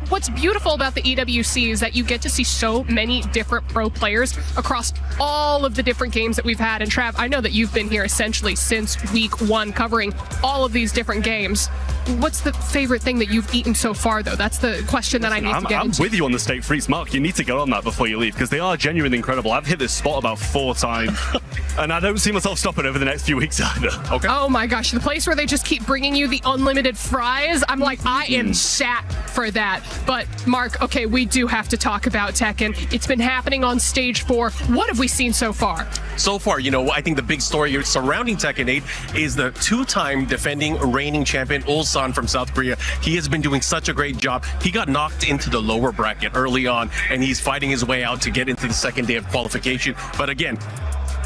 What's beautiful about the EWC is that you get to see so many different pro players across all of the different games that we've had. And Trav, I know that you've been here essentially since week 1 covering all of these different games. What's the favorite thing that you've eaten so far, though? That's the question that I need to get into. I'm with you on the steak frites, Mark. You need to go on that before you leave, because they are genuinely incredible. I've hit this spot about 4 times, and I don't see myself stopping over the next few weeks either. Okay. Oh my gosh, the place where they just keep bringing you the unlimited fries, I'm like, I am sat for that. But Mark, okay, we do have to talk about Tekken. It's been happening on stage 4. What have we seen so far? So far, you know, I think the big story surrounding Tekken 8 is the 2-time defending reigning champion Ulsan from South Korea. He has been doing such a great job. He got knocked into the lower bracket early on, and he's fighting his way out to get into the second day of qualification. But again,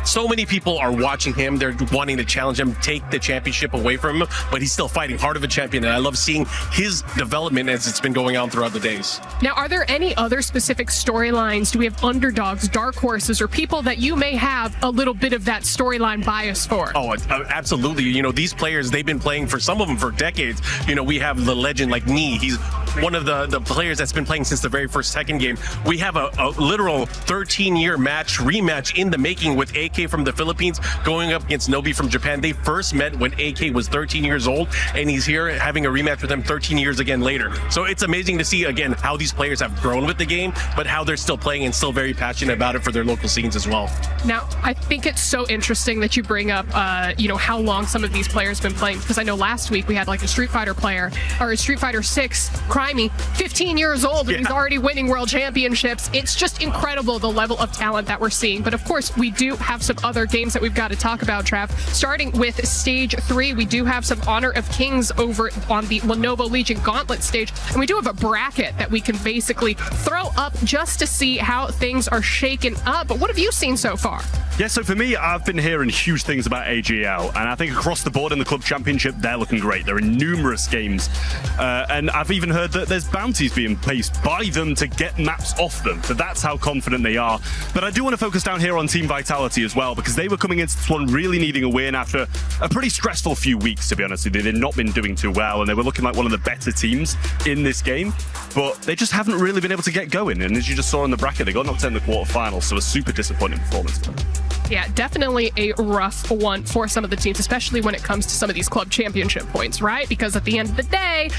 so many people are watching him. They're wanting to challenge him, take the championship away from him, but he's still fighting heart of a champion, and I love seeing his development as it's been going on throughout the days. Now, are there any other specific storylines? Do we have underdogs, dark horses, or people that you may have a little bit of that storyline bias for? Oh, absolutely. You know, these players, they've been playing for some of them for decades. You know, we have the legend like Nee. He's one of the players that's been playing since the very first Tekken game. We have a literal 13-year rematch in the making with AK from the Philippines going up against Nobi from Japan. They first met when AK was 13 years old, and he's here having a rematch with him 13 years again later. So it's amazing to see, again, how these players have grown with the game, but how they're still playing and still very passionate about it for their local scenes as well. Now, I think it's so interesting that you bring up, you know, how long some of these players have been playing, because I know last week we had like a Street Fighter player, or a Street Fighter 6, Crimey, 15 years old, and he's already winning world championships. It's just incredible the level of talent that we're seeing. But of course, we do have some other games that we've got to talk about, Trav. Starting with stage 3, we do have some Honor of Kings over on the Lenovo Legion Gauntlet stage, and we do have a bracket that we can basically throw up just to see how things are shaken up. But what have you seen so far? Yeah, so for me, I've been hearing huge things about AGL, and I think across the board in the club championship, they're looking great. They're in numerous games, and I've even heard that there's bounties being placed by them to get maps off them. So that's how confident they are. But I do want to focus down here on Team Vitality as well, because they were coming into this one really needing a win after a pretty stressful few weeks, to be honest with you. They've not been doing too well, and they were looking like one of the better teams in this game, but they just haven't really been able to get going. And as you just saw in the bracket, they got knocked out in the quarterfinals, so a super disappointing performance. Yeah, definitely a rough one for some of the teams, especially when it comes to some of these club championship points, right? Because at the end of the day,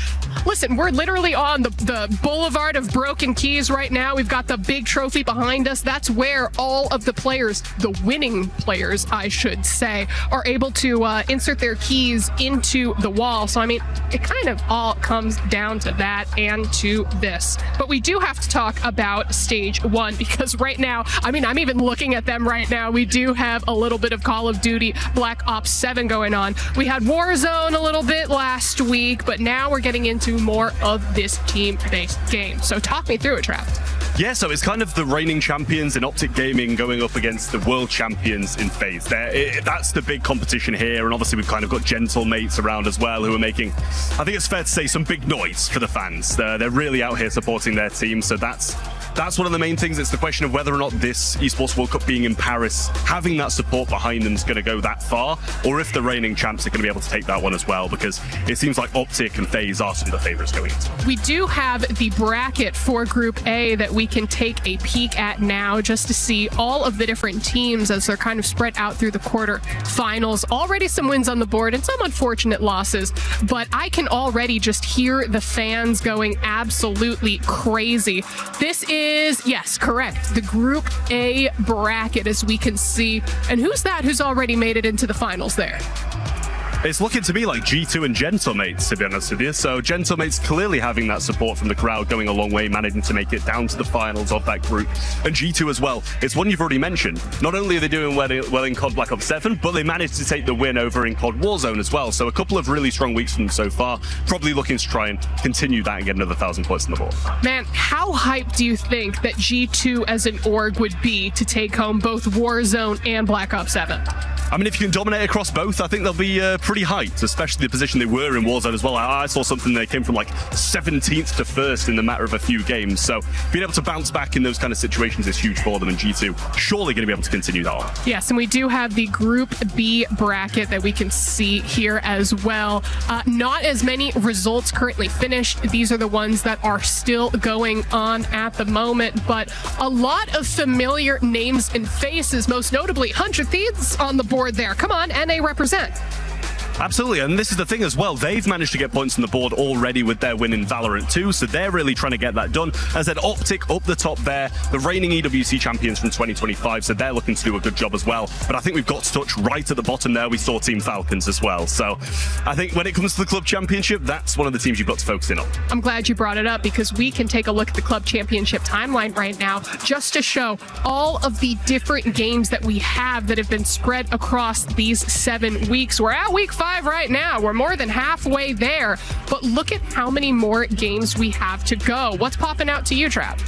listen, we're literally on the boulevard of broken keys right now. We've got the big trophy behind us. That's where all of the players, the winning players, I should say, are able to insert their keys into the wall. So, I mean, it kind of all comes down to that and to this. But we do have to talk about stage 1, because right now, I mean, I'm even looking at them right now. We do have a little bit of Call of Duty Black Ops 7 going on. We had Warzone a little bit last week, but now we're getting into more of this team-based game. So talk me through it, Trav. Yeah, so it's kind of the reigning champions in Optic Gaming going up against the world champions in FaZe. That's the big competition here, and obviously we've kind of got Gentlemates around as well who are making, I think it's fair to say, some big noise for the fans. They're really out here supporting their team, so that's one of the main things. It's the question of whether or not this Esports World Cup being in Paris, having that support behind them is going to go that far, or if the reigning champs are going to be able to take that one as well, because it seems like Optic and FaZe are some of the favorites going into it. We do have the bracket for Group A that we can take a peek at now, just to see all of the different teams as they're kind of spread out through the quarterfinals. Already some wins on the board and some unfortunate losses, but I can already just hear the fans going absolutely crazy. This is, yes, correct, the Group A bracket, as we can see. And who's that who's already made it into the finals there? It's looking to me like G2 and Gentlemates, to be honest with you. So Gentlemates clearly having that support from the crowd, going a long way, managing to make it down to the finals of that group. And G2 as well. It's one you've already mentioned. Not only are they doing well in COD Black Ops 7, but they managed to take the win over in COD Warzone as well. So a couple of really strong weeks from them so far. Probably looking to try and continue that and get another 1,000 points on the board. Man, how hyped do you think that G2 as an org would be to take home both Warzone and Black Ops 7? I mean, if you can dominate across both, I think they'll be pretty hyped, especially the position they were in Warzone as well. I saw something, they came from like 17th to 1st in the matter of a few games. So being able to bounce back in those kind of situations is huge for them, and G2 surely going to be able to continue that on. Yes, and we do have the Group B bracket that we can see here as well. Not as many results currently finished. These are the ones that are still going on at the moment, but a lot of familiar names and faces, most notably 100 Thieves on the board there. Come on, NA represent. Absolutely, and this is the thing as well. They've managed to get points on the board already with their win in Valorant 2, so they're really trying to get that done. As I said, Optic up the top there, the reigning EWC champions from 2025, so they're looking to do a good job as well. But I think we've got to touch right at the bottom there. We saw Team Falcons as well. So I think when it comes to the Club Championship, that's one of the teams you've got to focus in on. I'm glad you brought it up, because we can take a look at the Club Championship timeline right now just to show all of the different games that we have that have been spread across these 7 weeks. We're at week 5 right now. We're more than halfway there, but look at how many more games we have to go. What's popping out to you, Trap?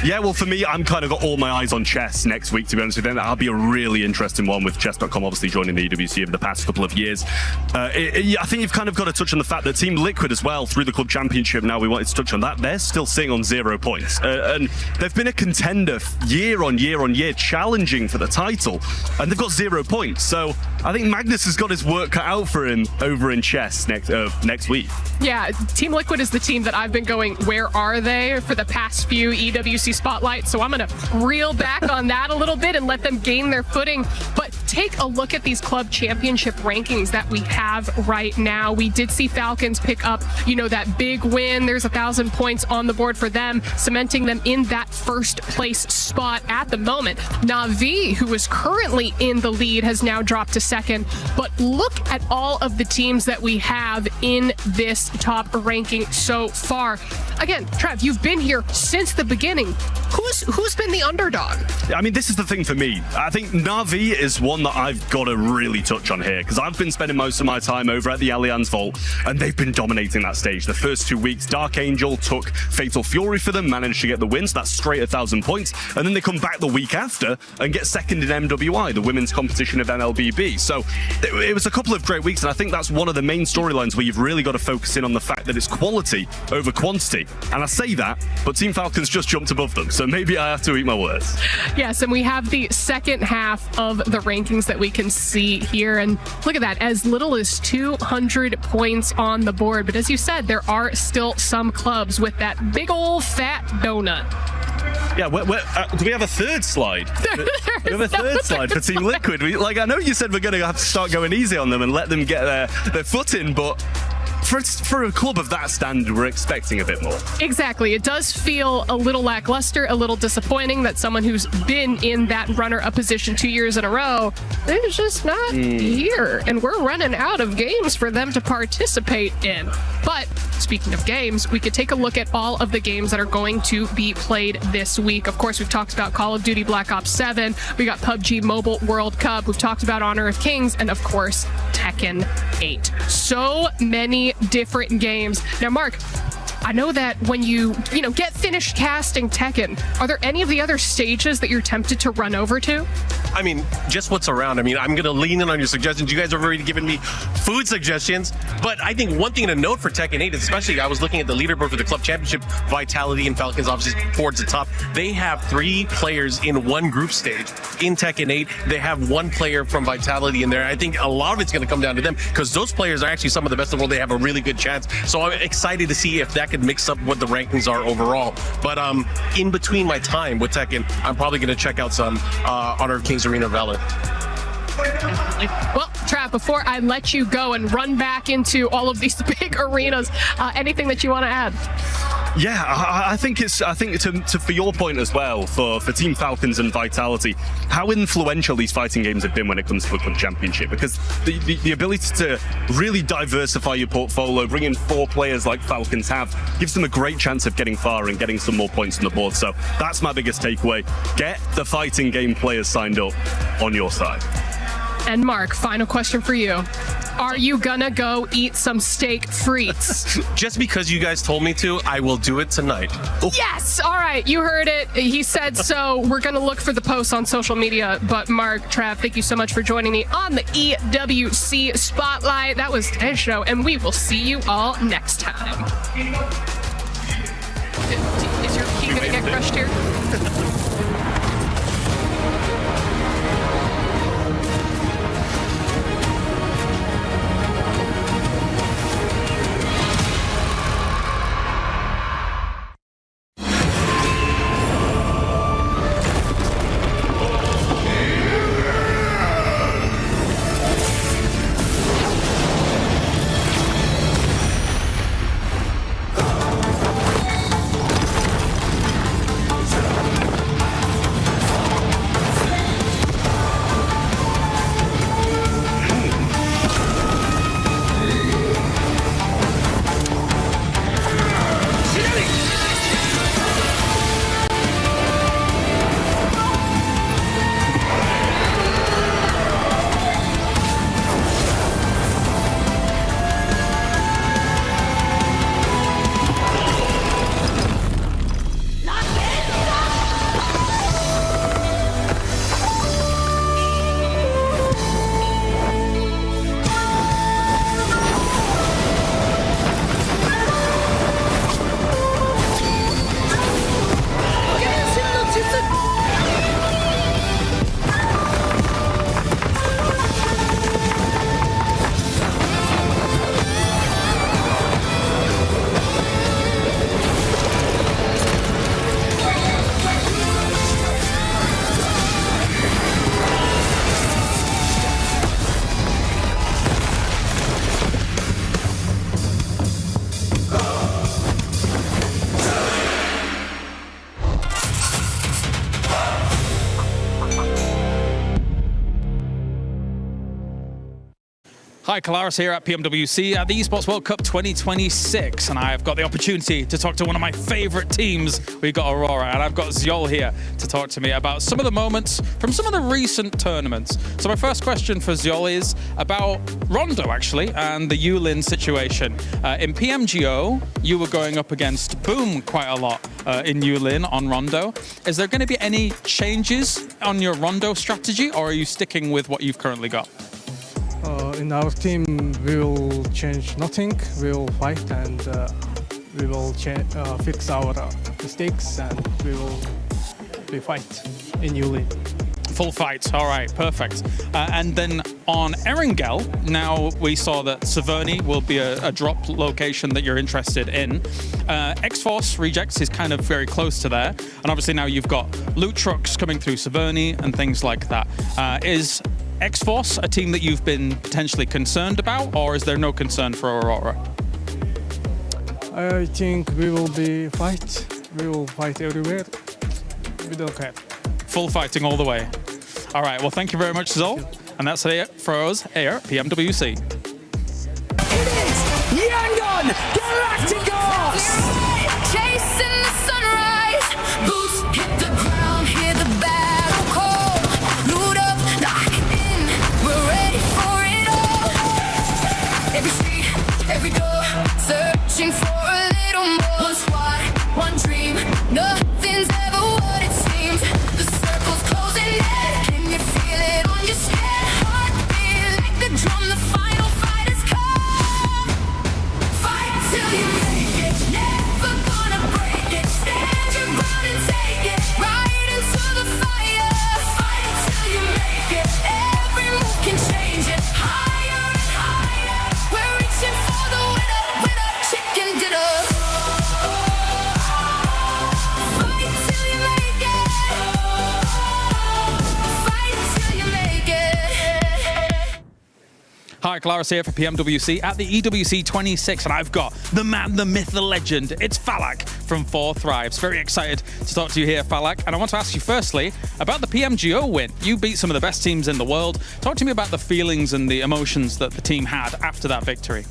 Yeah, well, for me, I'm kind of got all my eyes on chess next week, to be honest with you. That'll be a really interesting one with chess.com obviously joining the EWC over the past couple of years. I think you've kind of got to touch on the fact that Team Liquid as well, through the Club Championship, now we wanted to touch on that, they're still sitting on 0 points. And they've been a contender year on year on year, challenging for the title, and they've got 0 points. So I think Magnus has got his work cut out for him over in chess next week. Yeah, Team Liquid is the team that I've been going, where are they, for the past few EWC spotlights. So I'm going to reel back on that a little bit and let them gain their footing. But take a look at these Club Championship rankings that we have right now. We did see Falcons pick up, that big win. There's 1,000 points on the board for them, cementing them in that first place spot at the moment. Na'Vi, who is currently in the lead, has now dropped to second. But look at all of the teams that we have in this top ranking so far. Again, Trev, you've been here since the beginning. Who's been the underdog? I mean, this is the thing for me. I think Na'Vi is one that I've got to really touch on here, because I've been spending most of my time over at the Allianz Vault, and they've been dominating that stage. The first 2 weeks, Dark Angel took Fatal Fury for them, managed to get the win, so that's straight 1,000 points. And then they come back the week after and get second in MWI, the women's competition of NLBB. So it was a couple of great weeks, and I think that's one of the main storylines where you've really got to focus in on the fact that it's quality over quantity. And I say that, but Team Falcons just jumped above them, so maybe I have to eat my words. Yes, and we have the second half of the rankings that we can see here, and look at that, as little as 200 points on the board. But as you said, there are still some clubs with that big old fat donut. Yeah, do we have a third slide? We have a third slide for Team Liquid. I know you said we're going to have to start going easy on them and let them get their foot in, but for a club of that standard, we're expecting a bit more. Exactly. It does feel a little lackluster, a little disappointing that someone who's been in that runner-up position 2 years in a row is just not here. And we're running out of games for them to participate in. But speaking of games, we could take a look at all of the games that are going to be played this week. Of course, we've talked about Call of Duty Black Ops 7. We got PUBG Mobile World Cup. We've talked about Honor of Kings. And of course, Tekken 8. So many different games. Now, Mark, I know that when you get finished casting Tekken, are there any of the other stages that you're tempted to run over to? I mean, just what's around. I mean, I'm going to lean in on your suggestions. You guys have already given me food suggestions. But I think one thing to note for Tekken 8, especially I was looking at the leaderboard for the Club Championship, Vitality and Falcons obviously towards the top. They have 3 players in one group stage. In Tekken 8, they have 1 player from Vitality in there. I think a lot of it's going to come down to them, because those players are actually some of the best in the world. They have a really good chance. So I'm excited to see if that could mix up what the rankings are overall. But in between my time with Tekken, I'm probably going to check out some Honor of Kings Arena Valor. Well, Trav, before I let you go and run back into all of these big arenas, anything that you want to add? Yeah, I think for your point as well, for Team Falcons and Vitality, how influential these fighting games have been when it comes to the Club Championship, because the ability to really diversify your portfolio, bring in 4 players like Falcons have, gives them a great chance of getting far and getting some more points on the board. So that's my biggest takeaway. Get the fighting game players signed up on your side. And Mark, final question for you. Are you gonna go eat some steak frites? Just because you guys told me to, I will do it tonight. Oh. Yes! All right, you heard it. He said so. We're gonna look for the posts on social media. But Mark, Trav, thank you so much for joining me on the EWC Spotlight. That was today's show, and we will see you all next time. Is your key gonna get crushed here? Hi, Kalaris here at PMWC at the ESPORTS WORLD CUP 2026, and I've got the opportunity to talk to one of my favorite teams. We've got Aurora, and I've got Zyol here to talk to me about some of the moments from some of the recent tournaments. So my first question for Zyol is about Rondo, actually, and the Yulin situation. In PMGO, you were going up against Boom quite a lot in Yulin on Rondo. Is there going to be any changes on your Rondo strategy, or are you sticking with what you've currently got? In our team, we will change nothing. We will fight and we will fix our mistakes, and we fight in Yuli. Full fight. All right, perfect. And then on Erangel, now we saw that Severny will be a drop location that you're interested in. X-Force Rejects is kind of very close to there. And obviously now you've got loot trucks coming through Severny and things like that. Is X-Force a team that you've been potentially concerned about, or is there no concern for Aurora? I think we will fight. We will fight everywhere. We don't care. Full fighting all the way. All right, well, thank you very much, Zyol. And that's it for us here at PMWC. It is Yangon Galacticos! Chasing the sunrise, boots hit the ground, hear the battle call. Loot up, lock in, we're ready for it all. Every street, every door, searching for a little more. One squad, one dream, nothing's ever what it seems. The circle's closing in, can you feel it on your skin? Heartbeat like the drum, the final fight has come. Fight till you make it, never gonna break it. Stand your ground and take it, right into the fire. Fight till you make it, every move can change it. Higher and higher, we're reaching for the winner, winner, chicken dinner. Fight till you make it, fight till you make it. Hi, Kalaris here for PMWC at the EWC 26, and I've got the man, the myth, the legend. It's Falak from 4 Thrives. Very excited to talk to you here, Falak. And I want to ask you firstly about the PMGO win. You beat some of the best teams in the world. Talk to me about the feelings and the emotions that the team had after that victory.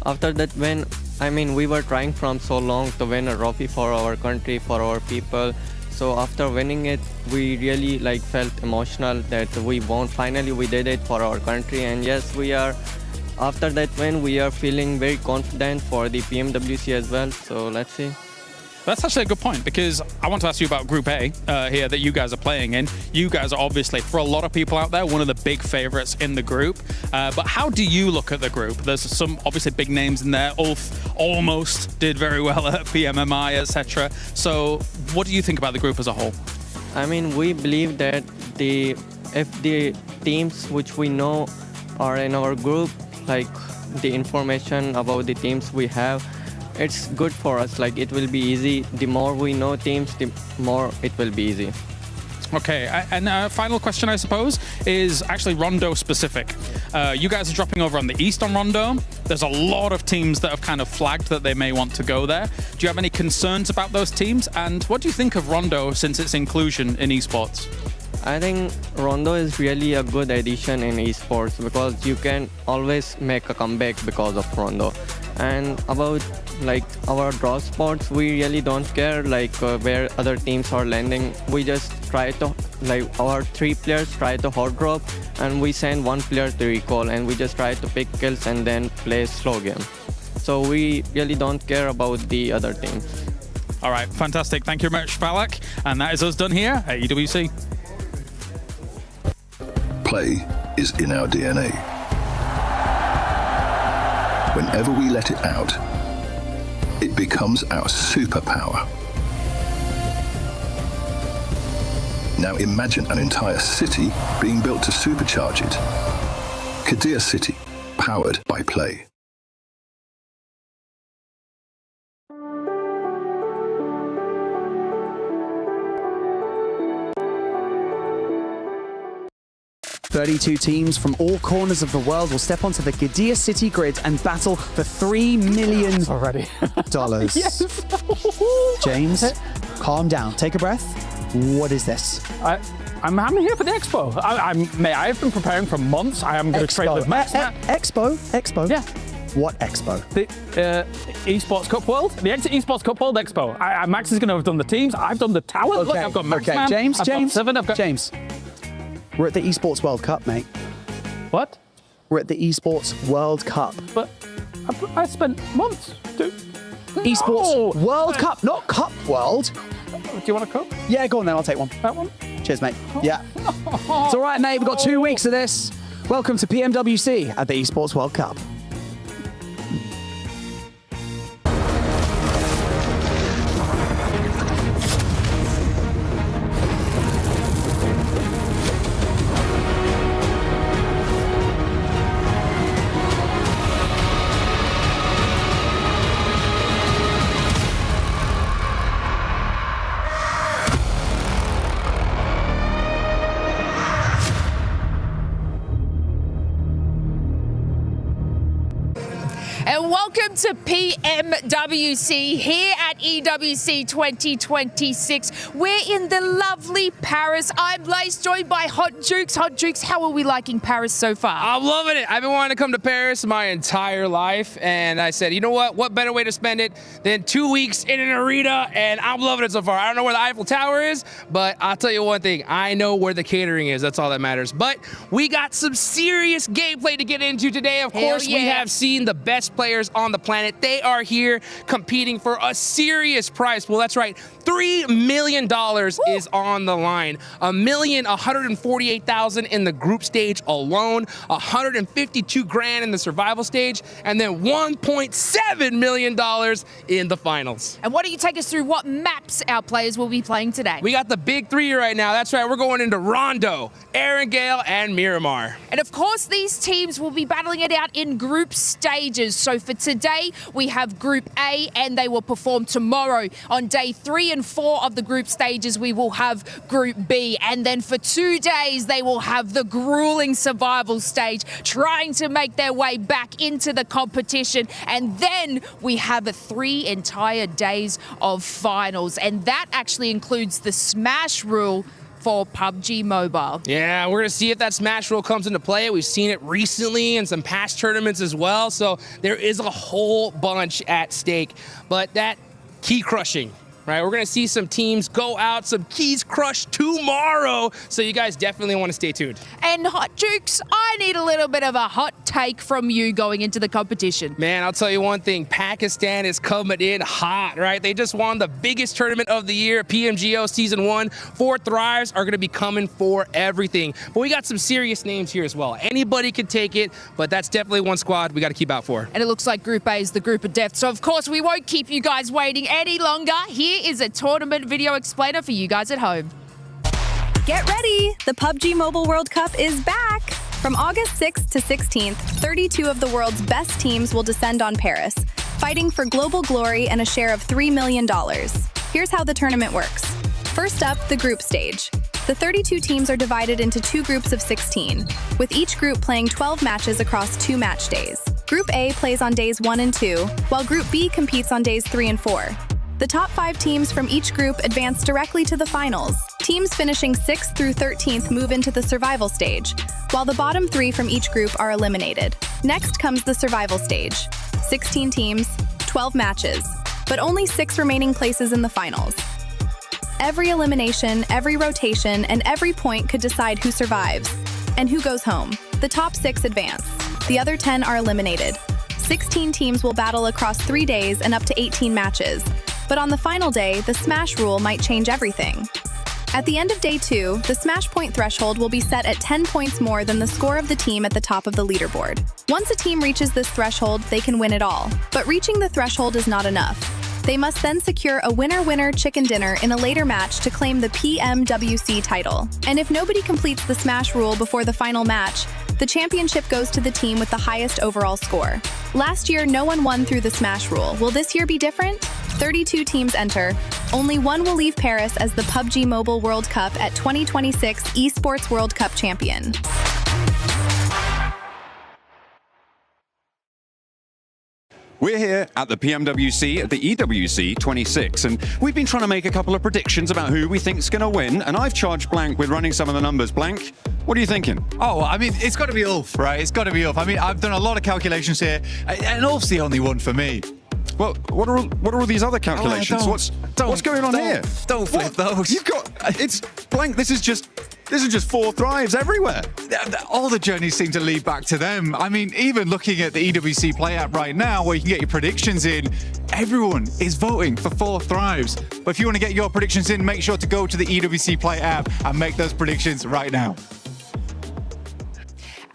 After that win, I mean, we were trying from so long to win a trophy for our country, for our people. So So after winning it, we really like felt emotional that we won. Finally, we did it for our country, and yes, we are. After that win, we are feeling very confident for the PMWC as well. So let's see. That's actually a good point, because I want to ask you about Group A here that you guys are playing in. You guys are obviously, for a lot of people out there, one of the big favorites in the group. But how do you look at the group? There's some obviously big names in there. Ulf almost did very well at PMMI, etc. So what do you think about the group as a whole? I mean, we believe that if the teams which we know are in our group, like the information about the teams we have, it's good for us. Like, it will be easy. The more we know teams, the more it will be easy. Okay, and final question, I suppose, is actually Rondo specific. You guys are dropping over on the East on Rondo. There's a lot of teams that have kind of flagged that they may want to go there. Do you have any concerns about those teams? And what do you think of Rondo since its inclusion in esports? I think Rondo is really a good addition in esports because you can always make a comeback because of Rondo. And about like our draw spots, we really don't care like where other teams are landing. We just try to, like, our 3 players try to hot drop and we send 1 player to recall, and we just try to pick kills and then play slow game. So we really don't care about the other teams. All right, fantastic. Thank you very much, Falak. And that is us done here at EWC. Play is in our DNA. Whenever we let it out, it becomes our superpower. Now imagine an entire city being built to supercharge it. Kadir City, powered by Play. "32 teams from all corners of the world will step onto the Kadir City grid and battle for $3 million already. Yes. James, calm down. Take a breath. What is this? I'm here for the expo. I've been preparing for months. I am going to train with Max. Expo? Yeah. What expo? The Esports Cup World. The Esports Cup World Expo. Max is going to have done the teams. I've done the talent. Okay. Look, I've got Max. Okay. Man. James. I've got Seven. I've got James. We're at the Esports World Cup, mate. What? We're at the Esports World Cup. But I spent months to... Esports World Cup, not Cup World. Do you want a cup? Yeah, go on then, I'll take one. That one? Cheers, mate. Yeah. It's all right, mate, we've got 2 weeks of this. Welcome to PMWC at the Esports World Cup. And welcome to PMWC here at EWC 2026. We're in the lovely Paris. I'm Lace, joined by Hot Jukes. Hot Jukes, how are we liking Paris so far? I'm loving it. I've been wanting to come to Paris my entire life, and I said, you know what? What better way to spend it than 2 weeks in an arena? And I'm loving it so far. I don't know where the Eiffel Tower is, but I'll tell you one thing. I know where the catering is. That's all that matters. But we got some serious gameplay to get into today. Of course, we have seen the best players on the planet. They are here competing for a serious prize pool. That's right, $3 million is on the line. $1,148,000 in the group stage alone, $152,000 in the survival stage, and then $1.7 million in the finals. And why don't you take us through what maps our players will be playing today? We got the big 3 right now. That's right, we're going into Rondo, Erangel, and Miramar. And of course, these teams will be battling it out in group stages. So for today, we have Group A, and they will perform tomorrow. On day 3 and 4 of the group stages, we will have Group B. And then for 2 days, they will have the grueling survival stage, trying to make their way back into the competition. And then we have 3 entire days of finals. And that actually includes the Smash rule for PUBG Mobile. Yeah, we're going to see if that Smash rule comes into play. We've seen it recently in some past tournaments as well, so there is a whole bunch at stake. But that key crushing, right? We're going to see some teams go out, some keys crushed tomorrow. So you guys definitely want to stay tuned. And Hot Jukes, I need a little bit of a hot take from you going into the competition. Man, I'll tell you one thing. Pakistan is coming in hot, right? They just won the biggest tournament of the year, PMGO Season 1. 4 Thrives are going to be coming for everything. But we got some serious names here as well. Anybody can take it, but that's definitely one squad we got to keep out for. And it looks like Group A is the group of death. So, of course, we won't keep you guys waiting any longer. Here is a tournament video explainer for you guys at home. Get ready! The PUBG Mobile World Cup is back! From August 6th to 16th, 32 of the world's best teams will descend on Paris, fighting for global glory and a share of $3 million. Here's how the tournament works. First up, the group stage. The 32 teams are divided into 2 groups of 16, with each group playing 12 matches across 2 match days. Group A plays on days 1 and 2, while Group B competes on days 3 and 4. The top 5 teams from each group advance directly to the finals. Teams finishing 6th through 13th move into the survival stage, while the bottom 3 from each group are eliminated. Next comes the survival stage. 16 teams, 12 matches, but only 6 remaining places in the finals. Every elimination, every rotation, and every point could decide who survives and who goes home. The top 6 advance. The other 10 are eliminated. 16 teams will battle across 3 days and up to 18 matches. But on the final day, the smash rule might change everything. At the end of day 2, the smash point threshold will be set at 10 points more than the score of the team at the top of the leaderboard. Once a team reaches this threshold, they can win it all. But reaching the threshold is not enough. They must then secure a winner-winner chicken dinner in a later match to claim the PMWC title. And if nobody completes the smash rule before the final match, the championship goes to the team with the highest overall score. Last year, no one won through the smash rule. Will this year be different? 32 teams enter. Only one will leave Paris as the PUBG Mobile World Cup at 2026 ESPORTS World Cup champion. We're here at the PMWC at the EWC 26, and we've been trying to make a couple of predictions about who we think's going to win, and I've charged Blank with running some of the numbers. Blank, what are you thinking? Oh, I mean, it's got to be Ulf, right? It's got to be Ulf. I mean, I've done a lot of calculations here, and Ulf's the only one for me. Well, what are all these other calculations? Oh, what's going on here? Don't flip those. You've got it's Blank. This is just 4 Thrives everywhere. All the journeys seem to lead back to them. I mean, even looking at the EWC Play app right now, where you can get your predictions in, everyone is voting for 4 Thrives. But if you want to get your predictions in, make sure to go to the EWC Play app and make those predictions right now.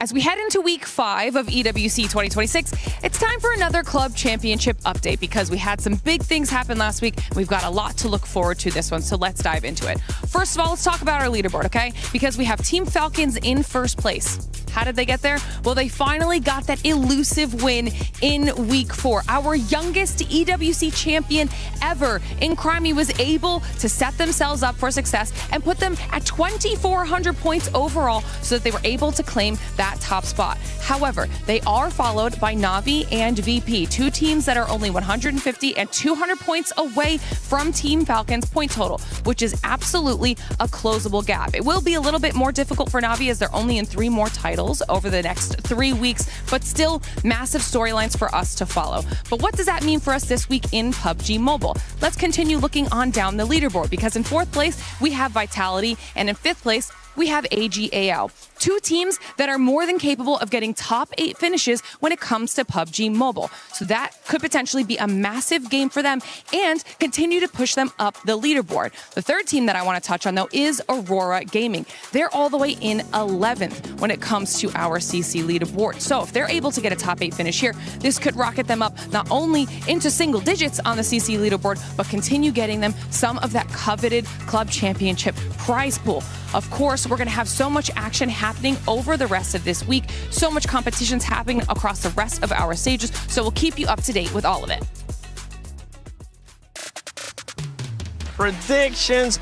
As we head into week 5 of EWC 2026, it's time for another club championship update because we had some big things happen last week. We've got a lot to look forward to this one, so let's dive into it. First of all, let's talk about our leaderboard, okay? Because we have Team Falcons in first place. How did they get there? Well, they finally got that elusive win in week 4. Our youngest EWC champion ever in Crimey was able to set themselves up for success and put them at 2,400 points overall so that they were able to claim that top spot. However, they are followed by Navi and VP, 2 teams that are only 150 and 200 points away from Team Falcons' point total, which is absolutely a closable gap. It will be a little bit more difficult for Navi as they're only in 3 more titles over the next 3 weeks, but still massive storylines for us to follow. But what does that mean for us this week in PUBG Mobile? Let's continue looking on down the leaderboard because in 4th place, we have Vitality, and in 5th place, we have AGAL. 2 teams that are more than capable of getting top 8 finishes when it comes to PUBG Mobile. So that could potentially be a massive game for them and continue to push them up the leaderboard. The 3rd team that I want to touch on, though, is Aurora Gaming. They're all the way in 11th when it comes to our CC leaderboard. So if they're able to get a top 8 finish here, this could rocket them up not only into single digits on the CC leaderboard, but continue getting them some of that coveted club championship prize pool. Of course, we're going to have so much action happening over the rest of this week, so much competitions happening across the rest of our stages, so we'll keep you up to date with all of it. Predictions.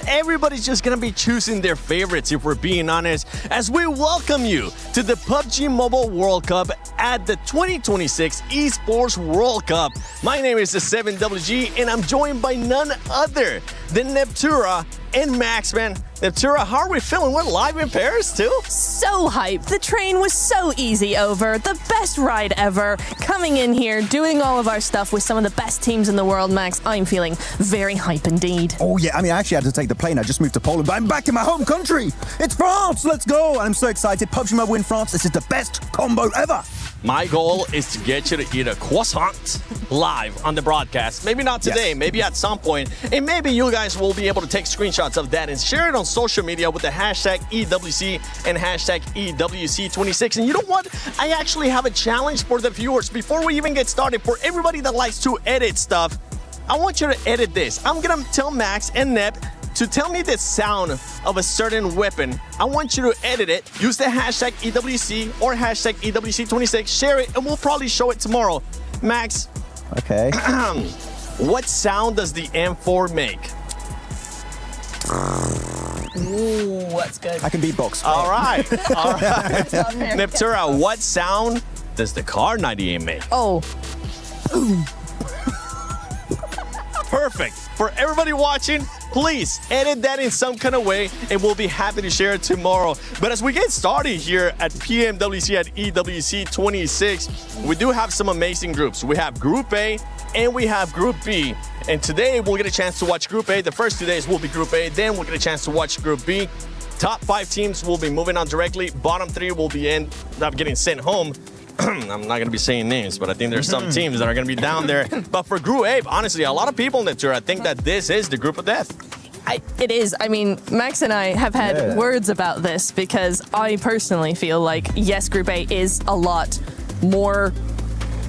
Everybody's just gonna be choosing their favorites, if we're being honest, as we welcome you to the PUBG Mobile World Cup at the 2026 ESPORTS World Cup. My name is the 7WG, and I'm joined by none other than Neptura and Max, man. Neptura, how are we feeling? We're live in Paris too? So hyped. The train was so easy over. The best ride ever. Coming in here, doing all of our stuff with some of the best teams in the world, Max. I'm feeling very hype indeed. Oh yeah, I mean, I actually had to take the plane. I just moved to Poland, but I'm back in my home country. It's France. Let's go. I'm so excited. PUBG Mobile in France. This is the best combo ever. My goal is to get you to eat a croissant live on the broadcast. Maybe not today, maybe at some point. And maybe you guys will be able to take screenshots of that and share it on social media with the hashtag EWC and hashtag EWC26. And you know what? I actually have a challenge for the viewers. Before we even get started, for everybody that likes to edit stuff, I want you to edit this. I'm going to tell Max and Neb to tell me the sound of a certain weapon. I want you to edit it. Use the hashtag EWC or hashtag EWC26. Share it, and we'll probably show it tomorrow. Max. Okay. What sound does the M4 make? Ooh, that's good. I can beatbox. All right. All right. Neptura, what sound does the Car 98 make? Oh. Perfect. For everybody watching, please edit that in some kind of way, and we'll be happy to share it tomorrow. But as we get started here at PMWC at EWC 26, we do have some amazing groups. We have Group A and we have Group B. And today we'll get a chance to watch Group A. The first 2 days will be Group A, then we'll get a chance to watch Group B. Top 5 teams will be moving on directly. Bottom 3 will be end up getting sent home. I'm not going to be saying names, but I think there's some teams that are going to be down there. But for Group A, honestly, a lot of people in the tour, I think that this is the group of death. It is. I mean, Max and I have had words about this because I personally feel like, yes, Group A is a lot more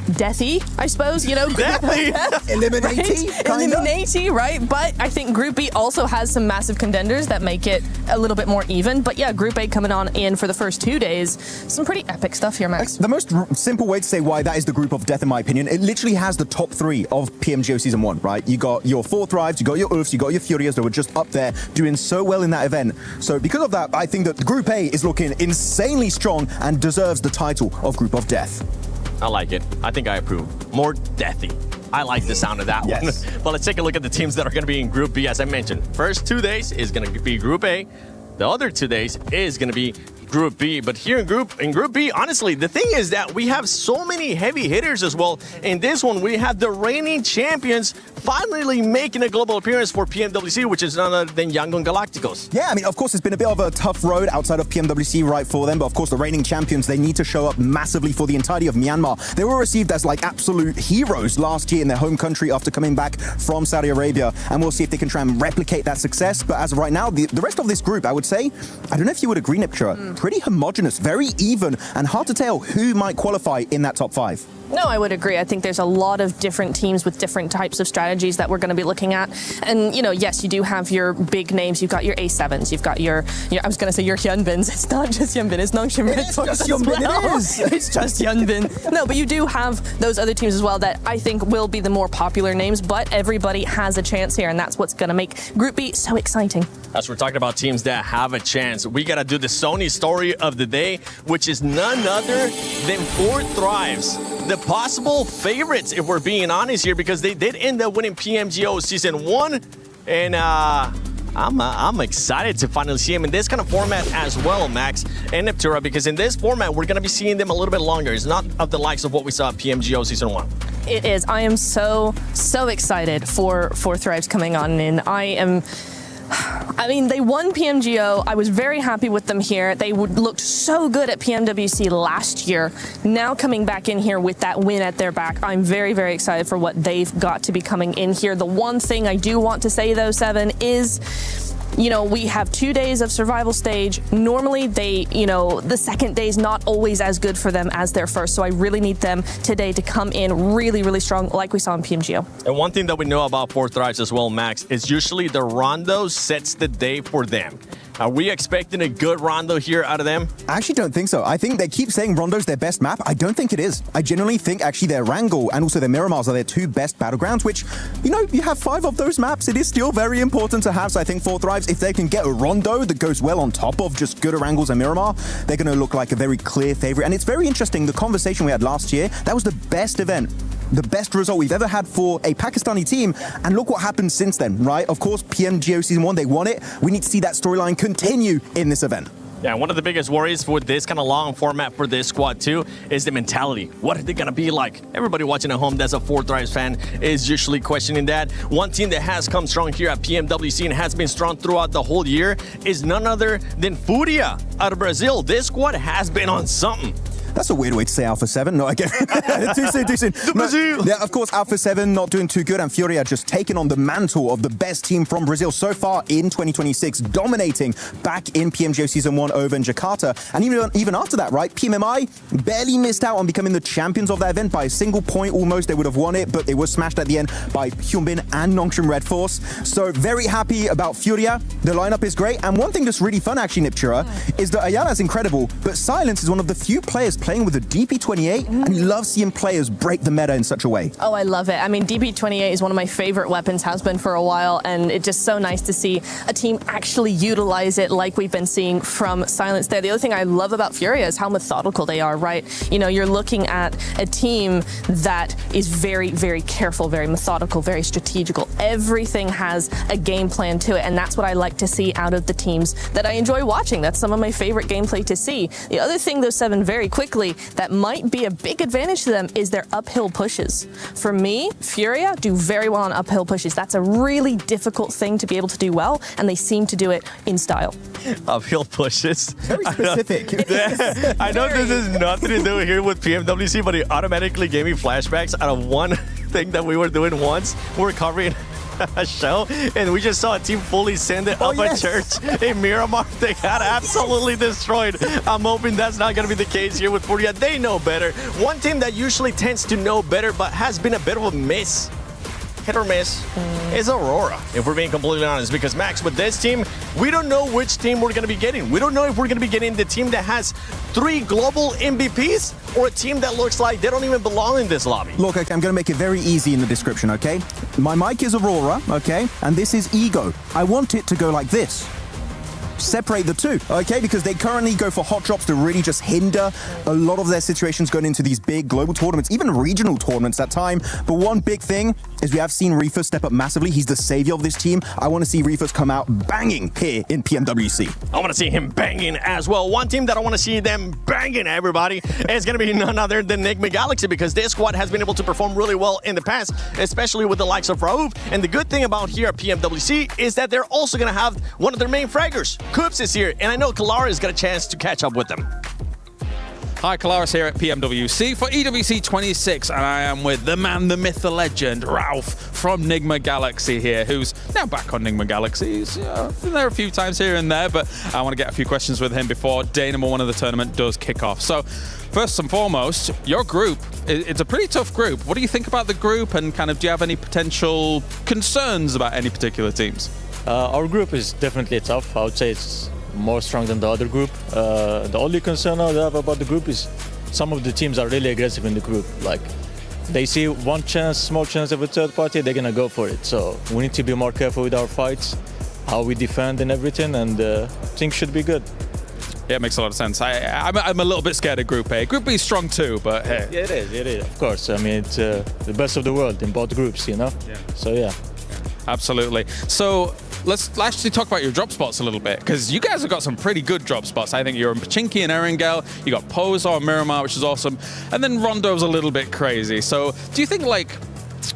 deathy, I suppose, you know. Deathy? Eliminatey? Right? Eliminatey, right? But I think Group B also has some massive contenders that make it a little bit more even. But yeah, Group A coming on in for the first 2 days. Some pretty epic stuff here, Max. The most simple way to say why that is the group of death, in my opinion, it literally has the top 3 of PMGO Season 1, right? You got your 4 Thrives, you got your Oofs, you got your Furious that were just up there doing so well in that event. So because of that, I think that Group A is looking insanely strong and deserves the title of Group of Death. I like it. I think I approve. More deathy. I like the sound of that one. But let's take a look at the teams that are going to be in Group B, as I mentioned. First 2 days is going to be Group A. The other 2 days is going to be Group B. But here in Group B, honestly, the thing is that we have so many heavy hitters as well. In this one, we have the reigning champions finally making a global appearance for PMWC, which is none other than Yangon Galacticos. Yeah, I mean, of course, it's been a bit of a tough road outside of PMWC right for them, but of course, the reigning champions, they need to show up massively for the entirety of Myanmar. They were received as like absolute heroes last year in their home country after coming back from Saudi Arabia, and we'll see if they can try and replicate that success. But as of right now, the rest of this group, I would say, I don't know if you would agree, Niptra, pretty homogenous, very even, and hard to tell who might qualify in that top 5. No, I would agree. I think there's a lot of different teams with different types of strategies that we're going to be looking at. And, you know, yes, you do have your big names. You've got your A7s. You've got your I was going to say your Hyunbins. It's not just Hyunbin. It's Nongshim Red Sox as well. It's just Hyunbin. No, but you do have those other teams as well that I think will be the more popular names. But everybody has a chance here, and that's what's going to make Group B so exciting. As we're talking about teams that have a chance, we got to do the Sony story of the day, which is none other than 4 Thrives. The possible favorites, if we're being honest here, because they did end up winning PMGO Season 1. And I'm excited to finally see them in this kind of format as well, Max and Neptura, because in this format, we're going to be seeing them a little bit longer. It's not of the likes of what we saw at PMGO Season 1. It is. I am so excited for Thrives coming on in. I mean, they won PMGO. I was very happy with them here. They looked so good at PMWC last year. Now coming back in here with that win at their back, I'm very, very excited for what they've got to be coming in here. The one thing I do want to say, though, Seven, is, you know, we have 2 days of survival stage. Normally, the second day is not always as good for them as their first. So I really need them today to come in really, really strong, like we saw in PMGO. And one thing that we know about 4 Thrives as well, Max, is usually the rondo sets the day for them. Are we expecting a good rondo here out of them? I actually don't think so. I think they keep saying Rondo's their best map. I don't think it is. I genuinely think actually their Wrangle and also their Miramars are their 2 best battlegrounds, which, you know, you have 5 of those maps. It is still very important to have. So I think 4 Thrives, if they can get a Rondo that goes well on top of just good Wrangles and Miramar, they're going to look like a very clear favorite. And it's very interesting, the conversation we had last year, that was the best event the best result we've ever had for a Pakistani team. And look what happened since then, right? Of course, PMGO Season 1, they won it. We need to see that storyline continue in this event. Yeah, one of the biggest worries with this kind of long format for this squad too is the mentality. What are they going to be like? Everybody watching at home that's a 4Thrives fan is usually questioning that. One team that has come strong here at PMWC and has been strong throughout the whole year is none other than Fúria out of Brazil. This squad has been on something. That's a weird way to say Alpha 7. No, again, too soon. No, yeah, of course, Alpha 7 not doing too good, and Fúria just taking on the mantle of the best team from Brazil so far in 2026, dominating back in PMGO Season 1 over in Jakarta. And even after that, right, PMMI barely missed out on becoming the champions of that event by a single point almost. They would have won it, but they were smashed at the end by Hyunbin and Nongshim Red Force. So very happy about Fúria. The lineup is great. And one thing that's really fun, actually, Niptura, is that Ayala is incredible, but Silence is one of the few players playing with a DP28, and you love seeing players break the meta in such a way. Oh, I love it. I mean, DP28 is one of my favorite weapons, has been for a while, and it's just so nice to see a team actually utilize it like we've been seeing from Silence there. The other thing I love about Fúria is how methodical they are, right? You know, you're looking at a team that is very, very careful, very methodical, very strategical. Everything has a game plan to it, and that's what I like to see out of the teams that I enjoy watching. That's some of my favorite gameplay to see. The other thing, though, Seven, very quickly, that might be a big advantage to them is their uphill pushes. For me, Fúria do very well on uphill pushes. That's a really difficult thing to be able to do well, and they seem to do it in style. Uphill pushes. Very specific. I know this is nothing to do here with PMWC, but it automatically gave me flashbacks out of one thing that we were doing once. We were covering a show, and we just saw a team fully send it up a church in Miramar. They got absolutely destroyed. I'm hoping that's not going to be the case here with Fúria. They know better. One team that usually tends to know better but has been a bit of a miss, hit or miss, is Aurora, if we're being completely honest, because Max, with this team, we don't know which team we're going to be getting. We don't know if we're going to be getting the team that has 3 global MVPs or a team that looks like they don't even belong in this lobby. Look, I'm going to make it very easy in the description, okay? My mic is Aurora, okay? And this is Ego. I want it to go like this. Separate the two, okay? Because they currently go for hot drops to really just hinder a lot of their situations going into these big global tournaments, even regional tournaments at time. But one big thing is we have seen Reefers step up massively. He's the savior of this team. I want to see Reefers come out banging here in PMWC. I want to see him banging as well. One team that I want to see them banging, everybody, is going to be none other than Enigma Galaxy, because this squad has been able to perform really well in the past, especially with the likes of Raouf. And the good thing about here at PMWC is that they're also going to have one of their main fraggers. Coops is here, and I know Kalaris got a chance to catch up with them. Hi, Kalaris here at PMWC for EWC 26, and I am with the man, the myth, the legend, Raouf from Enigma Galaxy here, who's now back on Enigma Galaxy. He's been there a few times here and there, but I want to get a few questions with him before day number 1 of the tournament does kick off. So, first and foremost, your group, it's a pretty tough group. What do you think about the group, and kind of do you have any potential concerns about any particular teams? Our group is definitely tough. I would say it's more strong than the other group. The only concern I have about the group is some of the teams are really aggressive in the group. Like, they see one chance, small chance of a third party, they're gonna go for it. So we need to be more careful with our fights, how we defend and everything, and things should be good. Yeah, it makes a lot of sense. I'm a little bit scared of Group A. Group B is strong too, but hey. Yeah, it is, of course. I mean, it's the best of the world in both groups, you know? Yeah. So, yeah. Absolutely. So, let's actually talk about your drop spots a little bit, because you guys have got some pretty good drop spots. I think you're in Pachinki and Erangel, you got Pozo and Miramar, which is awesome, and then Rondo's a little bit crazy. So do you think, like,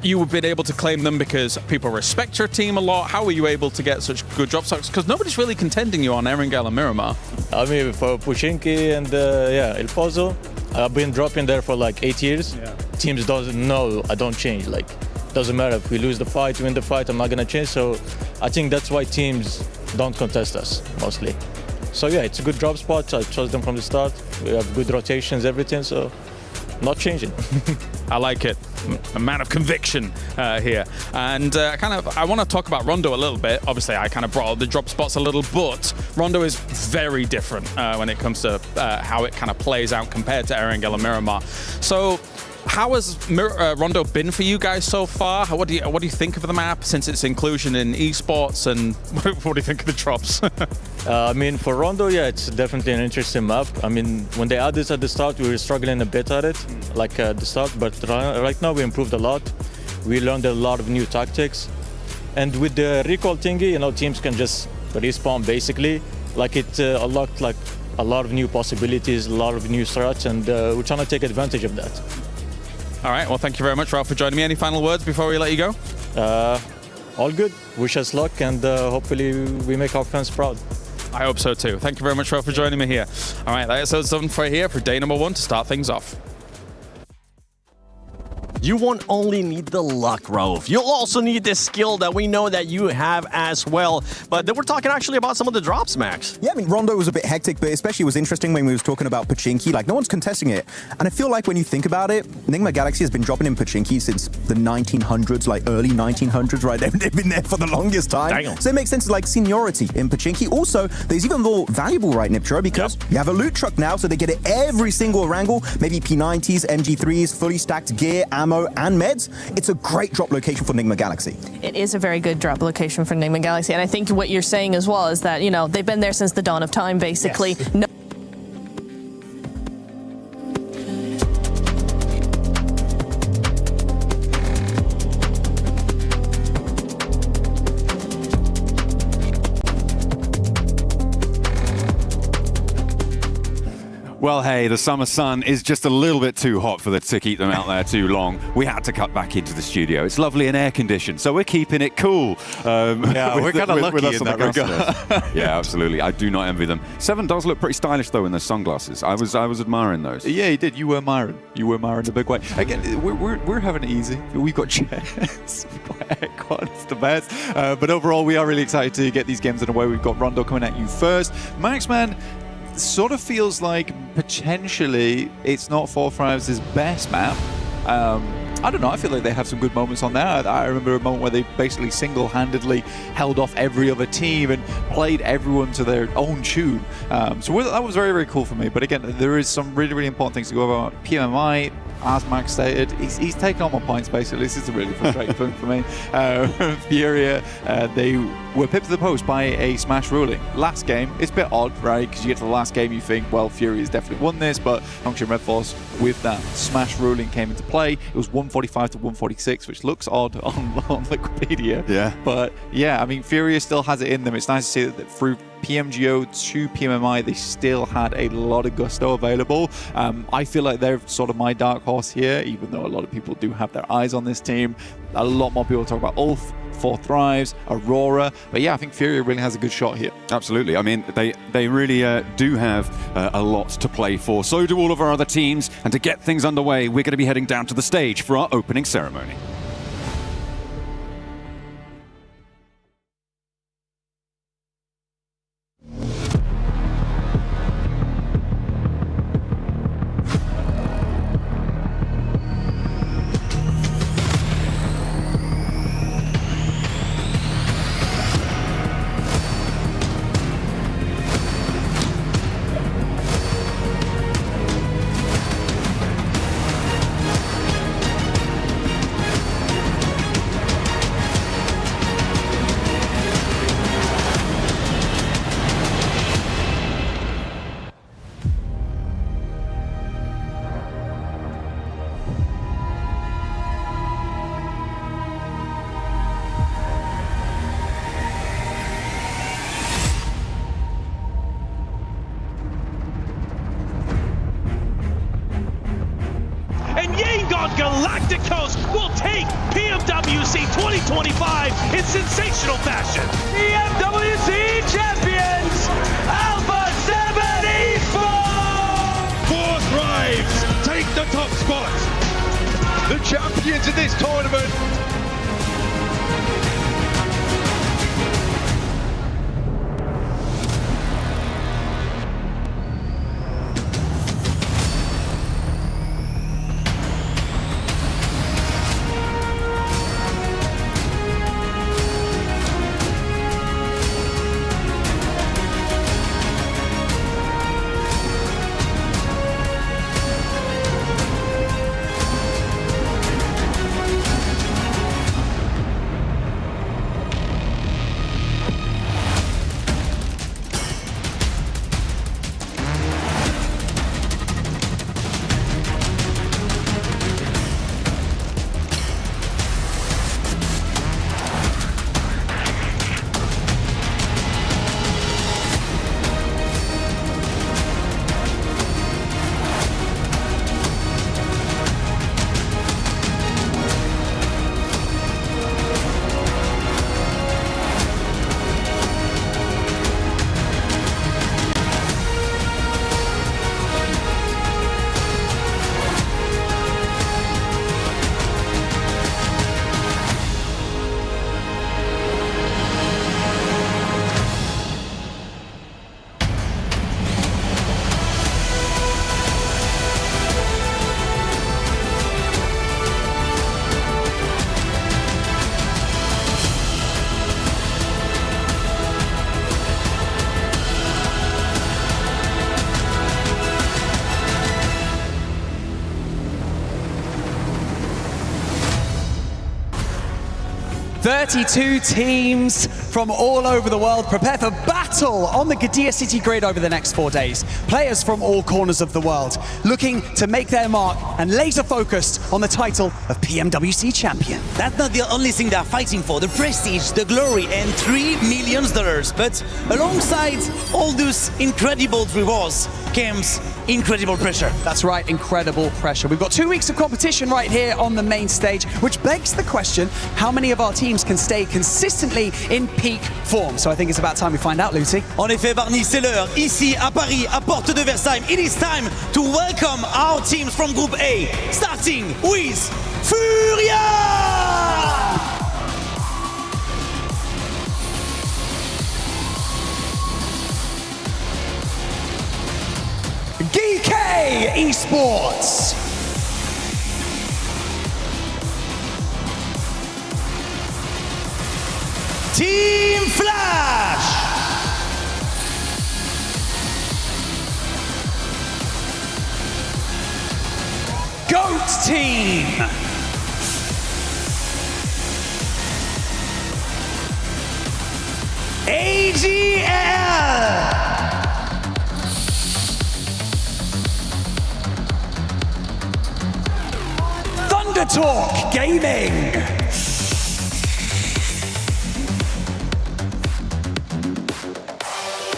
you've been able to claim them because people respect your team a lot? How were you able to get such good drop spots? Because nobody's really contending you on Erangel and Miramar. I mean, for Pachinki and El Pozo, I've been dropping there for like 8 years. Yeah. Teams doesn't know I don't change. Like, doesn't matter if we lose the fight, win the fight, I'm not gonna change. So I think that's why teams don't contest us mostly. So yeah, it's a good drop spot. I chose them from the start. We have good rotations, everything. So not changing. I like it. A man of conviction here. And I want to talk about Rondo a little bit. Obviously, I kind of brought up the drop spots a little, but Rondo is very different when it comes to how it kind of plays out compared to Erangel and Miramar. So How has Rondo been for you guys so far? What do you think of the map since its inclusion in esports, and what do you think of the drops? I mean, for Rondo, yeah, it's definitely an interesting map. I mean, when they added this at the start, we were struggling a bit at it, like at the start, but right now we improved a lot. We learned a lot of new tactics. And with the recall thingy, you know, teams can just respawn basically. Like it unlocked like a lot of new possibilities, a lot of new threats, and we're trying to take advantage of that. All right, well, thank you very much, Ralph, for joining me. Any final words before we let you go? All good. Wish us luck, and hopefully we make our fans proud. I hope so too. Thank you very much, Ralph, for joining me here. All right, that's us done for here for day number 1 to start things off. You won't only need the luck, Rauf. You'll also need the skill that we know that you have as well. But then we're talking actually about some of the drops, Max. Yeah, I mean, Rondo was a bit hectic, but especially it was interesting when we was talking about Pachinki. Like, no one's contesting it. And I feel like when you think about it, Enigma Galaxy has been dropping in Pachinki since the 1900s, like early 1900s, right? They've been there for the longest time. Damn. So it makes sense, like, seniority in Pachinki. Also, there's even more valuable, right, Niptro, because you have a loot truck now, so they get it every single wrangle, maybe P90s, MG3s, fully stacked gear, ammo, and meds. It's a great drop location for Enigma Galaxy. It is a very good drop location for Enigma Galaxy, and I think what you're saying as well is that, you know, they've been there since the dawn of time, basically. Yes. No Well, hey, the summer sun is just a little bit too hot for to keep them out there too long. We had to cut back into the studio. It's lovely and air conditioned, so we're keeping it cool. Yeah, we're kind of lucky in that regard. Yeah, absolutely. I do not envy them. Seven does look pretty stylish though in those sunglasses. I was admiring those. Yeah, you did. You were Myron. You were Myron the big way. Again, we're having it easy. We've got chairs. We've got aircon. It's the best. But overall, we are really excited to get these games underway. We've got Rondo coming at you first. Maxman sort of feels like potentially it's not 4-Thrives' best map. I don't know, I feel like they have some good moments on there. I remember a moment where they basically single-handedly held off every other team and played everyone to their own tune. So that was very, very cool for me. But again, there is some really, really important things to go about. PMMI, as Max stated, he's taken all my points basically. This is a really frustrating thing for me. Furia, they were pipped to the post by a smash ruling. Last game, it's a bit odd, right? Because you get to the last game, you think, well, Fury has definitely won this, but Function Red Force with that smash ruling came into play. It was 145 to 146, which looks odd on Wikipedia. Yeah. But yeah, I mean, Furia still has it in them. It's nice to see that through PMGO to PMMI, they still had a lot of gusto available. I feel like they're sort of my dark horse here, even though a lot of people do have their eyes on this team. A lot more people talk about Ulf, 4-Thrives, Aurora, but yeah, I think Furia really has a good shot here. Absolutely. I mean, they really do have a lot to play for. So do all of our other teams. And to get things underway, we're going to be heading down to the stage for our opening ceremony. Galacticos will take PMWC 2025 in sensational fashion. PMWC champions, Alpha 7 Esports! 4-Thrives take the top spot. The champions of this tournament. 32 teams from all over the world prepare for battle on the Gdynia City grid over the next 4 days. Players from all corners of the world looking to make their mark and laser focused on the title of PMWC champion. That's not the only thing they're fighting for, the prestige, the glory, and $3 million. But alongside all those incredible rewards comes incredible pressure. That's right, incredible pressure. We've got 2 weeks of competition right here on the main stage, which begs the question, how many of our teams can stay consistently in peak form? So I think it's about time we find out, Lucy. En effet, Barney, c'est l'heure. Ici, à Paris, à Porte de Versailles, it is time to welcome our teams from Group A, starting with Furia! GK Esports. Team Flash. Goat Team. AGL. Talk Gaming.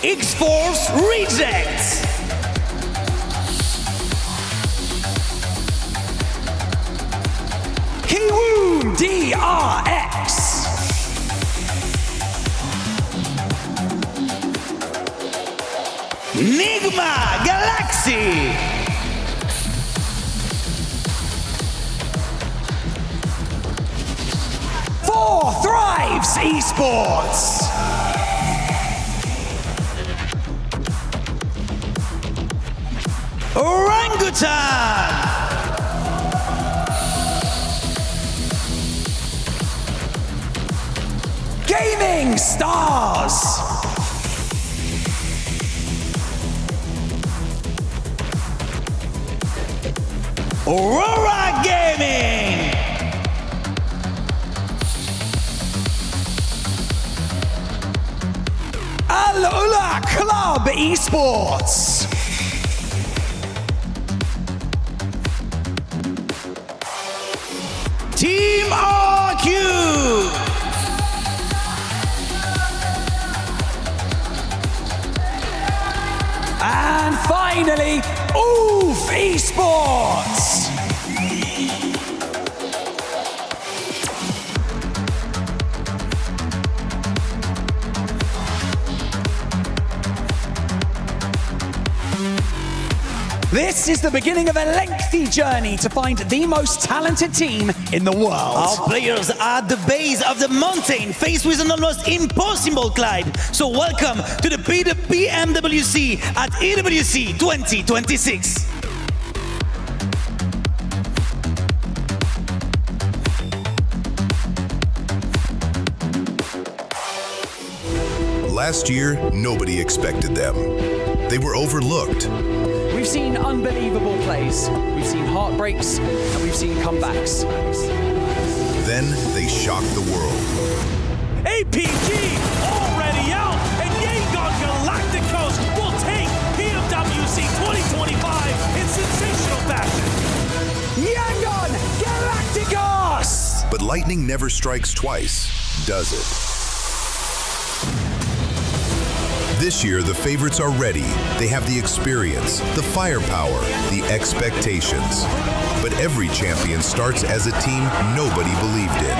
X-Force Rejects. Kiwoom DRX. Nigma Galaxy. Thrives Esports. Orangutan. Gaming Stars. Aurora Gaming. Al-Ula Club Esports. Team RQ. And finally, Oof Esports. This is the beginning of a lengthy journey to find the most talented team in the world. Our players are at the base of the mountain, faced with an almost impossible climb. So welcome to the PMWC at EWC 2026. Last year, nobody expected them. They were overlooked. We've seen unbelievable plays, we've seen heartbreaks, and we've seen comebacks. Then they shocked the world. APG already out, and Yangon Galacticos will take PMWC 2025 in sensational fashion. Yangon Galacticos! But lightning never strikes twice, does it? This year, the favorites are ready. They have the experience, the firepower, the expectations. But every champion starts as a team nobody believed in.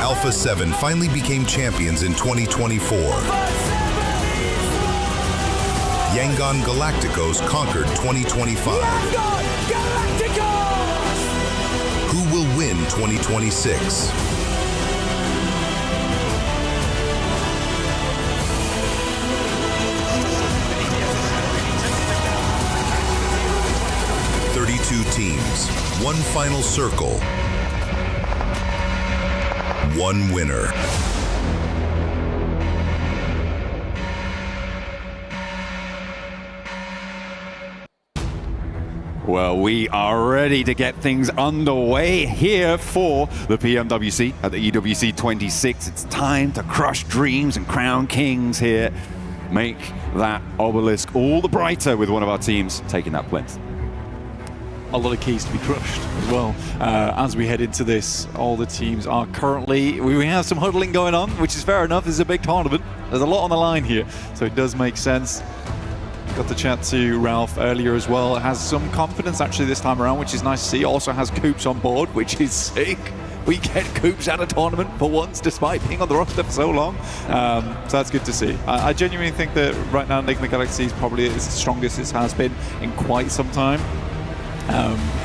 Alpha 7 finally became champions in 2024. Yangon Galacticos conquered 2025. Who will win 2026? Teams, one final circle, one winner. Well, we are ready to get things underway here for the PMWC at the EWC 26. It's time to crush dreams and crown kings here. Make that obelisk all the brighter with one of our teams taking that plinth. A lot of keys to be crushed as well. As we head into this, all the teams are currently, we have some huddling going on, which is fair enough. This is a big tournament. There's a lot on the line here, so it does make sense. Got to chat to Ralph earlier as well. Has some confidence actually this time around, which is nice to see. Also has Coops on board, which is sick. We get Coops at a tournament for once, despite being on the roster for so long. So that's good to see. I genuinely think that right now Enigma Galaxy is probably as strongest it has been in quite some time.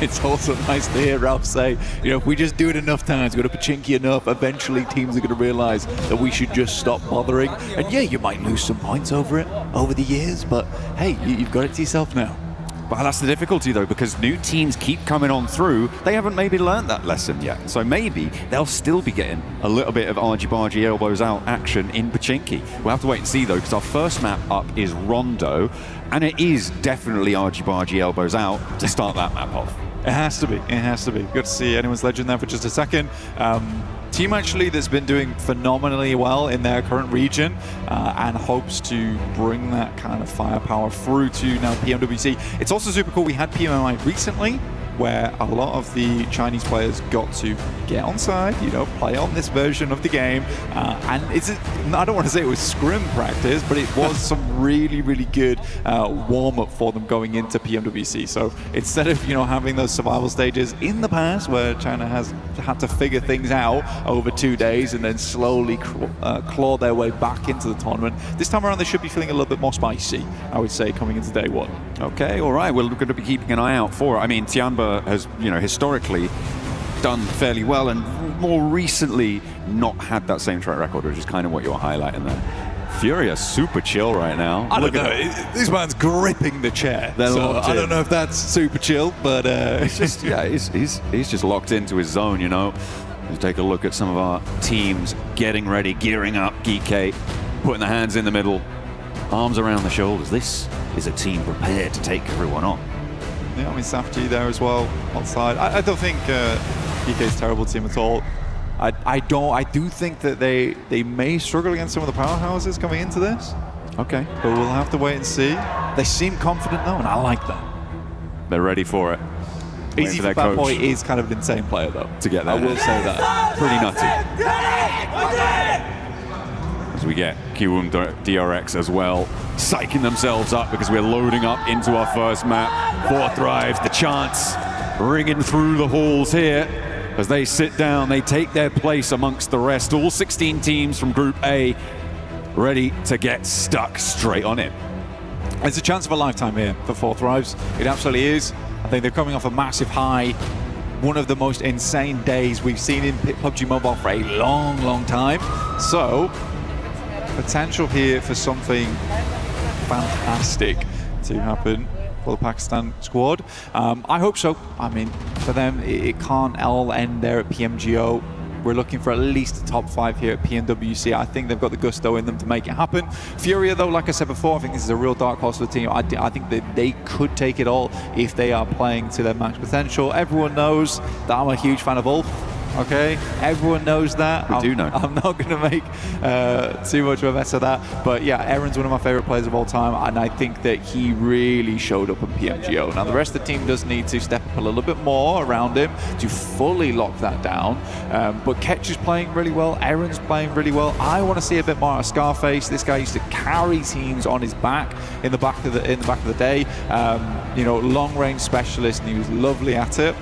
It's also nice to hear Ralph say, you know, if we just do it enough times, go to Pachinki enough, eventually teams are going to realize that we should just stop bothering. And yeah, you might lose some points over it over the years, but hey, you've got it to yourself now. Well, that's the difficulty though, because new teams keep coming on through. They haven't maybe learned that lesson yet. So maybe they'll still be getting a little bit of argy-bargy elbows out action in Pachinki. We'll have to wait and see though, because our first map up is Rondo, and it is definitely argy-bargy elbows out to start that map off. It has to be, it has to be. Good to see anyone's legend there for just a second. Team actually that's been doing phenomenally well in their current region and hopes to bring that kind of firepower through to now PMWC. It's also super cool. We had PMI recently where a lot of the Chinese players got to get on side, you know, play on this version of the game. And I don't want to say it was scrim practice, but it was some really, really good warm-up for them going into PMWC. So instead of, you know, having those survival stages in the past where China has had to figure things out over 2 days and then slowly claw their way back into the tournament, this time around they should be feeling a little bit more spicy, I would say, coming into day one. Okay, all right, we're going to be keeping an eye out for it. I mean, Tianba has, you know, historically done fairly well and more recently not had that same track record, which is kind of what you're highlighting there. Furia super chill right now. I don't know. This man's gripping the chair. So I don't know if that's super chill, but it's just, yeah, he's just locked into his zone, you know. Let's take a look at some of our teams getting ready, gearing up. Geekate putting the hands in the middle, arms around the shoulders. This is a team prepared to take everyone on. Yeah, I mean, Safji there as well on side. I don't think PK's terrible team at all. I do think that they may struggle against some of the powerhouses coming into this. Okay. But we'll have to wait and see. They seem confident though, and I like that. They're ready for it. Easy for Bad Boy is kind of an insane player though. To get there. I will say that. Pretty nutty. As we get Kiwoom DRX as well, psyching themselves up because we're loading up into our first map. 4 Thrives, the chants ringing through the halls here. As they sit down, they take their place amongst the rest. All 16 teams from Group A ready to get stuck straight on it. It's a chance of a lifetime here for 4 Thrives. It absolutely is. I think they're coming off a massive high. One of the most insane days we've seen in PUBG Mobile for a long, long time. So, potential here for something fantastic to happen for the Pakistan squad. I hope so. I mean, for them, it can't all end there at PMGO. We're looking for at least a top 5 here at PMWC. I think they've got the gusto in them to make it happen. Furia, though, like I said before, I think this is a real dark horse for the team. I think that they could take it all if they are playing to their max potential. Everyone knows that I'm a huge fan of Ulf. Okay, everyone knows that. We do know. I'm not going to make too much of a mess of that. But yeah, Aaron's one of my favorite players of all time, and I think that he really showed up in PMGO. Now, the rest of the team does need to step up a little bit more around him to fully lock that down. But Ketch is playing really well. Aaron's playing really well. I want to see a bit more of Scarface. This guy used to carry teams on his back in the back of the day. You know, long-range specialist, and he was lovely at it.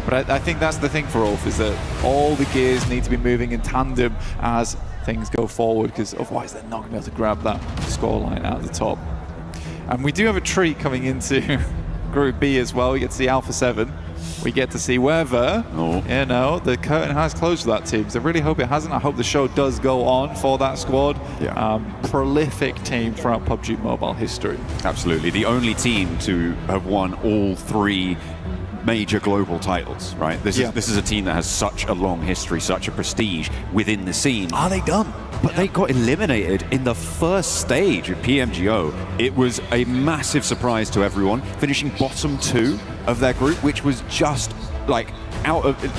But I think that's the thing for Ulf, is that all the gears need to be moving in tandem as things go forward, because otherwise they're not going to be able to grab that scoreline out of the top. And we do have a treat coming into Group B as well. We get to see Alpha 7. We get to see whether, you know, the curtain has closed for that team. So I really hope it hasn't. I hope the show does go on for that squad. Yeah. Prolific team throughout PUBG Mobile history. Absolutely. The only team to have won all 3 major global titles, right? This is a team that has such a long history, such a prestige within the scene. Are they done? But they got eliminated in the first stage of PMGO. It was a massive surprise to everyone, finishing bottom 2 of their group, which was just like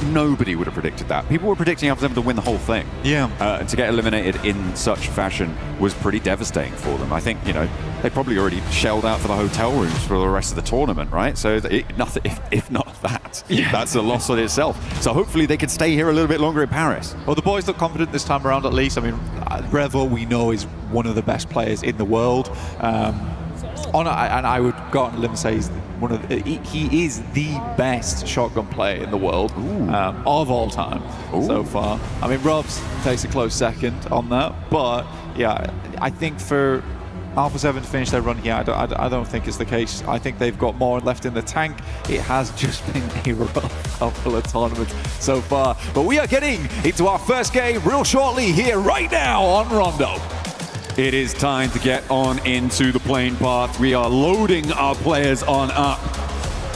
nobody would have predicted that. People were predicting them to win the whole thing. Yeah. And to get eliminated in such fashion was pretty devastating for them. I think, they probably already shelled out for the hotel rooms for the rest of the tournament, right? So nothing, if not that, that's a loss on itself. So hopefully they can stay here a little bit longer in Paris. Well, the boys look confident this time around, at least. I mean, Revo, we know, is one of the best players in the world. And I would go out on a limb and say he is the best shotgun player in the world of all time so far. I mean, Robs takes a close second on that, but yeah, I think for Alpha 7 to finish their run here, I don't think it's the case. I think they've got more left in the tank. It has just been a rough couple of tournaments so far, but we are getting into our first game real shortly here right now on Rondo. It is time to get on into the playing path. We are loading our players on up,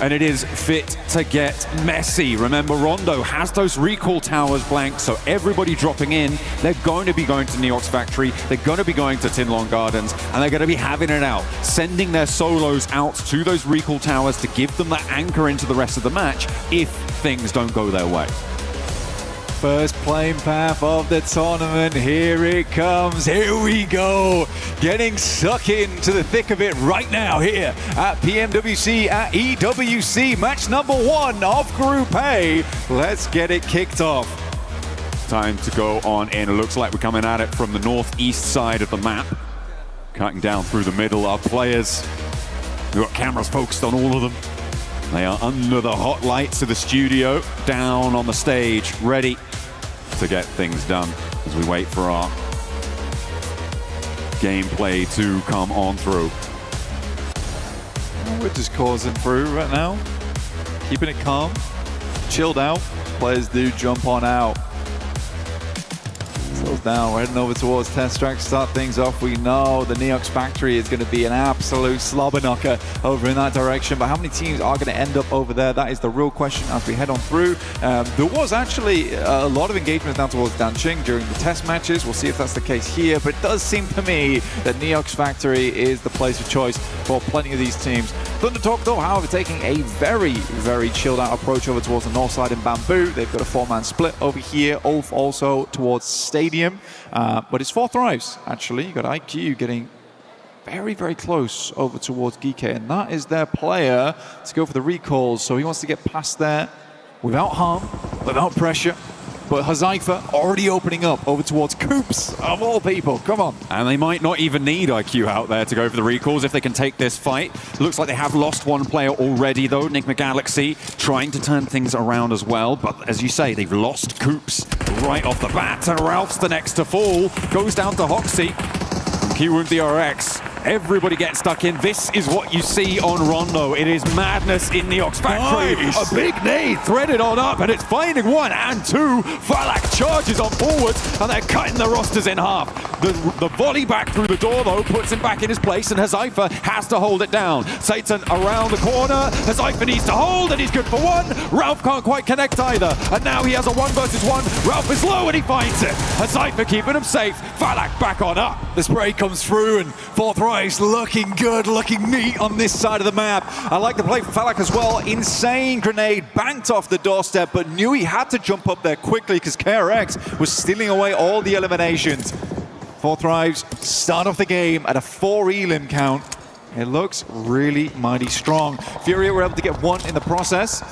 and it is fit to get messy. Remember, Rondo has those recall towers blank, so everybody dropping in, they're going to be going to Neox Factory, they're going to be going to Tinlong Gardens, and they're going to be having it out, sending their solos out to those recall towers to give them that anchor into the rest of the match if things don't go their way. First playing path of the tournament, here it comes, here we go. Getting stuck into the thick of it right now here at PMWC at EWC, match number 1 of Group A. Let's get it kicked off. Time to go on in. It looks like we're coming at it from the northeast side of the map. Cutting down through the middle, our players, we've got cameras focused on all of them. They are under the hot lights of the studio, down on the stage, ready to get things done as we wait for our gameplay to come on through. We're just causing through right now, keeping it calm, chilled out. Players do jump on out. Slows down, we're heading over towards Test Track to start things off. We know the Neox Factory is going to be an absolute slobber knocker over in that direction, but how many teams are going to end up over there? That is the real question as we head on through. There was actually a lot of engagement down towards Danqing during the test matches. We'll see if that's the case here, but it does seem to me that Neox Factory is the place of choice for plenty of these teams. Thundertalk, though, however, taking a very, very chilled out approach over towards the north side in Bamboo. They've got a 4-man split over here. Ulf also towards Stadium. But it's 4 Thrives, actually. You got IQ getting very, very close over towards Geeke, and that is their player to go for the recalls. So he wants to get past there without harm, without pressure. But Hazaifa already opening up over towards Coops, of all people. Come on. And they might not even need IQ out there to go for the recalls if they can take this fight. Looks like they have lost one player already, though. Enigma Galaxy trying to turn things around as well. But as you say, they've lost Coops right off the bat. And Ralph's the next to fall. Goes down to Hoxie. Kiwoon DRX. Everybody gets stuck in. This is what you see on Rondo. It is madness in Neox Factory. Nice. A big nade threaded on up, and it's finding 1 and 2. Falak charges on forwards, and they're cutting the rosters in half. The volley back through the door, though, puts him back in his place, and Hazaifa has to hold it down. Satan around the corner. Hazaifa needs to hold, and he's good for 1. Ralph can't quite connect either, and now he has a 1 versus 1. Ralph is low, and he finds it. Hazaifa keeping him safe. Falak back on up. The spray comes through, and 4 Thrives looking good, looking neat on this side of the map. I like the play from Falak as well. Insane grenade banked off the doorstep, but knew he had to jump up there quickly because KRX was stealing away all the eliminations. 4 Thrives start off the game at a 4 elim count. It looks really mighty strong. Furia were able to get 1 in the process.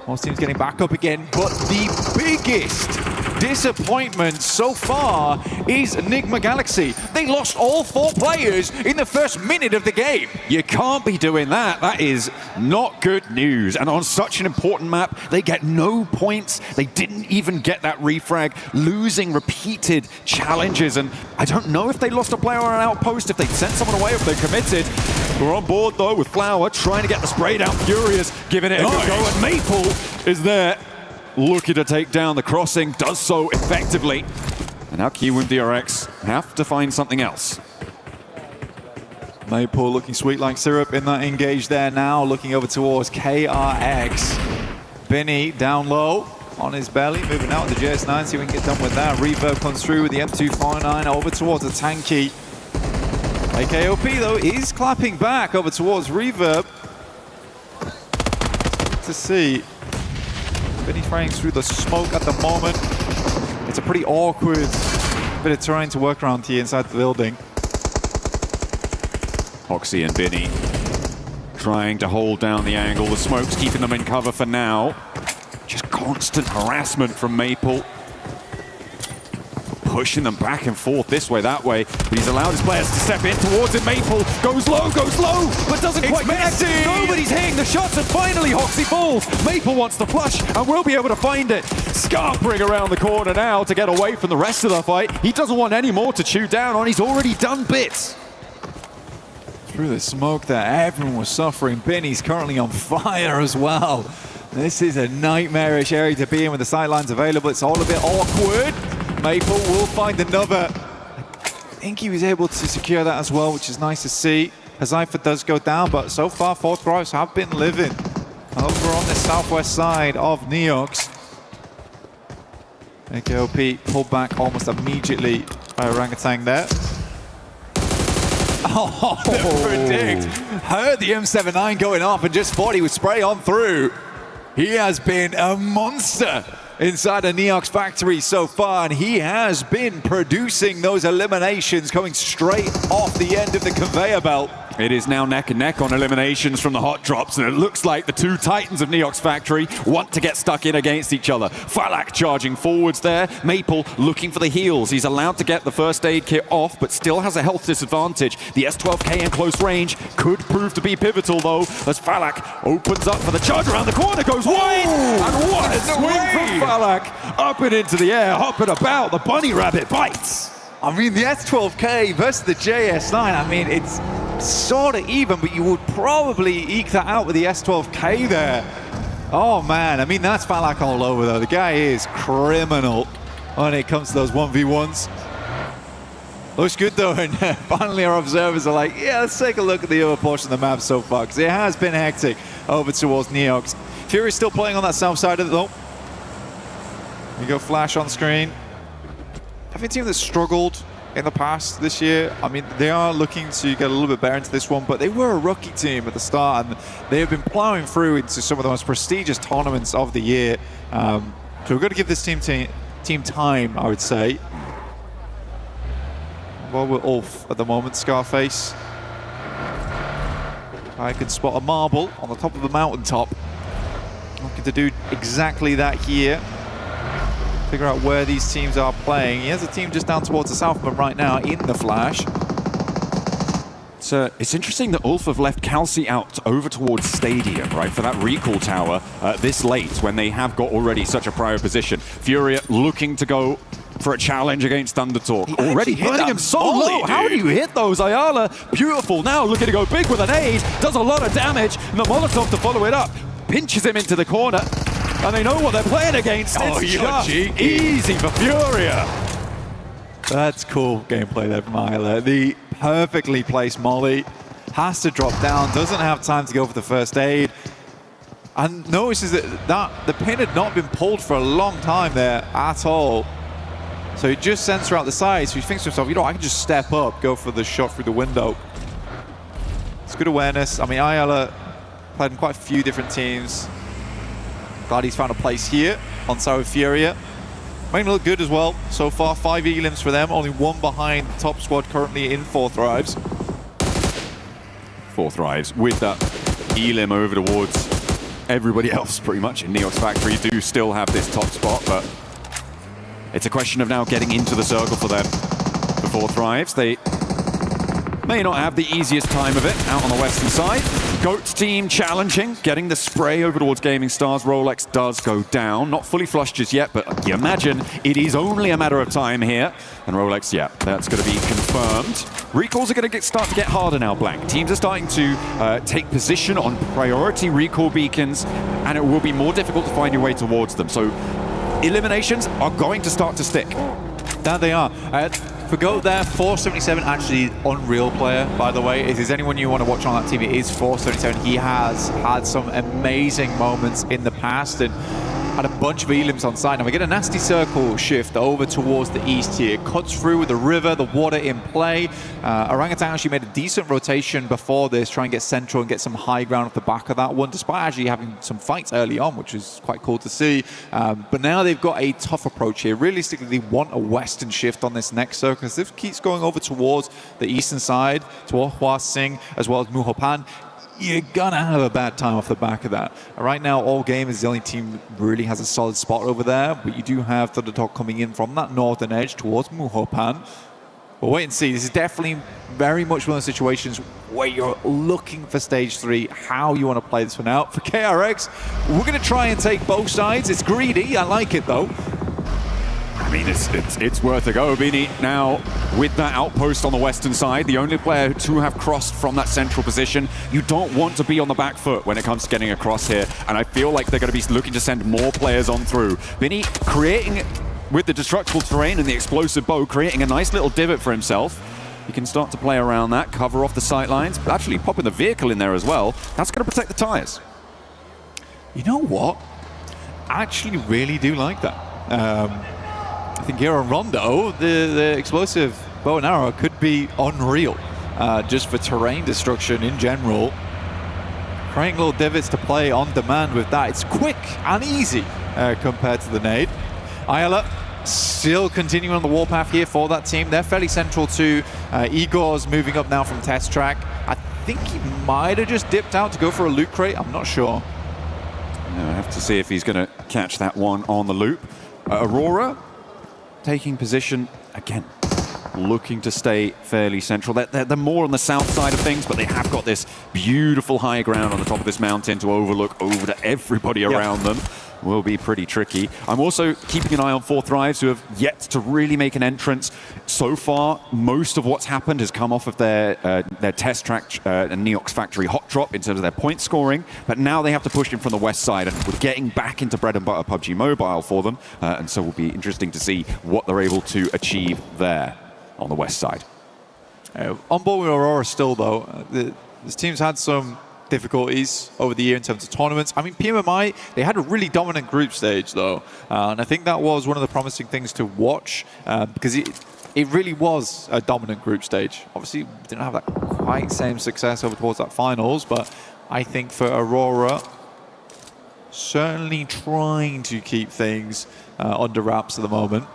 Most teams getting back up again, but the biggest disappointment so far is Enigma Galaxy. They lost all 4 players in the first minute of the game. You can't be doing that. That is not good news. And on such an important map, they get no points. They didn't even get that refrag, losing repeated challenges. And I don't know if they lost a player on an outpost, if they sent someone away, if they committed. We're on board, though, with Flower trying to get the spray down. Furious giving it a good go. And Maple is there, looking to take down the crossing, does so effectively. And now Kiwoon DRX have to find something else. Maple looking sweet like syrup in that engage there now, looking over towards KRX. Benny down low on his belly, moving out with the JS9, see if we can get done with that. Reverb comes through with the M249 over towards the Tanky. AKOP though is clapping back over towards Reverb. To see. Benny spraying through the smoke at the moment. It's a pretty awkward bit of terrain to work around here inside the building. Hoxie and Binny trying to hold down the angle. The smoke's keeping them in cover for now. Just constant harassment from Maple. Pushing them back and forth this way, that way. But he's allowed his players to step in towards him. Maple goes low, but doesn't quite connect. Nobody's hitting the shots, and finally Hoxie falls. Maple wants to flush and will be able to find it. Scarpering around the corner now to get away from the rest of the fight. He doesn't want any more to chew down on. He's already done bits. Through the smoke there, everyone was suffering. Benny's currently on fire as well. This is a nightmarish area to be in with the sidelines available. It's all a bit awkward. Maple will find another. I think he was able to secure that as well, which is nice to see. Hazaifa does go down, but so far, Fourth Thrives have been living over on the southwest side of Neox. AKOP pulled back almost immediately by Orangutan there. Oh, the predict. Heard the M79 going off and just thought he would spray on through. He has been a monster inside a Neox factory so far, and he has been producing those eliminations going straight off the end of the conveyor belt. It is now neck and neck on eliminations from the hot drops, and it looks like the two titans of Neox Factory want to get stuck in against each other. Falak charging forwards there. Maple looking for the heals. He's allowed to get the first aid kit off, but still has a health disadvantage. The S12K in close range could prove to be pivotal, though, as Falak opens up for the charge around the corner, goes wide, and what a swing from Falak. Up and into the air, hopping about, the bunny rabbit bites. I mean, the S12K versus the JS9, I mean, it's sort of even, but you would probably eke that out with the S12K there. Oh man, I mean, that's Falak all over though. The guy is criminal when it comes to those 1v1s. Looks good though, and finally our observers are like, yeah, let's take a look at the other portion of the map so far, because it has been hectic over towards Neox. Fury's still playing on that south side of it though. We go Flash on screen. Every team that's struggled in the past this year, I mean, they are looking to get a little bit better into this one, but they were a rookie team at the start, and they have been plowing through into some of the most prestigious tournaments of the year. So we've got to give this team time, I would say. Well, we're off at the moment. Scarface. I can spot a marble on the top of the mountaintop. Looking to do exactly that here. Figure out where these teams are playing. He has a team just down towards the south of him right now in the Flash. So it's interesting that Ulf have left Kelsey out over towards Stadium, right, for that recall tower this late when they have got already such a prior position. Furia looking to go for a challenge against Undertalk. Already hitting him so low. How do you hit those? Ayala, beautiful. Now looking to go big with an aid. Does a lot of damage. And the Molotov to follow it up. Pinches him into the corner. And they know what they're playing against. Oh, it's just easy for Furia. That's cool gameplay there from Ayala. The perfectly placed molly. Has to drop down. Doesn't have time to go for the first aid. And notices that the pin had not been pulled for a long time there at all. So he just sends her out the side. So he thinks to himself, you know, I can just step up, go for the shot through the window. It's good awareness. I mean, Ayala played in quite a few different teams. Glad he's found a place here on side with Furia. Making look good as well. So far, 5 elims for them. Only one behind the top squad currently in Fourth Thrives. Fourth Thrives with that elim over towards everybody else pretty much in Neox Factory. Do still have this top spot, but it's a question of now getting into the circle for them. The Fourth Thrives, they may not have the easiest time of it out on the western side. Goat's team challenging, getting the spray over towards Gaming Stars. Rolex does go down. Not fully flushed just yet, but you imagine it is only a matter of time here. And Rolex, yeah, that's going to be confirmed. Recalls are going to start to get harder now, Blank. Teams are starting to take position on priority recall beacons, and it will be more difficult to find your way towards them. So eliminations are going to start to stick. That they are. For Goat there, 477, actually unreal player, by the way. If there's anyone you want to watch on that team, it is 477. He has had some amazing moments in the past and had a bunch of elims on side. Now we get a nasty circle shift over towards the east here. Cuts through with the river, the water in play. Orangutan actually made a decent rotation before this, try and get central and get some high ground off the back of that one, despite actually having some fights early on, which is quite cool to see. But now they've got a tough approach here. Realistically, they want a western shift on this next circle. Because if it keeps going over towards the eastern side, towards Hua Sing, as well as Muhopan, you're gonna have a bad time off the back of that. Right now, All Game is the only team that really has a solid spot over there, but you do have Thundertalk coming in from that northern edge towards Muhopan. But wait and see. This is definitely very much one of those situations where you're looking for stage 3, how you want to play this one out. For KRX, we're gonna try and take both sides. It's greedy, I like it though. I mean, it's worth a go. Bini now with that outpost on the western side, the only player to have crossed from that central position. You don't want to be on the back foot when it comes to getting across here, and I feel like they're going to be looking to send more players on through. Bini creating, with the destructible terrain and the explosive bow, creating a nice little divot for himself. He can start to play around that, cover off the sight lines, but actually popping the vehicle in there as well. That's going to protect the tires. You know what? I actually really do like that. I think here on Rondo, the explosive bow and arrow could be unreal, just for terrain destruction in general. Creating little divots to play on demand with that. It's quick and easy compared to the nade. Ayala still continuing on the warpath here for that team. They're fairly central to Igor's moving up now from test track. I think he might have just dipped out to go for a loot crate. I'm not sure. I have to see if he's going to catch that one on the loop. Aurora taking position again, looking to stay fairly central. They're more on the south side of things, but they have got this beautiful high ground on the top of this mountain to overlook over to everybody around them. Will be pretty tricky. I'm also keeping an eye on 4 Thrives, who have yet to really make an entrance. So far, most of what's happened has come off of their test track and Neox Factory hot drop in terms of their point scoring, but now they have to push in from the west side, and we're getting back into bread and butter PUBG Mobile for them, and so it will be interesting to see what they're able to achieve there on the west side. On board with Aurora still, though. This team's had some difficulties over the year in terms of tournaments. I mean, PMMI, they had a really dominant group stage, though. And I think that was one of the promising things to watch, because it really was a dominant group stage. Obviously, didn't have that quite same success over towards that finals, but I think for Aurora, certainly trying to keep things under wraps at the moment.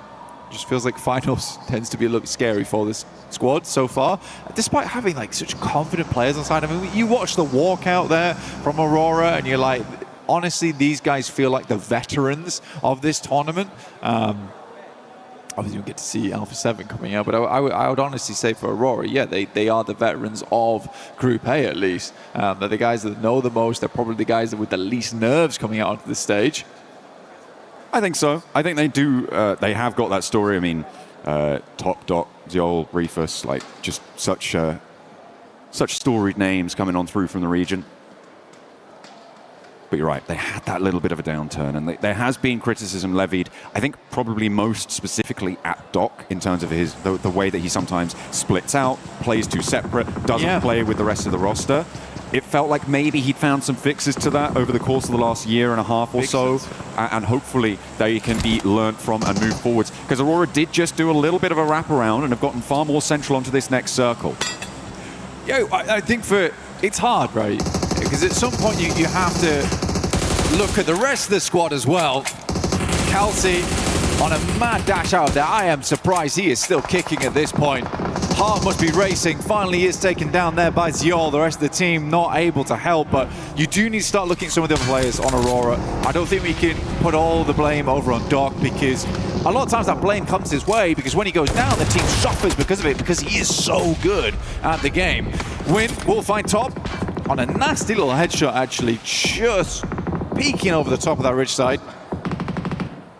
Just feels like finals tends to be a little bit scary for this squad so far, despite having like such confident players on side. I mean, you watch the walkout there from Aurora and you're like, honestly, these guys feel like the veterans of this tournament. Obviously, we get to see Alpha 7 coming out, but I would honestly say for Aurora, yeah, they are the veterans of Group A at least. They're the guys that know the most. They're probably the guys that with the least nerves coming out onto the stage. I think so. I think they do. They have got that story. I mean, Top Dot, Ziol, Reefus, like just such storied names coming on through from the region. But you're right, they had that little bit of a downturn, and there has been criticism levied, I think probably most specifically at Doc, in terms of the way that he sometimes splits out, plays too separate, doesn't play with the rest of the roster. It felt like maybe he'd found some fixes to that over the course of the last year and a half or so, and hopefully they can be learnt from and move forwards. Because Aurora did just do a little bit of a wraparound and have gotten far more central onto this next circle. Yeah, I think it's hard, right? Because at some point you have to look at the rest of the squad as well. Kelsey on a mad dash out there. I am surprised he is still kicking at this point. Heart must be racing. Finally, he is taken down there by Ziol. The rest of the team not able to help, but you do need to start looking at some of the other players on Aurora. I don't think we can put all the blame over on Doc, because a lot of times that blame comes his way, because when he goes down, the team suffers because of it, because he is so good at the game. Win will find Top on a nasty little headshot, actually, just peeking over the top of that ridge side.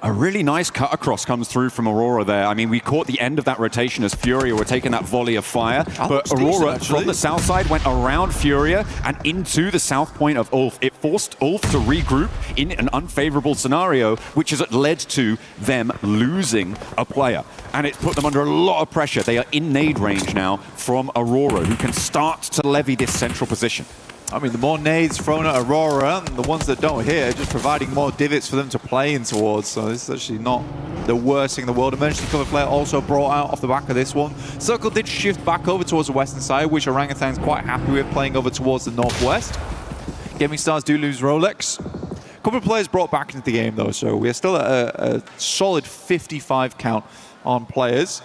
A really nice cut across comes through from Aurora there. I mean, we caught the end of that rotation as Furia were taking that volley of fire. But Aurora, from the south side, went around Furia and into the south point of Ulf. It forced Ulf to regroup in an unfavorable scenario, which has led to them losing a player. and it's put them under a lot of pressure. They are in nade range now from Aurora, who can start to levy this central position. I mean, the more nades thrown at Aurora, and the ones that don't hit, just providing more divots for them to play in towards. So this is actually not the worst thing in the world. Emergency cover flare also brought out off the back of this one. Circle did shift back over towards the western side, which Orangutan's quite happy with, playing over towards the northwest. Gaming Stars do lose Rolex. A couple of players brought back into the game, though, so we're still at a solid 55 count on players.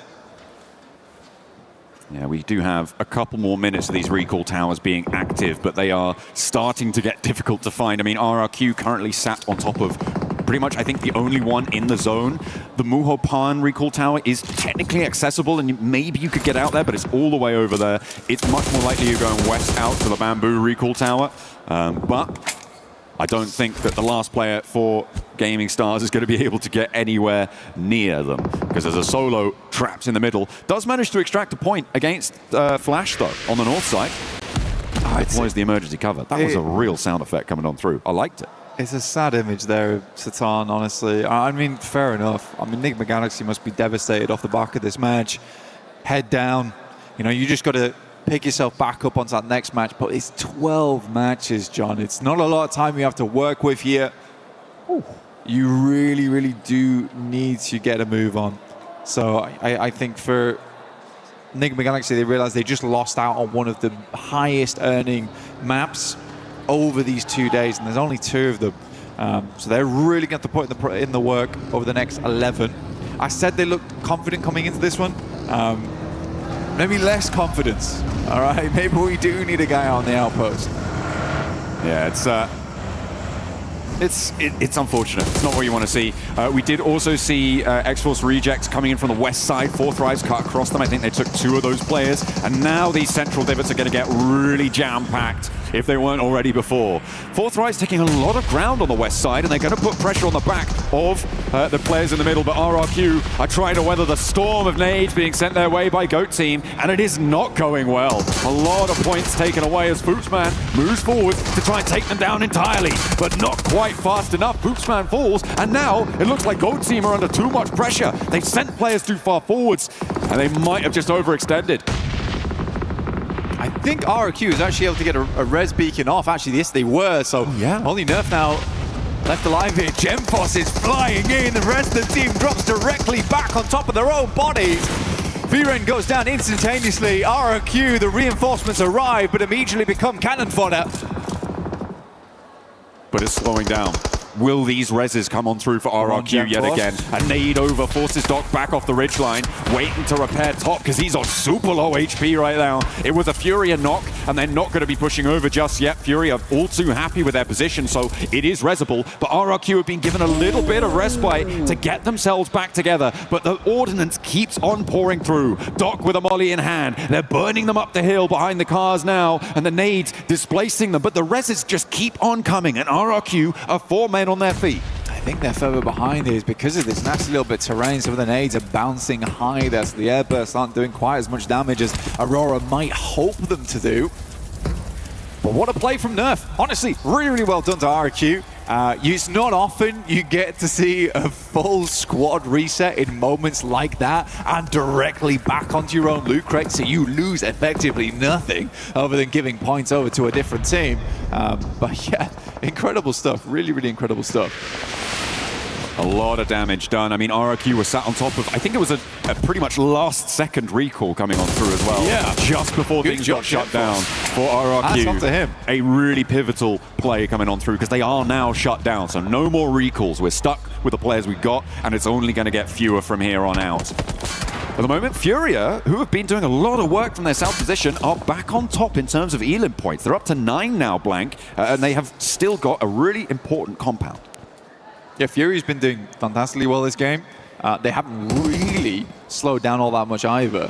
Yeah, we do have a couple more minutes of these recall towers being active, but they are starting to get difficult to find. I mean, RRQ currently sat on top of pretty much, I think, the only one in the zone. The Muho Pan recall tower is technically accessible, and maybe you could get out there, but it's all the way over there. It's much more likely you're going west out to the Bamboo recall tower. But I don't think that the last player for Gaming Stars is going to be able to get anywhere near them, because there's a solo trapped in the middle. Does manage to extract a point against Flash, though, on the north side. Deploys the emergency cover. That was a real sound effect coming on through. I liked it. It's a sad image there of Satan, honestly. I mean, fair enough. I mean, Enigma Galaxy must be devastated off the back of this match. Head down. You know, you just got to pick yourself back up onto that next match. But it's 12 matches, John. It's not a lot of time you have to work with here. Ooh. You really, really do need to get a move on. So I think for Enigma Galaxy, they realized they just lost out on one of the highest earning maps over these 2 days, and there's only 2 of them. So they're really going to put in the work over the next 11. I said they looked confident coming into this one. Maybe less confidence. All right, maybe we do need a guy on the outpost. Yeah, it's unfortunate. It's not what you want to see. We did also see X-Force Rejects coming in from the west side. 4 Thrives cut across them. I think they took 2 of those players. And now these central divots are going to get really jam-packed if they weren't already before. 4 Thrives taking a lot of ground on the west side, and they're going to put pressure on the back of the players in the middle. But RRQ are trying to weather the storm of nades being sent their way by GOAT Team, and it is not going well. A lot of points taken away as Bootsman moves forward to try and take them down entirely, but not quite fast enough. Bootsman falls, and now it looks like GOAT Team are under too much pressure. They've sent players too far forwards, and they might have just overextended. I think RRQ is actually able to get a res beacon off. Actually, yes, they were. So only Nerf now left alive here. Gemforce is flying in. The rest of the team drops directly back on top of their own bodies. Viren goes down instantaneously. RRQ, the reinforcements arrive, but immediately become cannon fodder. But it's slowing down. Will these reses come on through for RRQ yet again? A nade over forces Doc back off the ridgeline, waiting to repair top because he's on super low HP right now. It was a Furia knock, and they're not going to be pushing over just yet. Fury are all too happy with their position, so it is resable. But RRQ have been given a little bit of respite to get themselves back together, but the ordnance keeps on pouring through. Doc with a molly in hand. They're burning them up the hill behind the cars now, and the nades displacing them, but the reses just keep on coming, and RRQ are 4 men on their feet. I think they're further behind is because of this nasty little bit of terrain. Some of the nades are bouncing high there, so the airbursts aren't doing quite as much damage as Aurora might hope them to do. But what a play from Nerf. Honestly, really, really well done to RRQ. It's not often you get to see a full squad reset in moments like that and directly back onto your own loot crate, so you lose effectively nothing other than giving points over to a different team. But yeah, incredible stuff. Really, really incredible stuff. A lot of damage done. I mean, RRQ was sat on top of, I think it was a pretty much last second recall coming on through as well. Yeah. Just before things got shut down for RRQ. That's up to him. A really pivotal play coming on through because they are now shut down. So no more recalls. We're stuck with the players we've got, and it's only going to get fewer from here on out. At the moment, Furia, who have been doing a lot of work from their south position, are back on top in terms of elim points. They're up to 9 now, Blank, and they have still got a really important compound. Yeah, Fury's been doing fantastically well this game. They haven't really slowed down all that much either.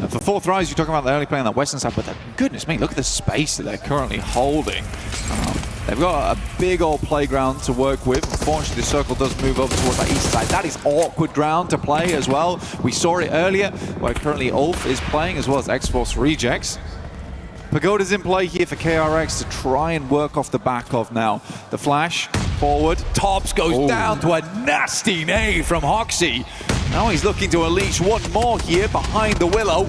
For 4 Thrives, you're talking about the early play on that western side, but goodness me, look at the space that they're currently holding. They've got a big old playground to work with. Unfortunately, the circle does move over towards that east side. That is awkward ground to play as well. We saw it earlier, where currently Ulf is playing, as well as X-Force Rejects. Pagoda's in play here for KRX to try and work off the back of now. The flash forward. Tops goes down to a nasty nade from Hoxie. Now he's looking to unleash one more here behind the Willow.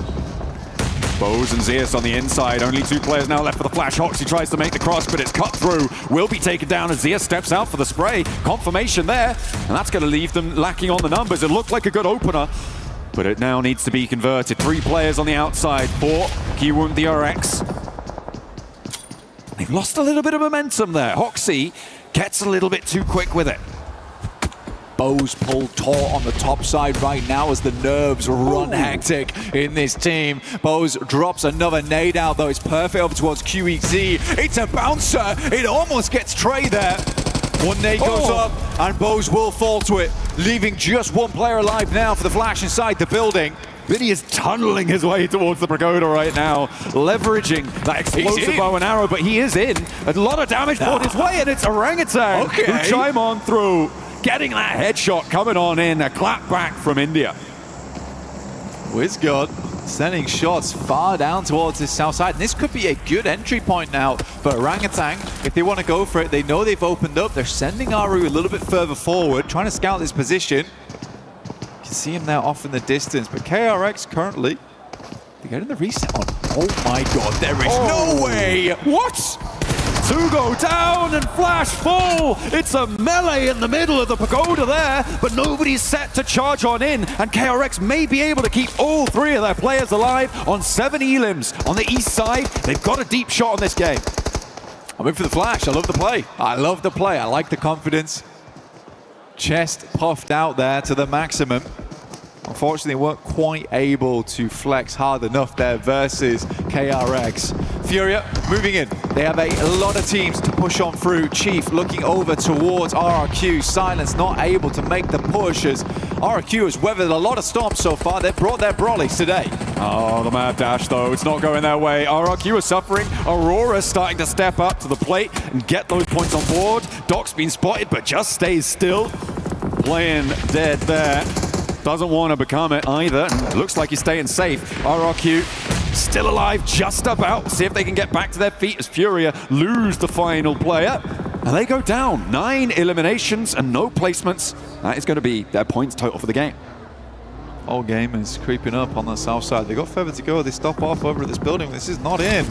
Bose and Zeus on the inside. Only 2 players now left for the flash. Hoxie tries to make the cross, but it's cut through. Will be taken down as Zeus steps out for the spray. Confirmation there, and that's going to leave them lacking on the numbers. It looked like a good opener, but it now needs to be converted. 3 players on the outside for Kiwoom the RX. They've lost a little bit of momentum there. Hoxie gets a little bit too quick with it. Bose pulled taut on the top side right now as the nerves run hectic in this team. Bose drops another nade out, though. It's perfect over towards QEZ. It's a bouncer. It almost gets Trey there. One nade goes up, and Bose will fall to it, leaving just 1 player alive now for the flash inside the building. Vinny is tunneling his way towards the Pagoda right now, leveraging that explosive bow and arrow, but he is in. A lot of damage poured his way, and it's Orangutan who chime on through. Getting that headshot coming on in, a clap back from India. WizGod sending shots far down towards the south side. And this could be a good entry point now for Orangutan. If they want to go for it, they know they've opened up. They're sending Aru a little bit further forward, trying to scout this position. You can see him now off in the distance, but KRX currently, they're getting the reset on. Oh my God, there is no way! What? 2 go down and flash full. It's a melee in the middle of the Pagoda there, but nobody's set to charge on in, and KRX may be able to keep all 3 of their players alive on 7 elims. On the east side, they've got a deep shot on this game. I'm in for the flash. I love the play. I love the play. I like the confidence. Chest puffed out there to the maximum. Unfortunately, they weren't quite able to flex hard enough there versus KRX. Furia moving in. They have a lot of teams to push on through. Chief looking over towards RRQ. Silence not able to make the push as RRQ has weathered a lot of storms so far. They've brought their brollies today. Oh, the mad dash though. It's not going their way. RRQ is suffering. Aurora's starting to step up to the plate and get those points on board. Doc's been spotted but just stays still. Playing dead there. Doesn't want to become it either. Looks like he's staying safe. RRQ still alive, just about. See if they can get back to their feet as Furia lose the final player. And they go down. 9 eliminations and no placements. That is going to be their points total for the game. All game is creeping up on the south side. They got further to go. They stop off over at this building. This is not in.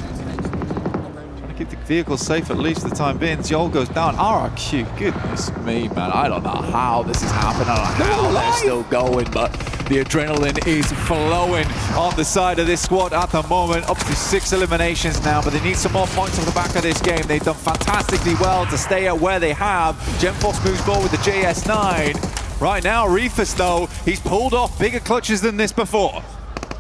Keep the vehicle safe at least for the time being. Zol goes down. RRQ, goodness me, man. I don't know how this has happened. I don't know how they're still going, but the adrenaline is flowing on the side of this squad at the moment. Up to 6 eliminations now, but they need some more points off the back of this game. They've done fantastically well to stay at where they have. GemForce moves forward with the JS9. Right now, Reefus, though, he's pulled off bigger clutches than this before.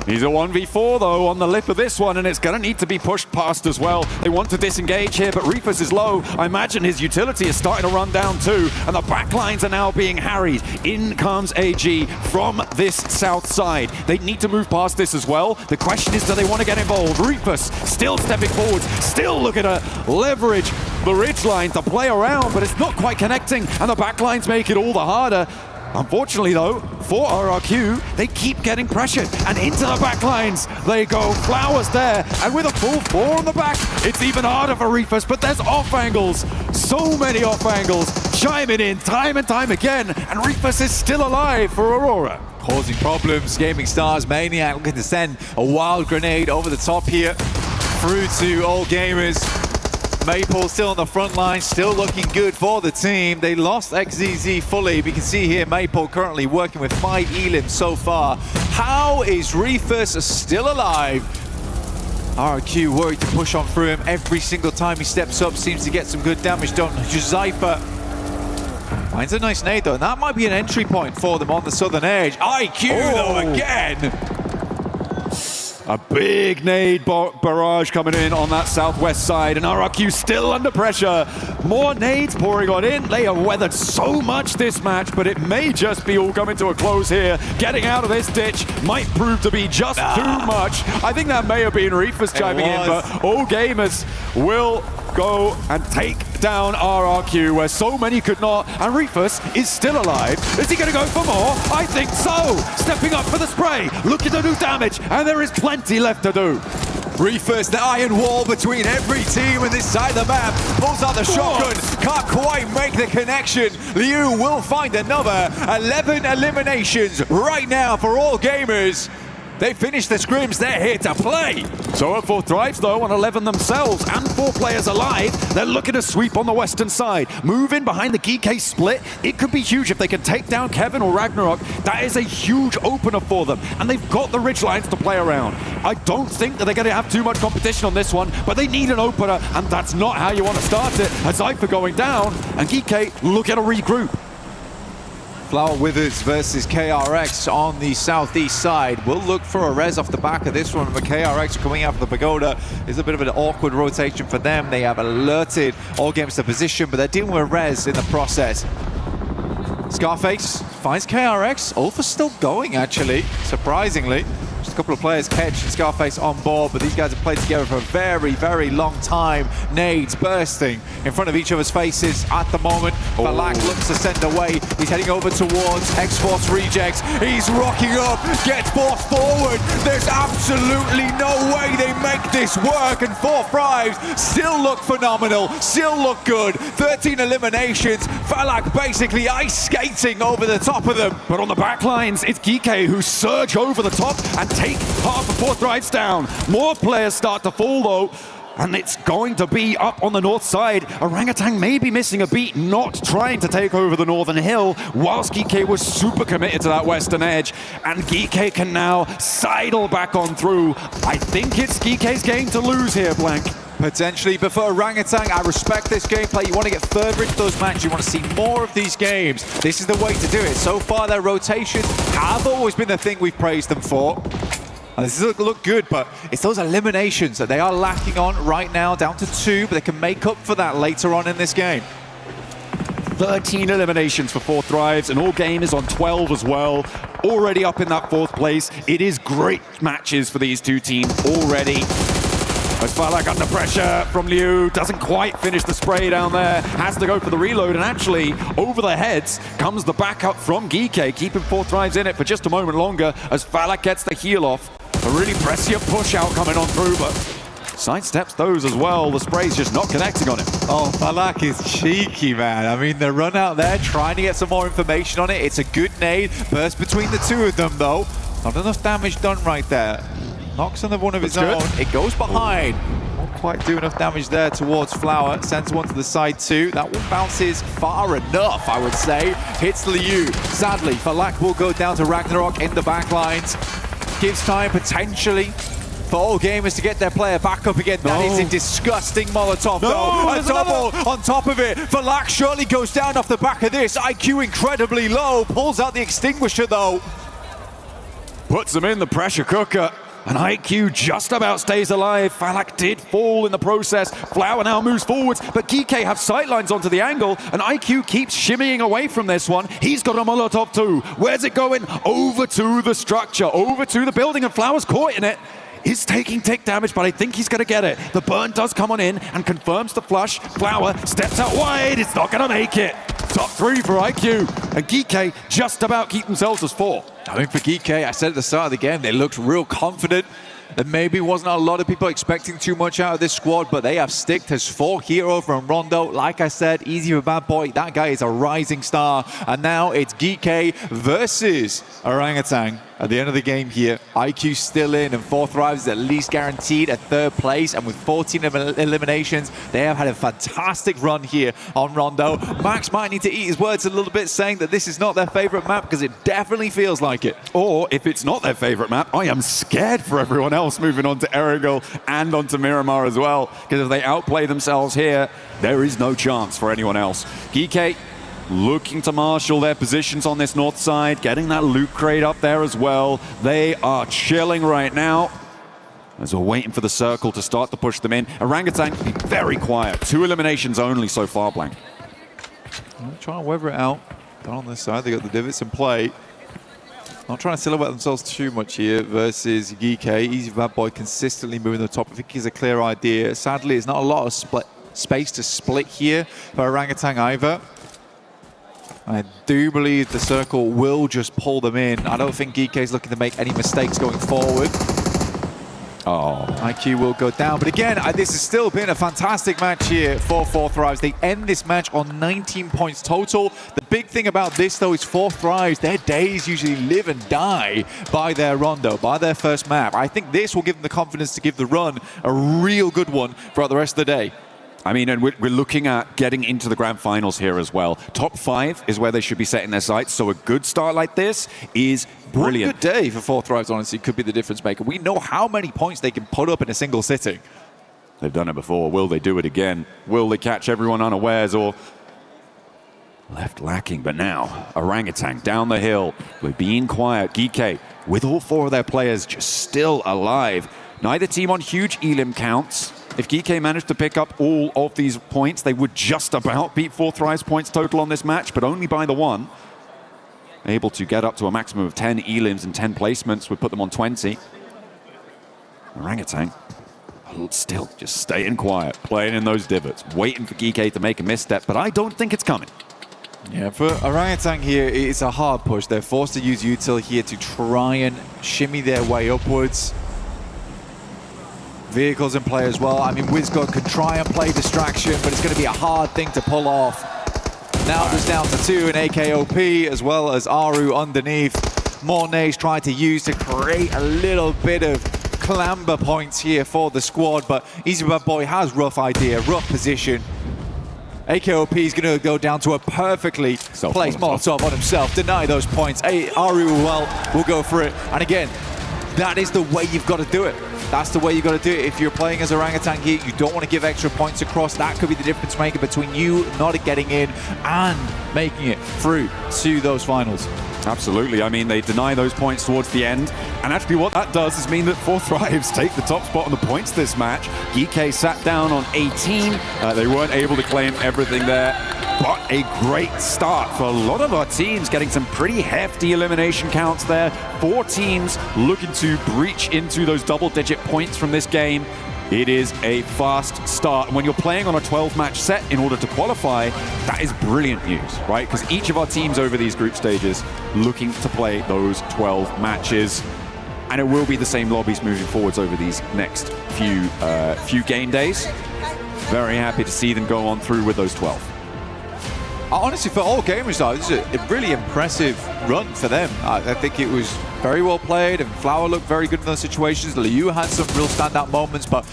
He's a 1v4 though on the lip of this one, and it's going to need to be pushed past as well. They want to disengage here, but Reefus is low. I imagine his utility is starting to run down too, and the backlines are now being harried. In comes AG from this south side. They need to move past this as well. The question is, do they want to get involved? Reefus still stepping forwards, still looking to leverage the ridge line to play around, but it's not quite connecting, and the backlines make it all the harder. Unfortunately though, for RRQ, they keep getting pressured, and into the backlines they go. Flowers there, and with a full 4 on the back, it's even harder for Reefus, but there's off angles. So many off angles, chiming in time and time again, and Reefus is still alive for Aurora. Causing problems. Gaming Stars Maniac looking to send a wild grenade over the top here, through to All Gamers. Maple still on the front line, still looking good for the team. They lost XZZ fully. We can see here Maple currently working with 5 elims so far. How is Reefus still alive? RRQ worried to push on through him every single time he steps up. Seems to get some good damage done. Juzaifa finds a nice nade though, and that might be an entry point for them on the southern edge. IQ though again. A big nade barrage coming in on that southwest side, and RRQ still under pressure. More nades pouring on in. They have weathered so much this match, but it may just be all coming to a close here. Getting out of this ditch might prove to be just too much. I think that may have been Reefus chiming in, but All Gamers will go and take down RRQ where so many could not, and Reefus is still alive. Is he going to go for more? I think so. Stepping up for the spray, looking to do damage, and there is plenty left to do. Reefus, the iron wall between every team on this side of the map, pulls out the shotgun, can't quite make the connection. Liu will find another 11 eliminations right now for All Gamers. They finished the scrims, they're here to play. So at 4 Thrives though, on 11 themselves and 4 players alive, they're looking to sweep on the western side. Move in behind the Geek split. It could be huge if they can take down Kevin or Ragnarok. That is a huge opener for them, and they've got the ridge lines to play around. I don't think that they're going to have too much competition on this one, but they need an opener, and that's not how you want to start it. As Zypher going down, and Geek look at a regroup. Flower Withers versus KRX on the southeast side. We'll look for a res off the back of this one, but KRX coming out of the pagoda is a bit of an awkward rotation for them. They have alerted All Games to position, but they're dealing with a res in the process. Scarface finds KRX. Ulfa's still going, actually, surprisingly. Just a couple of players catch Scarface on board, but these guys have played together for a very, very long time. Nades bursting in front of each other's faces at the moment. Balak looks to send away. He's heading over towards X-Force Rejects. He's rocking up, gets forced forward. There's absolutely no way they make this work, and 4 Thrives still look phenomenal, still look good. 13 eliminations. Falak basically ice skating over the top of them. But on the back lines, it's Geek who surge over the top and take half of 4 Thrives down. More players start to fall though, and it's going to be up on the north side. Orangutan may be missing a beat, not trying to take over the northern hill, whilst Geek was super committed to that western edge, and Geek can now sidle back on through. I think it's Geek's game to lose here, Blank. Potentially, but for Orangutan, I respect this gameplay. You want to get further into those matches. You want to see more of these games. This is the way to do it. So far, their rotations have always been the thing we've praised them for. And this look good, but it's those eliminations that they are lacking on right now, down to 2, but they can make up for that later on in this game. 13 eliminations for 4 Thrives, and All Gamers on 12 as well. Already up in that 4th place. It is great matches for these two teams already. As Falak under pressure from Liu, doesn't quite finish the spray down there, has to go for the reload, and actually over the heads comes the backup from Geek, keeping 4 Thrives in it for just a moment longer as Falak gets the heal off. A really prescient push out coming on through, but sidesteps those as well. The spray's just not connecting on it. Oh, Falak is cheeky, man. I mean, the run out there, trying to get some more information on it. It's a good nade. Burst between the 2 of them, though. Not enough damage done right there. Knocks on one of his own. It goes behind. Won't quite do enough damage there towards Flower. Sends one to the side too. That one bounces far enough, I would say. Hits Liu. Sadly, Falak will go down to Ragnarok in the back lines. Gives time potentially for All Gamers to get their player back up again. That is a disgusting Molotov though. A double on top of it. Falak surely goes down off the back of this. IQ incredibly low. Pulls out the extinguisher though. Puts them in the pressure cooker. And IQ just about stays alive. Falak did fall in the process. Flower now moves forwards, but Geek have sightlines onto the angle, and IQ keeps shimmying away from this one. He's got a Molotov too. Where's it going? Over to the structure, over to the building, and Flower's caught in it. Is taking tick damage, but I think he's going to get it. The burn does come on in and confirms the flush. Flower steps out wide. It's not going to make it. Top 3 for IQ. And Geek just about keep themselves as 4. I mean, for Geek, I said at the start of the game, they looked real confident. There maybe wasn't a lot of people expecting too much out of this squad, but they have sticked as 4 hero from Rondo. Like I said, easy for Bad Boy. That guy is a rising star. And now it's Geek versus Orangutan. At the end of the game here, IQ still in, and 4 Thrives is at least guaranteed a 3rd place. And with 14 eliminations, they have had a fantastic run here on Rondo. Max might need to eat his words a little bit, saying that this is not their favorite map, because it definitely feels like it. Or if it's not their favorite map, I am scared for everyone else moving on to Erigel and onto Miramar as well, because if they outplay themselves here, there is no chance for anyone else. Geek looking to marshal their positions on this north side, getting that loot crate up there as well. They are chilling right now as we're waiting for the circle to start to push them in. Orangutan be very quiet. 2 eliminations only so far, Blank. I'm trying to weather it out. Down on this side, they got the divots in play. Not trying to silhouette themselves too much here versus Geek. Easy Bad Boy consistently moving to the top. I think he's a clear idea. Sadly, there's not a lot of space to split here for Orangutan either. I do believe the circle will just pull them in. I don't think Geek is looking to make any mistakes going forward. Oh. IQ will go down. But again, this has still been a fantastic match here for 4 Thrives. They end this match on 19 points total. The big thing about this, though, is 4 Thrives, their days usually live and die by their rondo, by their first map. I think this will give them the confidence to give the run a real good one throughout the rest of the day. I mean, and we're looking at getting into the grand finals here as well. Top 5 is where they should be setting their sights, so a good start like this is brilliant. One good day for 4 Thrives, honestly, could be the difference maker. We know how many points they can put up in a single sitting. They've done it before. Will they do it again? Will they catch everyone unawares or left lacking? But now, Orangutan down the hill. We're being quiet. Geek with all 4 of their players just still alive. Neither team on huge elim counts. If Geek managed to pick up all of these points, they would just about beat 4 Thrives points total on this match, but only by the 1. Able to get up to a maximum of 10 elims and 10 placements would put them on 20. Orangutan still just staying quiet, playing in those divots, waiting for Geek to make a misstep, but I don't think it's coming. Yeah, for Orangutan here, it's a hard push. They're forced to use util here to try and shimmy their way upwards. Vehicles in play as well. I mean, WizGod can try and play distraction, but it's going to be a hard thing to pull off. Now there's down to 2 in AKOP, as well as Aru underneath. Mornay's trying to use to create a little bit of clamber points here for the squad, but Easy Bad Boy has rough idea, rough position. AKOP is going to go down to a perfectly placed Molotov on himself, deny those points. Aru will go for it, and again, that is the way you've got to do it. That's the way you got to do it. If you're playing as Orangutan here, you don't want to give extra points across. That could be the difference maker between you not getting in and making it through to those finals. Absolutely. I mean, they deny those points towards the end. And actually what that does is mean that 4 Thrives take the top spot on the points this match. Geek sat down on 18. They weren't able to claim everything there. But a great start for a lot of our teams, getting some pretty hefty elimination counts there. 4 teams looking to breach into those double-digit points from this game. It is a fast start. And when you're playing on a 12-match set in order to qualify, that is brilliant news, right? Because each of our teams over these group stages looking to play those 12 matches. And it will be the same lobbies moving forwards over these next few game days. Very happy to see them go on through with those 12. Honestly, for all gamers, though, this is a really impressive run for them. I think it was very well played, and Flower looked very good in those situations. Liu had some real standout moments, but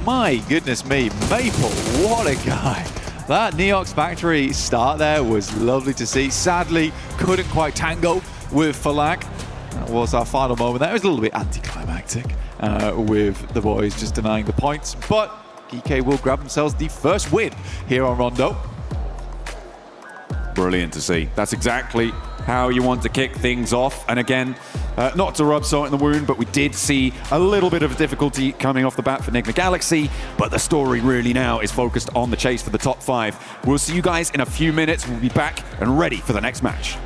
my goodness me, Maple, what a guy. That Neox Factory start there was lovely to see. Sadly, couldn't quite tango with Falak. That was our final moment there. It was a little bit anticlimactic with the boys just denying the points, but Geek will grab themselves the first win here on Rondo. Brilliant to see. That's exactly how you want to kick things off. And again, not to rub salt in the wound, but we did see a little bit of difficulty coming off the bat for Enigma Galaxy. But the story really now is focused on the chase for the top 5. We'll see you guys in a few minutes. We'll be back and ready for the next match.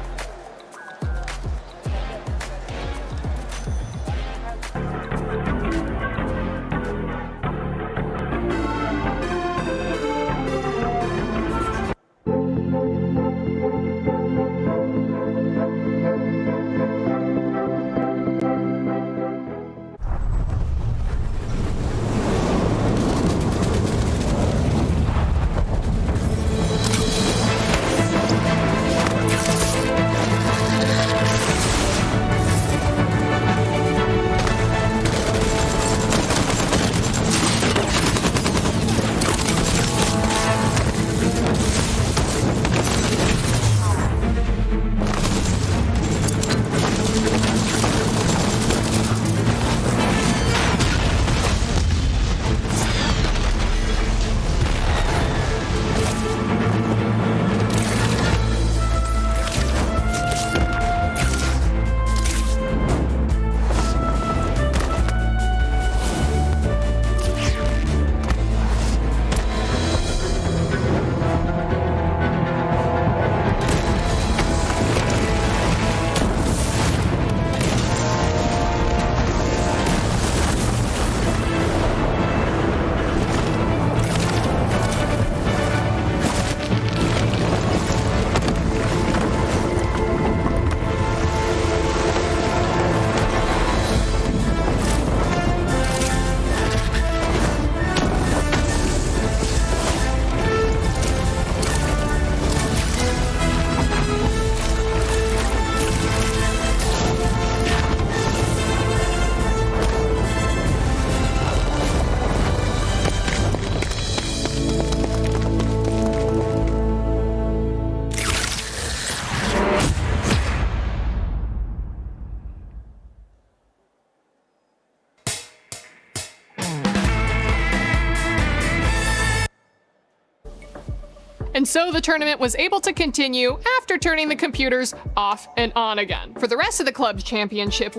And so the tournament was able to continue after turning the computers off and on again. For the rest of the club championship,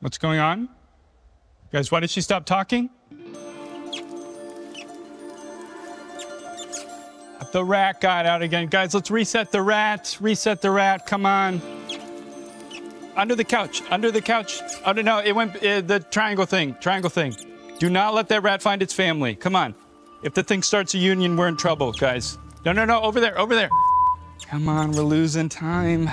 What's going on? Guys, why did she stop talking? The rat got out again. Guys, let's reset the rat. Reset the rat. Come on. Under the couch. Under the couch. Under, no, it went the triangle thing. Triangle thing. Do not let that rat find its family. Come on. If the thing starts a union, we're in trouble, guys. No, no, no. Over there. Over there. Come on. We're losing time.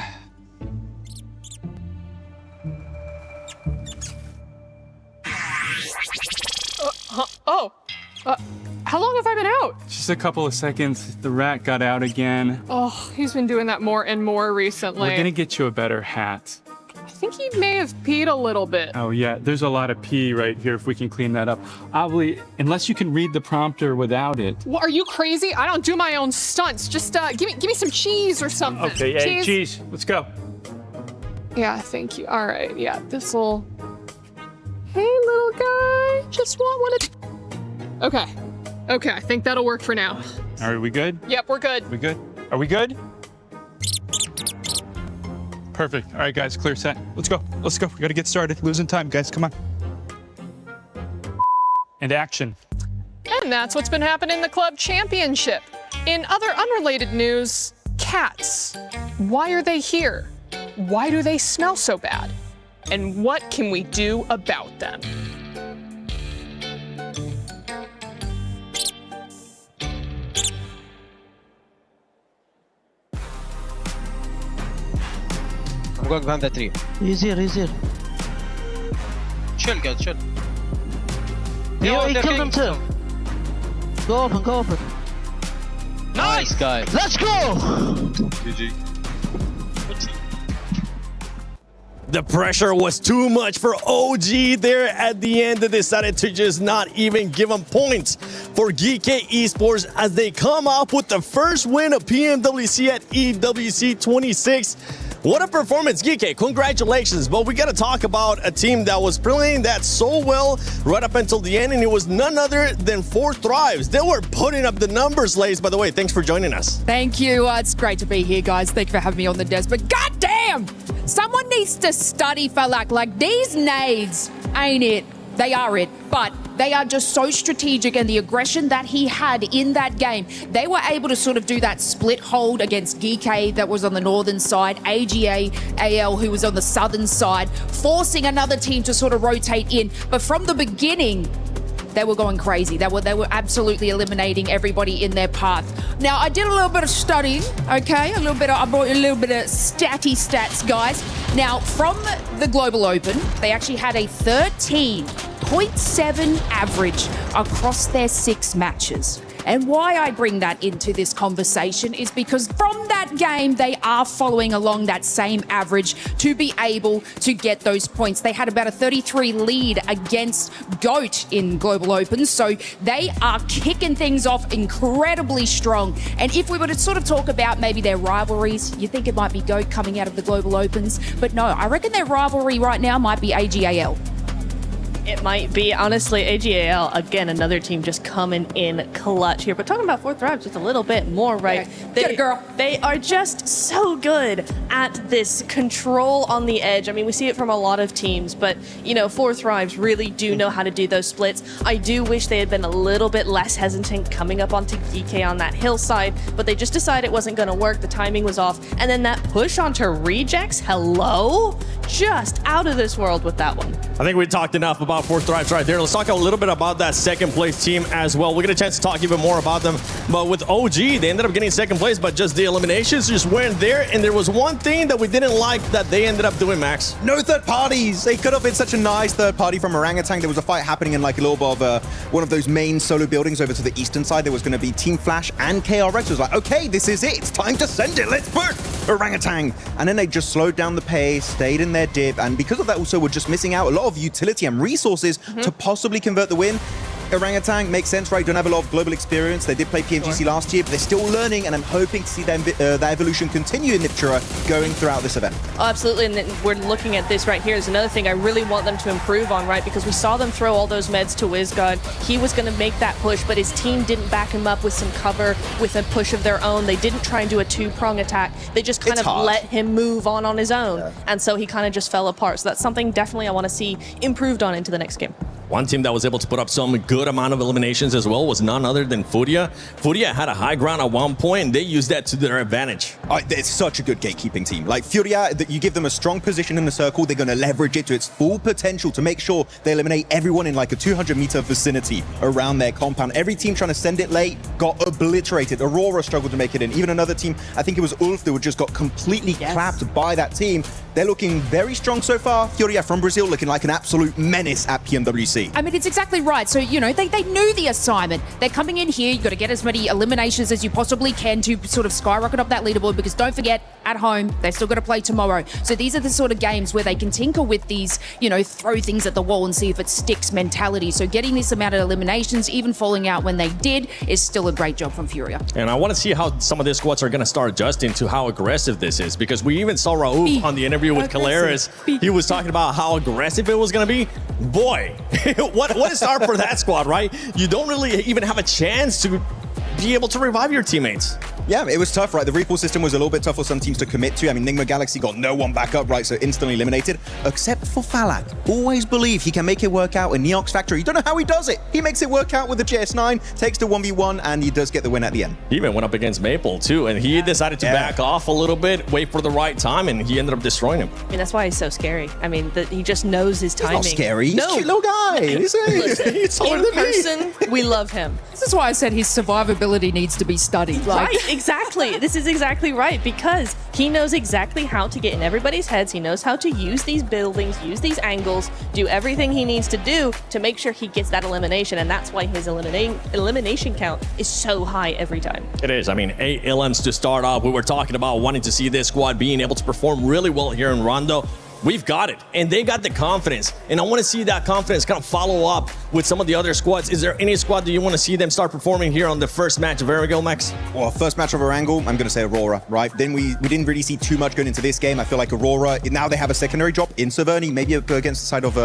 How long have I been out? Just a couple of seconds. The rat got out again. Oh, he's been doing that more and more recently. We're gonna get you a better hat. I think he may have peed a little bit. Oh yeah, there's a lot of pee right here if we can clean that up. Probably, unless you can read the prompter without it. What, are you crazy? I don't do my own stunts. Just give me some cheese or something. Okay, hey, cheese, let's go. Yeah, thank you. All right, yeah, this'll... Hey, little guy, just want one. Okay, okay, I think that'll work for now. All right, we good? Yep, we're good. We good? Are we good? Perfect. All right, guys, clear set. Let's go. Let's go. We got to get started. Losing time, guys. Come on. And action. And that's what's been happening in the club championship. In other unrelated news, cats. Why are they here? Why do they smell so bad? And what can we do about them? I'm going behind that tree. He's here, he's here. Chill, guys, chill. Yeah, he killed him too. Go open, go open. Nice guy. Let's go! GG. The pressure was too much for OG there at the end. They decided to just not even give them points for GK Esports as they come up with the first win of PMWC at EWC 26. What a performance, GK. Congratulations. But we got to talk about a team that was playing that so well right up until the end, and it was none other than 4 Thrives. They were putting up the numbers, Lace. By the way, thanks for joining us. Thank you. It's great to be here, guys. Thank you for having me on the desk. But goddamn, someone needs to study for luck. Like, these nades ain't it. They are it, but they are just so strategic, and the aggression that he had in that game, they were able to sort of do that split hold against GK that was on the northern side, AGA, AL who was on the southern side, forcing another team to sort of rotate in. But from the beginning, they were going crazy. They were absolutely eliminating everybody in their path. Now, I did a little bit of studying, okay? I brought a little bit of stats, guys. Now, from the Global Open, they actually had a 13.7 average across their 6 matches. And why I bring that into this conversation is because from that game, they are following along that same average to be able to get those points. They had about a 33 lead against GOAT in Global Open, so they are kicking things off incredibly strong. And if we were to sort of talk about maybe their rivalries, you think it might be GOAT coming out of the Global Opens, but no, I reckon their rivalry right now might be AGAL. It might be. Honestly, AGAL, again, another team just coming in clutch here. But talking about 4 Thrives just a little bit more, right? Get it, girl. They are just so good at this control on the edge. I mean, we see it from a lot of teams, but, you know, 4 Thrives really do know how to do those splits. I do wish they had been a little bit less hesitant coming up onto GK on that hillside, but they just decided it wasn't going to work. The timing was off. And then that push onto rejects, hello? Just out of this world with that one. I think we talked enough about 4 Thrives right there. Let's talk a little bit about that second place team as well. We'll get a chance to talk even more about them. But with OG, they ended up getting second place, but just the eliminations just weren't there. And there was one thing that we didn't like that they ended up doing, Max. No third parties. They could have been such a nice third party from Orangutan. There was a fight happening in like a little bit of one of those main solo buildings over to the eastern side. There was going to be Team Flash and KRX. It was like, okay, this is it. It's time to send it. Let's push Orangutan. And then they just slowed down the pace, stayed in their dip. And because of that, also, we're just missing out a lot of utility and resources to possibly convert the win. Orangutan makes sense, right? Don't have a lot of global experience. They did play PMGC last year, but they're still learning, and I'm hoping to see that evolution continue in Niptura going throughout this event. Oh, absolutely, and then we're looking at this right here. There's another thing I really want them to improve on, right? Because we saw them throw all those meds to WizGod. He was going to make that push, but his team didn't back him up with some cover, with a push of their own. They didn't try and do a two-prong attack. They just kind of let him move on his own, and so he kind of just fell apart. So that's something definitely I want to see improved on into the next game. One team that was able to put up some good amount of eliminations as well was none other than Furia. Furia had a high ground at one point, and they used that to their advantage. It's such a good gatekeeping team. Like Furia, you give them a strong position in the circle, they're going to leverage it to its full potential to make sure they eliminate everyone in like a 200-meter vicinity around their compound. Every team trying to send it late got obliterated. Aurora struggled to make it in. Even another team, I think it was Ulf, that just got completely clapped by that team. They're looking very strong so far. Furia from Brazil looking like an absolute menace at PMWC. I mean, it's exactly right. So, you know, they knew the assignment. They're coming in here. You've got to get as many eliminations as you possibly can to sort of skyrocket up that leaderboard, because don't forget, at home, they've still got to play tomorrow. So these are the sort of games where they can tinker with these, you know, throw things at the wall and see if it sticks mentality. So getting this amount of eliminations, even falling out when they did, is still a great job from Furia. And I want to see how some of these squads are going to start adjusting to how aggressive this is, because we even saw Raouf on the interview with Caleres. He was talking about how aggressive it was going to be. Boy, what a start for that squad, right? You don't really even have a chance to be able to revive your teammates. Yeah, it was tough, right? The recall system was a little bit tough for some teams to commit to. I mean, Nigma Galaxy got no one back up, right? So instantly eliminated, except for Falak. Always believe he can make it work out in Neox Factory. You don't know how he does it. He makes it work out with the JS9, takes the 1v1, and he does get the win at the end. He even went up against Maple, too, and he decided to back off a little bit, wait for the right time, and he ended up destroying him. I mean, that's why he's so scary. I mean, he just knows his timing. He's not scary. He's a cute little guy. Listen, He's taller in than me. person, we love him. This is why I said his survivability needs to be studied. Right, exactly. This is exactly right, because he knows exactly how to get in everybody's heads. He knows how to use these buildings, use these angles, do everything he needs to do to make sure he gets that elimination, and that's why his elimination count is so high every time. It is. I mean, 8 LMs to start off. We were talking about wanting to see this squad being able to perform really well here in Rondo. We've got it, and they got the confidence, and I want to see that confidence kind of follow up with some of the other squads. Is there any squad that you want to see them start performing here on the first match of Erangel, Max? Well, first match of Erangel, I'm going to say Aurora, right? Then we didn't really see too much going into this game. I feel like Aurora, now they have a secondary drop in Severny, maybe against the side of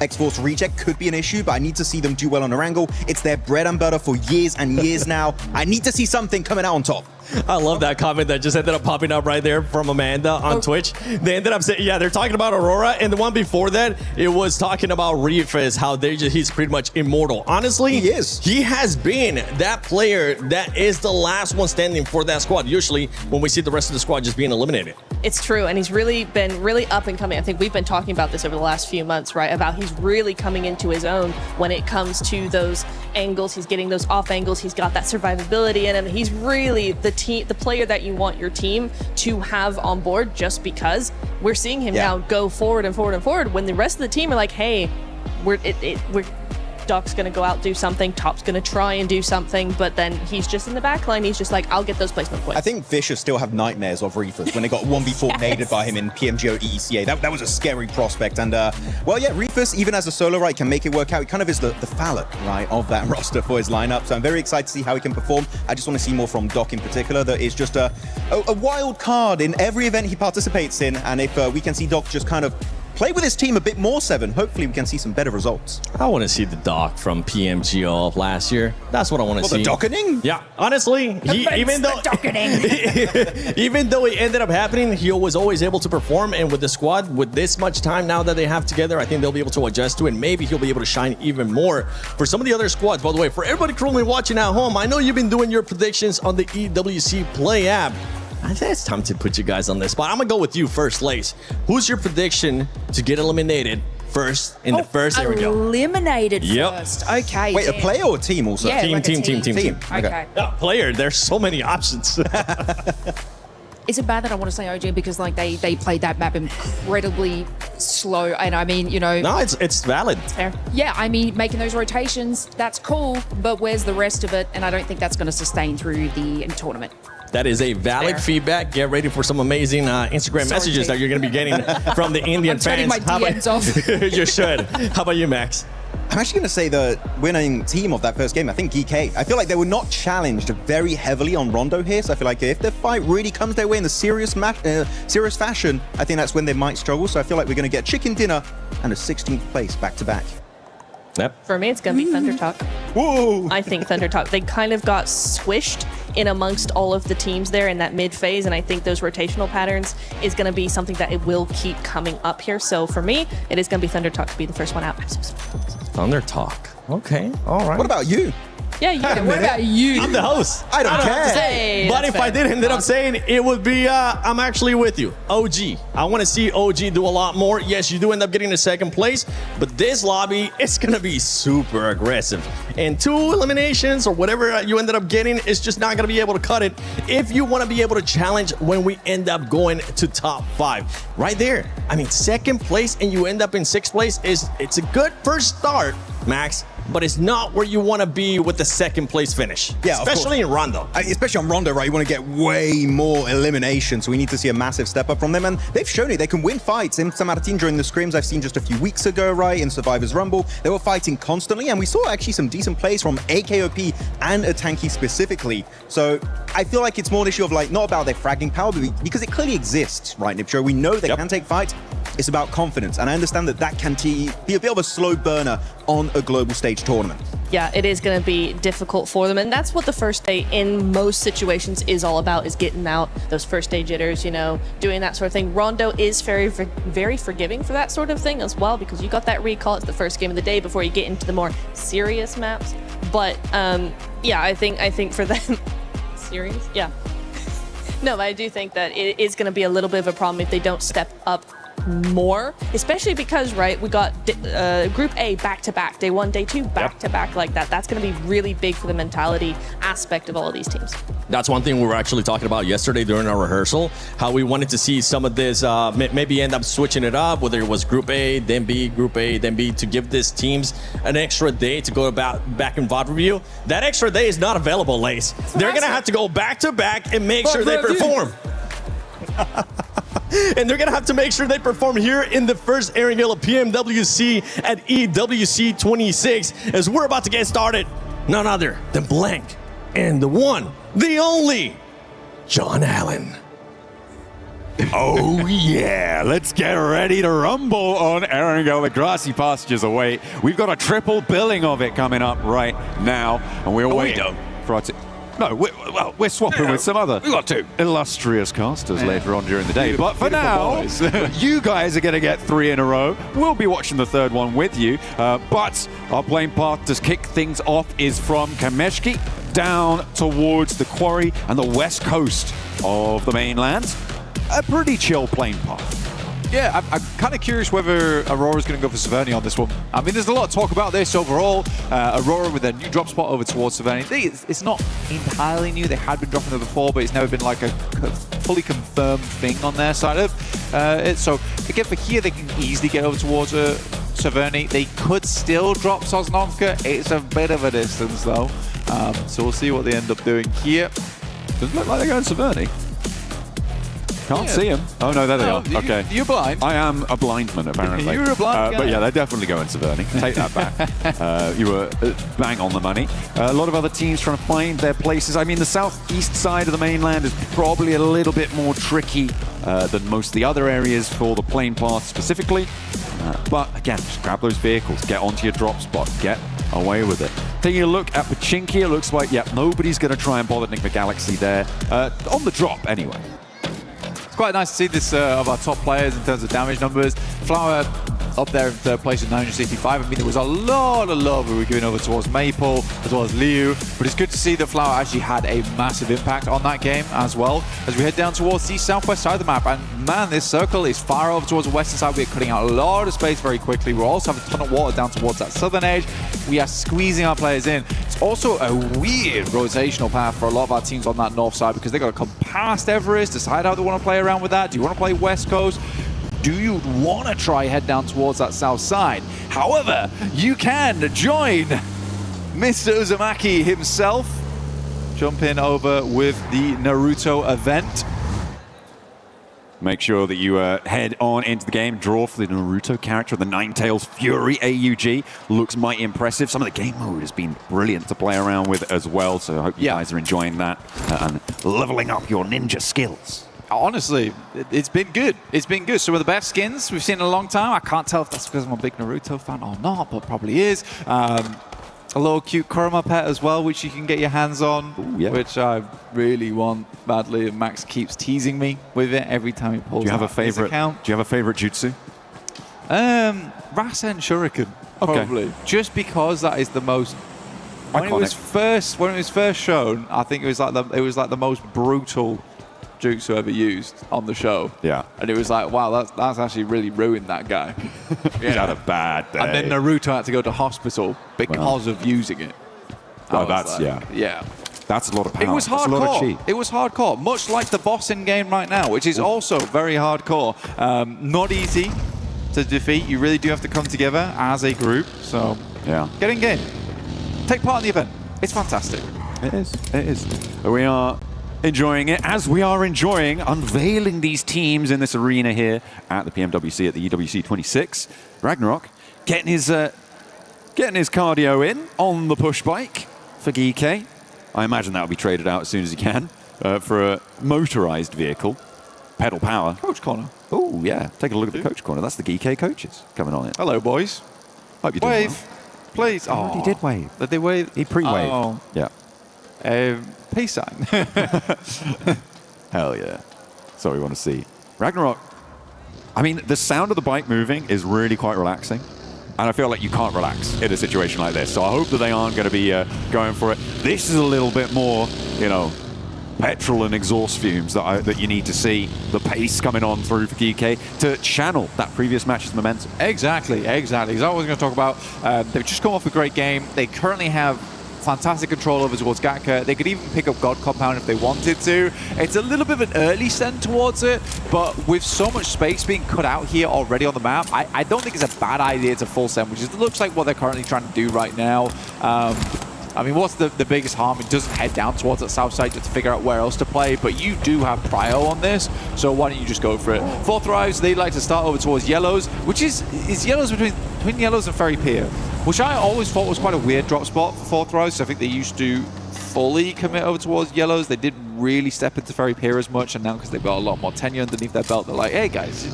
X-Force Reject could be an issue, but I need to see them do well on Erangel. It's their bread and butter for years and years now. I need to see something coming out on top. I love that comment that just ended up popping up right there from Amanda on Twitch. They ended up saying, yeah, they're talking about Aurora, and the one before that, it was talking about Reefus, how he's pretty much immortal. Honestly, he is. He has been that player that is the last one standing for that squad, usually when we see the rest of the squad just being eliminated. It's true, and he's really been up and coming. I think we've been talking about this over the last few months, right? About he's really coming into his own when it comes to those angles. He's getting those off angles. He's got that survivability in him. He's really the player that you want your team to have on board, just because we're seeing him now go forward and forward and forward when the rest of the team are like, hey, we're Doc's gonna go out, do something, Top's gonna try and do something, but then he's just in the back line. He's just like, I'll get those placement points. I think Vicious still have nightmares of Reefus when they got 1v4 naded by him in PMGO EECA. That was a scary prospect. And well, yeah, Reefus, even as a solo, right, can make it work out. He kind of is the phallic, right, of that roster for his lineup. So I'm very excited to see how he can perform. I just want to see more from Doc in particular. That is just a wild card in every event he participates in. And if we can see Doc just kind of play with his team a bit more, Seven, hopefully we can see some better results. I want to see the Doc from PMGO of last year. That's what I want to see. The docketing? Yeah, honestly, even though it ended up happening, he was always able to perform, and with the squad, with this much time now that they have together, I think they'll be able to adjust to it, and maybe he'll be able to shine even more. For some of the other squads, by the way, for everybody currently watching at home, I know you've been doing your predictions on the EWC Play app. I think it's time to put you guys on this spot. I'm going to go with you first, Lace. Who's your prediction to get eliminated first in the first? There we go. Eliminated first. Okay. Wait, a player or a team also? Yeah, team. Okay. Yeah, player, there's so many options. Is it bad that I want to say OG because like they played that map incredibly slow, and I mean, you know. No, it's valid. Fair. Yeah, I mean, making those rotations, that's cool, but where's the rest of it? And I don't think that's going to sustain through the tournament. That is a valid feedback. Get ready for some amazing Instagram messages that you're going to be getting from the Indian fans. I'm turning my DMs off. You should. How about you, Max? I'm actually going to say the winning team of that first game, I think GK. I feel like they were not challenged very heavily on Rondo here, so I feel like if the fight really comes their way in the serious fashion, I think that's when they might struggle. So I feel like we're going to get chicken dinner and a 16th place back-to-back. Yep. For me, it's going to be Thunder Talk. Whoa! I think Thunder Talk. They kind of got squished in amongst all of the teams there in that mid phase, and I think those rotational patterns is going to be something that it will keep coming up here. So for me, it is going to be Thunder Talk to be the first one out. Thunder Talk. Okay. All right. What about you? Yeah, you. What about you? I'm the host. I don't care. Hey, but if I did end up saying, it would be, I'm actually with you. OG. I want to see OG do a lot more. Yes, you do end up getting a second place, but this lobby, it's going to be super aggressive. And 2 eliminations or whatever you ended up getting is just not going to be able to cut it if you want to be able to challenge when we end up going to top 5. Right there. I mean, second place and you end up in 6th place it's a good first start, Max. But it's not where you want to be with the second place finish. Yeah, especially in Rondo. Especially on Rondo, right? You want to get way more eliminations. So we need to see a massive step up from them. And they've shown it. They can win fights. In San Martin during the scrims I've seen just a few weeks ago, right? In Survivor's Rumble, they were fighting constantly. And we saw actually some decent plays from AKOP and Atanki specifically. So I feel like it's more an issue of like, not about their fragging power, but because it clearly exists, right, Nipcho? We know they can take fights. It's about confidence. And I understand that that can be a bit of a slow burner on a global stage tournament. Yeah, it is going to be difficult for them, and that's what the first day in most situations is all about, is getting out those first day jitters, you know, doing that sort of thing. Rondo is very forgiving for that sort of thing as well, because you got that recall. It's the first game of the day before you get into the more serious maps. But yeah, I think for them, serious? Yeah. No, but I do think that it is going to be a little bit of a problem if they don't step up more, especially because, right, we got Group A back-to-back, day 1, day 2 back-to-back like that. That's going to be really big for the mentality aspect of all of these teams. That's one thing we were actually talking about yesterday during our rehearsal, how we wanted to see some of this, maybe end up switching it up, whether it was Group A, then B, Group A, then B, to give these teams an extra day to go back in VOD review. That extra day is not available, Lace. They're going to have to go back-to-back and make sure they perform. And they're going to have to make sure they perform here in the first airing hill of PMWC at EWC 26, as we're about to get started. None other than Blank and the one, the only, John Allen. Oh yeah, let's get ready to rumble on Erangel. The grassy pastures await. We've got a triple billing of it coming up right now, and we're waiting for our No, we're swapping with some other illustrious casters later on during the day. But for now, you guys are going to get 3 in a row. We'll be watching the third one with you. But our playing path to kick things off is from Kameshki down towards the quarry and the west coast of the mainland. A pretty chill playing path. Yeah, I'm kind of curious whether Aurora's going to go for Severny on this one. I mean, there's a lot of talk about this overall. Aurora with their new drop spot over towards Severny. It's not entirely new. They had been dropping there before, but it's never been like a fully confirmed thing on their side of it. So again, for here, they can easily get over towards Severny. They could still drop Sosnovka. It's a bit of a distance, though. So we'll see what they end up doing here. Doesn't look like they're going Severny. Can't see him. Oh, no, there they are. Okay. You're blind. I am a blind man, apparently. You're a blind guy. But yeah, they're definitely going Severny. Take that back. You were bang on the money. A lot of other teams trying to find their places. I mean, the southeast side of the mainland is probably a little bit more tricky than most of the other areas for the plane path specifically. But again, just grab those vehicles, get onto your drop spot, get away with it. Taking a look at Pachinki, it looks like, nobody's going to try and bother Nick the Galaxy there. On the drop, anyway. It's quite nice to see this of our top players in terms of damage numbers. Flower up there in third place with 965. I mean, there was a lot of love we were giving over towards Maple as well as Liu, but it's good to see that Flower actually had a massive impact on that game as well. As we head down towards the southwest side of the map, and man, this circle is far over towards the western side. We're cutting out a lot of space very quickly. We're also having a ton of water down towards that southern edge. We are squeezing our players in. It's also a weird rotational path for a lot of our teams on that north side, because they've got to come past Everest, decide how they want to play around with that. Do you want to play West Coast? Do you want to try head down towards that south side? However, you can join Mr. Uzumaki himself. Jump in over with the Naruto event. Make sure that you head on into the game. Draw for the Naruto character, the Ninetales Fury AUG. Looks mighty impressive. Some of the game mode has been brilliant to play around with as well, so I hope you guys are enjoying that and leveling up your ninja skills. Honestly, it's been good. It's been good. Some of the best skins we've seen in a long time. I can't tell if that's because I'm a big Naruto fan or not, but probably is. A little cute Kurama pet as well, which you can get your hands on, which I really want badly. And Max keeps teasing me with it every time he pulls out his account. Do you have a favorite jutsu? Rasen Shuriken, probably. Just because that is the most. When it was first shown, I think it was like the most brutal jutsu ever used on the show. Yeah. And it was like, wow, that's actually really ruined that guy. He's had a bad day. And then Naruto had to go to hospital because of using it. Oh, that's, Yeah. That's a lot of power. It was That's a lot of hardcore. chi. It was hardcore, much like the boss in game right now, which is also very hardcore. Not easy to defeat. You really do have to come together as a group. So get in game. Take part in the event. It's fantastic. It is. It is. We are enjoying it, as we are enjoying unveiling these teams in this arena here at the PMWC at the EWC 26. Ragnarok getting his cardio in on the push bike for Geeke. I imagine that will be traded out as soon as he can for a motorized vehicle. Pedal power. Coach corner. Oh, yeah. Take a look at the coach corner. That's the Geeke coaches coming on it. Hello, boys. Hope you're doing Wave, well. please. Oh, he did wave. Did they wave? He pre-waved. Oh. Yeah. Peace sign. Hell yeah. That's what we want to see. Ragnarok. I mean, the sound of the bike moving is really quite relaxing. And I feel like you can't relax in a situation like this. So I hope that they aren't going to be going for it. This is a little bit more, you know, petrol and exhaust fumes that you need to see. The pace coming on through for Geeke to channel that previous match's momentum. Exactly. Because I was going to talk about, they've just come off a great game. They currently have fantastic control over towards Gatka. They could even pick up God Compound if they wanted to. It's a little bit of an early send towards it, but with so much space being cut out here already on the map, I don't think it's a bad idea to full send, which looks like what they're currently trying to do right now. I mean, what's the biggest harm? It doesn't head down towards that south side just to figure out where else to play, but you do have prio on this, so why don't you just go for it? Fourth Thrives, they like to start over towards Yellows, which is Yellows between Yellows and Ferry Pier, which I always thought was quite a weird drop spot for Fourth Thrives. I think they used to fully commit over towards Yellows. They didn't really step into Ferry Pier as much, and now because they've got a lot more tenure underneath their belt, they're like, hey guys,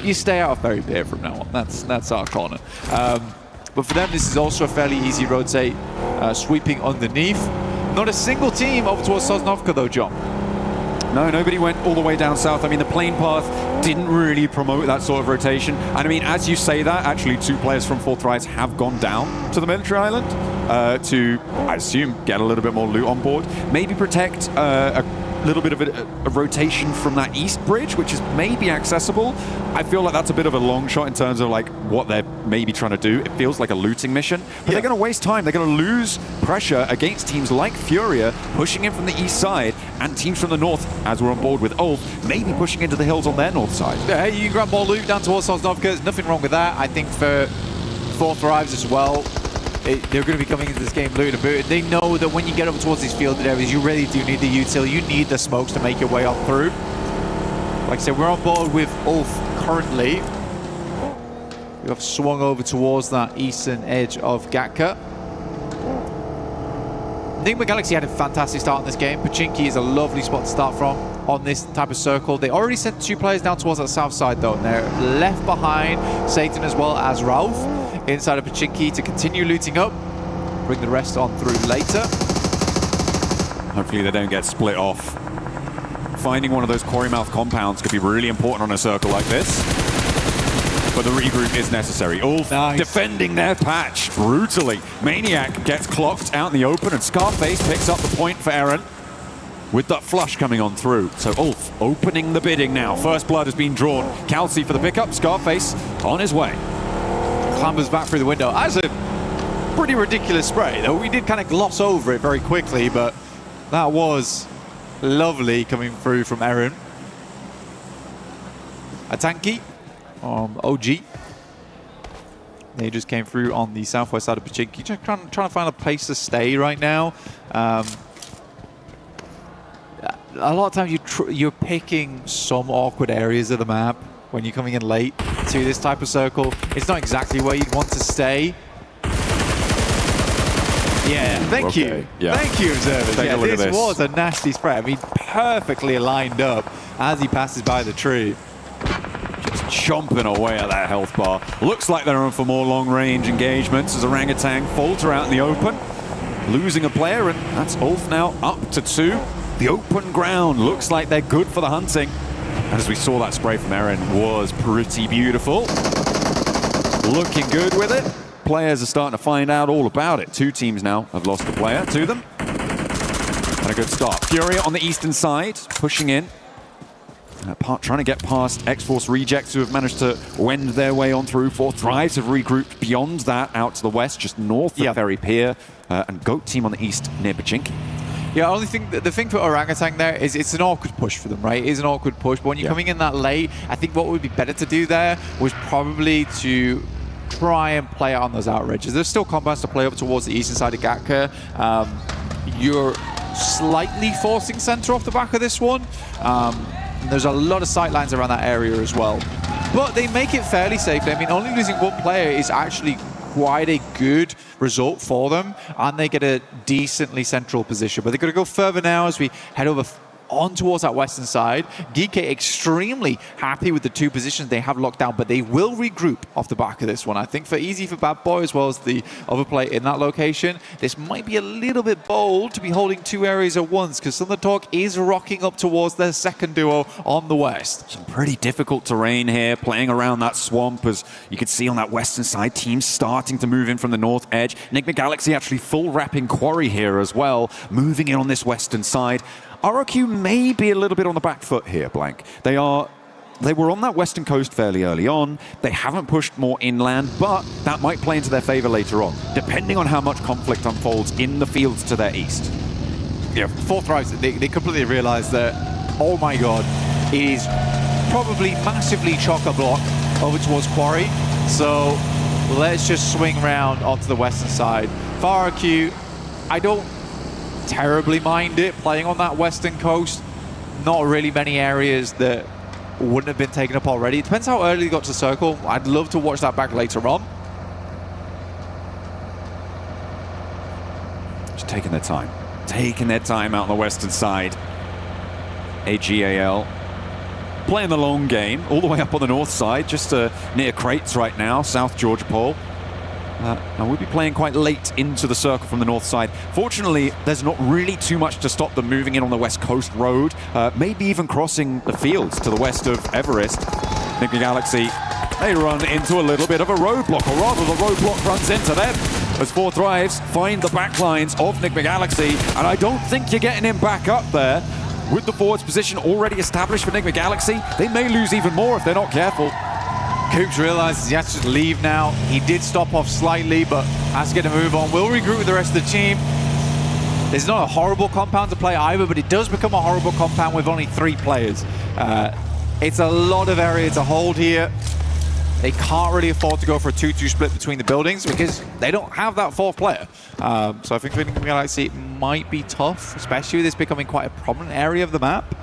you stay out of Ferry Pier from now on. That's our corner. But for them, this is also a fairly easy rotate, sweeping underneath. Not a single team over towards Sosnovka though, John. No, nobody went all the way down south. I mean, the plane path didn't really promote that sort of rotation. And I mean, as you say that, actually 2 players from Fourth Rise have gone down to the military island to, I assume, get a little bit more loot on board. Maybe protect a little bit of a rotation from that east bridge, which is maybe accessible. I feel like that's a bit of a long shot in terms of like what they're maybe trying to do. It feels like a looting mission, but they're going to waste time. They're going to lose pressure against teams like Furia pushing in from the east side, and teams from the north, as we're on board with Ulf, maybe pushing into the hills on their north side. Yeah, hey, you can grab more loot down towards Sosnovka. There's nothing wrong with that. I think for Fourth Thrives as well, they're going to be coming into this game looted and booted. They know that when you get over towards these fielded areas, you really do need the util. You need the smokes to make your way on through. Like I said, we're on board with Ulf currently. We have swung over towards that eastern edge of Gatka. Enigma Galaxy had a fantastic start in this game. Pachinki is a lovely spot to start from on this type of circle. They already sent 2 players down towards that south side though, and they're left behind Satan as well as Ralph inside of Pachinki to continue looting up. Bring the rest on through later. Hopefully they don't get split off. Finding one of those quarry mouth compounds could be really important on a circle like this. But the regroup is necessary. Ulf defending their patch brutally. Maniac gets clocked out in the open, and Scarface picks up the point for Eren with that flush coming on through. So Ulf opening the bidding now. First blood has been drawn. Calci for the pickup. Scarface on his way. Clambers back through the window. That's a pretty ridiculous spray, though. We did kind of gloss over it very quickly, but that was lovely coming through from Eren. A tanky. OG. They just came through on the southwest side of Pachinki. Just trying to find a place to stay right now. a lot of times you're picking some awkward areas of the map when you're coming in late to this type of circle. It's not exactly where you'd want to stay. Yeah, thank you. Yeah. Thank you, observers. Take a look at this this. was a nasty spray. I mean, perfectly lined up as he passes by the tree. Just chomping away at that health bar. Looks like they're on for more long-range engagements as Orangutan falter out in the open. Losing a player, and that's Ulf now up to 2. The open ground looks like they're good for the hunting. And as we saw, that spray from Eren was pretty beautiful. Looking good with it. Players are starting to find out all about it. 2 teams now have lost a player to them. And a good start. Fury on the eastern side, pushing in. Trying to get past X-Force rejects who have managed to wend their way on through. 4 Thrives have regrouped beyond that out to the west, just north of Ferry Pier. And Goat team on the east near Pachinki. Yeah, the thing for Orangutan there is it's an awkward push for them, right? It is an awkward push, but when you're coming in that late, I think what would be better to do there was probably to try and play out on those outrages. There's still compounds to play up towards the eastern side of Gatka. You're slightly forcing center off the back of this one. There's a lot of sight lines around that area as well. But they make it fairly safely. I mean, only losing 1 player is actually quite a good result for them, and they get a decently central position. But they're going to go further now as we head over on towards that western side. DK extremely happy with the 2 positions they have locked down, but they will regroup off the back of this one. I think for Easy for Bad Boy as well as the other play in that location, this might be a little bit bold to be holding 2 areas at once, because Thunder Talk is rocking up towards their second duo on the west. Some pretty difficult terrain here, playing around that swamp, as you can see on that western side. Teams starting to move in from the north edge. Enigma Galaxy actually full wrapping Quarry here as well, moving in on this western side. RRQ may be a little bit on the back foot here, Blank. They were on that western coast fairly early on. They haven't pushed more inland, but that might play into their favor later on, depending on how much conflict unfolds in the fields to their east. Yeah, 4 Thrives, they completely realize that, oh my god, it is probably massively chock-a-block over towards Quarry. So let's just swing around onto the western side. For RRQ, I don't terribly mind it playing on that western coast. Not really many areas that wouldn't have been taken up already. It depends how early they got to the circle. I'd love to watch that back later on. Just taking their time. Taking their time out on the western side. AGAL playing the long game all the way up on the north side, just near Crates right now, South Georgia Pole. And we'll be playing quite late into the circle from the north side. Fortunately, there's not really too much to stop them moving in on the west coast road, maybe even crossing the fields to the west of Everest. Enigma Galaxy, they run into a little bit of a roadblock, or rather the roadblock runs into them, as 4 Thrives find the back lines of Enigma Galaxy, and I don't think you're getting him back up there. With the forwards position already established for Enigma Galaxy, they may lose even more if they're not careful. Coops realizes he has to leave now. He did stop off slightly, but has to get a move on. Will regroup with the rest of the team. It's not a horrible compound to play either, but it does become a horrible compound with only 3 players. It's a lot of area to hold here. They can't really afford to go for a 2-2 split between the buildings because they don't have that 4th player. So I think for Enigma Galaxy, it might be tough, especially with this becoming quite a prominent area of the map.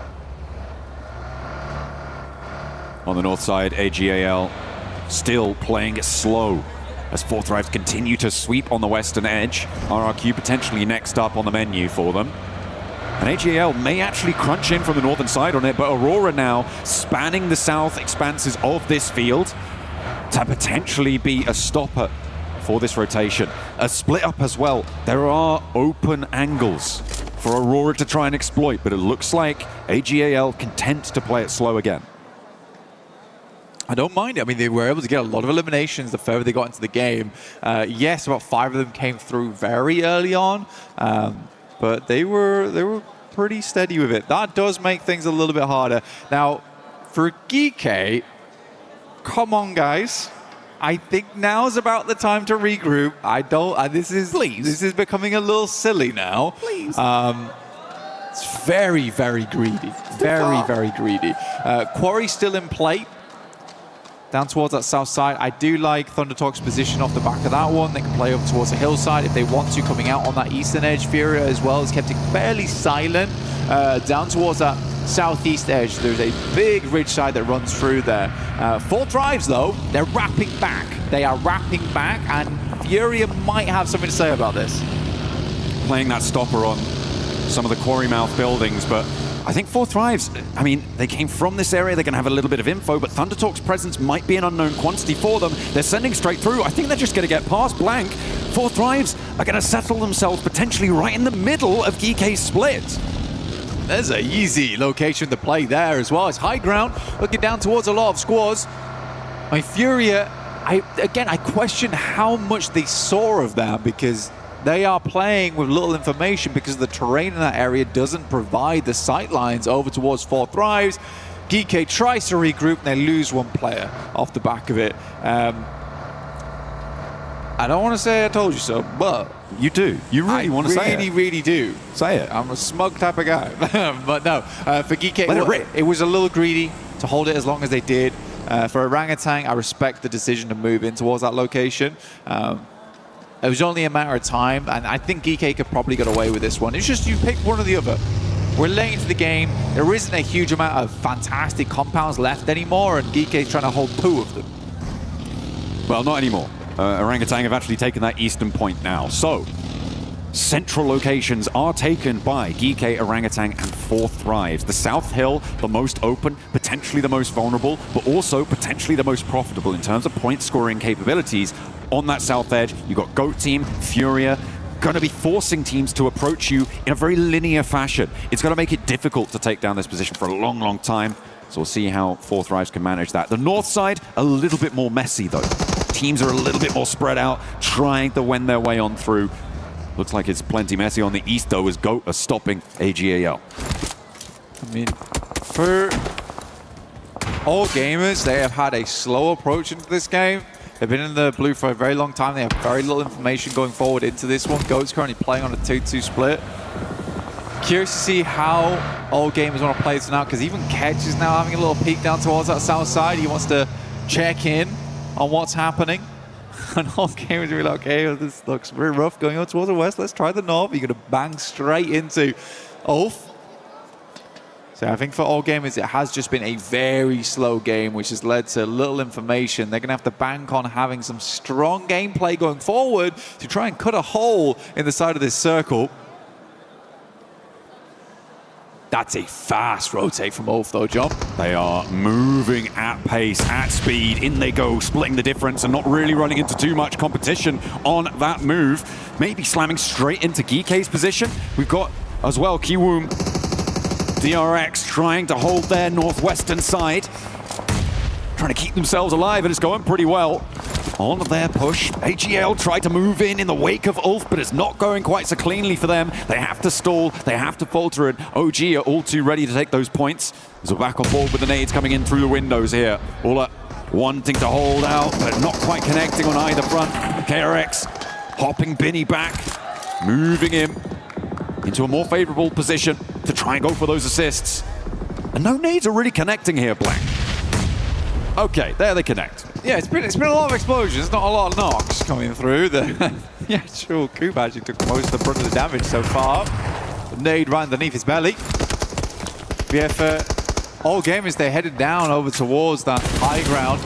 On the north side, AGAL still playing it slow as 4 Thrives continue to sweep on the western edge. RRQ potentially next up on the menu for them. And AGAL may actually crunch in from the northern side on it, but Aurora now spanning the south expanses of this field to potentially be a stopper for this rotation. A split up as well. There are open angles for Aurora to try and exploit, but it looks like AGAL content to play it slow again. I don't mind it. I mean, they were able to get a lot of eliminations the further they got into the game. Yes, about 5 of them came through very early on, but they were pretty steady with it. That does make things a little bit harder. Now, for Geeky, come on, guys. I think now's about the time to regroup. This is becoming a little silly now. Please. It's very, very greedy. Very, very greedy. Quarry still in play. down towards that south side. I do like ThunderTalk's position off the back of that one. They can play over towards the hillside if they want to, coming out on that eastern edge. Furia as well has kept it fairly silent. Down towards that southeast edge, there's a big ridge side that runs through there. 4Thrives, though, they're wrapping back. They are wrapping back, and Furia might have something to say about this. Playing that stopper on some of the quarry mouth buildings, but I think 4Thrives, I mean, they came from this area, they're going to have a little bit of info, but ThunderTalk's presence might be an unknown quantity for them. They're sending straight through. I think they're just going to get past Blank. 4Thrives are going to settle themselves potentially right in the middle of GK's split. There's an easy location to play there as well. It's high ground, looking down towards a lot of squads. I mean, Furia, I question how much they saw of that, because they are playing with little information because the terrain in that area doesn't provide the sight lines over towards 4Thrives. GK tries to regroup and they lose one player off the back of it. I don't want to say I told you so, but you do. You really want to say it. I really do. Say it. I'm a smug type of guy. But no, for GK, it was a little greedy to hold it as long as they did. For Orangutan, I respect the decision to move in towards that location. It was only a matter of time, and I think GK could probably get away with this one. It's just you pick one or the other. We're late into the game. There isn't a huge amount of fantastic compounds left anymore, and GK's trying to hold 2 of them. Well, not anymore. Orangutan have actually taken that eastern point now. So, central locations are taken by GK, Orangutan, and 4Thrives. The South Hill, the most open, potentially the most vulnerable, but also potentially the most profitable in terms of point scoring capabilities. On that south edge, you've got GOAT Team, Furia, going to be forcing teams to approach you in a very linear fashion. It's going to make it difficult to take down this position for a long, long time. So we'll see how 4Thrives can manage that. The north side, a little bit more messy, though. Teams are a little bit more spread out, trying to wend their way on through. Looks like it's plenty messy on the east, though, as GOAT are stopping AGAL. I mean, for all gamers, they have had a slow approach into this game. They've been in the blue for a very long time. They have very little information going forward into this one. GOAT's currently playing on a 2-2 split. Curious to see how all gamers want to play this now, because even Ketch is now having a little peek down towards that south side. He wants to check in on what's happening. And all gamers are like, okay, this looks very rough going on towards the west. Let's try the north. You're going to bang straight into Ulf. So I think for all gamers, it has just been a very slow game, which has led to little information. They're going to have to bank on having some strong gameplay going forward to try and cut a hole in the side of this circle. That's a fast rotate from Ulf, though, John. They are moving at pace, at speed. In they go, splitting the difference and not really running into too much competition on that move. Maybe slamming straight into GK's position. We've got, as well, Kiwoom, DRX trying to hold their northwestern side. Trying to keep themselves alive, and it's going pretty well. On their push, AGL tried to move in the wake of Ulf, but it's not going quite so cleanly for them. They have to stall, they have to falter, and OG are all too ready to take those points. As we're back on board with the nades coming in through the windows here. Ola wanting to hold out, but not quite connecting on either front. KRX hopping Binny back, moving him into a more favorable position to try and go for those assists. And no nades are really connecting here, Black. Okay, there they connect. Yeah, it's been a lot of explosions, not a lot of knocks coming through. The actual Coop actually took most of the brunt of the damage so far. The nade right underneath his belly. Yeah, for all gamers, they headed down over towards that high ground,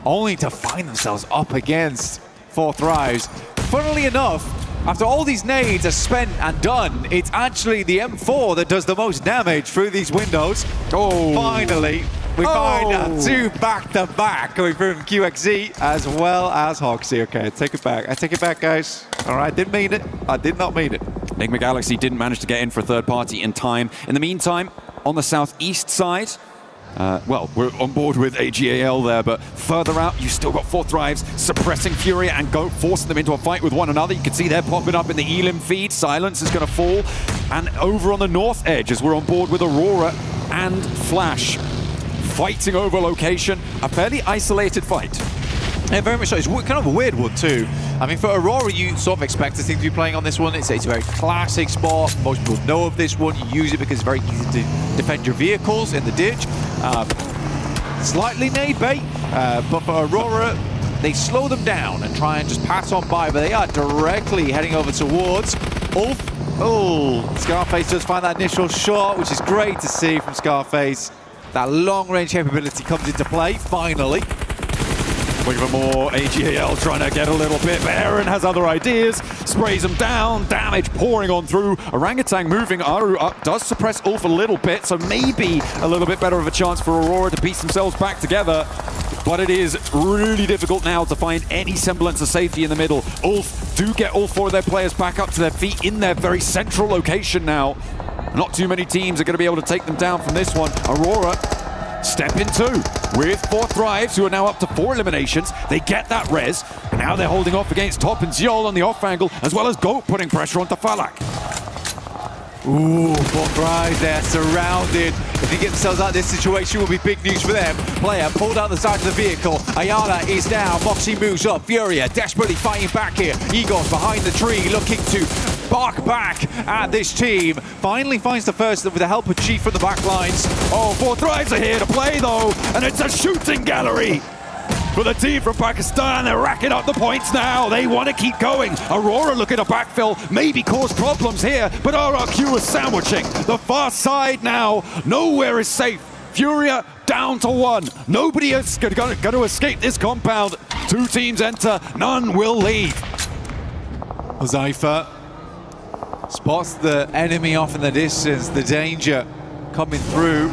only to find themselves up against 4Thrives. Funnily enough, after all these nades are spent and done, it's actually the M4 that does the most damage through these windows. Oh, finally. We find 2 back-to-back coming from QXZ as well as Hoxie. Okay, I take it back. I take it back, guys. All right, didn't mean it. I did not mean it. Enigma Galaxy didn't manage to get in for a third party in time. In the meantime, on the southeast side, well, we're on board with AGAL there, but further out, you've still got 4Thrives suppressing Furia and GOAT, forcing them into a fight with one another. You can see they're popping up in the Elim feed. Silence is going to fall. And over on the north edge, as we're on board with Aurora and Flash, fighting over location, a fairly isolated fight. Yeah, very much so. It's kind of a weird one too. I mean, for Aurora, you sort of expect the team to be playing on this one. It's a very classic spot. Most people know of this one. You use it because it's very easy to defend your vehicles in the ditch. Slightly nade bait, but for Aurora, they slow them down and try and just pass on by, but they are directly heading over towards Ulf. Oh, Scarface does find that initial shot, which is great to see from Scarface. That long-range capability comes into play, finally. Looking for more AGAL, trying to get a little bit, but Aaron has other ideas. Sprays them down, damage pouring on through. Orangutan moving, Aru up, does suppress Ulf a little bit, so maybe a little bit better of a chance for Aurora to piece themselves back together. But it is really difficult now to find any semblance of safety in the middle. Ulf do get all 4 of their players back up to their feet in their very central location now. Not too many teams are going to be able to take them down from this one. Aurora step in 2 with 4 Thrives, who are now up to 4 eliminations. They get that res, and now they're holding off against Top and Ziol on the off angle, as well as Goat putting pressure onto Falak. Ooh, 4 Thrives, they're surrounded. If they get themselves out of this situation, it will be big news for them. Player pulled out the side of the vehicle. Ayala is down. Moxie moves up. Furia desperately fighting back here. Igor's behind the tree, looking to bark back at this team. Finally finds the first with the help of Chief from the back lines. Oh, 4 Thrives are here to play though, and it's a shooting gallery for the team from Pakistan. They're racking up the points now. They want to keep going. Aurora looking to backfill, maybe cause problems here, but RRQ is sandwiching the far side now. Nowhere is safe. Furia down to 1. Nobody is going to escape this compound. 2 teams enter, none will leave. Huzaifa spots the enemy off in the distance, the danger coming through.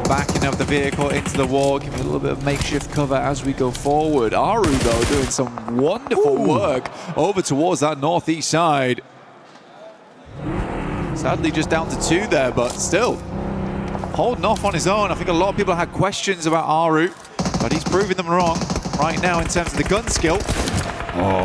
Backing up the vehicle into the wall, giving a little bit of makeshift cover as we go forward. Aru, though, doing some wonderful work over towards that northeast side. Sadly, just down to 2 there, but still holding off on his own. I think a lot of people had questions about Aru, but he's proving them wrong right now in terms of the gun skill.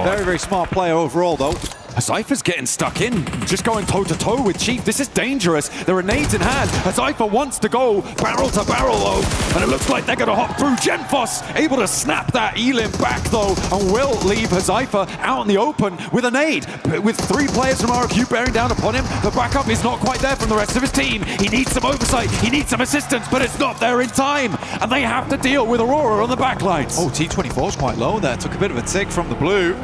Very, very smart player overall, though. Cypher's getting stuck in, just going toe-to-toe with Chief. This is dangerous. There are nades in hand. Cypher wants to go barrel to barrel, though, and it looks like they're going to hop through. Genfos able to snap that Elim back, though, and will leave Cypher out in the open with a nade. With 3 players from RQ bearing down upon him, the backup is not quite there from the rest of his team. He needs some oversight, he needs some assistance, but it's not there in time, and they have to deal with Aurora on the backlines. Oh, T24's quite low there. Took a bit of a tick from the blue.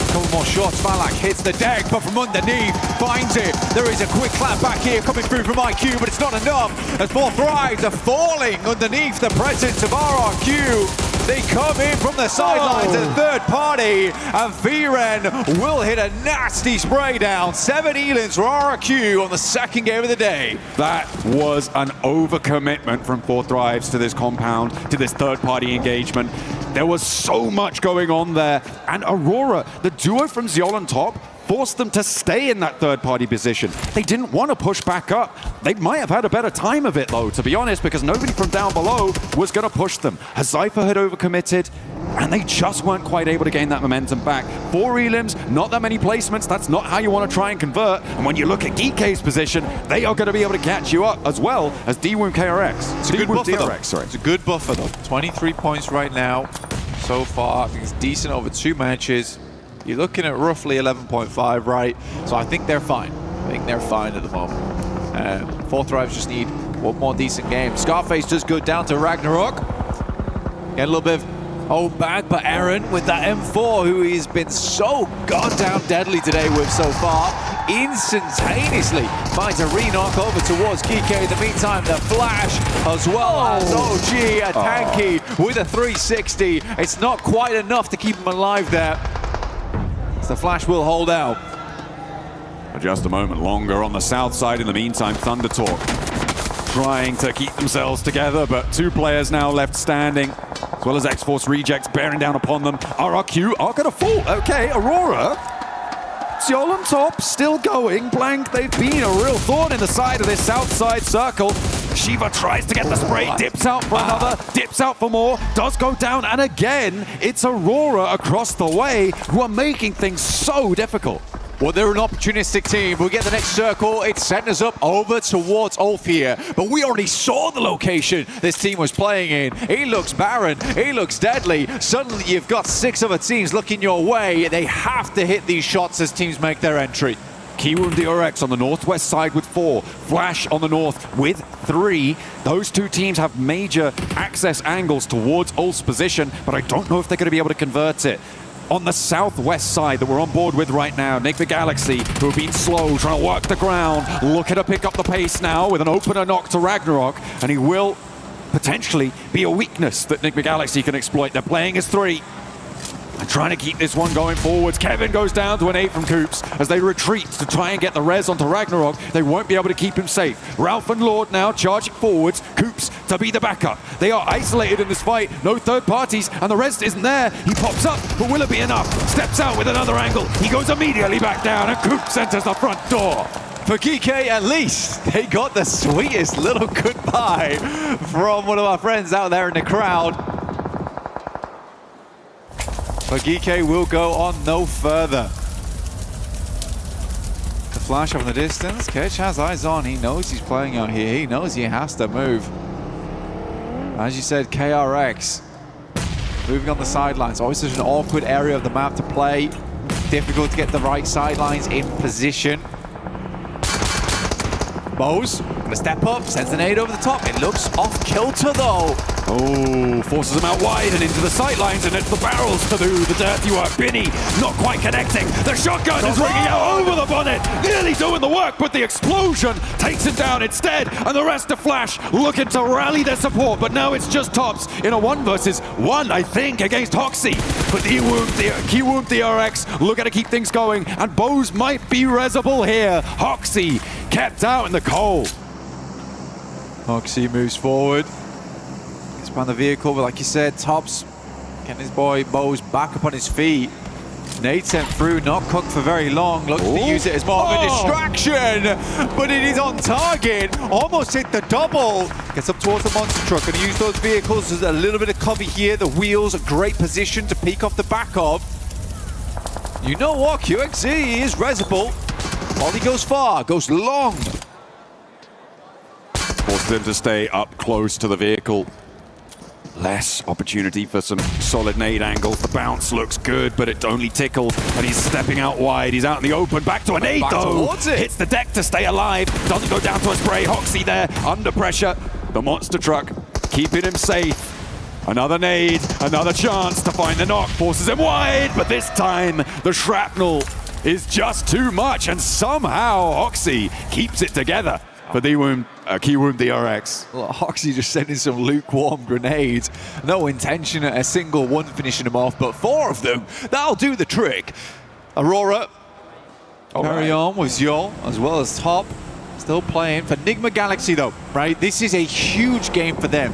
Couple more shots. Falak hits the deck, but from underneath finds it. There is a quick clap back here coming through from IQ, but it's not enough as 4 Thrives are falling underneath the presence of RRQ. They come in from the sidelines as third party, and Viren will hit a nasty spray down. 7 Elins for RRQ on the second game of the day. That was an overcommitment from 4 Thrives to this compound, to this third-party engagement. There was so much going on there, and Aurora, the duo from Ziol on top, forced them to stay in that third-party position. They didn't want to push back up. They might have had a better time of it, though, to be honest, because nobody from down below was going to push them. Cypher had overcommitted, and they just weren't quite able to gain that momentum back. 4 elims, not that many placements. That's not how you want to try and convert. And when you look at Geek's position, they are going to be able to catch you up, as well as D-Woom KRX. It's a good buffer, though. It's a good buffer, though. 23 points right now so far. I think it's decent over 2 matches. You're looking at roughly 11.5, right? So I think they're fine. I think they're fine at the moment. 4 Thrives just need 1 more decent game. Scarface does go down to Ragnarok. Get a little bit of hold back, but Aaron with that M4, who he's been so goddamn deadly today with so far, instantaneously finds a re-knock over towards Kike. In the meantime, the flash, as well as OG, a tanky with a 360. It's not quite enough to keep him alive there. The flash will hold out. Just a moment longer on the south side. In the meantime, Thunder Talk trying to keep themselves together, but 2 players now left standing, as well as X-Force Rejects bearing down upon them. RRQ are going to fall. Okay, Aurora. Ziol on top, still going. Blank, they've been a real thorn in the side of this south side circle. Shiva tries to get the spray, dips out for another, dips out for more, does go down, and again, it's Aurora across the way who are making things so difficult. Well, they're an opportunistic team. We get the next circle. It's setting us up over towards Ulf here. But we already saw the location this team was playing in. He looks barren. He looks deadly. Suddenly, you've got 6 other teams looking your way. They have to hit these shots as teams make their entry. Kiwoom DRX on the northwest side with 4. Flash on the north with 3. Those two teams have major access angles towards Ulf's position, but I don't know if they're going to be able to convert it. On the southwest side that we're on board with right now, Nick the Galaxy, who have been slow, trying to work the ground, looking to pick up the pace now with an opener knock to Ragnarok, and he will potentially be a weakness that Nick the Galaxy can exploit. They're playing as 3. And trying to keep this one going forwards. Kevin goes down to an 8 from Coops as they retreat to try and get the res onto Ragnarok. They won't be able to keep him safe. Ralph and Lord now charging forwards. Coops to be the backup. They are isolated in this fight. No third parties, and the rest isn't there. He pops up, but will it be enough? Steps out with another angle. He goes immediately back down, and Coops enters the front door. For Geeky, at least, they got the sweetest little goodbye from one of our friends out there in the crowd. But Geeky will go on no further. The flash up in the distance. Ketch has eyes on. He knows he's playing out here. He knows he has to move. As you said, KRX moving on the sidelines. Always such an awkward area of the map to play. Difficult to get the right sidelines in position. Mo's gonna step up, sends an 8 over the top. It looks off kilter though. Oh, forces him out wide and into the sightlines, and it's the barrels to do the dirty work. Binny not quite connecting. The shotgun is ringing out over the bonnet, nearly doing the work, but the explosion takes it down instead, and the rest of Flash looking to rally their support, but now it's just Tops in a 1 versus 1, I think, against Hoxie. But Kiwoom DRX looking to keep things going, and Bose might be resable here. Hoxie kept out in the cold. Hoxie moves forward. Expand the vehicle, but like you said, Tops getting his boy Bose back up on his feet. Nade sent through, not cooked for very long. Looks to use it as more of a distraction, but it is on target. Almost hit the double. Gets up towards the monster truck. Going to use those vehicles as a little bit of cover here. The wheels, a great position to peek off the back of. You know what? QXZ is resible. Ollie goes far, goes long. Forces him to stay up close to the vehicle. Less opportunity for some solid nade angles. The bounce looks good, but it only tickled, and he's stepping out wide. He's out in the open. Back to a nade, though. Hits the deck to stay alive. Doesn't go down to a spray. Hoxie there, under pressure. The monster truck keeping him safe. Another nade, another chance to find the knock. Forces him wide, but this time the shrapnel is just too much, and somehow Hoxie keeps it together for Kiwoom DRX. Well, Hoxie just sending some lukewarm grenades. No intention at a single one finishing him off, but 4 of them, that'll do the trick. Aurora, carry on with Zol, as well as Top. Still playing for Nigma Galaxy though, right? This is a huge game for them.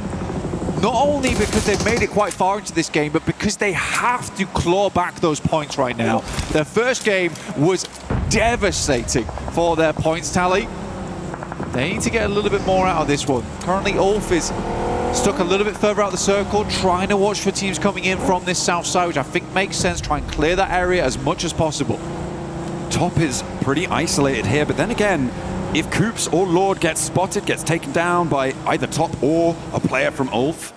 Not only because they've made it quite far into this game, but because they have to claw back those points right now. Their first game was devastating for their points tally. They need to get a little bit more out of this one. Currently, Ulf is stuck a little bit further out the circle, trying to watch for teams coming in from this south side, which I think makes sense. Try and clear that area as much as possible. Top is pretty isolated here, but then again, if Coops or Lord gets spotted, gets taken down by either Top or a player from Ulf,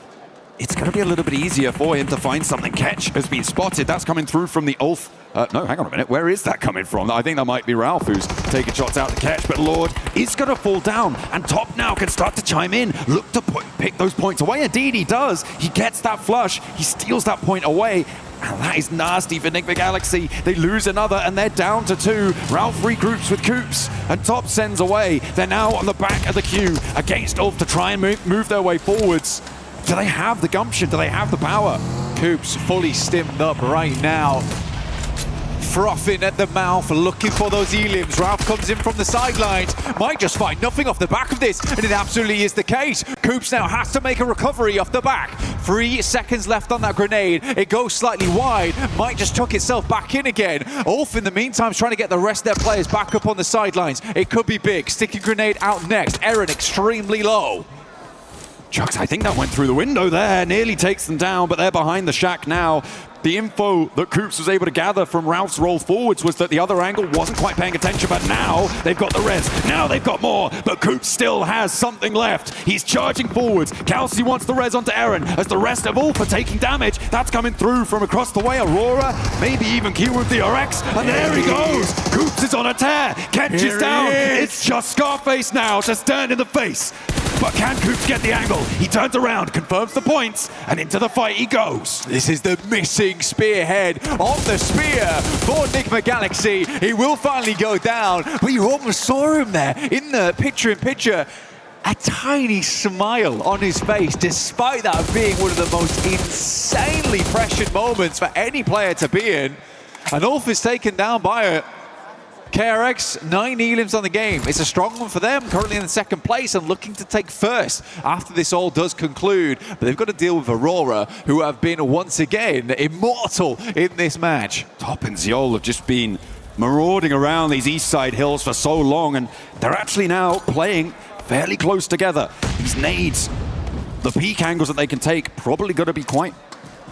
it's going to be a little bit easier for him to find something. Ketch has been spotted. That's coming through from the Ulf. No, hang on a minute. Where is that coming from? I think that might be Ralph who's taking shots out to Ketch, but Lord is going to fall down, and Top now can start to chime in, look to pick those points away. Indeed, he does. He gets that flush. He steals that point away, and that is nasty for Nick the Galaxy. They lose another, and they're down to 2. Ralph regroups with Coops, and Top sends away. They're now on the back of the queue against Ulf to try and move their way forwards. Do they have the gumption? Do they have the power? Coops fully stimmed up right now. Frothing at the mouth, looking for those elims. Ralph comes in from the sidelines. Might just find nothing off the back of this, and it absolutely is the case. Coops now has to make a recovery off the back. 3 seconds left on that grenade. It goes slightly wide. Might just tuck itself back in again. Ulf, in the meantime, is trying to get the rest of their players back up on the sidelines. It could be big. Sticky grenade out next. Eren extremely low. Chucks, I think that went through the window there. Nearly takes them down, but they're behind the shack now. The info that Coops was able to gather from Ralph's roll forwards was that the other angle wasn't quite paying attention, but now they've got the res. Now they've got more, but Coops still has something left. He's charging forwards. Kelsey wants the res onto Eren as the rest of Ulf are taking damage. That's coming through from across the way. Aurora, maybe even Kiwoom DRX, and there he goes. Coops is is on a tear. Kench is down. It's just Scarface now to stand in the face. But can Coops get the angle? He turns around, confirms the points, and into the fight he goes. This is the missing spearhead of the spear for Enigma Galaxy. He will finally go down, but you almost saw him there in the picture-in-picture. A tiny smile on his face, despite that being one of the most insanely pressured moments for any player to be in. And Ulf is taken down by a KRX, 9 elims on the game. It's a strong one for them, currently in second place and looking to take first after this all does conclude. But they've got to deal with Aurora, who have been once again immortal in this match. Top and Ziol have just been marauding around these east side hills for so long, and they're actually now playing fairly close together. These nades, the peak angles that they can take, probably going to be quite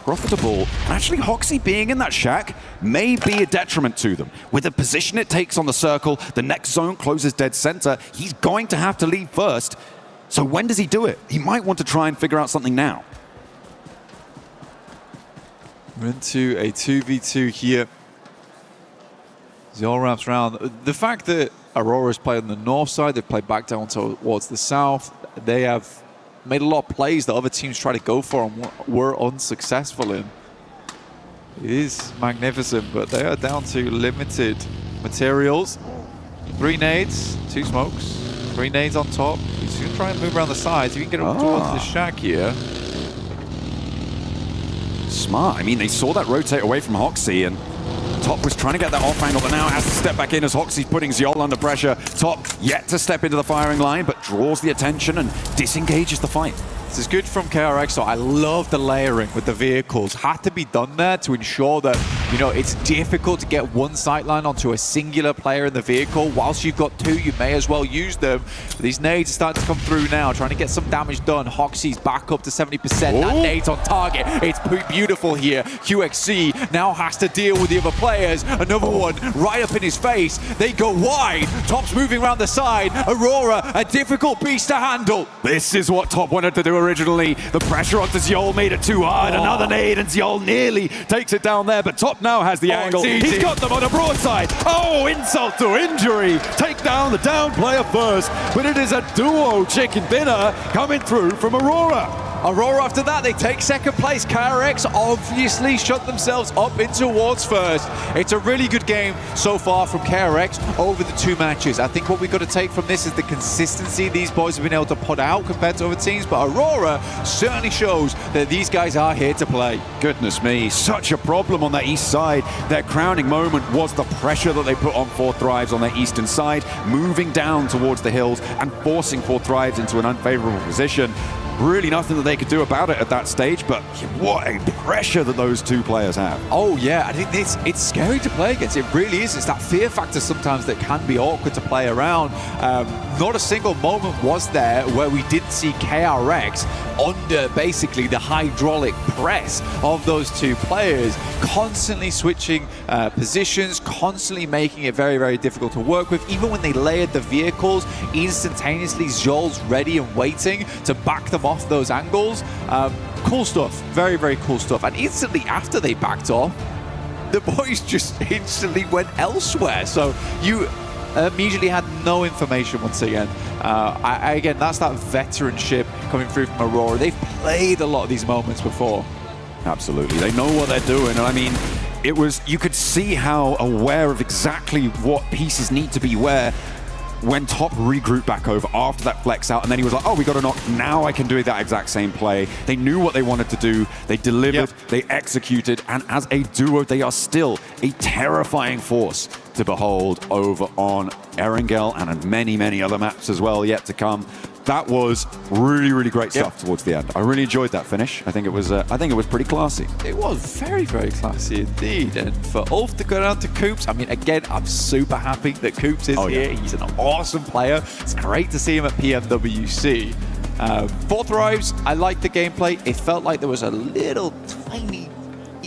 profitable. And actually, Hoxie being in that shack may be a detriment to them. With the position it takes on the circle, the next zone closes dead center. He's going to have to leave first. So when does he do it? He might want to try and figure out something now. We're into a 2v2 here. Ziol wraps around. The fact that Aurora's played on the north side, they've played back down towards the south. They have made a lot of plays that other teams try to go for and were unsuccessful in. It is magnificent, but they are down to limited materials. 3 nades, 2 smokes, 3 nades on top. He's going to try and move around the sides. If you can get up towards the shack here. Smart. I mean, they saw that rotate away from Hoxie, and Top was trying to get that off angle, but now has to step back in as Hoxie's putting Ziol under pressure. Top yet to step into the firing line, but draws the attention and disengages the fight. This is good from KRX, so I love the layering with the vehicles. Had to be done there to ensure that, you know, it's difficult to get one sightline onto a singular player in the vehicle. Whilst you've got 2, you may as well use them. But these nades are starting to come through now, trying to get some damage done. Hoxie's back up to 70%. That nade's on target. It's beautiful here. QXC now has to deal with the other players. Another one right up in his face. They go wide. Top's moving around the side. Aurora, a difficult beast to handle. This is what Top wanted to do originally. The pressure onto Ziol made it too hard. Another nade and Ziol nearly takes it down there, but Top now has the angle. He's got them on a broadside. Oh, insult to injury. Take down the down player first, but it is a duo chicken dinner coming through from Aurora. Aurora after that, they take second place. KRX obviously shut themselves up in towards first. It's a really good game so far from KRX over the 2 matches. I think what we've got to take from this is the consistency these boys have been able to put out compared to other teams, but Aurora certainly shows that these guys are here to play. Goodness me, such a problem on that east side. Their crowning moment was the pressure that they put on 4 Thrives on their eastern side, moving down towards the hills and forcing 4 Thrives into an unfavorable position. Really nothing that they could do about it at that stage, but what a pressure that those 2 players have. Oh yeah, I think it's scary to play against. It really is. It's that fear factor sometimes that can be awkward to play around. Not a single moment was there where we didn't see KRX under basically the hydraulic press of those 2 players, constantly switching positions, constantly making it very, very difficult to work with. Even when they layered the vehicles, instantaneously Ziol's ready and waiting to back them off those angles. Cool stuff. Very, very cool stuff. And instantly after they backed off, the boys just instantly went elsewhere. So you immediately had no information once again. Again, that's that veteranship coming through from Aurora. They've played a lot of these moments before. Absolutely. They know what they're doing. And I mean, you could see how aware of exactly what pieces need to be where when Top regrouped back over after that flex out, and then he was like, oh, we got a knock. Now I can do that exact same play. They knew what they wanted to do. They delivered, they executed, and as a duo, they are still a terrifying force to behold over on Erangel and on many, many other maps as well yet to come. That was really, really great stuff towards the end. I really enjoyed that finish. I think it was pretty classy. It was very, very classy indeed. And for Ulf to go down to Coops, I mean, again, I'm super happy that Coops is here. He's an awesome player. It's great to see him at PMWC. 4 Thrives, I liked the gameplay. It felt like there was a little tiny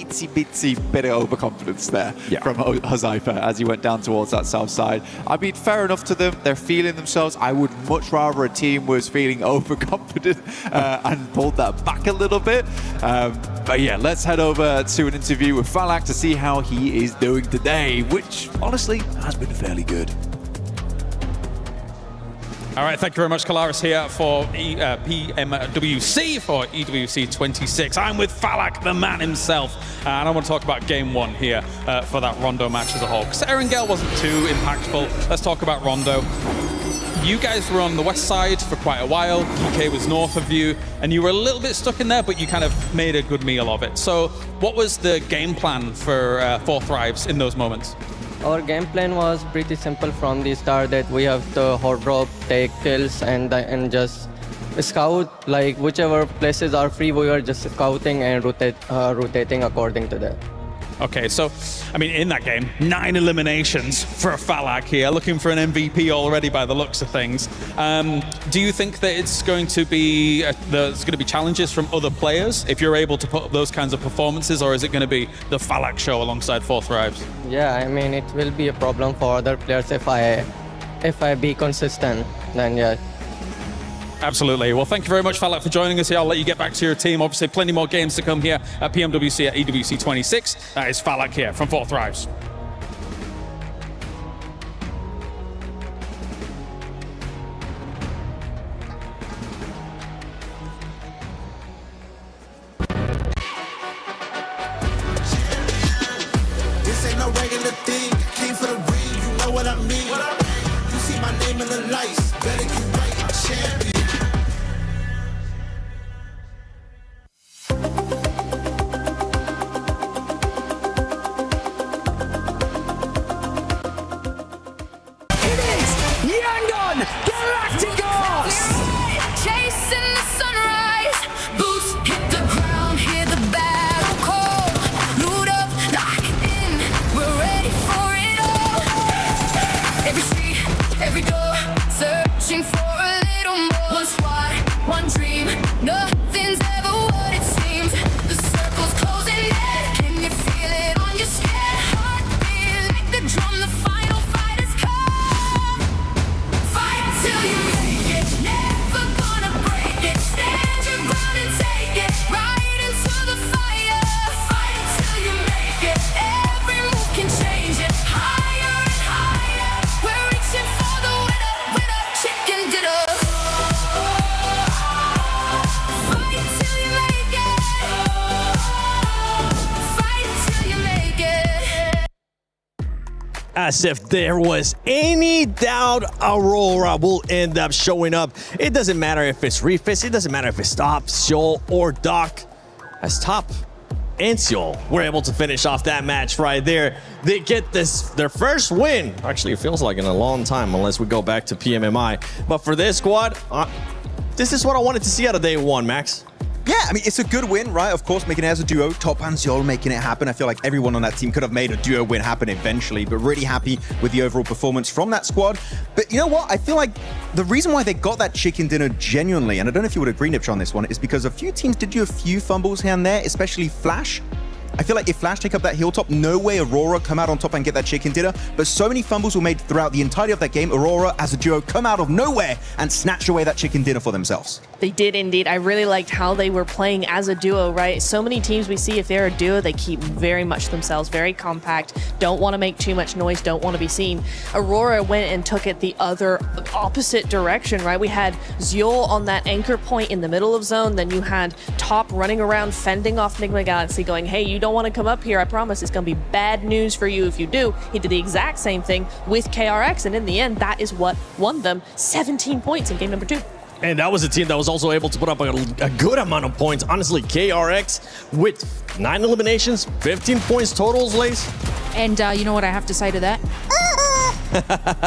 itsy bit of overconfidence there from Huzaifa as he went down towards that south side. I mean, fair enough to them. They're feeling themselves. I would much rather a team was feeling overconfident and pulled that back a little bit. But yeah, let's head over to an interview with Falak to see how he is doing today, which honestly has been fairly good. All right, thank you very much, Kalaris here for PMWC for EWC 26. I'm with Falak, the man himself, and I want to talk about game one here for that Rondo match as a whole. Because Erangel wasn't too impactful. Let's talk about Rondo. You guys were on the west side for quite a while. PK was north of you, and you were a little bit stuck in there, but you kind of made a good meal of it. So what was the game plan for Thrives in those moments? Our game plan was pretty simple from the start, that we have to hot drop, take kills, and just scout. Like whichever places are free, we are just scouting and rotating according to that. Okay, so, I mean, in that game, 9 eliminations for Falak here, looking for an MVP already by the looks of things. Do you think that it's going to be, there's going to be challenges from other players if you're able to put up those kinds of performances, or is it going to be the Falak show alongside 4 Thrives? Yeah, I mean, it will be a problem for other players if I be consistent, then yeah. Absolutely. Well, thank you very much, Falak, for joining us here. I'll let you get back to your team. Obviously, plenty more games to come here at PMWC at EWC 26. That is Falak here from 4 Thrives. This ain't no regular thing. Came for the ring, you know what I mean. You see my name in the lights. Better get right, I'm champion. Chasing the sunrise, boots hit the ground, hear the battle call. Loot up, lock in, we're ready for it all. Every street, every door, searching for a little more. One squad, one dream, nothing's ever what it seems. The circle's closing in, can you feel it on your skin? Heartbeat like the drum, the final fight has come. Fight till you make it, never gonna break it. Stand your ground and take it, right into the fire. Fight till you make it, every move can change it. Higher and higher, we're reaching for the winner, chicken dinner. Fight till you make it, fight till you make it. As if there was any doubt, Aurora will end up showing up. It doesn't matter if it's Refis, it doesn't matter if it's Top, Seoul, or Doc. As Top and Seoul were able to finish off that match right there. They get their first win. Actually, it feels like in a long time, unless we go back to PMMI. But for this squad, this is what I wanted to see out of day one, Max. Yeah, I mean, it's a good win, right? Of course, making it as a duo. Top and Seoul making it happen. I feel like everyone on that team could have made a duo win happen eventually, but really happy with the overall performance from that squad. But you know what? I feel like the reason why they got that chicken dinner genuinely, and I don't know if you would agree, Nipch, on this one, is because a few teams did do a few fumbles here and there, especially Flash. I feel like if Flash take up that hill top, no way Aurora come out on top and get that chicken dinner. But so many fumbles were made throughout the entirety of that game. Aurora, as a duo, come out of nowhere and snatch away that chicken dinner for themselves. They did indeed. I really liked how they were playing as a duo, right? So many teams we see, if they're a duo, they keep very much themselves, very compact, don't want to make too much noise, don't want to be seen. Aurora went and took it the opposite direction, right? We had Zeol on that anchor point in the middle of zone, then you had Top running around, fending off Nigma Galaxy, going, hey, you don't want to come up here, I promise it's going to be bad news for you if you do. He did the exact same thing with KRX, and in the end, that is what won them 17 points in game number 2. And that was a team that was also able to put up a good amount of points. Honestly, KRX with 9 eliminations, 15 points totals, Lace. And you know what I have to say to that?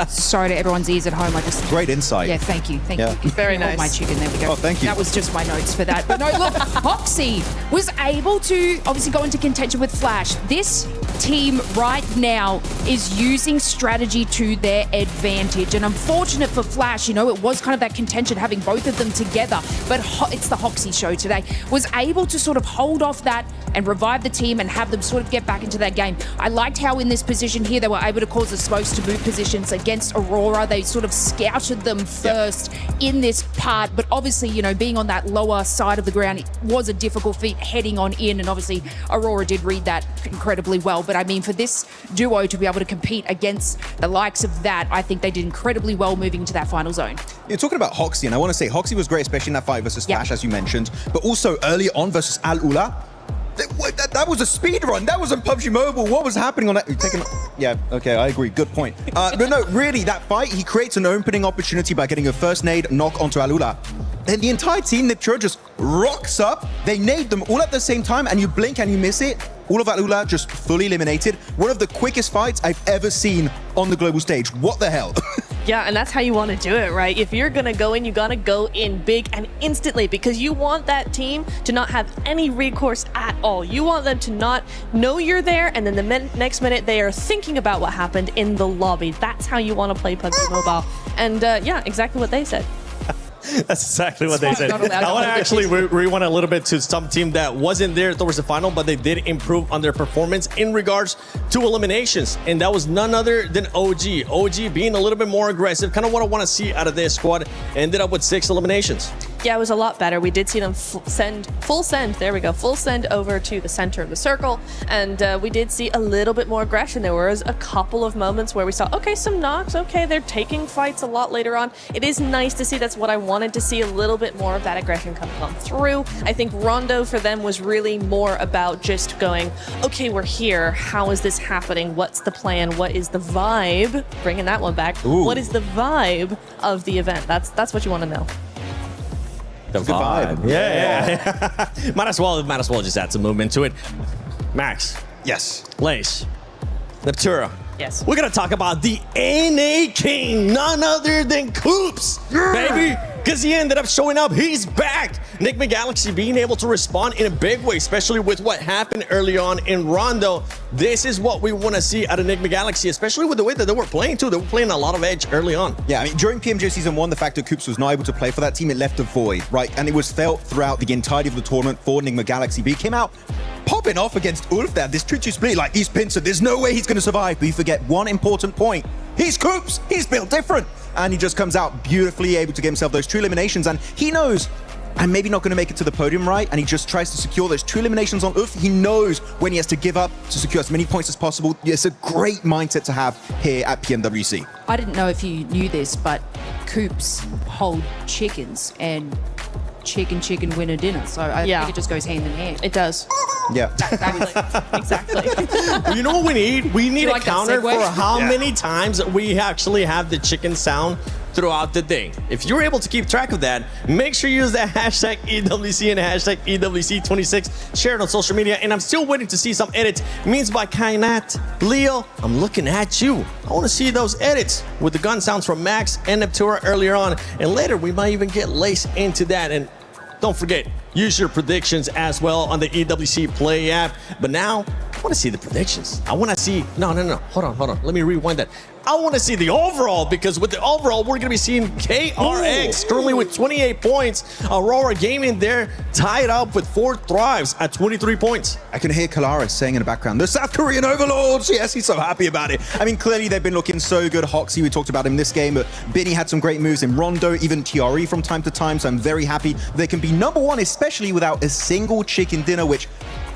Sorry to everyone's ears at home. I just great insight. Yeah, thank you. Thank you. Very nice. My chicken. There we go. Oh, thank you. That was just my notes for that. But no, look, Hoxie was able to obviously go into contention with Flash. This team right now is using strategy to their advantage. And unfortunate for Flash, you know, it was kind of that contention having both of them together. But it's the Hoxie show today. Was able to sort of hold off that and revive the team and have them sort of get back into that game. I liked how in this position here, they were able to cause the smokes to move positions against Aurora. They sort of scouted them first in this part, but obviously, you know, being on that lower side of the ground, it was a difficult feat heading on in, and obviously Aurora did read that incredibly well. But I mean, for this duo to be able to compete against the likes of that, I think they did incredibly well moving into that final zone. You're talking about Hoxie, and I want to say Hoxie was great, especially in that fight versus Flash, as you mentioned, but also earlier on versus Al Ula. That was a speed run. That wasn't PUBG Mobile. What was happening on that? Yeah, okay, I agree. Good point. But no, really, that fight, he creates an opening opportunity by getting a first nade knock onto Al Ula. Then the entire team, Niptura, just rocks up. They nade them all at the same time, and you blink and you miss it. All of Al Ula just fully eliminated. One of the quickest fights I've ever seen on the global stage. What the hell? Yeah, and that's how you want to do it, right? If you're going to go in, you got to go in big and instantly, because you want that team to not have any recourse at all. You want them to not know you're there, and then the next minute they are thinking about what happened in the lobby. That's how you want to play PUBG Mobile. And yeah, exactly what they said. That's exactly what they said. I want to actually rewind a little bit to some team that wasn't there towards the final, but they did improve on their performance in regards to eliminations. And that was none other than OG. OG being a little bit more aggressive, kind of what I want to see out of this squad. Ended up with 6 eliminations. Yeah, it was a lot better. We did see them full send over to the center of the circle, and we did see a little bit more aggression. There was a couple of moments where we saw, okay, some knocks, okay, they're taking fights a lot later on. It is nice to see. That's what I wanted to see, a little bit more of that aggression coming on through. I think Rondo for them was really more about just going, okay, we're here. How is this happening? What's the plan? What is the vibe? Bringing that one back. Ooh. What is the vibe of the event? That's what you want to know. The vibe. Yeah. might as well just add some movement to it. Max. Yes. Lace. Neptura. Yes. We're going to talk about the NA King, none other than Coops, baby. Because he ended up showing up. He's back. Enigma Galaxy being able to respond in a big way, especially with what happened early on in Rondo. This is what we want to see out of Enigma Galaxy, especially with the way that they were playing too. They were playing a lot of edge early on. Yeah, I mean, during PMJ Season 1, the fact that Coops was not able to play for that team, it left a void, right? And it was felt throughout the entirety of the tournament for Enigma Galaxy. But he came out popping off against Ulf there. This 2-2 split, like, he's Pincer. There's no way he's going to survive. But you forget one important point. He's Coops. He's built different. And he just comes out beautifully, able to get himself those 2 eliminations. And he knows I'm maybe not going to make it to the podium, right? And he just tries to secure those 2 eliminations on Uf. He knows when he has to give up to secure as many points as possible. It's a great mindset to have here at PMWC. I didn't know if you knew this, but Coops hold chickens, and chicken winner dinner. So I think it just goes hand in hand. It does. Yeah. Exactly. You know what we need? We need a like that counter segue? for how many times we actually have the chicken sound throughout the day. If you're able to keep track of that, make sure you use that hashtag EWC and hashtag EWC26. Share it on social media. And I'm still waiting to see some edits. Means by Kainat. Leo, I'm looking at you. I want to see those edits with the gun sounds from Max and Neptura earlier on. And later, we might even get Lace into that. And don't forget, use your predictions as well on the EWC Play app. But now, I want to see the predictions. I want to see... No. Hold on. Let me rewind that. I want to see the overall, because with the overall, we're going to be seeing KRX currently with 28 points. Aurora Gaming there tied up with 4 Thrives at 23 points. I can hear Kalara saying in the background, the South Korean overlords. Yes, he's so happy about it. I mean, clearly they've been looking so good. Hoxie, we talked about him this game, but Binny had some great moves in Rondo, even TRE from time to time. So I'm very happy they can be #1, especially without a single chicken dinner, which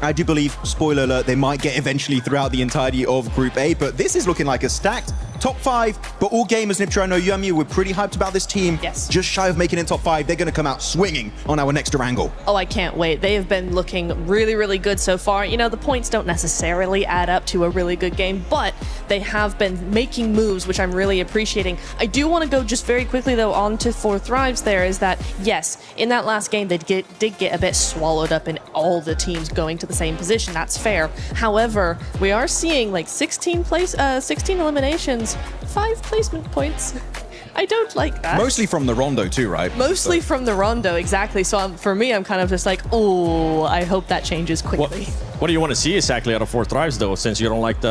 I do believe, spoiler alert, they might get eventually throughout the entirety of Group A. But this is looking like a stacked top 5. But all gamers, Niptra, I know you and me, we're pretty hyped about this team. Yes. Just shy of making it top 5. They're going to come out swinging on our next Durango. Oh, I can't wait. They have been looking really, really good so far. You know, the points don't necessarily add up to a really good game, but they have been making moves, which I'm really appreciating. I do want to go just very quickly, though, on to 4 Thrives there, is that, yes, in that last game, they did get a bit swallowed up in all the teams going to the same position. That's fair. However, we are seeing like 16 eliminations, 5 placement points. I don't like that. Mostly from the Rondo too, right? Mostly from the Rondo, exactly. So for me, I'm kind of just like, oh, I hope that changes quickly. What do you want to see exactly out of 4 Thrives, though, since you don't like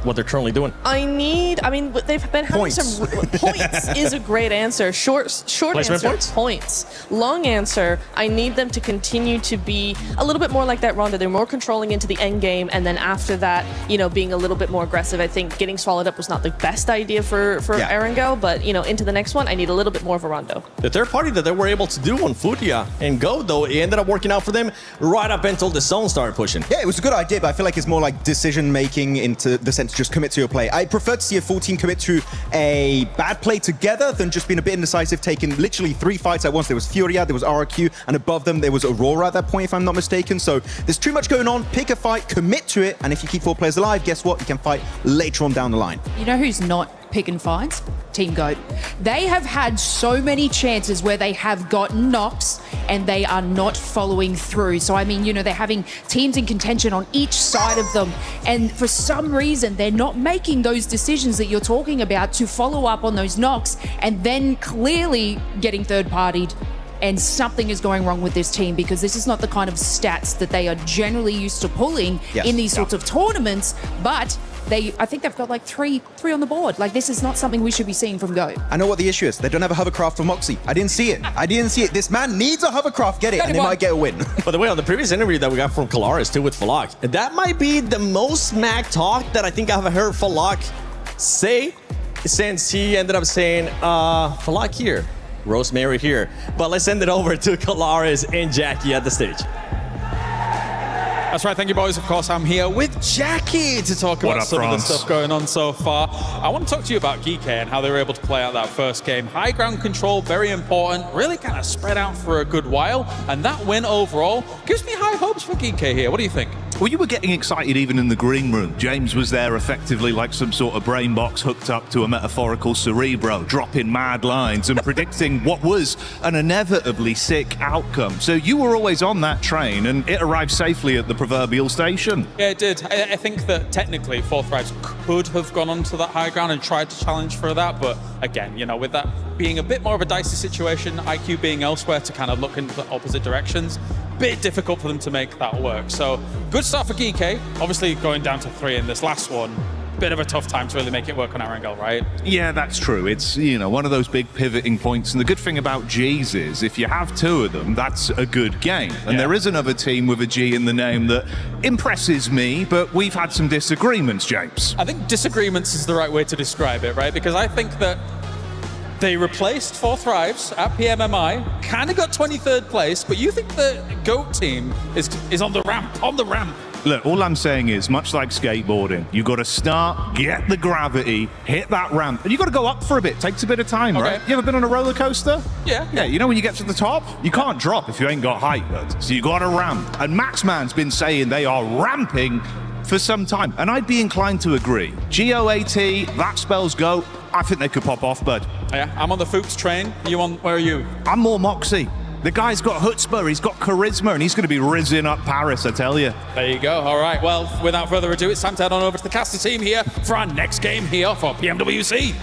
what they're currently doing? I mean, they've been having some points is a great answer. Short Placement answer, points. Long answer, I need them to continue to be a little bit more like that Rondo. They're more controlling into the end game, and then after that, you know, being a little bit more aggressive. I think getting swallowed up was not the best idea for Erangel, but, you know, into the next one, I need a little bit more of a Rondo. The third party that they were able to do on Furia and Go, though, it ended up working out for them right up until the zone started pushing. Yeah, it was a good idea, but I feel like it's more like decision-making into the sense just commit to your play. I prefer to see a full team commit to a bad play together than just being a bit indecisive, taking literally 3 fights at once. There was Furia, there was RRQ, and above them there was Aurora at that point, if I'm not mistaken. So there's too much going on. Pick a fight, commit to it, and if you keep 4 players alive, guess what? You can fight later on down the line. You know who's not picking fights? Team GOAT. They have had so many chances where they have gotten knocks and they are not following through. So, I mean, you know, they're having teams in contention on each side of them. And for some reason, they're not making those decisions that you're talking about to follow up on those knocks and then clearly getting third-partied. And something is going wrong with this team because this is not the kind of stats that they are generally used to pulling in these sorts of tournaments. But I think they've got like three on the board. Like, this is not something we should be seeing from Go. I know what the issue is. They don't have a hovercraft for Moxie. I didn't see it. This man needs a hovercraft. Get it, and they might get a win. By the way, on the previous interview that we got from Kalaris too with Falak, that might be the most smack talk that I think I've heard Falak say since he ended up saying, Falak here, Rosemary here. But let's send it over to Kalaris and Jackie at the stage. That's right, thank you boys. Of course, I'm here with Jackie to talk about some of the stuff going on so far. I want to talk to you about Geek and how they were able to play out that first game. High ground control, very important, really kind of spread out for a good while. And that win overall gives me high hopes for Geek here. What do you think? Well, you were getting excited even in the green room. James was there effectively like some sort of brain box hooked up to a metaphorical cerebro, dropping mad lines and predicting what was an inevitably sick outcome. So you were always on that train, and it arrived safely at the proverbial station. Yeah, it did. I think that technically 4 Thrives could have gone onto that high ground and tried to challenge for that, but again, you know, with that being a bit more of a dicey situation, IQ being elsewhere to kind of look in the opposite directions, bit difficult for them to make that work. So good start for Geek. Obviously going down to 3 in this last one. Bit of a tough time to really make it work on Erangel, right? Yeah, that's true. It's, you know, one of those big pivoting points. And the good thing about G's is if you have 2 of them, that's a good game. And there is another team with a G in the name that impresses me, but we've had some disagreements, James. I think disagreements is the right way to describe it, right? Because I think that they replaced 4 Thrives at PMMI, kind of got 23rd place, but you think the GOAT team is on the ramp, Look, all I'm saying is, much like skateboarding, you got to start, get the gravity, hit that ramp, and you got to go up for a bit. Takes a bit of time, right? You ever been on a roller coaster? Yeah. You know when you get to the top, you can't drop if you ain't got height, bud. So you got to ramp. And Maxman's been saying they are ramping for some time, and I'd be inclined to agree. GOAT, that spells GOAT. I think they could pop off, bud. Yeah, I'm on the Fuchs train. Where are you? I'm more Moxie. The guy's got chutzpah, he's got charisma, and he's going to be rizzing up Paris, I tell you. There you go. All right, well, without further ado, it's time to head on over to the caster team here for our next game here for PMWC.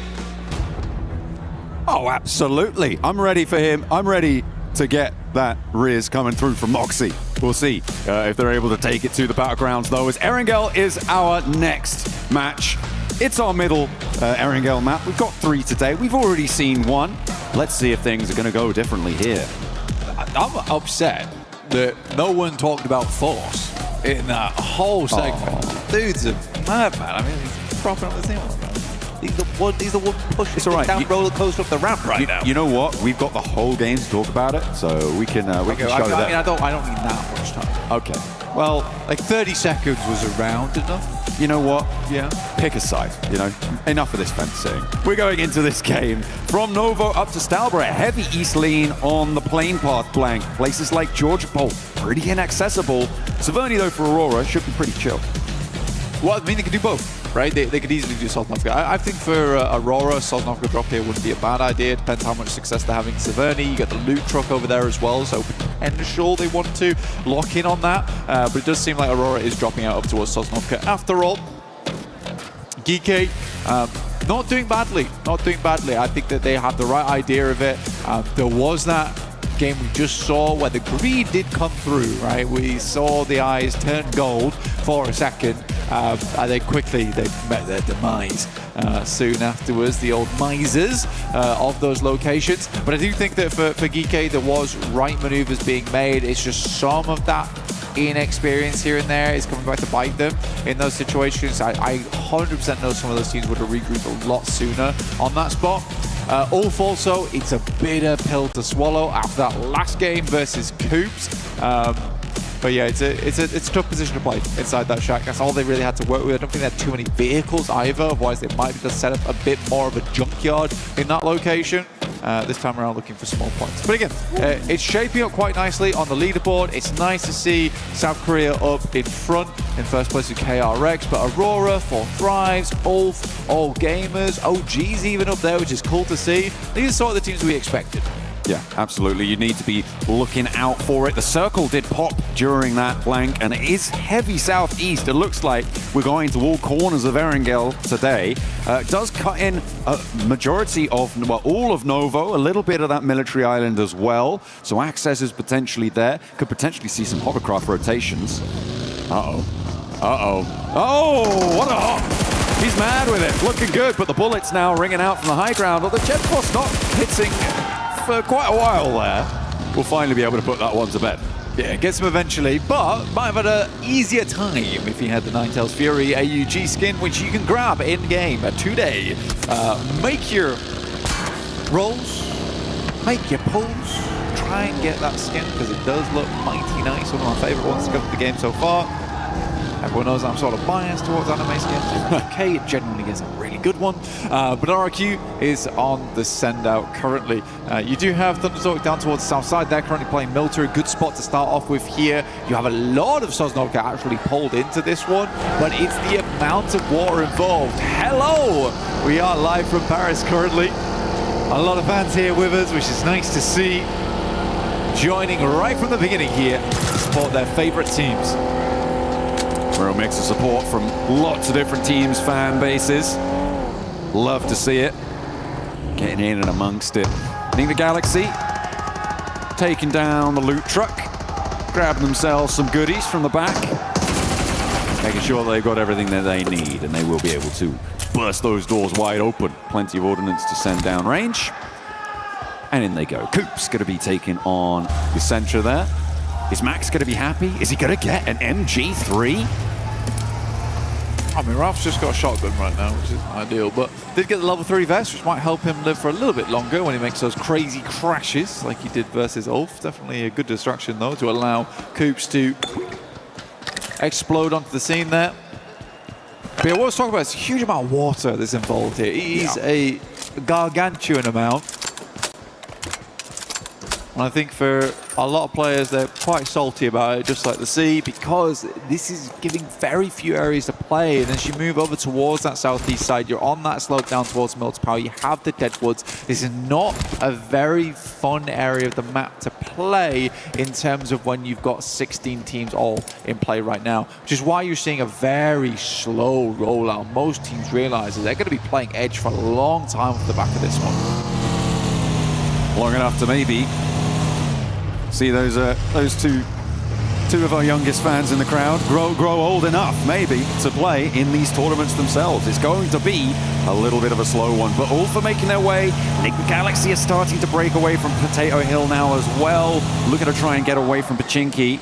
Oh, absolutely. I'm ready for him. I'm ready to get that Riz coming through from Moxie. We'll see if they're able to take it to the Battlegrounds, though, as Erangel is our next match. It's our middle Erangel map. We've got 3 today. We've already seen 1. Let's see if things are going to go differently here. I'm upset that no one talked about Force in that whole segment. Dude's a madman. I mean, he's propping up the team. He's the one pushing down roller coaster up the ramp right now. You know what? We've got the whole game to talk about it, so we can show that. I mean, I don't need that much time. Okay. Well, like 30 seconds was around enough. You know what? Yeah. Pick a side, you know. Enough of this fencing. We're going into this game. From Novo up to Stalborough, heavy east lean on the plane path blank. Places like Georgia Pole, pretty inaccessible. Saverny, though, for Aurora, should be pretty chill. Well, I mean, they could do both, right? They could easily do Sosnovka. I think for Aurora, Sosnovka drop here wouldn't be a bad idea. Depends how much success they're having. Saverny, you got the loot truck over there as well, so potential they want to lock in on that. But it does seem like Aurora is dropping out up towards Sosnovka. After all, Geek, not doing badly. Not doing badly. I think that they have the right idea of it. There was that game we just saw where the greed did come through, right? We saw the eyes turn gold for a second, and then quickly they met their demise soon afterwards, the old misers of those locations. But I do think that for Geeky, there was right maneuvers being made. It's just some of that inexperience here and there is coming back to bite them in those situations. I 100% know some of those teams would have regrouped a lot sooner on that spot. Ulf also, it's a bitter pill to swallow after that last game versus Coops. But yeah, it's a tough position to play inside that shack. That's all they really had to work with. I don't think they had too many vehicles either, otherwise they might have just set up a bit more of a junkyard in that location. This time around looking for small points. But again, it's shaping up quite nicely on the leaderboard. It's nice to see South Korea up in front in first place with KRX, but Aurora, 4 Thrives, Ulf, All Gamers, OG's even up there, which is cool to see. These are sort of the teams we expected. Yeah, absolutely. You need to be looking out for it. The circle did pop during that blank, and it is heavy southeast. It looks like we're going to all corners of Erangel today. It does cut in a majority of, well, all of Novo, a little bit of that military island as well. So access is potentially there. Could potentially see some hovercraft rotations. Uh-oh. Uh-oh. Oh, what a hop. He's mad with it. Looking good, but the bullets now ringing out from the high ground. But the jet force not hitting for quite a while there. We'll finally be able to put that one to bed. Yeah, gets him eventually, but might have had an easier time if he had the Ninetales Fury AUG skin, which you can grab in-game today. Make your rolls, make your pulls, try and get that skin, because it does look mighty nice. One of my favorite ones to come to the game so far. Everyone knows I'm sort of biased towards anime skins. Okay, it genuinely is a really good one. But RRQ is on the send-out currently. You do have Thundertalk down towards the south side. They're currently playing Military. A good spot to start off with here. You have a lot of Sosnovka actually pulled into this one, but it's the amount of water involved. Hello! We are live from Paris currently. A lot of fans here with us, which is nice to see. Joining right from the beginning here to support their favorite teams. Real mix of support from lots of different teams, fan bases. Love to see it. Getting in and amongst it. Nina Galaxy taking down the loot truck, grabbing themselves some goodies from the back, making sure they've got everything that they need, and they will be able to burst those doors wide open. Plenty of ordnance to send down range. And in they go. Coop's going to be taking on the center there. Is Max going to be happy? Is he going to get an MG3? I mean, Ralph's just got a shotgun right now, which isn't ideal, but did get the level 3 vest, which might help him live for a little bit longer when he makes those crazy crashes like he did versus Ulf. Definitely a good distraction, though, to allow Coops to explode onto the scene there. But yeah, what I was talking about is a huge amount of water that's involved here. It is a gargantuan amount. And I think for a lot of players, they're quite salty about it, just like the sea, because this is giving very few areas to play. And as you move over towards that southeast side, you're on that slope down towards Mills Power. You have the Deadwoods. This is not a very fun area of the map to play in terms of when you've got 16 teams all in play right now, which is why you're seeing a very slow rollout. Most teams realize that they're going to be playing Edge for a long time off the back of this one. Long enough to maybe see those two of our youngest fans in the crowd grow old enough, maybe, to play in these tournaments themselves. It's going to be a little bit of a slow one, but all for making their way. Nick Galaxy is starting to break away from Potato Hill now as well, looking to try and get away from Pachinki.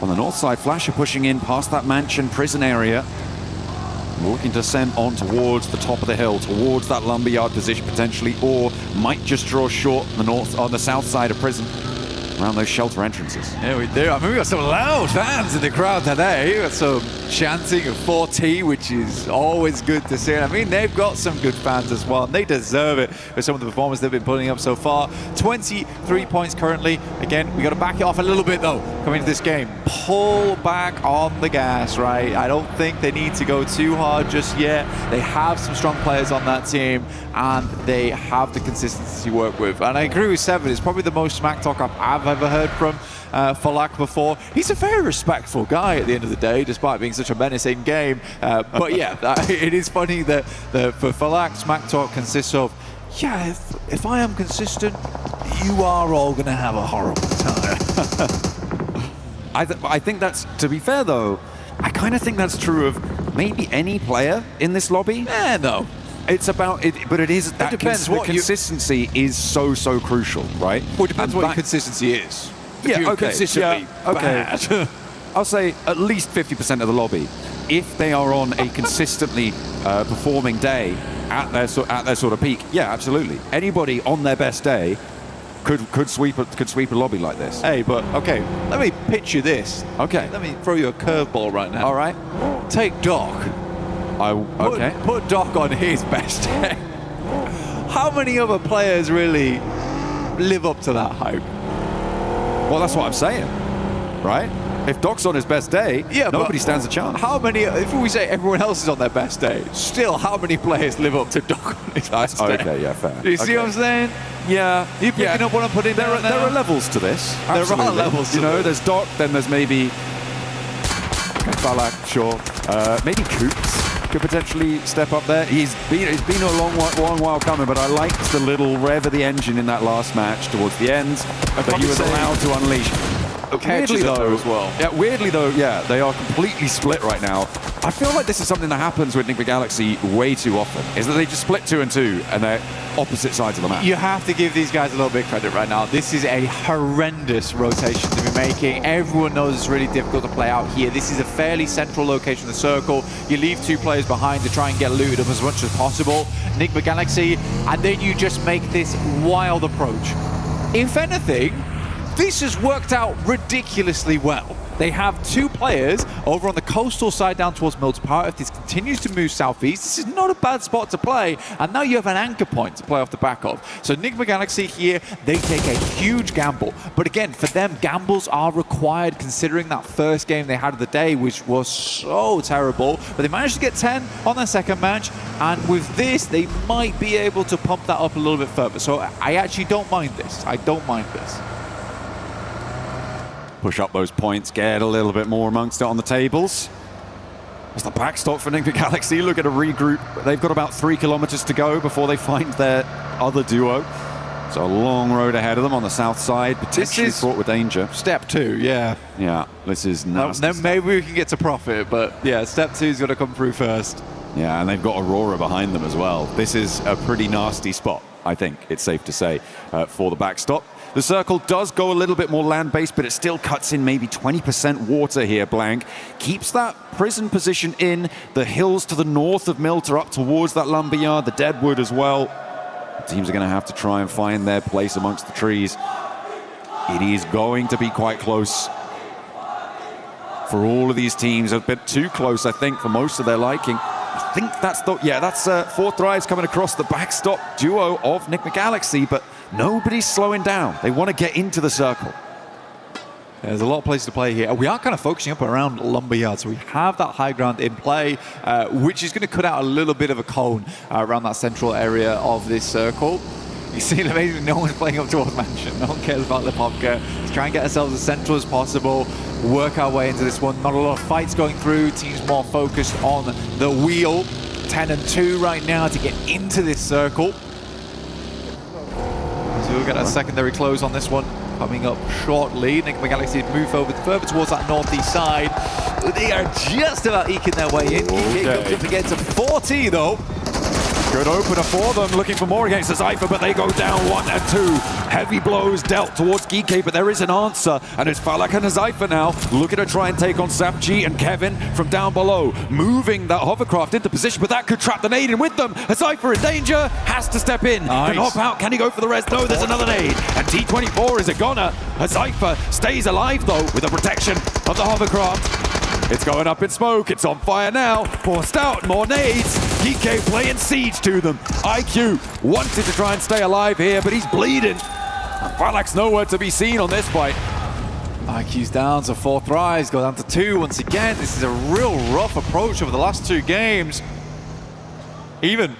On the north side, Flasher pushing in past that mansion prison area, looking to send on towards the top of the hill, towards that lumberyard position potentially, or might just draw short on the south side of prison, around those shelter entrances. Yeah, we do. I mean, we got some loud fans in the crowd today. We got some chanting of 4T, which is always good to see. And I mean, they've got some good fans as well, and they deserve it for some of the performances they've been putting up so far. 23 points currently. Again, we got to back it off a little bit, though, coming into this game. Pull back on the gas, right? I don't think they need to go too hard just yet. They have some strong players on that team, and they have the consistency to work with. And I agree with Seven. It's probably the most smack talk I've ever ever heard from Falak before. He's a very respectful guy at the end of the day, despite being such a menacing game. But yeah, it is funny that for Falak, Smack Talk consists of, yeah, if I am consistent, you are all going to have a horrible time. I think that's, to be fair though, I kind of think that's true of maybe any player in this lobby. No. It's about it, but it is that depends the what consistency is so crucial, right? Well, it depends what your consistency is. Yeah, If you're okay. consistently bad. I'll say at least 50% of the lobby, if they are on a consistently performing day at their sort of peak, yeah, absolutely. Anybody on their best day could sweep a lobby like this. Hey, but okay, let me pitch you this. Okay. Let me throw you a curveball right now. All right. Take Doc. Okay. Put Doc on his best day. How many other players really live up to that hype? Well, that's what I'm saying, right? If Doc's on his best day, nobody stands a chance. How many, if we say everyone else is on their best day, still how many players live up to Doc on his best day? Okay, yeah, fair. Do you see what I'm saying? Yeah. You picking up what I'm putting down There are levels to this. There Absolutely. are levels to You know, this. there's Doc, then there's maybe Falak, sure. Maybe Coops could potentially step up there. It's been a long while coming, but I liked the little rev of the engine in that last match towards the end that he was allowed to unleash. Weirdly though, as well. Yeah, weirdly though, yeah, they are completely split right now. I feel like this is something that happens with Enigma Galaxy way too often, is that they just split 2 and 2 and they're opposite sides of the map. You have to give these guys a little bit of credit right now. This is a horrendous rotation to be making. Everyone knows it's really difficult to play out here. This is a fairly central location of the circle. You leave 2 players behind to try and get looted up as much as possible. Enigma Galaxy, and then you just make this wild approach. If anything, this has worked out ridiculously well. They have 2 players over on the coastal side down towards Mills Park. If this continues to move southeast, this is not a bad spot to play. And now you have an anchor point to play off the back of. So Enigma Galaxy here, they take a huge gamble. But again, for them, gambles are required considering that first game they had of the day, which was so terrible. But they managed to get 10 on their second match. And with this, they might be able to pump that up a little bit further. So I actually don't mind this. I don't mind this. Push up those points, get a little bit more amongst it on the tables. As the backstop for Enigma Galaxy, look at a regroup. They've got about 3 kilometers to go before they find their other duo. So a long road ahead of them on the south side, potentially fraught with danger. Step 2, yeah. Yeah, this is nasty. Then maybe we can get to profit, but yeah, step 2's got to come through first. Yeah, and they've got Aurora behind them as well. This is a pretty nasty spot, I think it's safe to say, for the backstop. The circle does go a little bit more land-based, but it still cuts in maybe 20% water here, Blank. Keeps that prison position in. The hills to the north of Milter up towards that lumberyard, the Deadwood as well. The teams are going to have to try and find their place amongst the trees. It is going to be quite close for all of these teams. A bit too close, I think, for most of their liking. I think that's that's 4 Thrives coming across the backstop duo of Enigma Galaxy, but nobody's slowing down. They want to get into the circle. There's a lot of places to play here. We are kind of focusing up around Lumberyard, so we have that high ground in play, which is going to cut out a little bit of a cone around that central area of this circle. You see, amazingly, no one's playing up towards Mansion. No one cares about Lepopka. Let's try and get ourselves as central as possible, work our way into this one. Not a lot of fights going through. Teams more focused on the wheel. 10 and 2 right now to get into this circle. So we'll get a secondary close on this one coming up shortly. Enigma Galaxy move over further towards that northeast side. They are just about eking their way in. Geek comes up against a 40 though. Good opener for them, looking for more against the Cypher, but they go down 1 and 2. Heavy blows dealt towards Geek, but there is an answer, and it's Falak and Cypher now looking to try and take on Sapg and Kevin from down below, moving that hovercraft into position, but that could trap the nade in with them. Cypher in danger, has to step in. Can hop out, can he go for the rest? No, there's another nade, and T24 is a goner. Cypher stays alive though with the protection of the hovercraft. It's going up in smoke, it's on fire now. Forced out, more nades. DK playing siege to them. IQ wanted to try and stay alive here, but he's bleeding. Falak's nowhere to be seen on this fight. IQ's down, so 4 Thrives go down to 2 once again. This is a real rough approach over the last 2 games. Even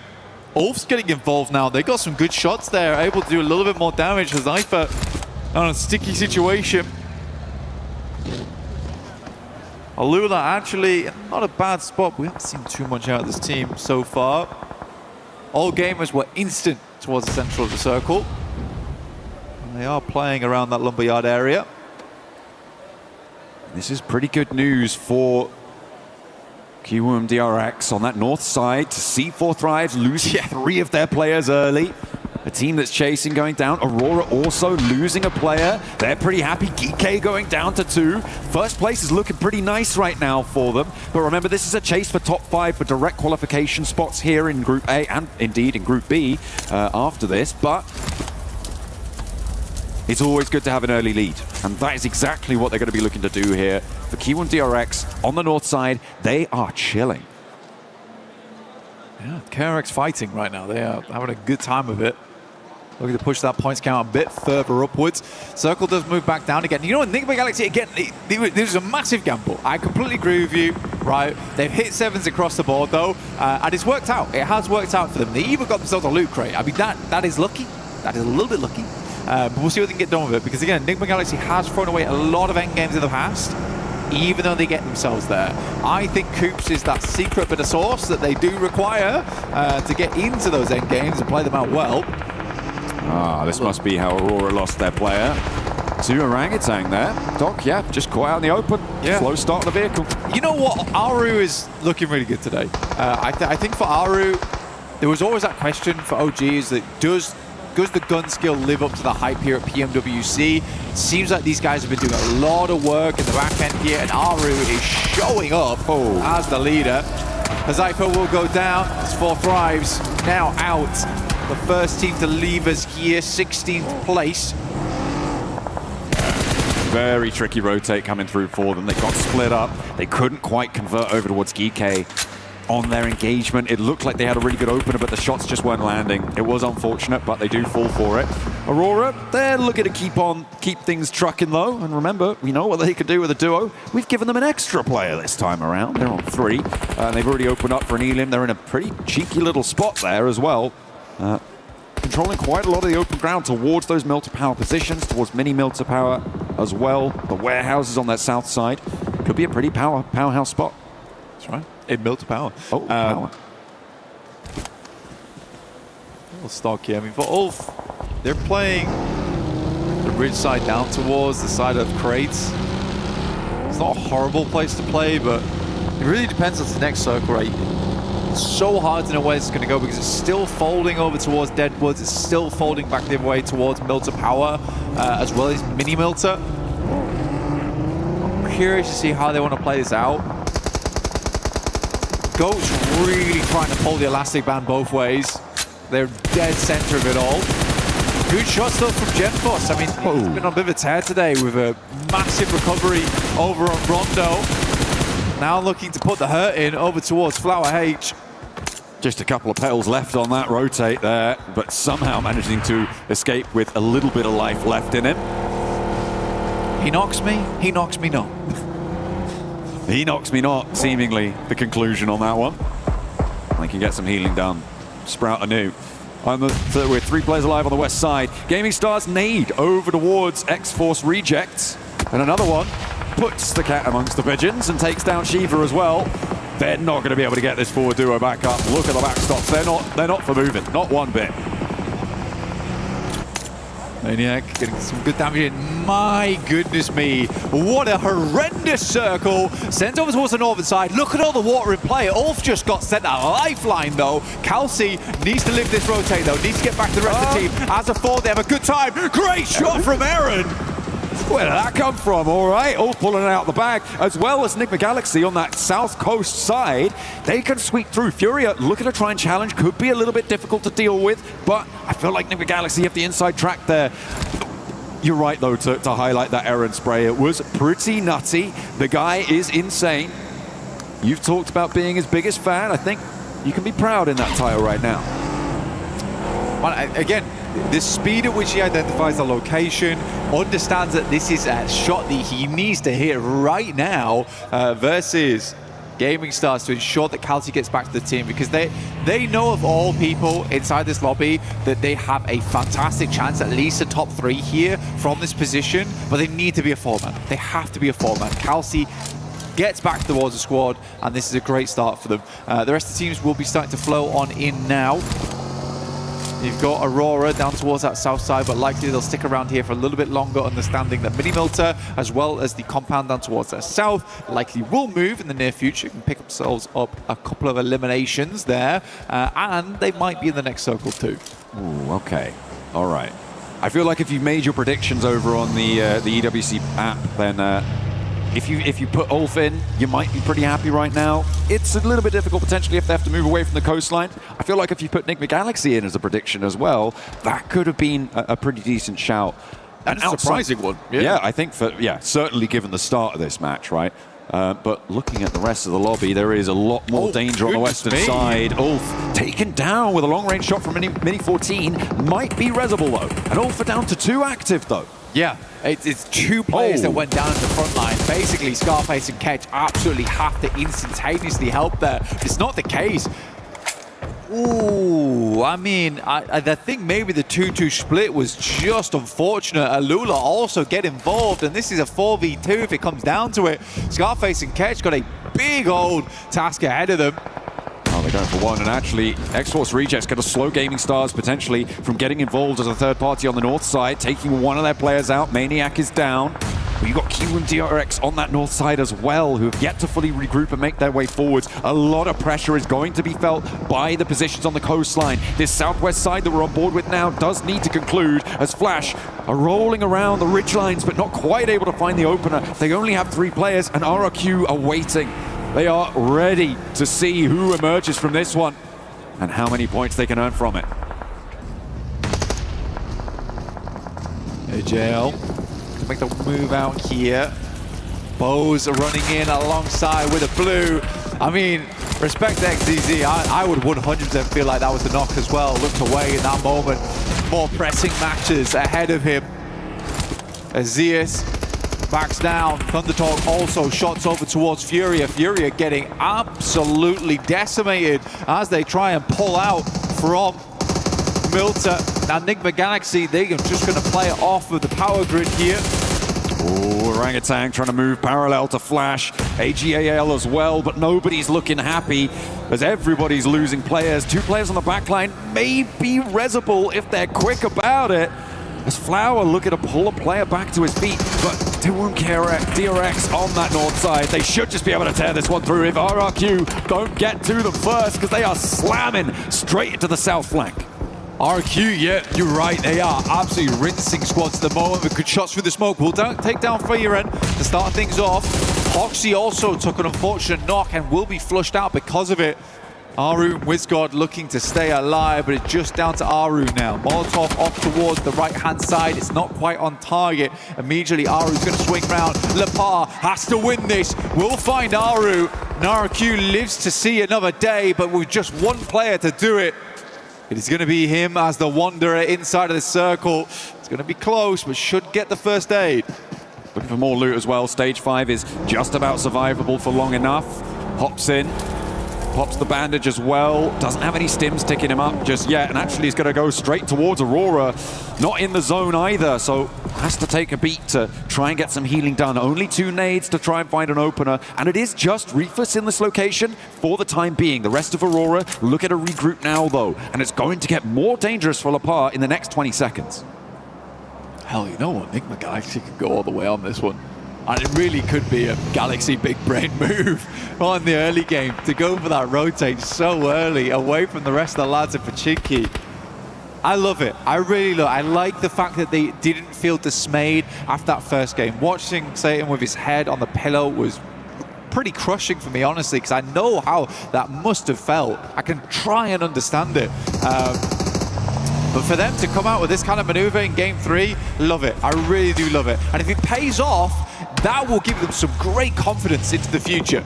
Ulf's getting involved now. They got some good shots there, able to do a little bit more damage. Cypher on a sticky situation. Alula actually not a bad spot. We haven't seen too much out of this team so far. All gamers were instant towards the central of the circle. And they are playing around that lumberyard area. This is pretty good news for Kiwoom DRX on that north side to see 4 Thrives losing 3 of their players early. A team that's chasing going down. Aurora also losing a player. They're pretty happy. Geek going down to 2. First place is looking pretty nice right now for them. But remember, this is a chase for top 5 for direct qualification spots here in Group A and indeed in Group B after this. But it's always good to have an early lead. And that is exactly what they're going to be looking to do here. For Kiwoom DRX on the north side, they are chilling. Yeah, KRX fighting right now. They are having a good time of it. Looking to push that points count a bit further upwards. Circle does move back down again. You know what, Enigma Galaxy, again, this is a massive gamble. I completely agree with you, right? They've hit 7s across the board, though, and it's worked out. It has worked out for them. They even got themselves a loot crate. I mean, that is lucky. That is a little bit lucky. But we'll see what they can get done with it, because, again, Enigma Galaxy has thrown away a lot of endgames in the past, even though they get themselves there. I think Coops is that secret bit of sauce that they do require to get into those endgames and play them out well. Ah, this must be how Aurora lost their player to Orangutan there. Doc, yeah, just caught out in the open. Yeah. Slow start of the vehicle. You know what? Aru is looking really good today. I think for Aru, there was always that question for OG is that does the gun skill live up to the hype here at PMWC? It seems like these guys have been doing a lot of work in the back end here, and Aru is showing up as the leader. Hazaiko will go down. It's 4 Thrives now out. The first team to leave us here, 16th place. Very tricky rotate coming through for them. They got split up. They couldn't quite convert over towards Geek on their engagement. It looked like they had a really good opener, but the shots just weren't landing. It was unfortunate, but they do fall for it. Aurora, they're looking to keep things trucking though. And remember, we know what they can do with a duo. We've given them an extra player this time around. They're on 3. They've already opened up for an Elim. They're in a pretty cheeky little spot there as well. Controlling quite a lot of the open ground towards those mill to power positions, towards mini mill to power as well. The warehouses on that south side could be a pretty powerhouse spot. That's right. In mill to power. Oh, power. A little stock here. I mean, for Ulf, they're playing the ridge side down towards the side of crates. It's not a horrible place to play, but it really depends on the next circle, right? It's so hard to know where it's going to go because it's still folding over towards Deadwoods. It's still folding back the other way towards Mill to Power, as well as Mini Milter. I'm curious to see how they want to play this out. Goat's really trying to pull the elastic band both ways. They're dead center of it all. Good shots though from Genforce. I mean, he's been on a bit of a tear today with a massive recovery over on Rondo. Now looking to put the hurt in over towards Flower H. Just a couple of petals left on that rotate there, but somehow managing to escape with a little bit of life left in him. He knocks me not. He knocks me not, seemingly the conclusion on that one. They can get some healing done. Sprout anew. With 3 players alive on the west side. Gaming Stars nade over towards X-Force Rejects. And another one puts the cat amongst the pigeons and takes down Shiva as well. They're not going to be able to get this forward duo back up. Look at the backstops. They're not for moving. Not one bit. Maniac getting some good damage in. My goodness me. What a horrendous circle. Sent over towards the northern side. Look at all the water in play. Ulf just got sent a lifeline though. Kelsey needs to live this rotate though. Needs to get back to the rest of the team. As a 4, they have a good time. Great shot from Aaron. Where did that come from? All right, all pulling it out the bag, as well as Enigma Galaxy on that south coast side. They can sweep through. Furia looking to try and challenge. Could be a little bit difficult to deal with, but I feel like Enigma Galaxy have the inside track there. You're right, though, to highlight that Aaron spray. It was pretty nutty. The guy is insane. You've talked about being his biggest fan. I think you can be proud in that title right now. Well, again, the speed at which he identifies the location, understands that this is a shot that he needs to hit right now versus Gaming Stars to ensure that Calci gets back to the team, because they know of all people inside this lobby that they have a fantastic chance, at least a top 3 here from this position, but they need to be a 4-man. They have to be a 4-man. Calci gets back towards the squad, and this is a great start for them. The rest of the teams will be starting to flow on in now. You've got Aurora down towards that south side, but likely they'll stick around here for a little bit longer, understanding that Minimilta, as well as the compound down towards the south, likely will move in the near future, can pick themselves up a couple of eliminations there, and they might be in the next circle too. Ooh, okay. All right. I feel like if you've made your predictions over on the EWC app, then if you put Ulf in, you might be pretty happy right now. It's a little bit difficult potentially if they have to move away from the coastline. I feel like if you put Enigma Galaxy in as a prediction as well, that could have been a pretty decent shout. And a surprising one. Yeah, I think certainly given the start of this match, right? But looking at the rest of the lobby, there is a lot more danger on the western side. Ulf taken down with a long-range shot from Mini 14. Might be Reservoir though. And Ulf are down to 2 active though. Yeah, it's 2 players that went down in the front line. Basically, Scarface and Ketch absolutely have to instantaneously help there. It's not the case. Ooh, I mean, I think maybe the 2-2 split was just unfortunate. Alula also get involved, and this is a 4v2 if it comes down to it. Scarface and Ketch got a big old task ahead of them. Oh, they're going for one, and actually, X-Force Rejects going to slow Gaming Stars potentially from getting involved as a third party on the north side, taking one of their players out. Maniac is down. But you've got Q and DRX on that north side as well, who have yet to fully regroup and make their way forwards. A lot of pressure is going to be felt by the positions on the coastline. This southwest side that we're on board with now does need to conclude, as Flash are rolling around the ridgelines, but not quite able to find the opener. They only have 3 players, and RRQ are waiting. They are ready to see who emerges from this one and how many points they can earn from it. AJL to make the move out here. Bows are running in alongside with a blue. I mean, respect to XZZ. I would 100% feel like that was the knock as well. Looked away in that moment. More pressing matches ahead of him. As Zeus backs down. Thundertalk also shots over towards Furia. Furia getting absolutely decimated as they try and pull out from Milta. Now Enigma Galaxy, they are just going to play it off of the power grid here. Oh, Orangutan trying to move parallel to Flash. AGAL as well, but nobody's looking happy as everybody's losing players. 2 players on the backline, maybe Reservoir if they're quick about it. As Flower looking to pull a player back to his feet, but they won't care. DRX on that north side. They should just be able to tear this one through if RRQ don't get to them first, because they are slamming straight into the south flank. RQ, yeah, you're right. They are absolutely rinsing squads at the moment with good shots through the smoke. We'll take down Feiren to start things off. Hoxie also took an unfortunate knock and will be flushed out because of it. Aru and Wizgod looking to stay alive, but it's just down to Aru now. Molotov off towards the right-hand side. It's not quite on target. Immediately, Aru's going to swing round. Lepar has to win this. We'll find Aru. NaraQ lives to see another day, but with just 1 player to do it. It is going to be him as the Wanderer inside of the circle. It's going to be close, but should get the first aid. Looking for more loot as well. Stage 5 is just about survivable for long enough. Hops in. Pops the bandage as well. Doesn't have any stims ticking him up just yet, and actually he's going to go straight towards Aurora. Not in the zone either, so has to take a beat to try and get some healing done. Only 2 nades to try and find an opener, and it is just Reefus in this location for the time being. The rest of Aurora look at a regroup now though, and it's going to get more dangerous for Lepar in the next 20 seconds. Hell, you know what? Enigma Galaxy could go all the way on this one. And it really could be a Galaxy big brain move on the early game to go for that rotate so early away from the rest of the lads at Pachinki. I love it. I really love it. I like the fact that they didn't feel dismayed after that first game. Watching Satan with his head on the pillow was pretty crushing for me, honestly, because I know how that must have felt. I can try and understand it. But for them to come out with this kind of maneuver in Game 3, love it. I really do love it. And if it pays off, that will give them some great confidence into the future.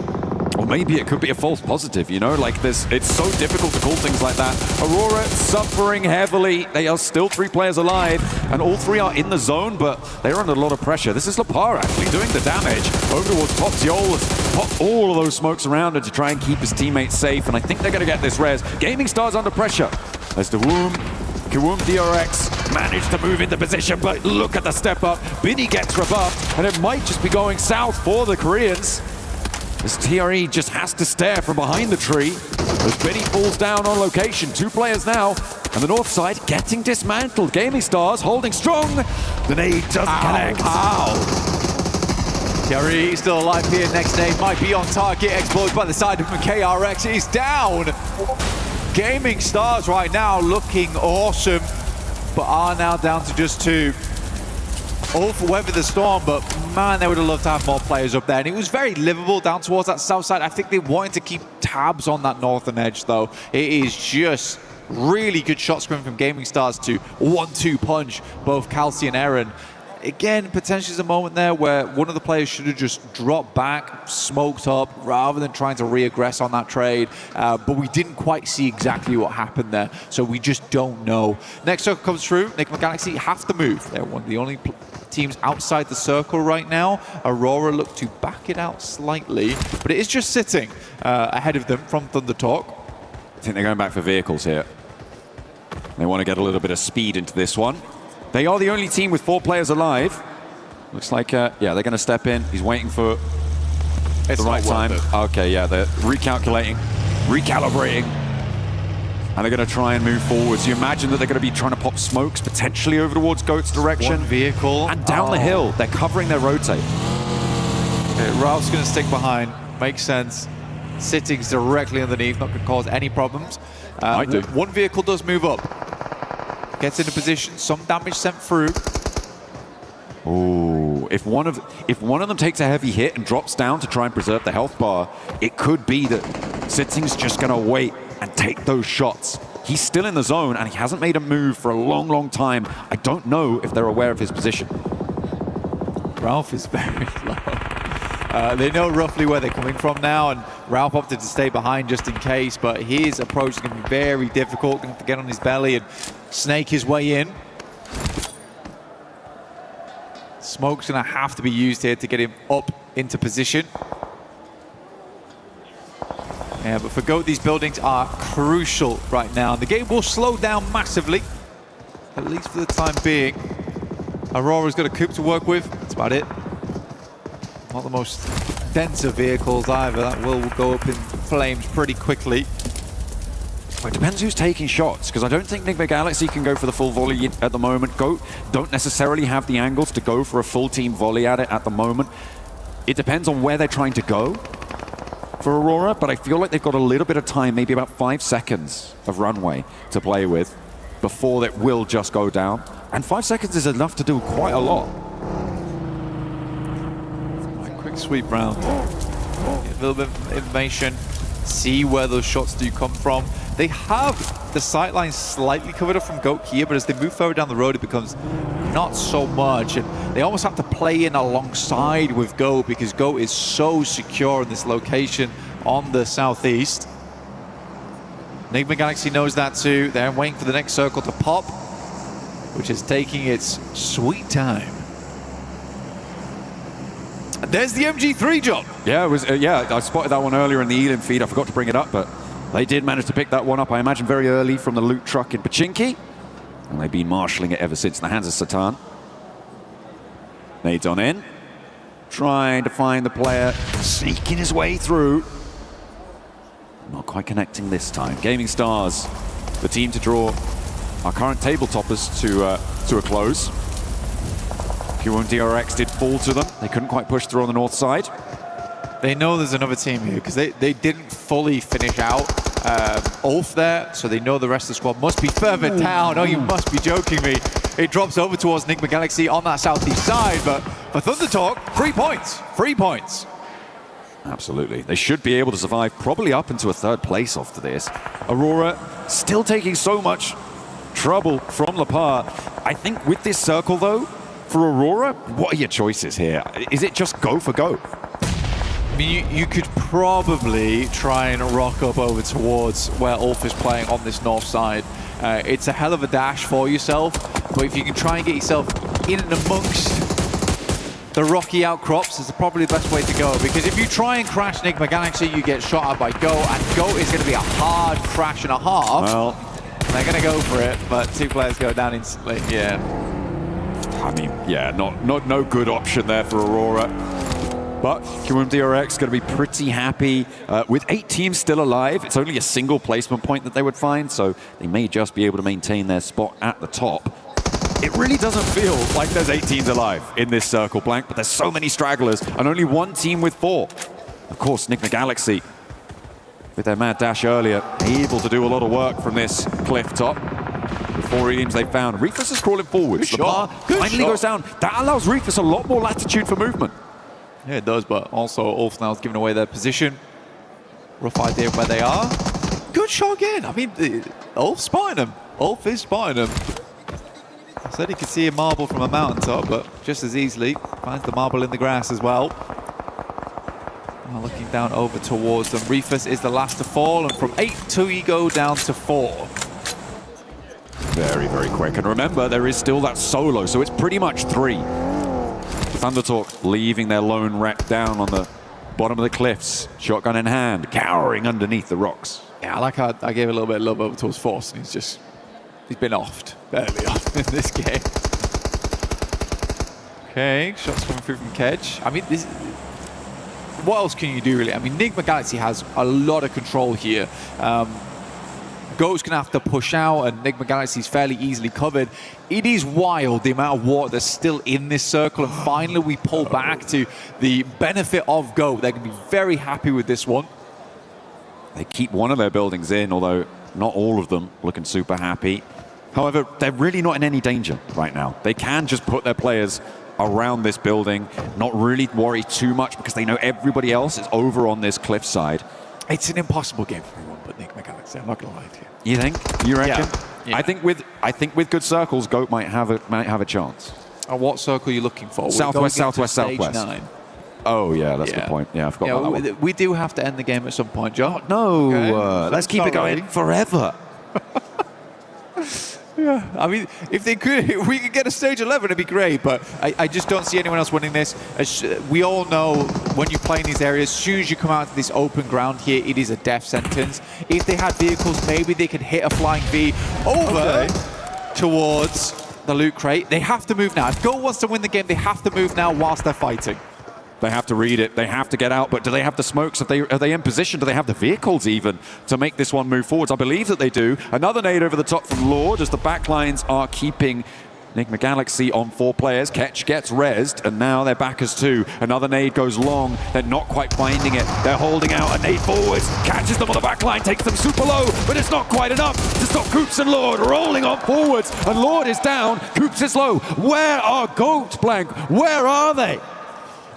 Or maybe it could be a false positive, you know? Like this, it's so difficult to call things like that. Aurora suffering heavily. They are still 3 players alive, and all 3 are in the zone, but they're under a lot of pressure. This is Lapar actually doing the damage over towards Top. Ziol has popped all of those smokes around him to try and keep his teammates safe, and I think they're going to get this res. Gaming Stars under pressure. As the Kiwoom DRX managed to move into position, but look at the step up. Binny gets rebuffed, and it might just be going south for the Koreans. This TRE just has to stare from behind the tree as Benny falls down on location. 2 players now, and the north side getting dismantled. Gaming Stars holding strong. The nade doesn't connect. TRE still alive here. Next nade might be on target. Explodes by the side of KRX. He's down. Gaming Stars right now looking awesome, but are now down to just 2. All for weather the storm, but man, they would have loved to have more players up there. And it was very livable down towards that south side. I think they wanted to keep tabs on that northern edge, though. It is just really good shot screen from Gaming Stars to 1-2 punch both Kelsey and Aaron. Again, potentially is a moment there where one of the players should have just dropped back, smoked up, rather than trying to re-aggress on that trade. But we didn't quite see exactly what happened there, so we just don't know. Next circle comes through. Enigma Galaxy have to move. They're one of the only teams outside the circle right now. Aurora look to back it out slightly, but it is just sitting ahead of them from Thunder Talk. I think they're going back for vehicles here. They want to get a little bit of speed into this one. They are the only team with 4 players alive. Looks like, yeah, they're going to step in. He's waiting for the right time. Okay, yeah, they're recalculating, recalibrating, and they're going to try and move forwards. You imagine that they're going to be trying to pop smokes potentially over towards Goat's direction. One vehicle. And down the hill. They're covering their rotate. Okay, Ralph's going to stick behind. Makes sense. Sitting's directly underneath, not going to cause any problems. Might do. One vehicle does move up. Gets into position, some damage sent through. Oh, if one of them takes a heavy hit and drops down to try and preserve the health bar, it could be that Sitting's just going to wait and take those shots. He's still in the zone and he hasn't made a move for a long, long time. I don't know if they're aware of his position. Ralph is very low. They know roughly where they're coming from now, and Ralph opted to stay behind just in case, but his approach is going to be very difficult. Going to have to get on his belly and snake his way in. Smoke's going to have to be used here to get him up into position. Yeah, but for Goat, these buildings are crucial right now. And the game will slow down massively, at least for the time being. Aurora's got a coupe to work with. That's about it. Not the most denser vehicles either. That will go up in flames pretty quickly. Well, it depends who's taking shots, because I don't think Enigma Galaxy can go for the full volley at the moment. Goat don't necessarily have the angles to go for a full team volley at it at the moment. It depends on where they're trying to go for Aurora, but I feel like they've got a little bit of time, maybe about 5 seconds of runway to play with before it will just go down. And 5 seconds is enough to do quite a lot. Quick sweep round. Get a little bit of information, see where those shots do come from. They have the sightlines slightly covered up from Goat here, but as they move further down the road, it becomes not so much. And they almost have to play in alongside with Goat because Goat is so secure in this location on the southeast. Enigma Galaxy knows that too. They're waiting for the next circle to pop, which is taking its sweet time. And there's the MG3 jump. Yeah, it was. Yeah, I spotted that one earlier in the Elim feed. I forgot to bring it up, but they did manage to pick that one up, I imagine, very early from the loot truck in Pachinki. And they've been marshalling it ever since in the hands of Satan. Nades on in. Trying to find the player, sneaking his way through. Not quite connecting this time. Gaming Stars, the team to draw our current table toppers to a close. Q1 DRX did fall to them. They couldn't quite push through on the north side. They know there's another team here because they didn't fully finish out Ulf there, so they know the rest of the squad must be further down. Oh, you must be joking me. It drops over towards Enigma Galaxy on that southeast side, but for Thunder Talk, 3 points. 3 points. Absolutely. They should be able to survive probably up into a 3rd place after this. Aurora still taking so much trouble from Lapar. I think with this circle, though, for Aurora, what are your choices here? Is it just go for Goat? I mean, you could probably try and rock up over towards where Ulf is playing on this north side. It's a hell of a dash for yourself, but if you can try and get yourself in and amongst the rocky outcrops, is probably the best way to go. Because if you try and crash Enigma Galaxy, you get shot at by Go, and Go is going to be a hard crash and a half. Well, they're going to go for it, but 2 players go down instantly. Yeah. I mean, yeah, no good option there for Aurora. But QMDRX going to be pretty happy with 8 teams still alive. It's only a single placement point that they would find, so they may just be able to maintain their spot at the top. It really doesn't feel like there's 8 teams alive in this circle, Blank, but there's so many stragglers and only 1 team with 4. Of course, Enigma Galaxy, with their mad dash earlier, able to do a lot of work from this cliff top. The 4 Elims they found. Reefus is crawling forwards. The bar finally goes down. That allows Reefus a lot more latitude for movement. Yeah, it does, but also Ulf now is giving away their position. Rough idea of where they are. Good shot again. I mean, Ulf's spotting him. Ulf is spotting him. I said he could see a marble from a mountaintop, but just as easily finds the marble in the grass as well. Now looking down over towards them. Reefus is the last to fall, and from 8 to Ego down to 4. Very, very quick. And remember, there is still that solo, so it's pretty much 3. Thundertalk leaving their lone wreck down on the bottom of the cliffs. Shotgun in hand, cowering underneath the rocks. Yeah, I like how I gave a little bit of love over towards Force, and he's been offed, barely offed in this game. Okay, shots coming through from Kedge. I mean, what else can you do, really? I mean, Enigma Galaxy has a lot of control here. Go's going to have to push out, and Enigma Galaxy is fairly easily covered. It is wild, the amount of water that's still in this circle, and finally we pull back to the benefit of Go. They're going to be very happy with this one. They keep one of their buildings in, although not all of them looking super happy. However, they're really not in any danger right now. They can just put their players around this building, not really worry too much because they know everybody else is over on this cliffside. It's an impossible game for everyone but Enigma Galaxy, I'm not going to lie to you. You think? You reckon? Yeah. I think with good circles, Goat might have a chance. And what circle are you looking for? Southwest, southwest, southwest. 9. Oh yeah, that's a good point. Yeah, I forgot about that one. We do have to end the game at some point, John. No, Okay. let's keep it going forever. Yeah, I mean, if we could get a stage 11, it'd be great, but I just don't see anyone else winning this. We all know when you play in these areas, as soon as you come out to this open ground here, it is a death sentence. If they had vehicles, maybe they could hit a flying V over towards the loot crate. They have to move now. If Go wants to win the game, they have to move now whilst they're fighting. They have to read it. They have to get out. But do they have the smokes? Are they in position? Do they have the vehicles even to make this one move forwards? I believe that they do. Another nade over the top from Lord as the backlines are keeping Enigma Galaxy on 4 players. Ketch gets rezzed, and now they're back as 2. Another nade goes long. They're not quite finding it. They're holding out. A nade forwards. Catches them on the backline. Takes them super low, but it's not quite enough to stop Coops and Lord rolling on forwards. And Lord is down. Coops is low. Where are Goat, Blank? Where are they?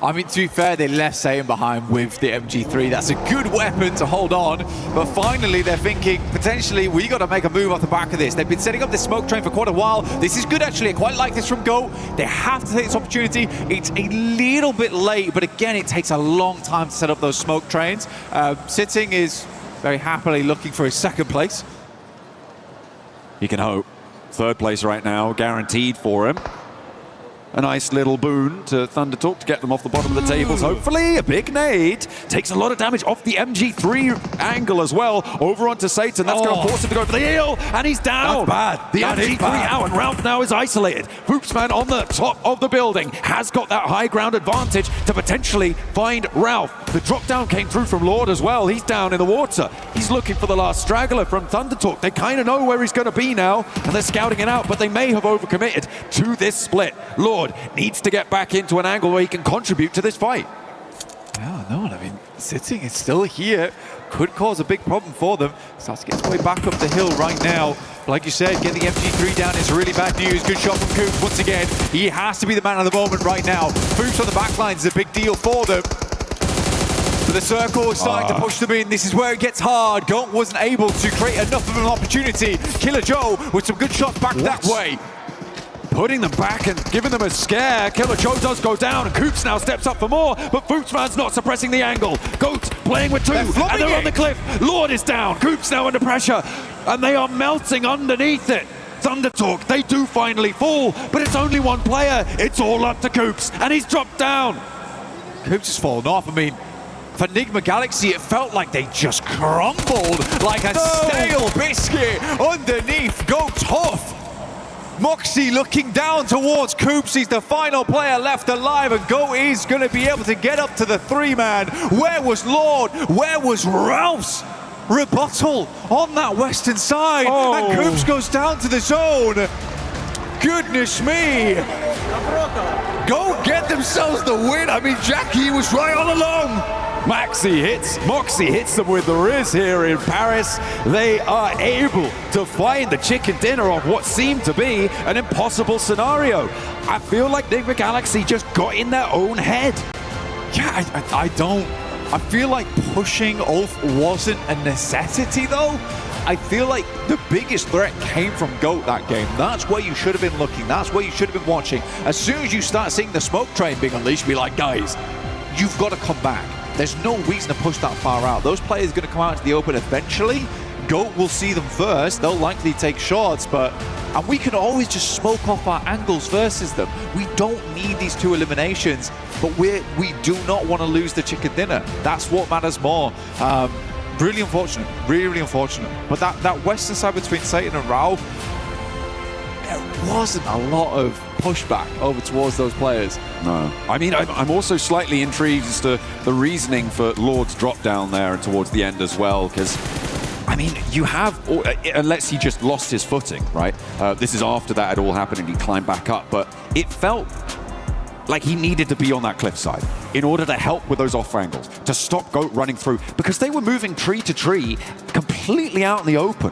I mean, to be fair, they left Satan behind with the MG3. That's a good weapon to hold on. But finally, they're thinking, potentially, we got to make a move off the back of this. They've been setting up this smoke train for quite a while. This is good, actually. I quite like this from Go. They have to take this opportunity. It's a little bit late, but again, it takes a long time to set up those smoke trains. Sitting is very happily looking for his 2nd place. He can hope. 3rd place right now, guaranteed for him. A nice little boon to Thundertalk to get them off the bottom of the tables. Hopefully, a big nade. Takes a lot of damage off the MG3 angle as well. Over onto Satan. That's going to force him to go for the heel. And he's down. That's bad. The MG3 out, and Ralph now is isolated. Foopsman on the top of the building has got that high ground advantage to potentially find Ralph. The drop down came through from Lord as well. He's down in the water. He's looking for the last straggler from Thundertalk. They kind of know where he's going to be now, and they're scouting it out, but they may have overcommitted to this split. Lord needs to get back into an angle where he can contribute to this fight. Yeah, no, I mean, Sitting is still here. Could cause a big problem for them. Starts to get his way back up the hill right now. Like you said, getting the MG3 down is really bad news. Good shot from Coops once again. He has to be the man of the moment right now. Coops on the back line is a big deal for them. But the circle is starting to push them in. This is where it gets hard. Goat wasn't able to create enough of an opportunity. Killer Joe with some good shots back that way. putting them back and giving them a scare. Killer Joe does go down, and Coops now steps up for more, but Fuchsman's not suppressing the angle. Goat playing with two, and they're on the cliff. Lord is down. Coops now under pressure, and they are melting underneath it. Thunder Talk, they do finally fall, but it's only one player. It's all up to Coops, and he's dropped down. Coops has fallen off. I mean, for Enigma Galaxy, it felt like they just crumbled like a stale biscuit underneath. Go tough. Moxie looking down towards Coops. He's the final player left alive, and Go is going to be able to get up to the 3-man. Where was Lord? Where was Ralph's rebuttal on that western side? And Coops goes down to the zone. Goodness me. Go get themselves the win. I mean, Jackie was right all along. Moxie hits them with the Riz here in Paris. They are able to find the chicken dinner of what seemed to be an impossible scenario. I feel like Enigma Galaxy just got in their own head. Yeah, I feel like pushing Ulf wasn't a necessity though. I feel like the biggest threat came from GOAT that game. That's where you should have been looking. That's where you should have been watching. As soon as you start seeing the smoke train being unleashed, be like, guys, you've got to come back. There's no reason to push that far out. Those players are going to come out into the open eventually. GOAT will see them first. They'll likely take shots, and we can always just smoke off our angles versus them. We don't need these 2 eliminations, but we do not want to lose the chicken dinner. That's what matters more. Really unfortunate, really unfortunate. But that western side between Satan and Ralph, there wasn't a lot of pushback over towards those players. No. I mean, I'm also slightly intrigued as to the reasoning for Lord's drop down there towards the end as well, because I mean, you have, unless he just lost his footing, right? This is after that had all happened and he climbed back up, but it felt like he needed to be on that cliffside in order to help with those off angles, to stop GOAT running through, because they were moving tree to tree completely out in the open.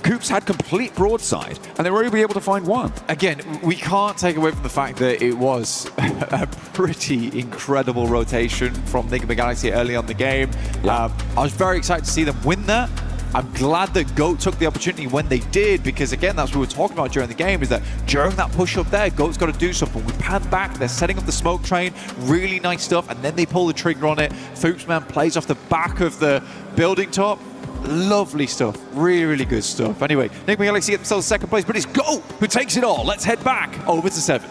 Coops had complete broadside, and they were able to find one. Again, we can't take away from the fact that it was a pretty incredible rotation from Enigma Galaxy early on in the game. I was very excited to see them win that. I'm glad that GOAT took the opportunity when they did, because again, that's what we were talking about during the game, is that during that push up there, GOAT's got to do something. We pan back, they're setting up the smoke train, really nice stuff, and then they pull the trigger on it. Fuchsman plays off the back of the building top. Lovely stuff, really, really good stuff. Anyway, Enigma Galaxy get themselves second place, but it's GOAT who takes it all. Let's head back over to 7.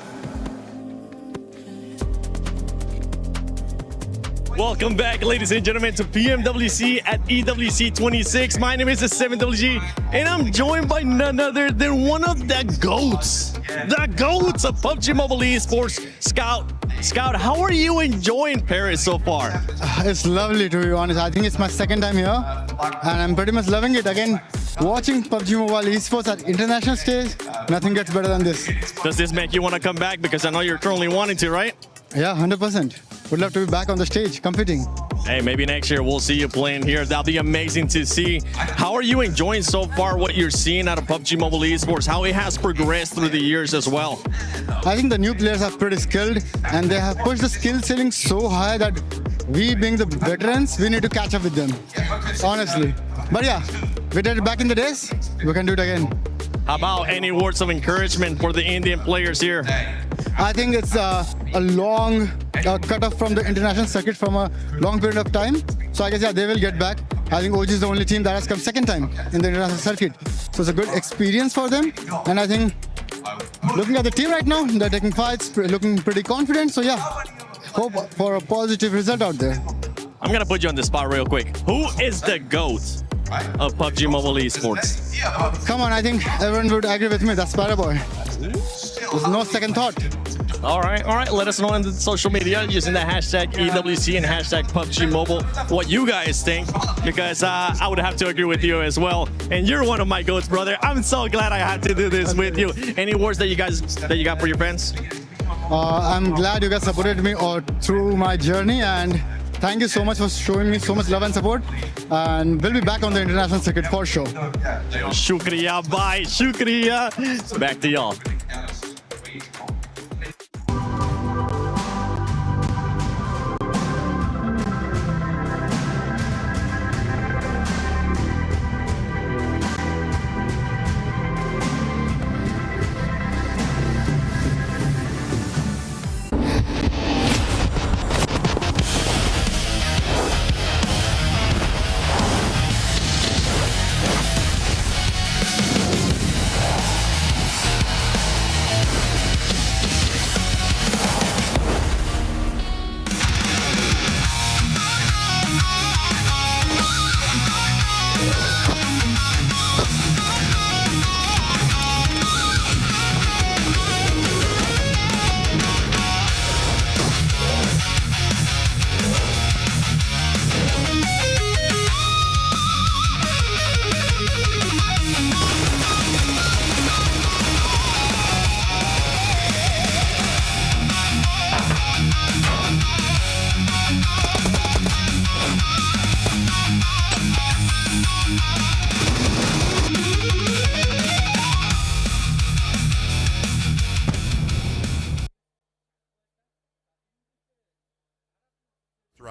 Welcome back, ladies and gentlemen, to PMWC at EWC 26. My name is the 7WG, and I'm joined by none other than one of the GOATs. The GOATs of PUBG Mobile Esports, Scout. Scout, how are you enjoying Paris so far? It's lovely, to be honest. I think it's my second time here, and I'm pretty much loving it. Again, watching PUBG Mobile Esports at international stage, nothing gets better than this. Does this make you want to come back? Because I know you're currently wanting to, right? Yeah, 100%. Would love to be back on the stage competing. Hey, maybe next year we'll see you playing here. That'll be amazing to see. How are you enjoying so far what you're seeing out of PUBG Mobile Esports? How it has progressed through the years as well? I think the new players are pretty skilled, and they have pushed the skill ceiling so high that we, being the veterans, we need to catch up with them, honestly. But yeah, we did it back in the days, we can do it again. How about any words of encouragement for the Indian players here? I think it's a long cut-off from the international circuit from a long period of time. So I guess, yeah, they will get back. I think OG is the only team that has come second time in the international circuit. So it's a good experience for them. And I think, looking at the team right now, they're taking fights, looking pretty confident. So yeah, hope for a positive result out there. I'm going to put you on the spot real quick. Who is the GOAT of PUBG Mobile Esports? Come on, I think everyone would agree with me. That's Paraboy. There's no second thought. All right. Let us know on the social media using the hashtag EWC and hashtag PUBG Mobile what you guys think, because I would have to agree with you as well. And you're one of my GOATs, brother. I'm so glad I had to do this with you. Any words that you got for your fans? I'm glad you guys supported me through my journey, and thank you so much for showing me so much love and support. And we'll be back on the international circuit for sure. Shukriya, bye. Shukriya. Back to y'all.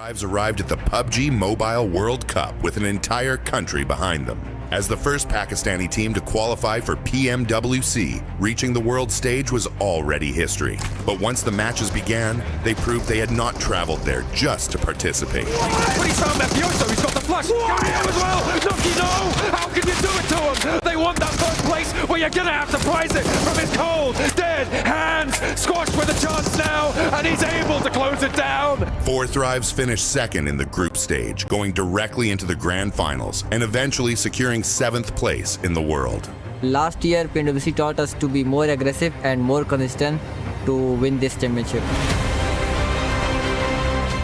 Thrives arrived at the PUBG Mobile World Cup with an entire country behind them. As the first Pakistani team to qualify for PMWC, reaching the world stage was already history. But once the matches began, they proved they had not traveled there just to participate. But he's found Mafioso, he's got the flash. Carry him as well. Nucky, no! How can you do it to him? They want that first place, well, you're gonna have to prize it from his cold, dead hands. Squashed with a chance now, and he's able to close it down. 4 Thrives finished second in the group stage, going directly into the grand finals, and eventually securing 7th place in the world. Last year, PMWC taught us to be more aggressive and more consistent to win this championship.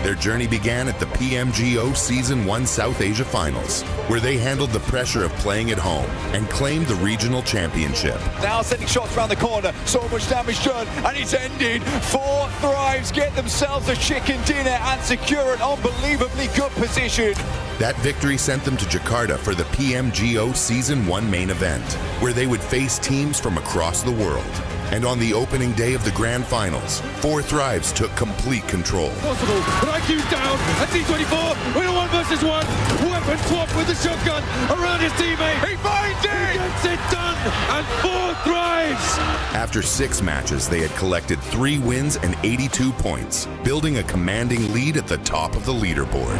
Their journey began at the PMGO Season 1 South Asia Finals, where they handled the pressure of playing at home and claimed the regional championship. Now sending shots around the corner, so much damage done, and it's ended. 4 Thrives get themselves a chicken dinner and secure an unbelievably good position. That victory sent them to Jakarta for the PMGO Season 1 main event, where they would face teams from across the world. And on the opening day of the grand finals, 4 Thrives took complete control. Possible, but IQ's down, and T24 with a 1 versus 1. Weapon swap with the shotgun around his teammate. He finds it! He gets it done, and 4 Thrives! After 6 matches, they had collected 3 wins and 82 points, building a commanding lead at the top of the leaderboard.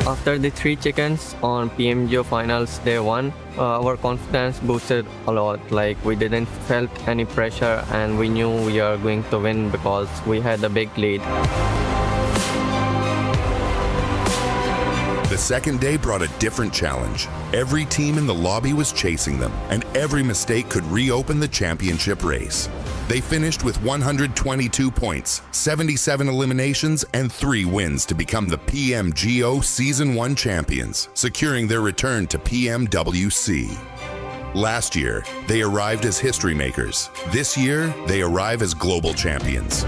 After the 3 chickens on PMGO finals day 1, our confidence boosted a lot. Like, we didn't felt any pressure and we knew we are going to win because we had a big lead. The second day brought a different challenge. Every team in the lobby was chasing them, and every mistake could reopen the championship race. They finished with 122 points, 77 eliminations, and 3 wins to become the PMGO Season 1 champions, securing their return to PMWC. Last year, they arrived as history makers. This year, they arrive as global champions.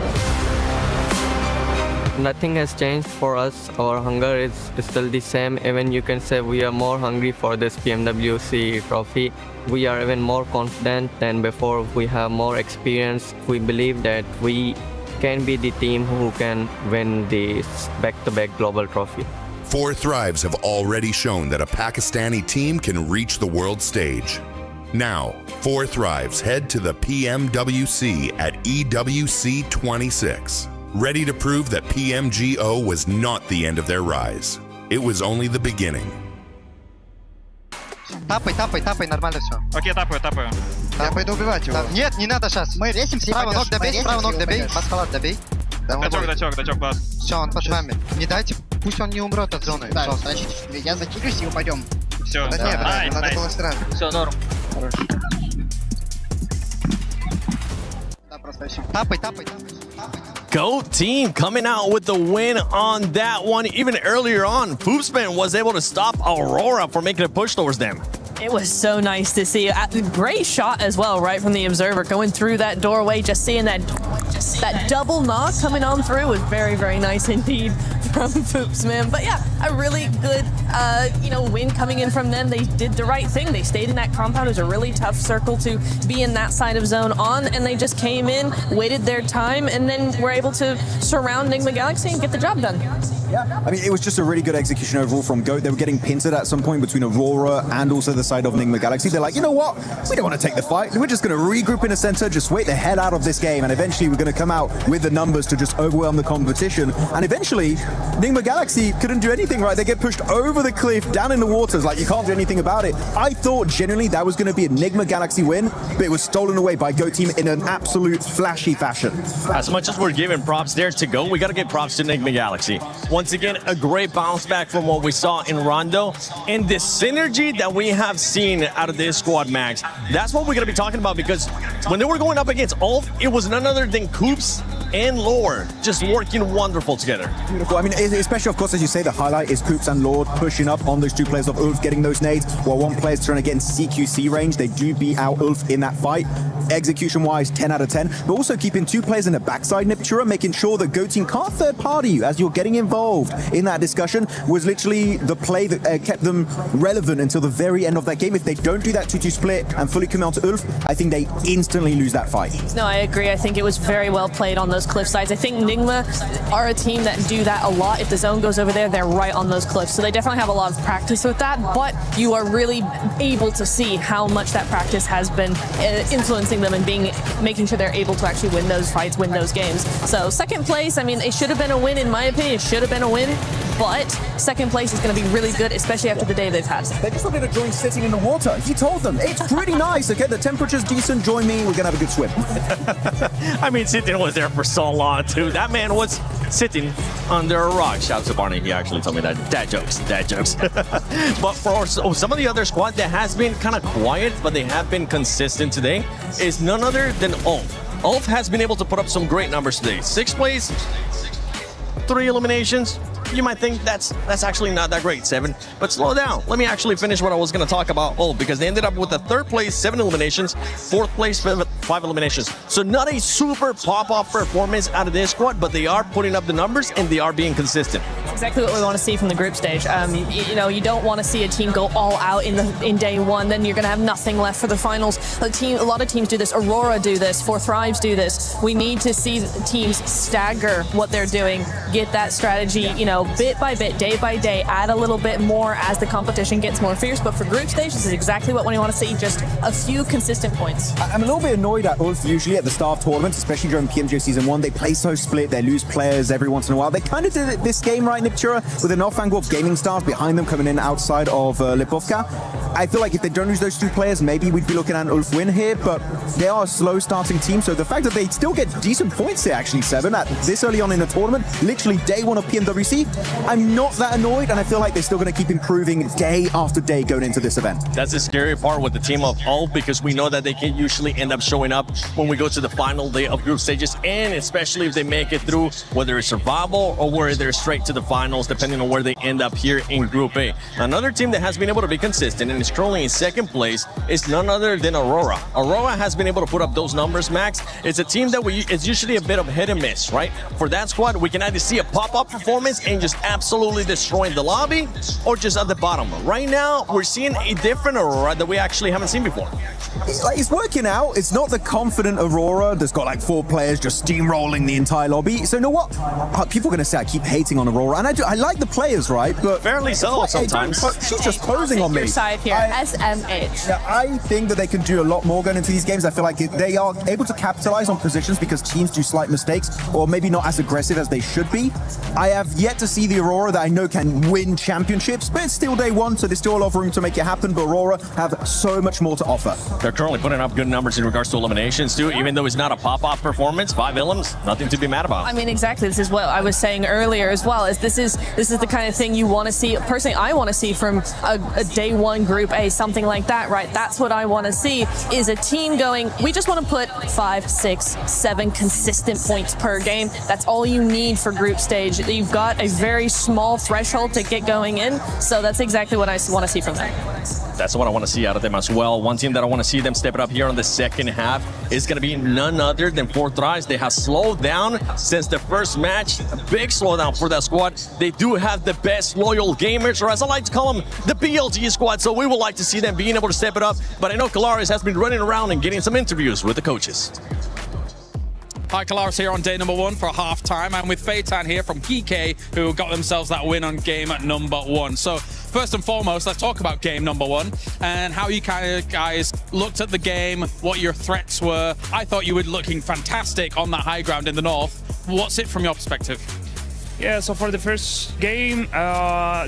Nothing has changed for us. Our hunger is still the same. Even you can say we are more hungry for this PMWC trophy. We are even more confident than before. We have more experience. We believe that we can be the team who can win this back-to-back global trophy. 4 Thrives have already shown that a Pakistani team can reach the world stage. Now, 4 Thrives head to the PMWC at EWC 26. Ready to prove that PMGO was not the end of their rise. It was only the beginning. Тапай, нормально все. Окей, тапаю. Я пойду убивать его. Нет, не надо сейчас. Мы ресимся и право ног добей, под добей. Дачок, класс. Все, он под вами. Не дайте, пусть он не умрет от зоны. Да, значит, я закилюсь и упадем. Все, нет, надо было сразу. Все, норм. Хорошо. Тапай. GOAT team coming out with the win on that one. Even earlier on, PUBGMOBILE was able to stop Aurora from making a push towards them. It was so nice to see. Great shot as well, right from the observer, going through that doorway, just seeing that double knock coming on through was very, very nice indeed from PUBGMOBILE. But yeah, a really good, win coming in from them. They did the right thing. They stayed in that compound. It was a really tough circle to be in that side of zone on, and they just came in, waited their time, and then were able to surround Enigma Galaxy and get the job done. Yeah, I mean, it was just a really good execution overall from GOAT. They were getting pincered at some point between Aurora and also the side of Enigma Galaxy. They're like, you know what? We don't want to take the fight. We're just going to regroup in a center, just wait the hell out of this game, and eventually we're going to come out with the numbers to just overwhelm the competition. And eventually, Enigma Galaxy couldn't do anything, right? They get pushed over the cliff, down in the waters, like you can't do anything about it. I thought genuinely that was going to be an Enigma Galaxy win, but it was stolen away by GOAT team in an absolute flashy fashion. As much as we're giving props there to GOAT, we got to give props to Enigma Galaxy. Once again, a great bounce back from what we saw in Rondo, and the synergy that we have seen out of this squad, Max. That's what we're going to be talking about, because when they were going up against Ulf, it was none other than Coops and Lord just working wonderful together. Beautiful. I mean, especially, of course, as you say, the highlight is Coops and Lord pushing up on those 2 players of Ulf, getting those nades, while 1 player's trying to get in CQC range. They do beat out Ulf in that fight. Execution-wise, 10 out of 10, but also keeping 2 players in the backside, Niptura, making sure that GOAT team can't third-party you as you're getting involved in that discussion was literally the play that kept them relevant until the very end of that game. If they don't do that 2-2 split and fully come out to Ulf, I think they instantly lose that fight. No, I agree. I think it was very well played on those those cliff sides. I think Nigma are a team that do that a lot. If the zone goes over there, they're right on those cliffs. So they definitely have a lot of practice with that, but you are really able to see how much that practice has been influencing them and making sure they're able to actually win those fights, win those games. So second place, I mean, it should have been a win in my opinion. It should have been a win, but second place is going to be really good, especially after the day they've had. They just wanted to join sitting in the water. He told them, it's pretty nice, okay? The temperature's decent, join me, we're going to have a good swim. I mean, Sitting was there for so long, too. That man was sitting under a rock. Shout out to Barney, he actually told me that. Dad jokes. But for some of the other squad that has been kind of quiet, but they have been consistent today, is none other than Ulf. Ulf has been able to put up some great numbers today. 6th place, 3 eliminations. You might think that's actually not that great, 7. But slow down. Let me actually finish what I was going to talk about. Because they ended up with a 3rd place, 7 eliminations, 4th place, 5 eliminations. So not a super pop-off performance out of this squad, but they are putting up the numbers and they are being consistent. Exactly what we want to see from the group stage. You know, you don't want to see a team go all out in day one. Then you're going to have nothing left for the finals. A lot of teams do this. Aurora do this. 4 Thrives do this. We need to see teams stagger what they're doing, get that strategy, you know, bit by bit, day by day, add a little bit more as the competition gets more fierce. But for group stage, this is exactly what we want to see, just a few consistent points. I'm a little bit annoyed at Ulf usually at the start of tournaments, especially during PMJ Season 1. They play so split, they lose players every once in a while. They kind of did it this game, right, Niptura, with enough angle of gaming stars behind them coming in outside of Lipovka. I feel like if they don't lose those 2 players, maybe we'd be looking at an Ulf win here, but they are a slow starting team, so the fact that they still get decent points here, actually, 7, at this early on in the tournament, literally day 1 of PMWC, I'm not that annoyed, and I feel like they're still going to keep improving day after day going into this event. That's the scary part with the team of Ulf, because we know that they can usually end up showing up when we go to the final day of group stages, and especially if they make it through, whether it's survival or whether they're straight to the finals, depending on where they end up here in Group A. Another team that has been able to be consistent and is currently in 2nd place is none other than Aurora. Aurora has been able to put up those numbers, Max. It's a team that it's usually a bit of hit and miss, right? For that squad, we can either see a pop-up performance and just absolutely destroying the lobby, or just at the bottom. Right now, we're seeing a different Aurora that we actually haven't seen before. It's working out. It's not the confident Aurora that's got like 4 players just steamrolling the entire lobby. So you know what? People are going to say I keep hating on Aurora, and I like the players, right? But fairly so sometimes. She's just posing on me. Your side here, SMH. Yeah, I think that they can do a lot more going into these games. I feel like they are able to capitalize on positions because teams do slight mistakes, or maybe not as aggressive as they should be. I have yet to see the Aurora that I know can win championships, but it's still day 1, so there's still a lot of room to make it happen. But Aurora have so much more to offer. They're currently putting up good numbers in regards to eliminations too, even though it's not a pop-off performance. 5 elims, nothing to be mad about. I mean, exactly. This is what I was saying earlier as well. Is this is the kind of thing you want to see. Personally, I want to see from a day 1 Group A, something like that, right? That's what I want to see, is a team going, we just want to put 5, 6, 7 consistent points per game. That's all you need for group stage. You've got a very small threshold to get going in, so that's exactly what I want to see from them. That's what I want to see out of them as well. One team that I want to see them step it up here on the second half is going to be none other than 4 Thrives. They have slowed down since the first match. A big slowdown for that squad. They do have the best loyal gamers, or as I like to call them, the BLG squad. So we would like to see them being able to step it up. But I know Kalaris has been running around and getting some interviews with the coaches. Hi, Kalaris here on day number 1 for halftime. I'm with Feitan here from PK, who got themselves that win on game at number 1. So first and foremost, let's talk about game number 1 and how you guys looked at the game, what your threats were. I thought you were looking fantastic on that high ground in the north. What's it from your perspective? Yeah, so for the first game,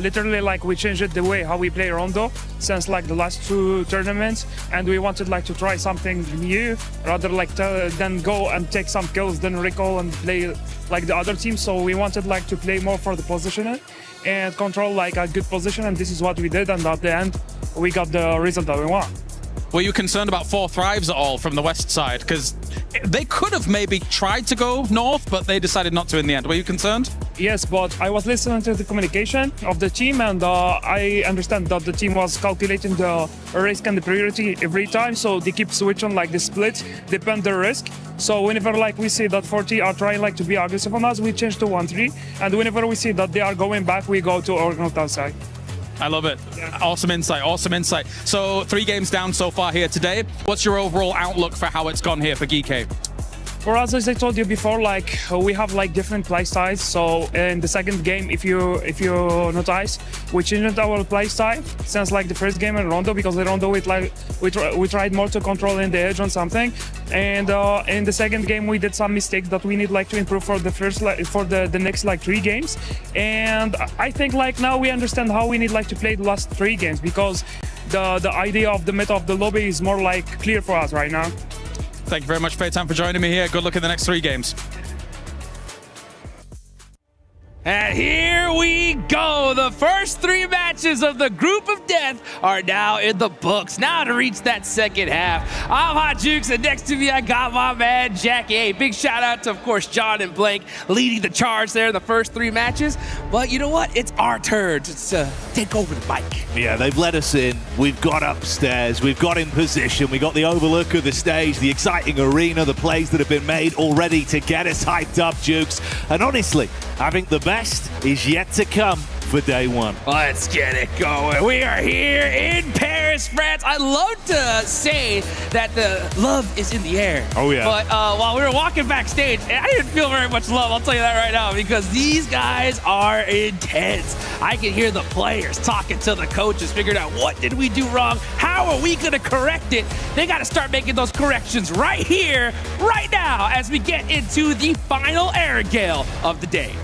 literally like we changed the way how we play Rondo since like the last 2 tournaments, and we wanted like to try something new rather like than go and take some kills, then recall and play like the other team. So we wanted like to play more for the positioning and control like a good position, and this is what we did, and at the end we got the result that we want. Were you concerned about 4 Thrives at all from the west side? Because they could have maybe tried to go north, but they decided not to in the end. Were you concerned? Yes, but I was listening to the communication of the team, and I understand that the team was calculating the risk and the priority every time, so they keep switching like the split, depend the risk. So whenever like we see that 40 are trying like to be aggressive on us, we change to 1-3, and whenever we see that they are going back, we go to our north side. I love it. Yeah. Awesome insight, awesome insight. So 3 games down so far here today. What's your overall outlook for how it's gone here for GK? For us, as I told you before, like we have like different play styles. So in the second game, if you notice, we changed our play style since like the first game in Rondo, because in Rondo we tried more to control in the edge on something, and in the second game we did some mistakes that we need like to improve for the first for the next like 3 games. And I think like now we understand how we need like to play the last 3 games, because the idea of the meta of the lobby is more like clear for us right now. Thank you very much, Feitan, for joining me here. Good luck in the next 3 games. And here we go. The first 3 matches of the Group of Death are now in the books. Now to reach that second half. I'm Hot Jukes, and next to me I got my man Jackie. Hey, big shout out to, of course, John and Blank leading the charge there in the first 3 matches. But you know what? It's our turn to take over the mic. Yeah, they've let us in. We've got upstairs. We've got in position. We got the overlook of the stage, the exciting arena, the plays that have been made already to get us hyped up, Jukes. And honestly, I think the best is yet to come for day 1. Let's get it going. We are here in Paris, France. I love to say that the love is in the air. Oh, yeah. But while we were walking backstage, I didn't feel very much love. I'll tell you that right now, because these guys are intense. I can hear the players talking to the coaches, figuring out what did we do wrong? How are we going to correct it? They got to start making those corrections right here, right now, as we get into the final air gale of the day.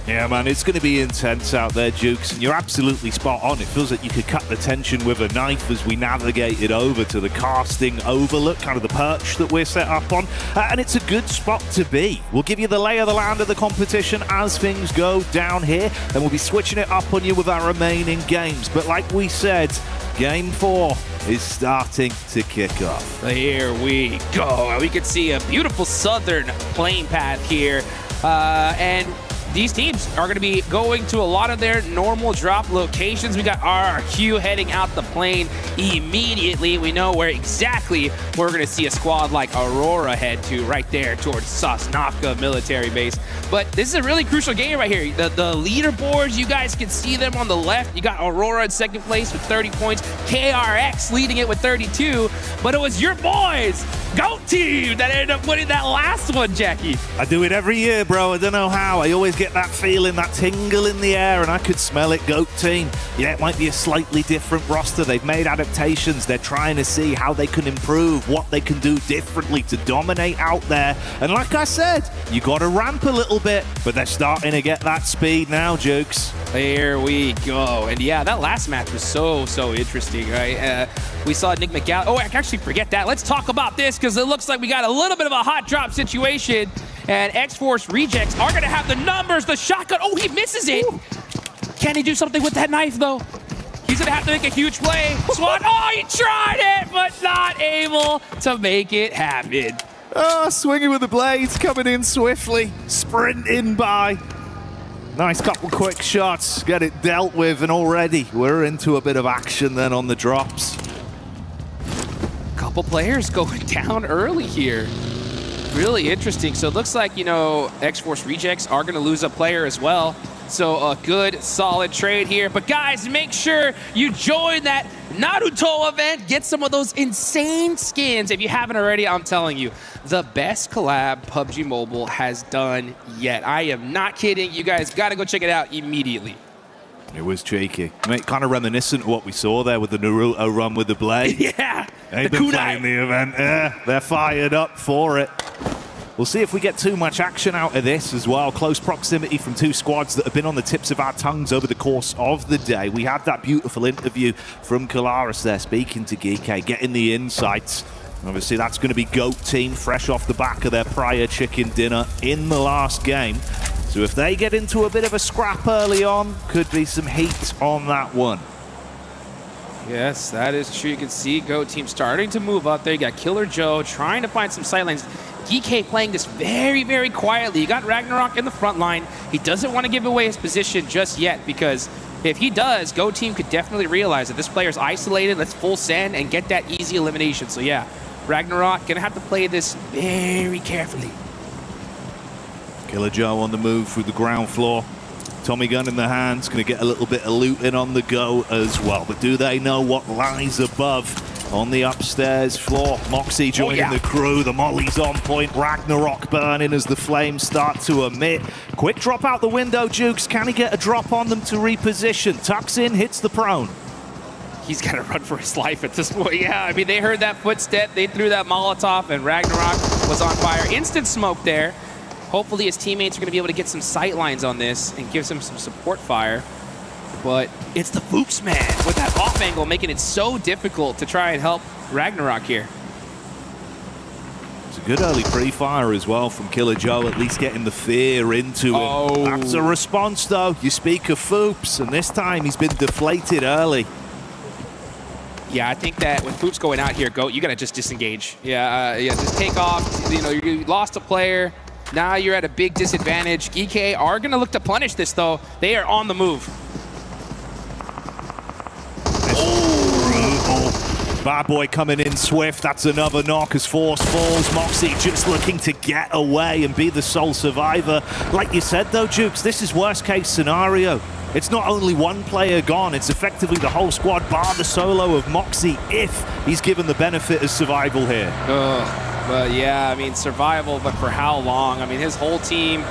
Yeah, man, it's going to be intense out there, Jukes, and you're absolutely spot on. It feels like you could cut the tension with a knife as we navigated over to the casting overlook, kind of the perch that we're set up on, and it's a good spot to be. We'll give you the lay of the land of the competition as things go down here, and we'll be switching it up on you with our remaining games. But like we said, Game 4 is starting to kick off. Here we go. We can see a beautiful southern playing path here, and these teams are going to be going to a lot of their normal drop locations. We got RRQ heading out the plane immediately. We know where exactly we're going to see a squad like Aurora head to, right there towards Sosnovka military base. But this is a really crucial game right here. The leaderboards, you guys can see them on the left. You got Aurora in second place with 30 points. KRX leading it with 32. But it was your boys, GOAT Team, that ended up winning that last one, Jackie. I do it every year, bro. I don't know how. I always get that feeling, that tingle in the air, and I could smell it. GOAT Team. Yeah, it might be a slightly different roster. They've made adaptations. They're trying to see how they can improve, what they can do differently to dominate out there. And like I said, you got to ramp a little bit, but they're starting to get that speed now, Jukes. There we go. And yeah, that last match was so interesting, right? We saw Nick McGall. Oh, I can actually forget that. Let's talk about this, because it looks like we got a little bit of a hot drop situation. And X-Force Rejects are going to have the numbers, the shotgun. Oh, he misses it. Ooh. Can he do something with that knife, though? He's going to have to make a huge play. Swan, oh, he tried it, but not able to make it happen. Oh, swinging with the blades, coming in swiftly, sprinting by. Nice couple quick shots, get it dealt with, and already we're into a bit of action then on the drops. Couple players going down early here. Really interesting. So it looks like, you know, X-Force Rejects are going to lose a player as well. So a good, solid trade here. But guys, make sure you join that Naruto event. Get some of those insane skins. If you haven't already, I'm telling you, the best collab PUBG Mobile has done yet. I am not kidding. You guys got to go check it out immediately. It was cheeky. I mean, kind of reminiscent of what we saw there with the Naruto run with the blade. Yeah. They've been playing the event. Yeah, they're fired up for it. We'll see if we get too much action out of this as well. Close proximity from 2 squads that have been on the tips of our tongues over the course of the day. We had that beautiful interview from Kalaris there, speaking to Geeke, getting the insights. Obviously, that's going to be GOAT Team, fresh off the back of their prior chicken dinner in the last game. So if they get into a bit of a scrap early on, could be some heat on that one. Yes, that is true. You can see GOAT Team starting to move up there. You got Killer Joe trying to find some sight lanes. DK playing this very quietly. You got Ragnarok in the front line. He doesn't want to give away his position just yet, because if he does, GOAT Team could definitely realize that this player's isolated. Let's full send and get that easy elimination. So yeah, Ragnarok gonna have to play this very carefully. Killer Joe on the move through the ground floor. Tommy gun in the hands, going to get a little bit of loot in on the go as well. But do they know what lies above On the upstairs floor, Moxie joining the crew. The molly's on point. Ragnarok burning as the flames start to emit. Quick drop out the window, Jukes. Can he get a drop on them to reposition? Tucks in, hits the prone. He's got to run for his life at this point. Yeah, I mean, they heard that footstep. They threw that Molotov, and Ragnarok was on fire. Instant smoke there. Hopefully his teammates are going to be able to get some sight lines on this and gives him some support fire. But it's the Fuchs man with that off angle, making it so difficult to try and help Ragnarok here. It's a good early pre-fire as well from Killer Joe, at least getting the fear into him. That's a response, though. You speak of Fuchs, and this time he's been deflated early. Yeah, I think that with Fuchs going out here, Goat, you got to just disengage. Yeah, just take off. You know, you lost a player. Now you're at a big disadvantage. EK are going to look to punish this, though. They are on the move. Bad Boy coming in swift. That's another knock as Force falls. Moxie just looking to get away and be the sole survivor. Like you said, though, Jukes, this is worst case scenario. It's not only one player gone, it's effectively the whole squad, bar the solo of Moxie, if he's given the benefit of survival here. But yeah, I mean, survival, but for how long? I mean, his whole team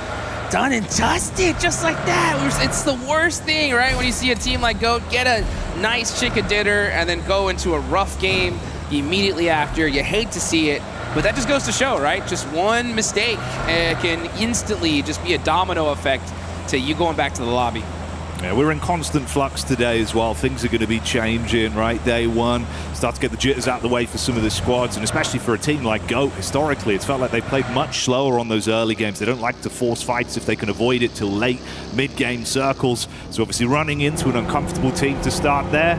done and dusted just like that. It's the worst thing, right? When you see a team like GOAT get a nice chicken dinner and then go into a rough game immediately after. You hate to see it, but that just goes to show, right? Just one mistake can instantly just be a domino effect to you going back to the lobby. Yeah, we're in constant flux today as well. Things are going to be changing, right? Day one, start to get the jitters out of the way for some of the squads, and especially for a team like GOAT. Historically, it's felt like they played much slower on those early games. They don't like to force fights if they can avoid it till late mid-game circles. So obviously running into an uncomfortable team to start there.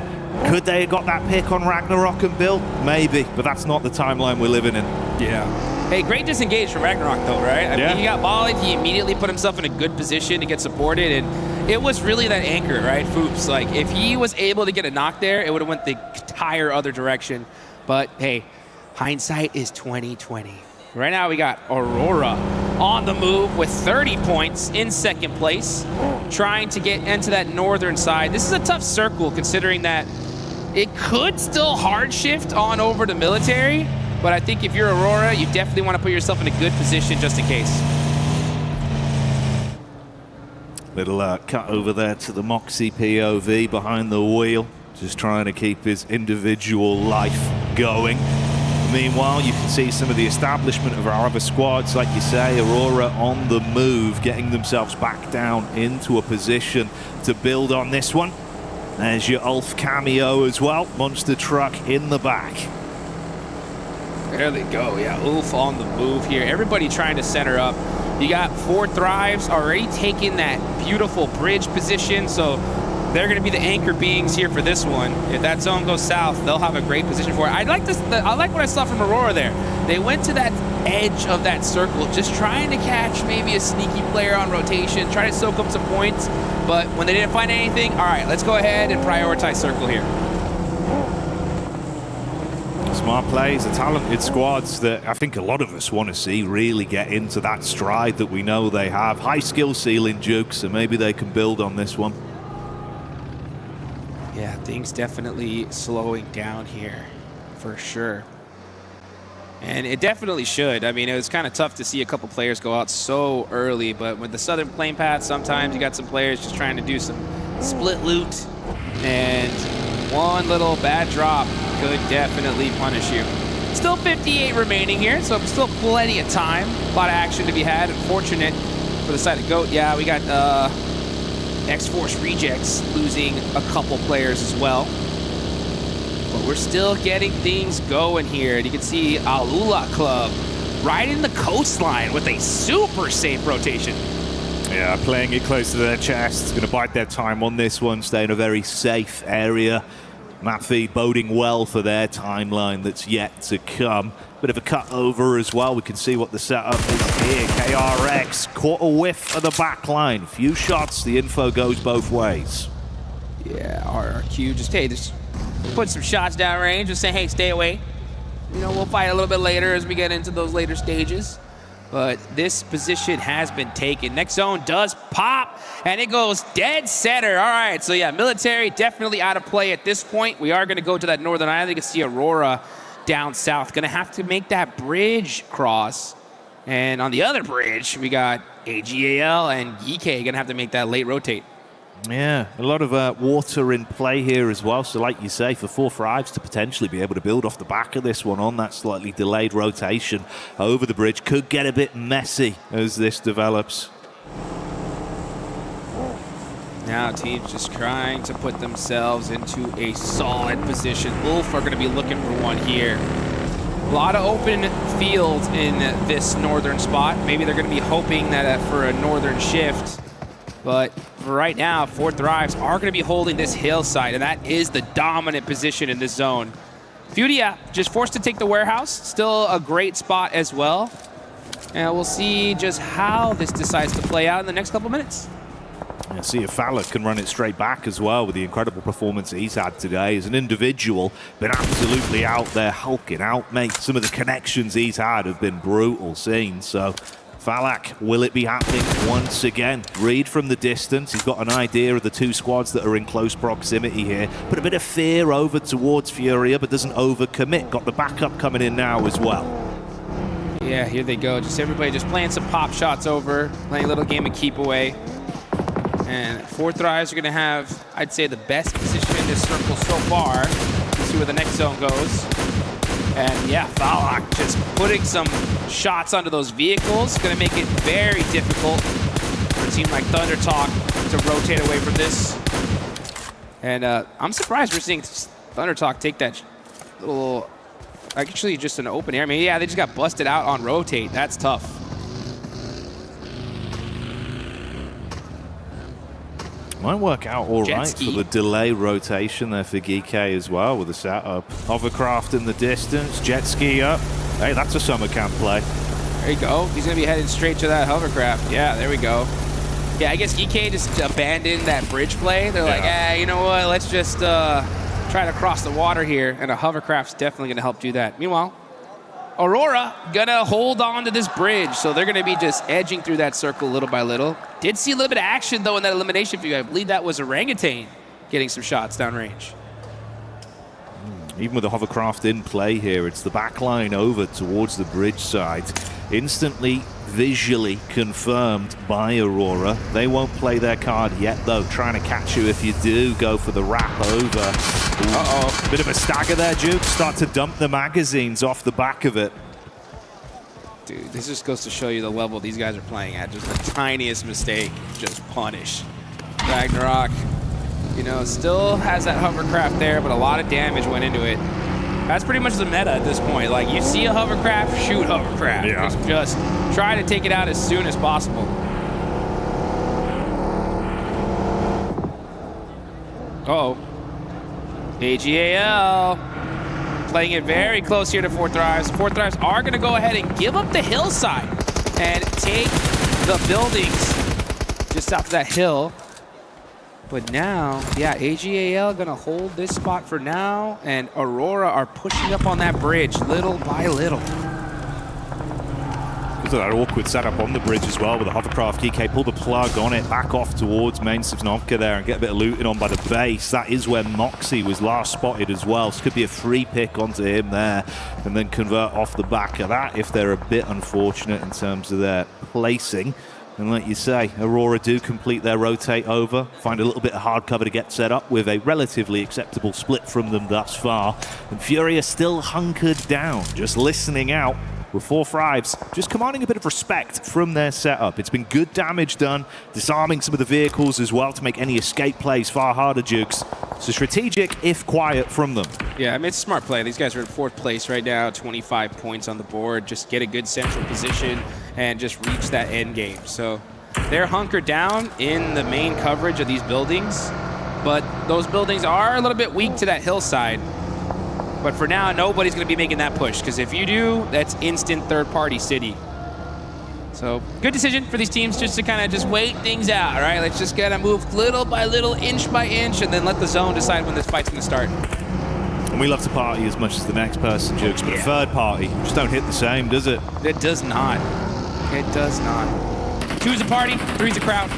Could they have got that pick on Ragnarok and Bill? Maybe, but that's not the timeline we're living in. Yeah. Hey, great disengage from Ragnarok, though, right? I mean, he got volleyed. He immediately put himself in a good position to get supported, and it was really that anchor, right? Fuchs, like, if he was able to get a knock there, it would have went the entire other direction. But, hey, hindsight is 20/20. Right now, we got Aurora on the move with 30 points in second place, trying to get into that northern side. This is a tough circle, considering that it could still hard shift on over to military. But I think if you're Aurora, you definitely want to put yourself in a good position just in case. Little cut over there to the Moxie POV behind the wheel, just trying to keep his individual life going. Meanwhile, you can see some of the establishment of our other squads, like you say, Aurora on the move, getting themselves back down into a position to build on this one. There's your Ulf cameo as well, monster truck in the back. There they go. Yeah, Ulf on the move here. Everybody trying to center up. You got 4 Thrives already taking that beautiful bridge position, so they're going to be the anchor beings here for this one. If that zone goes south, they'll have a great position for it. I like what I saw from Aurora there. They went to that edge of that circle, just trying to catch maybe a sneaky player on rotation, try to soak up some points, but when they didn't find anything, all right, let's go ahead and prioritize circle here. Smart plays, the talented squads that I think a lot of us want to see really get into that stride that we know they have. High skill ceiling, Jukes, so maybe they can build on this one. Yeah, things definitely slowing down here, for sure. And it definitely should. I mean, it was kind of tough to see a couple players go out so early, but with the Southern Plane Path, sometimes you got some players just trying to do some split loot, and one little bad drop could definitely punish you. Still 58 remaining here, so still plenty of time. A lot of action to be had. Unfortunate for the side of GOAT. Yeah, we got X-Force Rejects losing a couple players as well. But we're still getting things going here. And you can see Alula Club right in the coastline with a super safe rotation. Yeah, playing it close to their chest. Going to bide their time on this one, stay in a very safe area. Map feed boding well for their timeline that's yet to come. Bit of a cut over as well. We can see what the setup is here. KRX caught a whiff of the back line. Few shots, the info goes both ways. Yeah, RRQ just, hey, just put some shots down range, just saying, hey, stay away. You know, we'll fight a little bit later as we get into those later stages. but this position has been taken. Next zone does pop, and it goes dead center. All right, so yeah, military definitely out of play at this point. We are going to go to that northern island. You can see Aurora down south. Going to have to make that bridge cross. And on the other bridge, we got AGAL and EK going to have to make that late rotate. Yeah, a lot of water in play here as well. So like you say, for 4-5s to potentially be able to build off the back of this one on that slightly delayed rotation over the bridge could get a bit messy as this develops. Now teams just trying to put themselves into a solid position. Wolf are going to be looking for one here. A lot of open fields in this northern spot. Maybe they're going to be hoping that for a northern shift. But for right now, 4 Thrives are going to be holding this hillside, and that is the dominant position in this zone. Furia just forced to take the warehouse. Still a great spot as well. And we'll see just how this decides to play out in the next couple minutes. Yeah, see if Fowler can run it straight back as well with the incredible performance he's had today. As an individual, been absolutely out there hulking out, mate. Some of the connections he's had have been brutal scenes. So Falak, will it be happening once again? Read from the distance. He's got an idea of the 2 squads that are in close proximity here. Put a bit of fear over towards Furia, but doesn't overcommit. Got the backup coming in now as well. Yeah, here they go. Just everybody just playing some pop shots over, playing a little game of keep away. And 4 Thrives are going to have, I'd say, the best position in this circle so far. Let's see where the next zone goes. And yeah, Falak just putting some shots onto those vehicles. Going to make it very difficult for a team like Thunder Talk to rotate away from this. And I'm surprised we're seeing Thunder Talk take that little, actually just an open air. I mean, yeah, they just got busted out on rotate. That's tough. Might work out all right for the delay rotation there for Geeky as well with the setup. Hovercraft in the distance, jet ski up. Hey, that's a summer camp play. There you go. He's going to be headed straight to that hovercraft. Yeah, there we go. Yeah, I guess EK just abandoned that bridge play. They're like, you know what? Let's just try to cross the water here. And a hovercraft's definitely going to help do that. Meanwhile, Aurora gonna hold on to this bridge, so they're gonna be just edging through that circle little by little. Did see a little bit of action though in that elimination view. I believe that was Orangutan getting some shots downrange. Even with the hovercraft in play here, it's the back line over towards the bridge side. Instantly visually confirmed by Aurora. They won't play their card yet though, trying to catch you if you do go for the wrap over. Uh-oh. Bit of a stagger there, Duke. Start to dump the magazines off the back of it. Dude, this just goes to show you the level these guys are playing at. Just the tiniest mistake, just punish. Ragnarok, you know, still has that hovercraft there, but a lot of damage went into it. That's pretty much the meta at this point. Like, you see a hovercraft, shoot hovercraft. Yeah. Just try to take it out as soon as possible. Uh-oh. AGAL playing it very close here to 4 Thrives. 4 Thrives are going to go ahead and give up the hillside and take the buildings just south of that hill. But now, yeah, AGAL going to hold this spot for now, and Aurora are pushing up on that bridge little by little. Because of that awkward setup on the bridge as well with the hovercraft. GK pull the plug on it, back off towards main Sivnovka there and get a bit of looting on by the base. That is where Moxie was last spotted as well. So could be a free pick onto him there and then convert off the back of that if they're a bit unfortunate in terms of their placing. And like you say, Aurora do complete their rotate over, find a little bit of hard cover to get set up with a relatively acceptable split from them thus far. And Furia still hunkered down, just listening out with 4 Thrives, just commanding a bit of respect from their setup. It's been good damage done, disarming some of the vehicles as well to make any escape plays far harder, Jukes. So strategic, if quiet, from them. Yeah, I mean, it's a smart play. These guys are in 4th place right now, 25 points on the board. Just get a good central position and just reach that end game. So they're hunkered down in the main coverage of these buildings, but those buildings are a little bit weak to that hillside. But for now, nobody's going to be making that push, because if you do, that's instant third-party city. So good decision for these teams just to kind of just wait things out, all right? Let's just kind of move little by little, inch by inch, and then let the zone decide when this fight's going to start. And we love to party as much as the next person, Jukes, but a third party just don't hit the same, does it? It does not. It does not. 2's a party, 3's a crowd.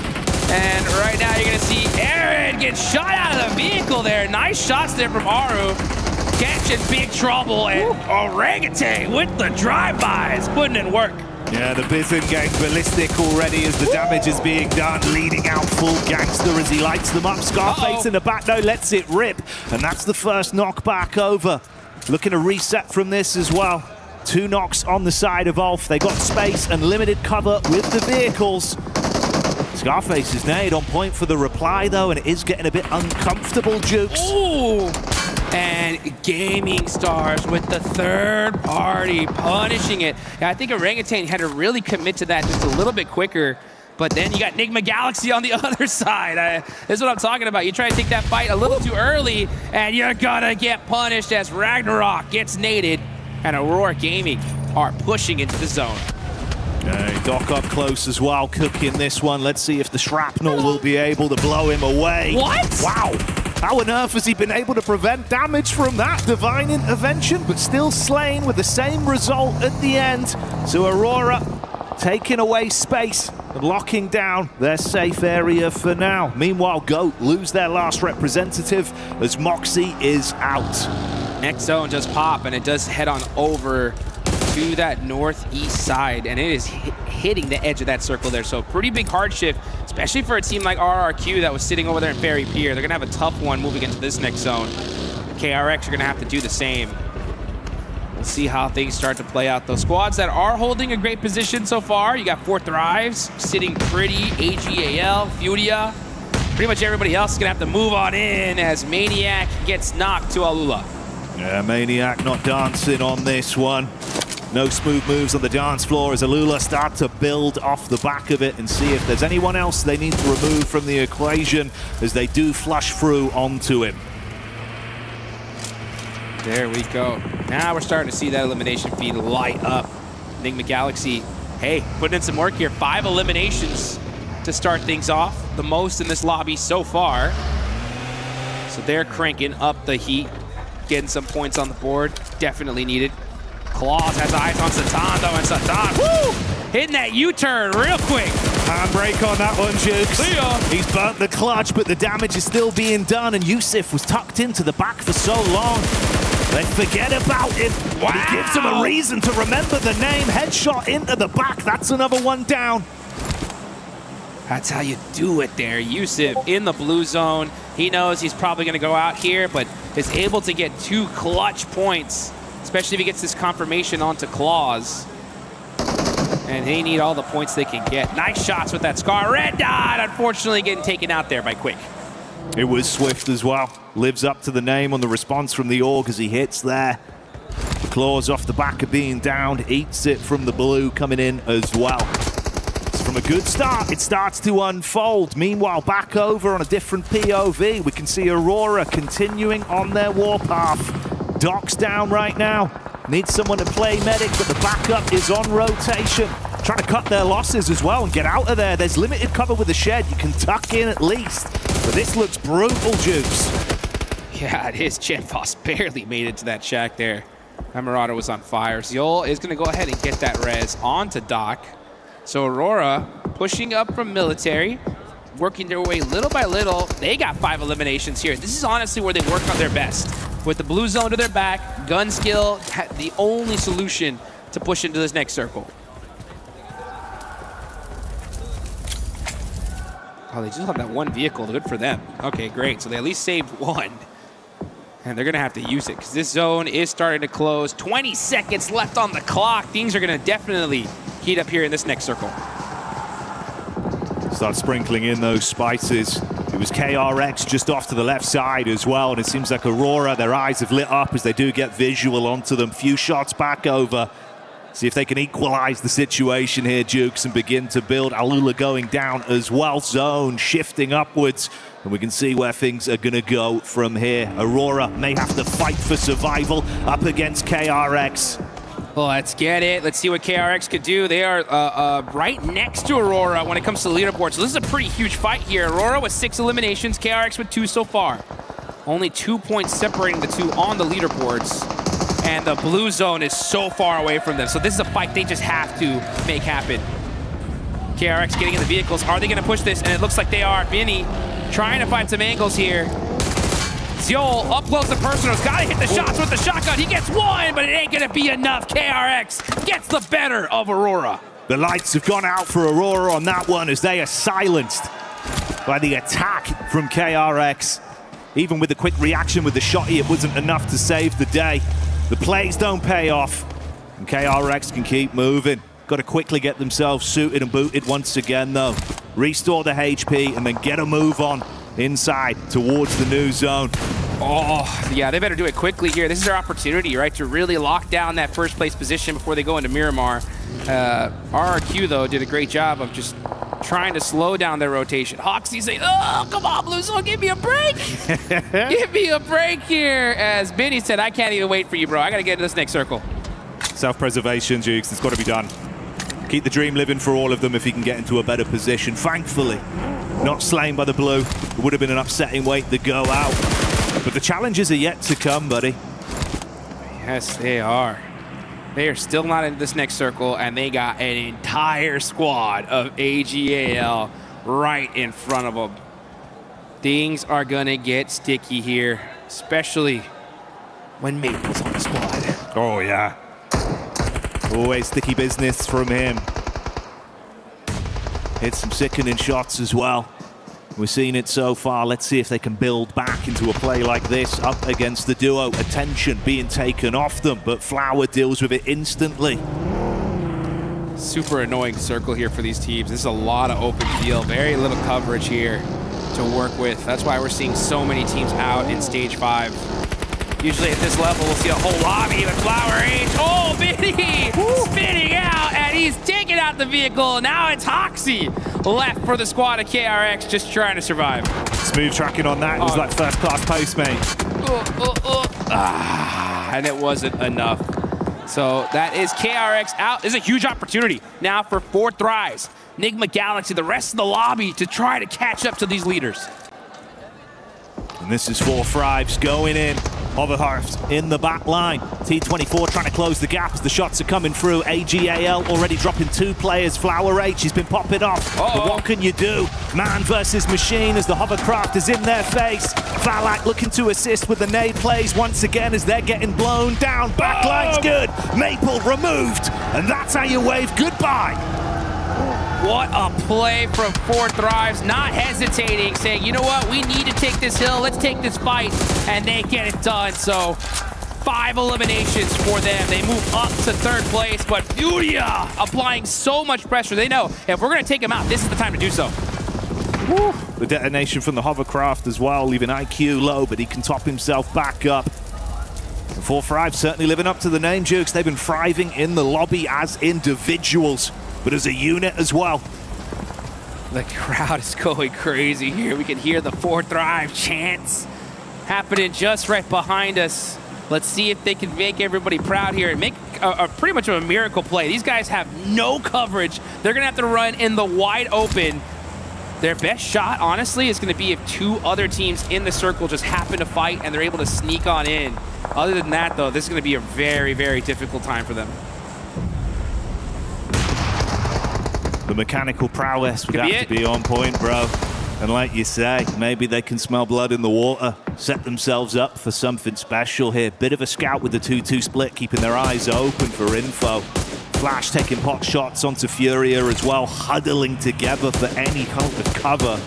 And right now you're gonna see Aaron get shot out of the vehicle there. Nice shots there from Aru. Catching big trouble, and Orangutan with the drive-bys, putting in work. Yeah, the Bizen going ballistic already as the damage is being done, leading out full gangster as he lights them up. Scarface in the back though lets it rip, and that's the first knockback over. Looking to reset from this as well. 2 knocks on the side of Ulf. They got space and limited cover with the vehicles. Scarface is nailed on point for the reply though, and it is getting a bit uncomfortable, Jukes. Ooh! And Gaming Stars with the third party punishing it. Yeah, I think Orangutan had to really commit to that just a little bit quicker. But then you got Nigma Galaxy on the other side. This is what I'm talking about. You try to take that fight a little too early, and you're gonna get punished as Ragnarok gets naded, and Aurora Gaming are pushing into the zone. Okay, Doc up close as well, cooking this one. Let's see if the shrapnel will be able to blow him away. What? Wow. How on earth has he been able to prevent damage from that divine intervention, but still slain with the same result at the end? So Aurora taking away space and locking down their safe area for now. Meanwhile, GOAT lose their last representative as Moxie is out. Next zone just pop, and it does head on over to that northeast side, and it is hitting the edge of that circle there. So pretty big hardship, especially for a team like RRQ that was sitting over there in Ferry Pier. They're gonna have a tough one moving into this next zone. KRX are gonna have to do the same. We'll see how things start to play out. Those squads that are holding a great position so far, you got 4 Thrives sitting pretty, AGAL, Furia. Pretty much everybody else is gonna have to move on in as Maniac gets knocked to Alula. Yeah, Maniac not dancing on this one. No smooth moves on the dance floor as Alula start to build off the back of it and see if there's anyone else they need to remove from the equation as they do flush through onto him. There we go. Now we're starting to see that elimination feed light up. Nigma Galaxy, hey, putting in some work here. 5 eliminations to start things off. The most in this lobby so far. So they're cranking up the heat. Getting some points on the board. Definitely needed. Claws has eyes on Satan though, and Satan, woo! Hitting that U-turn real quick. Handbrake on that one, Jukes. See ya. He's burnt the clutch, but the damage is still being done, and Yusuf was tucked into the back for so long. They forget about him. Wow. He gives him a reason to remember the name. Headshot into the back. That's another one down. That's how you do it there. Yusuf in the blue zone. He knows he's probably going to go out here, but is able to get 2 clutch points, especially if he gets this confirmation onto Claws. And they need all the points they can get. Nice shots with that Scar. Red Dot, unfortunately, getting taken out there by Quick. It was Swift as well. Lives up to the name on the response from the Org as he hits there. Claws off the back of being downed. Eats it from the blue coming in as well. From a good start, it starts to unfold. Meanwhile, back over on a different POV, we can see Aurora continuing on their warpath. Doc's down right now. Needs someone to play medic, but the backup is on rotation. Trying to cut their losses as well and get out of there. There's limited cover with the shed. You can tuck in at least. But this looks brutal, Jukes. Yeah, it is. Genfos barely made it to that shack there. That Marauder was on fire. Ziol is going to go ahead and get that res onto Doc. So Aurora pushing up from military, working their way little by little. They got 5 eliminations here. This is honestly where they work on their best. With the blue zone to their back, gun skill, the only solution to push into this next circle. Oh, they just have that one vehicle. Good for them. Okay, great. So they at least saved 1. And they're going to have to use it because this zone is starting to close. 20 seconds left on the clock. Things are going to definitely heat up here in this next circle. Start sprinkling in those spices. It was KRX just off to the left side as well, and it seems like Aurora, their eyes have lit up as they do get visual onto them. Few shots back over. See if they can equalize the situation here, Jukes, and begin to build. Alula going down as well. Zone shifting upwards, and we can see where things are going to go from here. Aurora may have to fight for survival up against KRX. Well, let's get it. Let's see what KRX could do. They are right next to Aurora when it comes to leaderboard. So this is a pretty huge fight here. Aurora with 6 eliminations, KRX with 2 so far. Only 2 points separating the two on the leaderboards. And the blue zone is so far away from them. So this is a fight they just have to make happen. KRX getting in the vehicles. Are they going to push this? And it looks like they are. Vinny trying to find some angles here. Zjol up close to personals. Got to hit the shots with the shotgun. He gets one, but it ain't going to be enough. KRX gets the better of Aurora. The lights have gone out for Aurora on that one as they are silenced by the attack from KRX. Even with the quick reaction with the shotty, it wasn't enough to save the day. The plays don't pay off, and KRX can keep moving. Got to quickly get themselves suited and booted once again, though. Restore the HP and then get a move on inside towards the new zone. Oh, yeah, they better do it quickly here. This is their opportunity, right, to really lock down that first place position before they go into Miramar. RRQ, though, did a great job of just trying to slow down their rotation. Hoxie saying, oh, come on, Blue Zone, give me a break. Give me a break here. As Benny said, I can't even wait for you, bro. I got to get to this next circle. Self-preservation, Jukes, it's got to be done. Keep the dream living for all of them if he can get into a better position. Thankfully, not slain by the blue. It would have been an upsetting way to go out. But the challenges are yet to come, buddy. Yes, they are. They are still not in this next circle, and they got an entire squad of AGAL right in front of them. Things are gonna get sticky here, especially when Maple's on the squad. Oh, yeah. Always sticky business from him. Hit some sickening shots as well. We're seeing it so far. Let's see if they can build back into a play like this up against the duo. Attention being taken off them, but Flower deals with it instantly. Super annoying circle here for these teams. This is a lot of open field, very little coverage here to work with. That's why we're seeing so many teams out in stage 5. Usually at this level, we'll see a whole lobby with Flower H. Oh, Vinny spinning out, and he's taking out the vehicle. Now it's Hoxie left for the squad of KRX, just trying to survive. Smooth tracking on that. It was like first-class Postmate. And it wasn't enough. So that is KRX out. This is a huge opportunity now for 4 Thrives, Nigma Galaxy, the rest of the lobby to try to catch up to these leaders. And this is 4 Thrives going in. Hoverhurst in the back line. T24 trying to close the gap as the shots are coming through. AGAL already dropping 2 players. Flower H has been popping off. But what can you do? Man versus machine as the hovercraft is in their face. Valak looking to assist with the nade plays once again as they're getting blown down. Backline's good. Maple removed. And that's how you wave goodbye. What a play from 4 Thrives, not hesitating, saying, you know what, we need to take this hill, let's take this fight, and they get it done. So 5 eliminations for them. They move up to 3rd place, but Furia applying so much pressure. They know if we're going to take him out, this is the time to do so. Woo. The detonation from the hovercraft as well, leaving IQ low, but he can top himself back up. And 4 Thrives certainly living up to the name, Jukes. They've been thriving in the lobby as individuals, but as a unit as well. The crowd is going crazy here. We can hear the 4 Thrive chants happening just right behind us. Let's see if they can make everybody proud here and make a pretty much of a miracle play. These guys have no coverage. They're gonna have to run in the wide open. Their best shot, honestly, is gonna be if 2 other teams in the circle just happen to fight and they're able to sneak on in. Other than that, though, this is gonna be a very, very difficult time for them. The mechanical prowess would have to be on point, bro. And like you say, maybe they can smell blood in the water, set themselves up for something special here. Bit of a scout with the 2-2 split, keeping their eyes open for info. Flash taking pot shots onto Furia as well, huddling together for any kind of cover.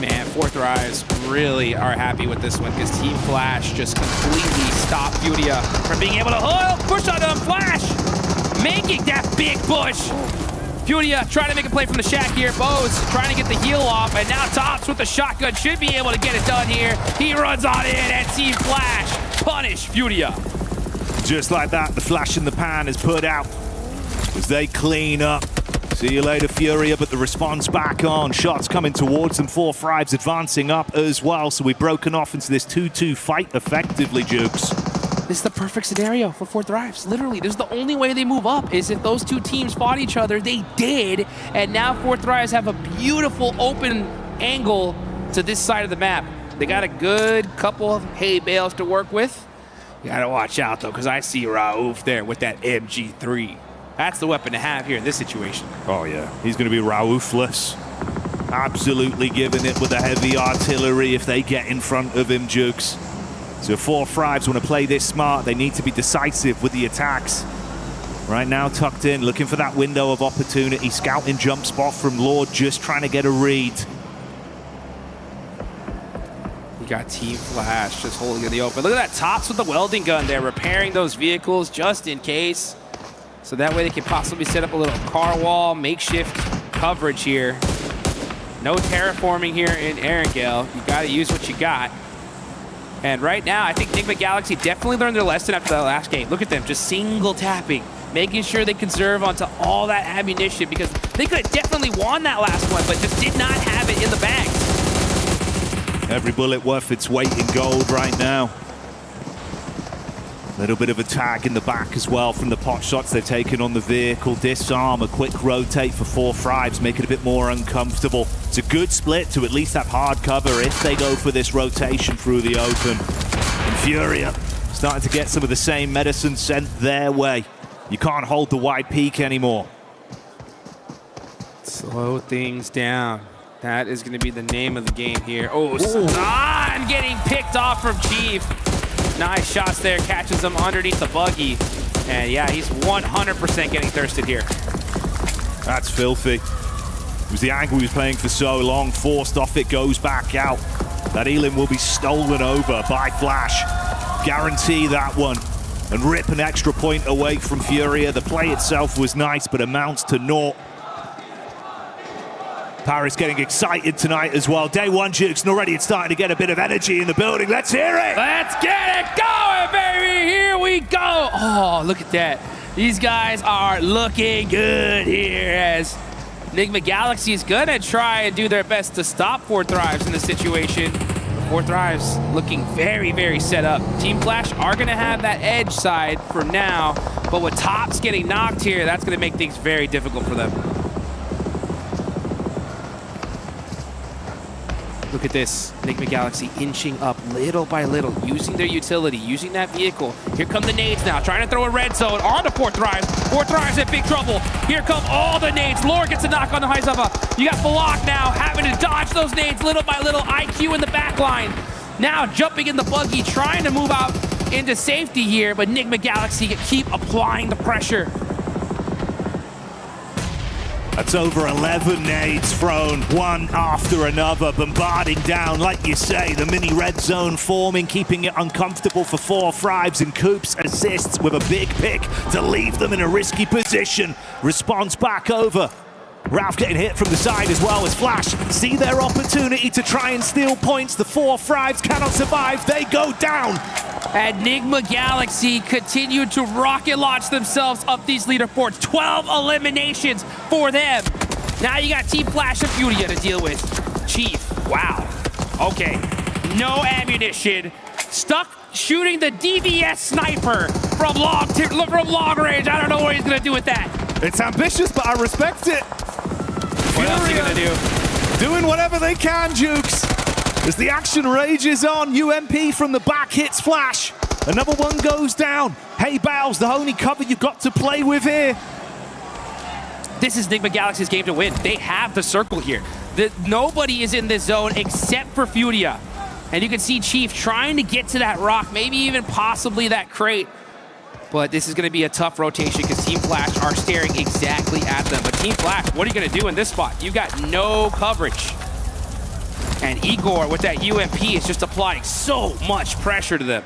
Man, 4 Thrives really are happy with this one because Team Flash just completely stopped Furia from being able to push on them. Flash making that big push. Furia trying to make a play from the shack here. Bose trying to get the heal off, and now Tops with the shotgun should be able to get it done here. He runs on in, and Team Flash punish Furia. Just like that, the flash in the pan is put out as they clean up. See you later, Furia, but the response back on. Shots coming towards them. 4 Thrives advancing up as well, so we've broken off into this 2-2 fight effectively, Jukes. This is the perfect scenario for 4 Thrives. Literally, this is the only way they move up is if those 2 teams fought each other. They did, and now 4 Thrives have a beautiful open angle to this side of the map. They got a good couple of hay bales to work with. You gotta watch out, though, because I see Raouf there with that MG3. That's the weapon to have here in this situation. Oh, yeah. He's going to be ruthless. Absolutely giving it with the heavy artillery if they get in front of him, Jukes. So 4-5s want to play this smart. They need to be decisive with the attacks. Right now, tucked in, looking for that window of opportunity. Scouting jump spot from Lord, just trying to get a read. You got Team Flash just holding in the open. Look at that, Tops with the welding gun there, repairing those vehicles just in case. So that way they can possibly set up a little car wall, makeshift coverage here. No terraforming here in Erangel. You got to use what you got. And right now, I think Enigma Galaxy definitely learned their lesson after that last game. Look at them, just single tapping, making sure they conserve onto all that ammunition, because they could have definitely won that last one, but just did not have it in the bag. Every bullet worth its weight in gold right now. Little bit of a tag in the back as well from the pot shots they've taken on the vehicle. Disarm, a quick rotate for 4-5s, make it a bit more uncomfortable. It's a good split to at least have hard cover if they go for this rotation through the open. And Furia starting to get some of the same medicine sent their way. You can't hold the wide peak anymore. Slow things down. That is going to be the name of the game here. Oh, San getting picked off from Chief. Nice shots there, catches him underneath the buggy. And yeah, he's 100% getting thirsted here. That's filthy. It was the angle he was playing for so long, forced off it, goes back out. That Elim will be stolen over by Flash. Guarantee that one. And rip an extra point away from Furia. The play itself was nice, but amounts to naught. Paris getting excited tonight as well. Day one, Jukes, and already it's starting to get a bit of energy in the building. Let's hear it! Let's get it going, baby! Here we go! Oh, look at that. These guys are looking good here as Enigma Galaxy is gonna try and do their best to stop 4-Thrives in this situation. 4-Thrives looking very, very set up. Team Flash are gonna have that edge side for now, but with Tops getting knocked here, that's gonna make things very difficult for them. Look at this, Enigma Galaxy inching up little by little, using their utility, using that vehicle. Here come the nades now, trying to throw a red zone on the 4-Thrives. 4-Thrives in big trouble. Here come all the nades. Lord gets a knock on the Haizava. You got Balak now having to dodge those nades little by little. IQ in the back line. Now jumping in the buggy, trying to move out into safety here, but Enigma Galaxy keep applying the pressure. That's over 11 nades thrown, one after another, bombarding down, like you say, the mini red zone forming, keeping it uncomfortable for 4-5s, and Coops assists with a big pick to leave them in a risky position. Response back over. Ralph getting hit from the side as well as Flash see their opportunity to try and steal points. The 4-5s cannot survive, they go down. Enigma Galaxy continue to rocket launch themselves up these leaderboards. 12 eliminations for them. Now you got Team Flash and Furia to deal with. Chief, wow. Okay, no ammunition. Stuck shooting the DVS sniper from long range. I don't know what he's gonna do with that. It's ambitious, but I respect it. What else is he gonna do? Doing whatever they can, Jukes. As the action rages on, UMP from the back hits Flash. Another one goes down. Hey, Bowles, the only cover you've got to play with here. This is Enigma Galaxy's game to win. They have the circle here. Nobody is in this zone except for Furia. And you can see Chief trying to get to that rock, maybe even possibly that crate. But this is going to be a tough rotation because Team Flash are staring exactly at them. But Team Flash, what are you going to do in this spot? You got no coverage. And Igor with that UMP is just applying so much pressure to them.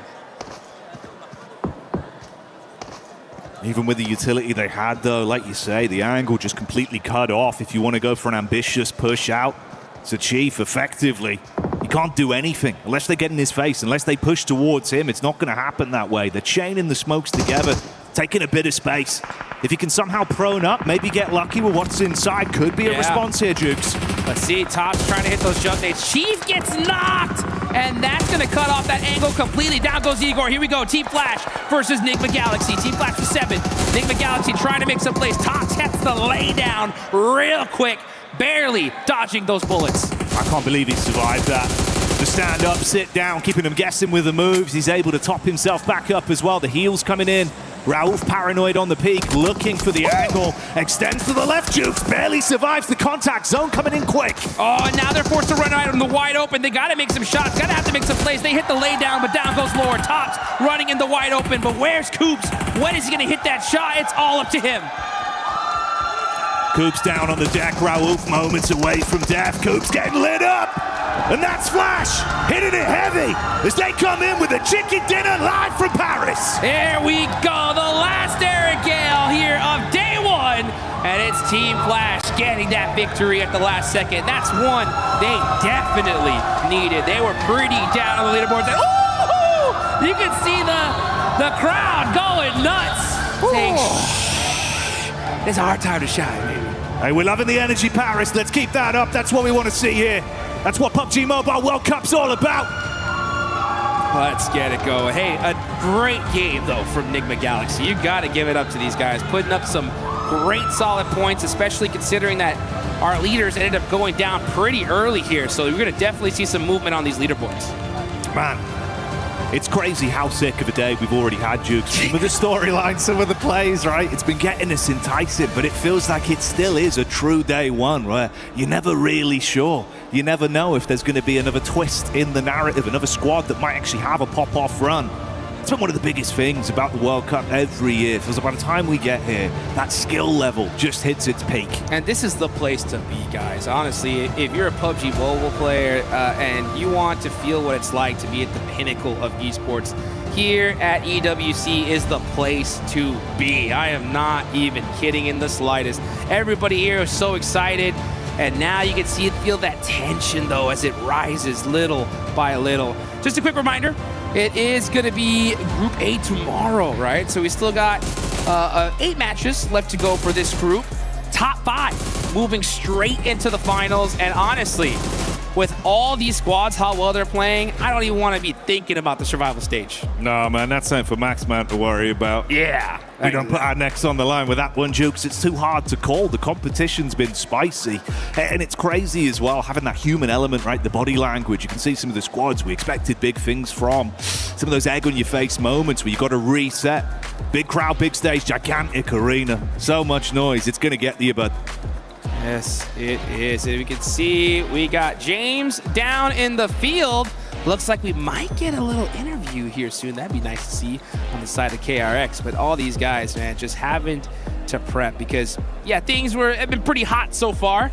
Even with the utility they had, though, like you say, the angle just completely cut off if you want to go for an ambitious push out. So Chief, effectively, he can't do anything unless they get in his face, unless they push towards him. It's not going to happen that way. They're chaining the smokes together, taking a bit of space. If he can somehow prone up, maybe get lucky with what's inside, could be a response here, Jukes. Let's see, Tops trying to hit those jump nades. Chief gets knocked, and that's going to cut off that angle completely. Down goes Igor. Here we go, Team Flash versus Enigma Galaxy. Team Flash for 7. Enigma Galaxy trying to make some plays. Tops gets the lay down real quick, barely dodging those bullets. I can't believe he survived that. The stand up, sit down, keeping him guessing with the moves. He's able to top himself back up as well. The heals coming in. Rauf paranoid on the peak, looking for the angle. Extends to the left, Jukes barely survives the contact zone, coming in quick. Oh, and now they're forced to run out in the wide open. They gotta make some shots, gotta have to make some plays. They hit the lay down, but down goes Lord. Tops running in the wide open, but where's Coops? When is he gonna hit that shot? It's all up to him. Coops down on the deck, Rauf moments away from death. Coops getting lit up, and that's Flash hitting it heavy as they come in with a chicken dinner live from Paris. There we go, the last Eric Gale here of day one, and it's Team Flash getting that victory at the last second. That's one they definitely needed. They were pretty down on the leaderboards. Ooh, you can see the crowd going nuts. Saying, shh, it's our time to shine, baby. Hey, we're loving the energy, Paris. Let's keep that up. That's what we want to see here. That's what PUBG Mobile World Cup's all about. Let's get it going. Hey, a great game, though, from Enigma Galaxy. You got to give it up to these guys, putting up some great solid points, especially considering that our leaders ended up going down pretty early here. So we're going to definitely see some movement on these leaderboards. Man, it's crazy how sick of a day we've already had, Jukes. Some of the storylines, some of the plays, right? It's been getting us enticing, but it feels like it still is a true day one where you're never really sure. You never know if there's going to be another twist in the narrative, another squad that might actually have a pop-off run. It's been one of the biggest things about the World Cup every year. It feels like by the time we get here, that skill level just hits its peak. And this is the place to be, guys. Honestly, if you're a PUBG Mobile player and you want to feel what it's like to be at the pinnacle of esports, here at EWC is the place to be. I am not even kidding in the slightest. Everybody here is so excited. And now you can feel that tension, though, as it rises little by little. Just a quick reminder, it is going to be Group A tomorrow, right? So we still got 8 matches left to go for this group. Top 5 moving straight into the finals. And honestly, with all these squads, how well they're playing, I don't even want to be thinking about the survival stage. No, man, that's something for Max Man to worry about. Yeah. We don't put our necks on the line with that one, Jukes. It's too hard to call. The competition's been spicy. And it's crazy as well, having that human element, right? The body language. You can see some of the squads we expected big things from. Some of those egg-on-your-face moments where you got to reset. Big crowd, big stage, gigantic arena. So much noise. It's going to get to you, bud. Yes, it is. And we can see we got James down in the field. Looks like we might get a little interview here soon. That'd be nice to see on the side of KRX. But all these guys, man, just having to prep because, yeah, things have been pretty hot so far.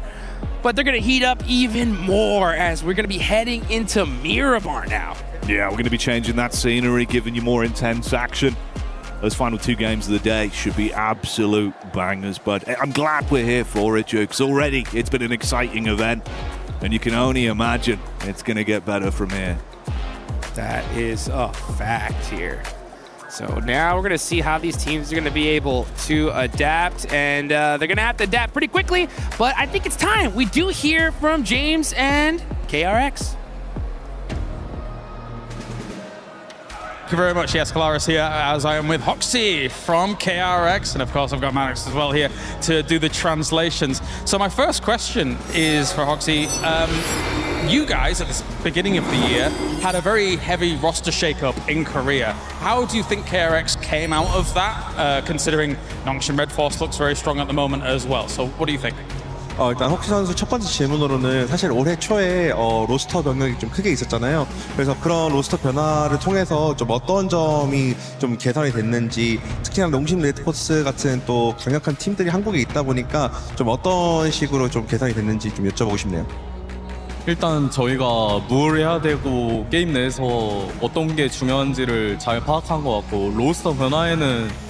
But they're going to heat up even more as we're going to be heading into Miramar now. Yeah, we're going to be changing that scenery, giving you more intense action. Those final 2 games of the day should be absolute bangers, but I'm glad we're here for it, Jukes. Already, it's been an exciting event, and you can only imagine it's going to get better from here. That is a fact here. So now we're going to see how these teams are going to be able to adapt, and they're going to have to adapt pretty quickly, but I think it's time. We do hear from James and KRX. Thank you very much. Yes, Kalaris here, as I am with Hoxie from KRX, and of course I've got Max as well here to do the translations. So my first question is for Hoxie. You guys at the beginning of the year had a very heavy roster shakeup in Korea. How do you think KRX came out of that, considering Nongshin Red Force looks very strong at the moment as well? So what do you think? 일단 헉시 선수 첫 번째 질문으로는 사실 올해 초에 로스터 변경이 좀 크게 있었잖아요. 그래서 그런 로스터 변화를 통해서 좀 어떤 점이 좀 개선이 됐는지, 특히나 농심 레드포스 같은 또 강력한 팀들이 한국에 있다 보니까 좀 어떤 식으로 좀 개선이 됐는지 좀 여쭤보고 싶네요. 일단 저희가 뭘 해야 되고 게임 내에서 어떤 게 중요한지를 잘 파악한 것 같고, 로스터 변화에는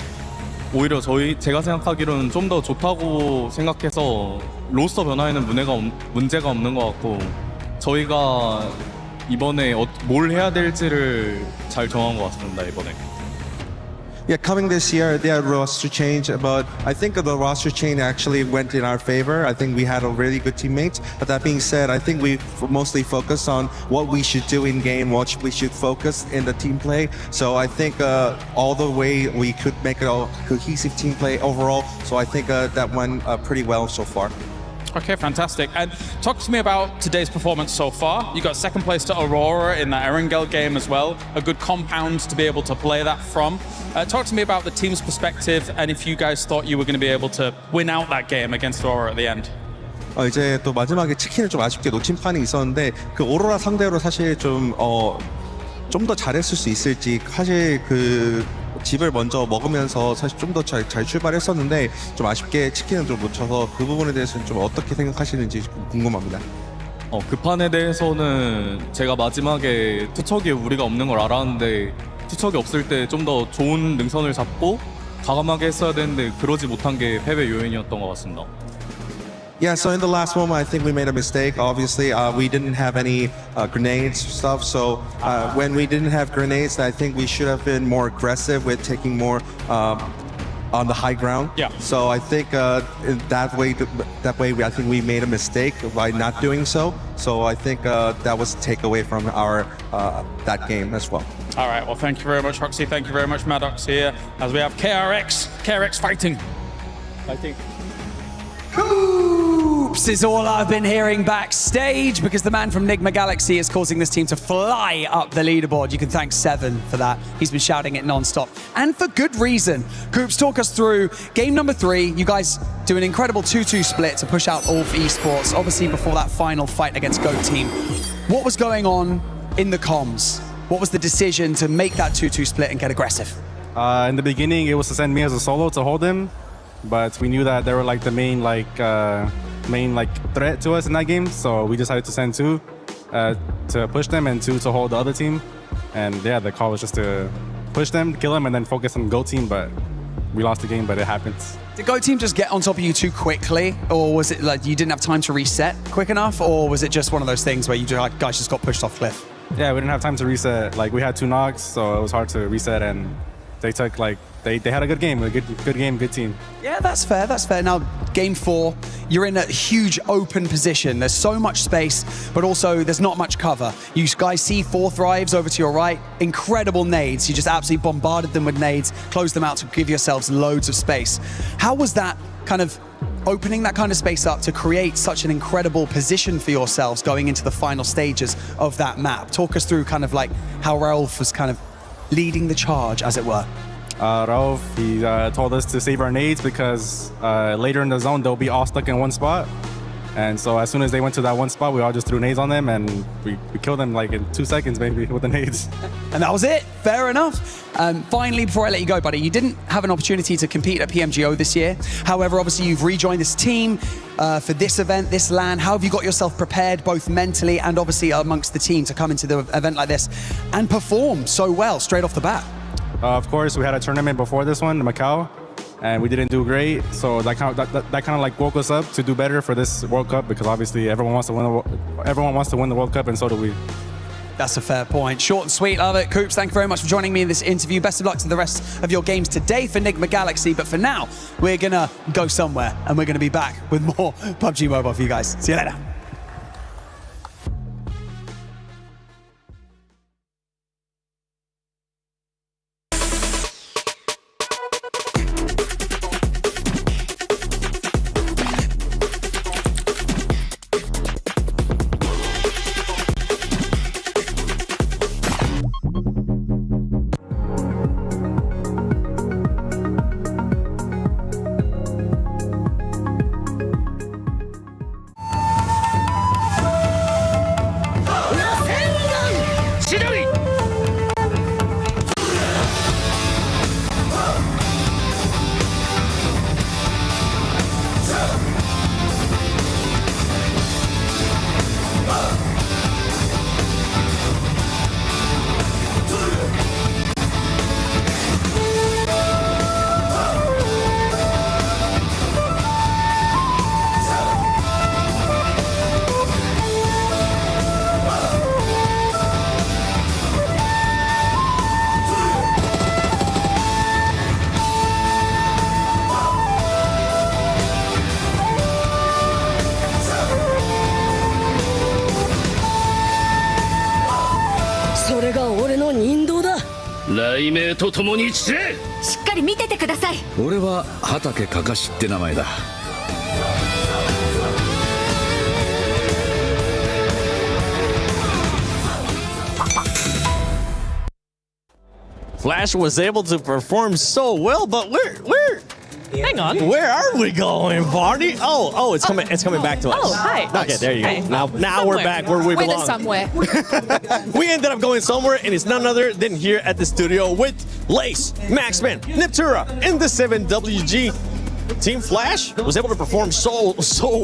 오히려 제가 생각하기로는 좀 더 좋다고 생각해서 로스터 변화에는 문제가 없는 것 같고, 저희가 이번에 뭘 해야 될지를 잘 정한 것 같습니다, 이번에. Yeah, coming this year, they had roster change, but I think the roster change actually went in our favor. I think we had a really good teammates. But that being said, I think we mostly focused on what we should do in game, what we should focus in the team play. So I think all the way we could make it a cohesive team play overall. So I think that went pretty well so far. Okay, fantastic. And talk to me about today's performance so far. You got second place to Aurora in that Erangel game as well. A good compound to be able to play that from. Talk to me about the team's perspective and if you guys thought you were going to be able to win out that game against Aurora at the end. 이제 또 마지막에 치킨을 좀 아쉽게 놓친 판이 있었는데 그 오로라 상대로 사실 좀 더 잘했을 수 있을지 사실 그 집을 먼저 먹으면서 사실 좀 더 잘 출발했었는데 좀 아쉽게 치킨을 좀 놓쳐서 그 부분에 대해서는 좀 어떻게 생각하시는지 궁금합니다. 그 판에 대해서는 제가 마지막에 투척이 우리가 없는 걸 알았는데 투척이 없을 때 좀 더 좋은 능선을 잡고 과감하게 했어야 되는데 그러지 못한 게 패배 요인이었던 것 같습니다. Yeah, so in the last moment, I think we made a mistake. Obviously, we didn't have any grenades stuff. So when we didn't have grenades, I think we should have been more aggressive with taking more on the high ground. Yeah. So I think that way, I think we made a mistake by not doing so. So I think that was a takeaway from our that game as well. All right, well, thank you very much, Hoxie. Thank you very much, Maddox here, as we have KRX fighting. Hoops is all I've been hearing backstage because the man from Enigma Galaxy is causing this team to fly up the leaderboard. You can thank Seven for that. He's been shouting it non-stop. And for good reason. Hoops, talk us through game number 3. You guys do an incredible 2-2 split to push out all for esports, obviously before that final fight against GOAT Team. What was going on in the comms? What was the decision to make that 2-2 split and get aggressive? In the beginning, it was to send me as a solo to hold him. But we knew that they were like the main threat to us in that game, so we decided to send 2 to push them and 2 to hold the other team. And yeah, the call was just to push them, kill them, and then focus on GOAT Team. But we lost the game, but it happens. Did GOAT Team just get on top of you too quickly, or was it like you didn't have time to reset quick enough, or was it just one of those things where you guys just got pushed off cliff? Yeah, we didn't have time to reset. Like we had 2 knocks, so it was hard to reset, and they took they had a good game, good team. Yeah, that's fair, that's fair. Now, game 4, you're in a huge open position. There's so much space, but also there's not much cover. You guys see 4 Thrives over to your right, incredible nades. You just absolutely bombarded them with nades, closed them out to give yourselves loads of space. How was that kind of opening that kind of space up to create such an incredible position for yourselves going into the final stages of that map? Talk us through kind of like how Raouf was kind of leading the charge, as it were. Raouf, he told us to save our nades because later in the zone, they'll be all stuck in one spot. And so as soon as they went to that one spot, we all just threw nades on them and we killed them like in 2 seconds, maybe, with the nades. And that was it. Fair enough. Finally, before I let you go, buddy, you didn't have an opportunity to compete at PMGO this year. However, obviously, you've rejoined this team for this event, this LAN. How have you got yourself prepared, both mentally and obviously amongst the team, to come into the event like this and perform so well straight off the bat? Of course, we had a tournament before this one in Macau, and we didn't do great. So that kind of like woke us up to do better for this World Cup, because obviously everyone wants to win the World Cup, and so do we. That's a fair point. Short and sweet, love it. Coops, thank you very much for joining me in this interview. Best of luck to the rest of your games today for Enigma Galaxy. But for now, we're gonna go somewhere, and we're gonna be back with more PUBG Mobile for you guys. See you later.と共に散れ。しっかり見ててください。俺は畑かかしって名前だ。Flash was able to perform so well, but Hang on. where are we going, Barney? Oh, it's coming back to us. Oh, hi. Okay, there you go. Hey. Now we're back where we We're belong. somewhere. We ended up going somewhere, and it's none other than here at the studio with Lace, Maxman, Niptura, and the 7WG. Team Flash was able to perform so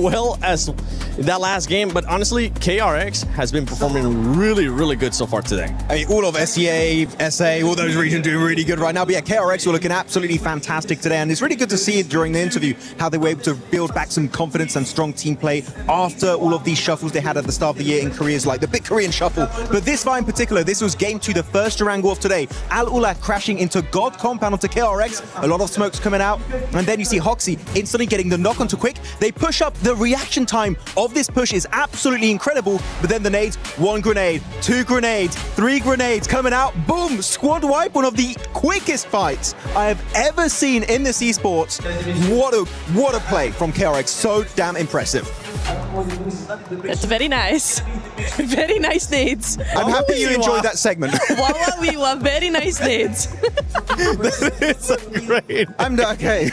well as that last game, but honestly, KRX has been performing really good so far today. I mean, all of SEA, SA, all those regions doing really good right now. But yeah, KRX were looking absolutely fantastic today, and it's really good to see it during the interview how they were able to build back some confidence and strong team play after all of these shuffles they had at the start of the year in careers, like the big Korean shuffle. But this fight in particular, this was game 2, the first Durango of today. Al Ula crashing into God compound onto KRX, a lot of smokes coming out, and then you see Hoxie instantly getting the knock onto Quick. They push up. The reaction time of this push is absolutely incredible, but then the nades, 1 grenade, 2 grenades, 3 grenades coming out, boom, squad wipe, one of the quickest fights I have ever seen in this esports. What a play from KRX, so damn impressive. That's very nice. Very nice nades. I'm happy you enjoyed that segment. We were very nice nades. It's great. I'm okay.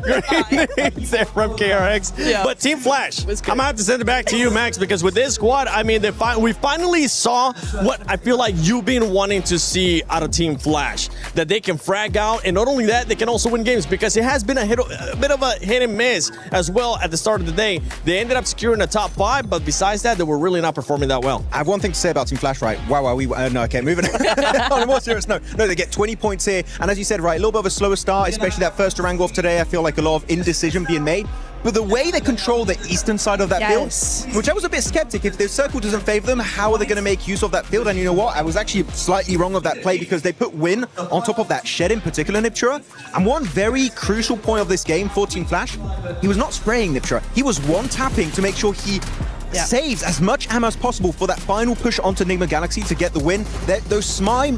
Great nades there from KRX. Yeah. But Team Flash, I'm gonna have to send it back to you, Max, because with this squad, I mean, we finally saw what I feel like you've been wanting to see out of Team Flash, that they can frag out, and not only that, they can also win games, because it has been a bit of a hit and miss as well at the start of the day. They ended up securing the top 5, but besides that, they were really not performing that well. I have one thing to say about Team Flash, right? Wow, no, okay, moving on. On a more serious note, no, they get 20 points here, and as you said, right, a little bit of a slower start, especially that first Durango of today. I feel like a lot of indecision being made. But the way they control the eastern side of that field, which I was a bit skeptic, if the circle doesn't favor them, how are they going to make use of that field? And you know what? I was actually slightly wrong of that play, because they put Win on top of that shed in particular, Niptura. And one very crucial point of this game for Team Flash, he was not spraying Niptura. He was one-tapping to make sure he saves as much ammo as possible for that final push onto Enigma Galaxy to get the win. Those small,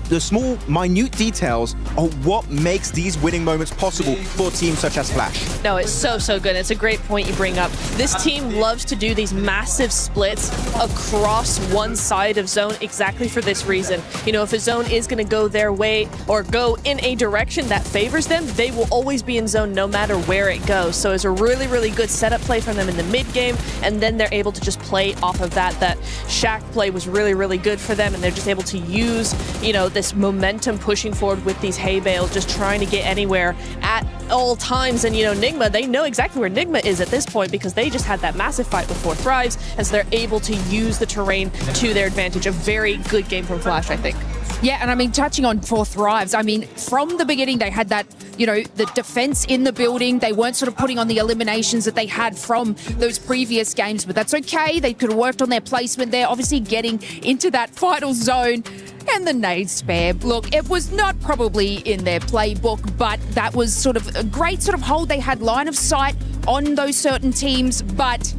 minute details are what makes these winning moments possible for teams such as Flash. No, it's so good. It's a great point you bring up. This team loves to do these massive splits across one side of zone exactly for this reason. You know, if a zone is going to go their way or go in a direction that favors them, they will always be in zone no matter where it goes. So it's a really good setup play from them in the mid game, and then they're able to just play off of that. That Shack play was really good for them, and they're just able to use, you know, this momentum pushing forward with these hay bales, just trying to get anywhere at all times. And, you know, Nigma, they know exactly where Nigma is at this point, because they just had that massive fight with 4 Thrives, and so they're able to use the terrain to their advantage. A very good game from Flash, I think. Yeah, and I mean, touching on 4 Thrives, I mean, from the beginning, they had that, you know, the defense in the building. They weren't sort of putting on the eliminations that they had from those previous games, but that's okay. They could have worked on their placement there, obviously getting into that final zone. And the nade spam. Look, it was not probably in their playbook, but that was sort of a great sort of hold. They had line of sight on those certain teams, but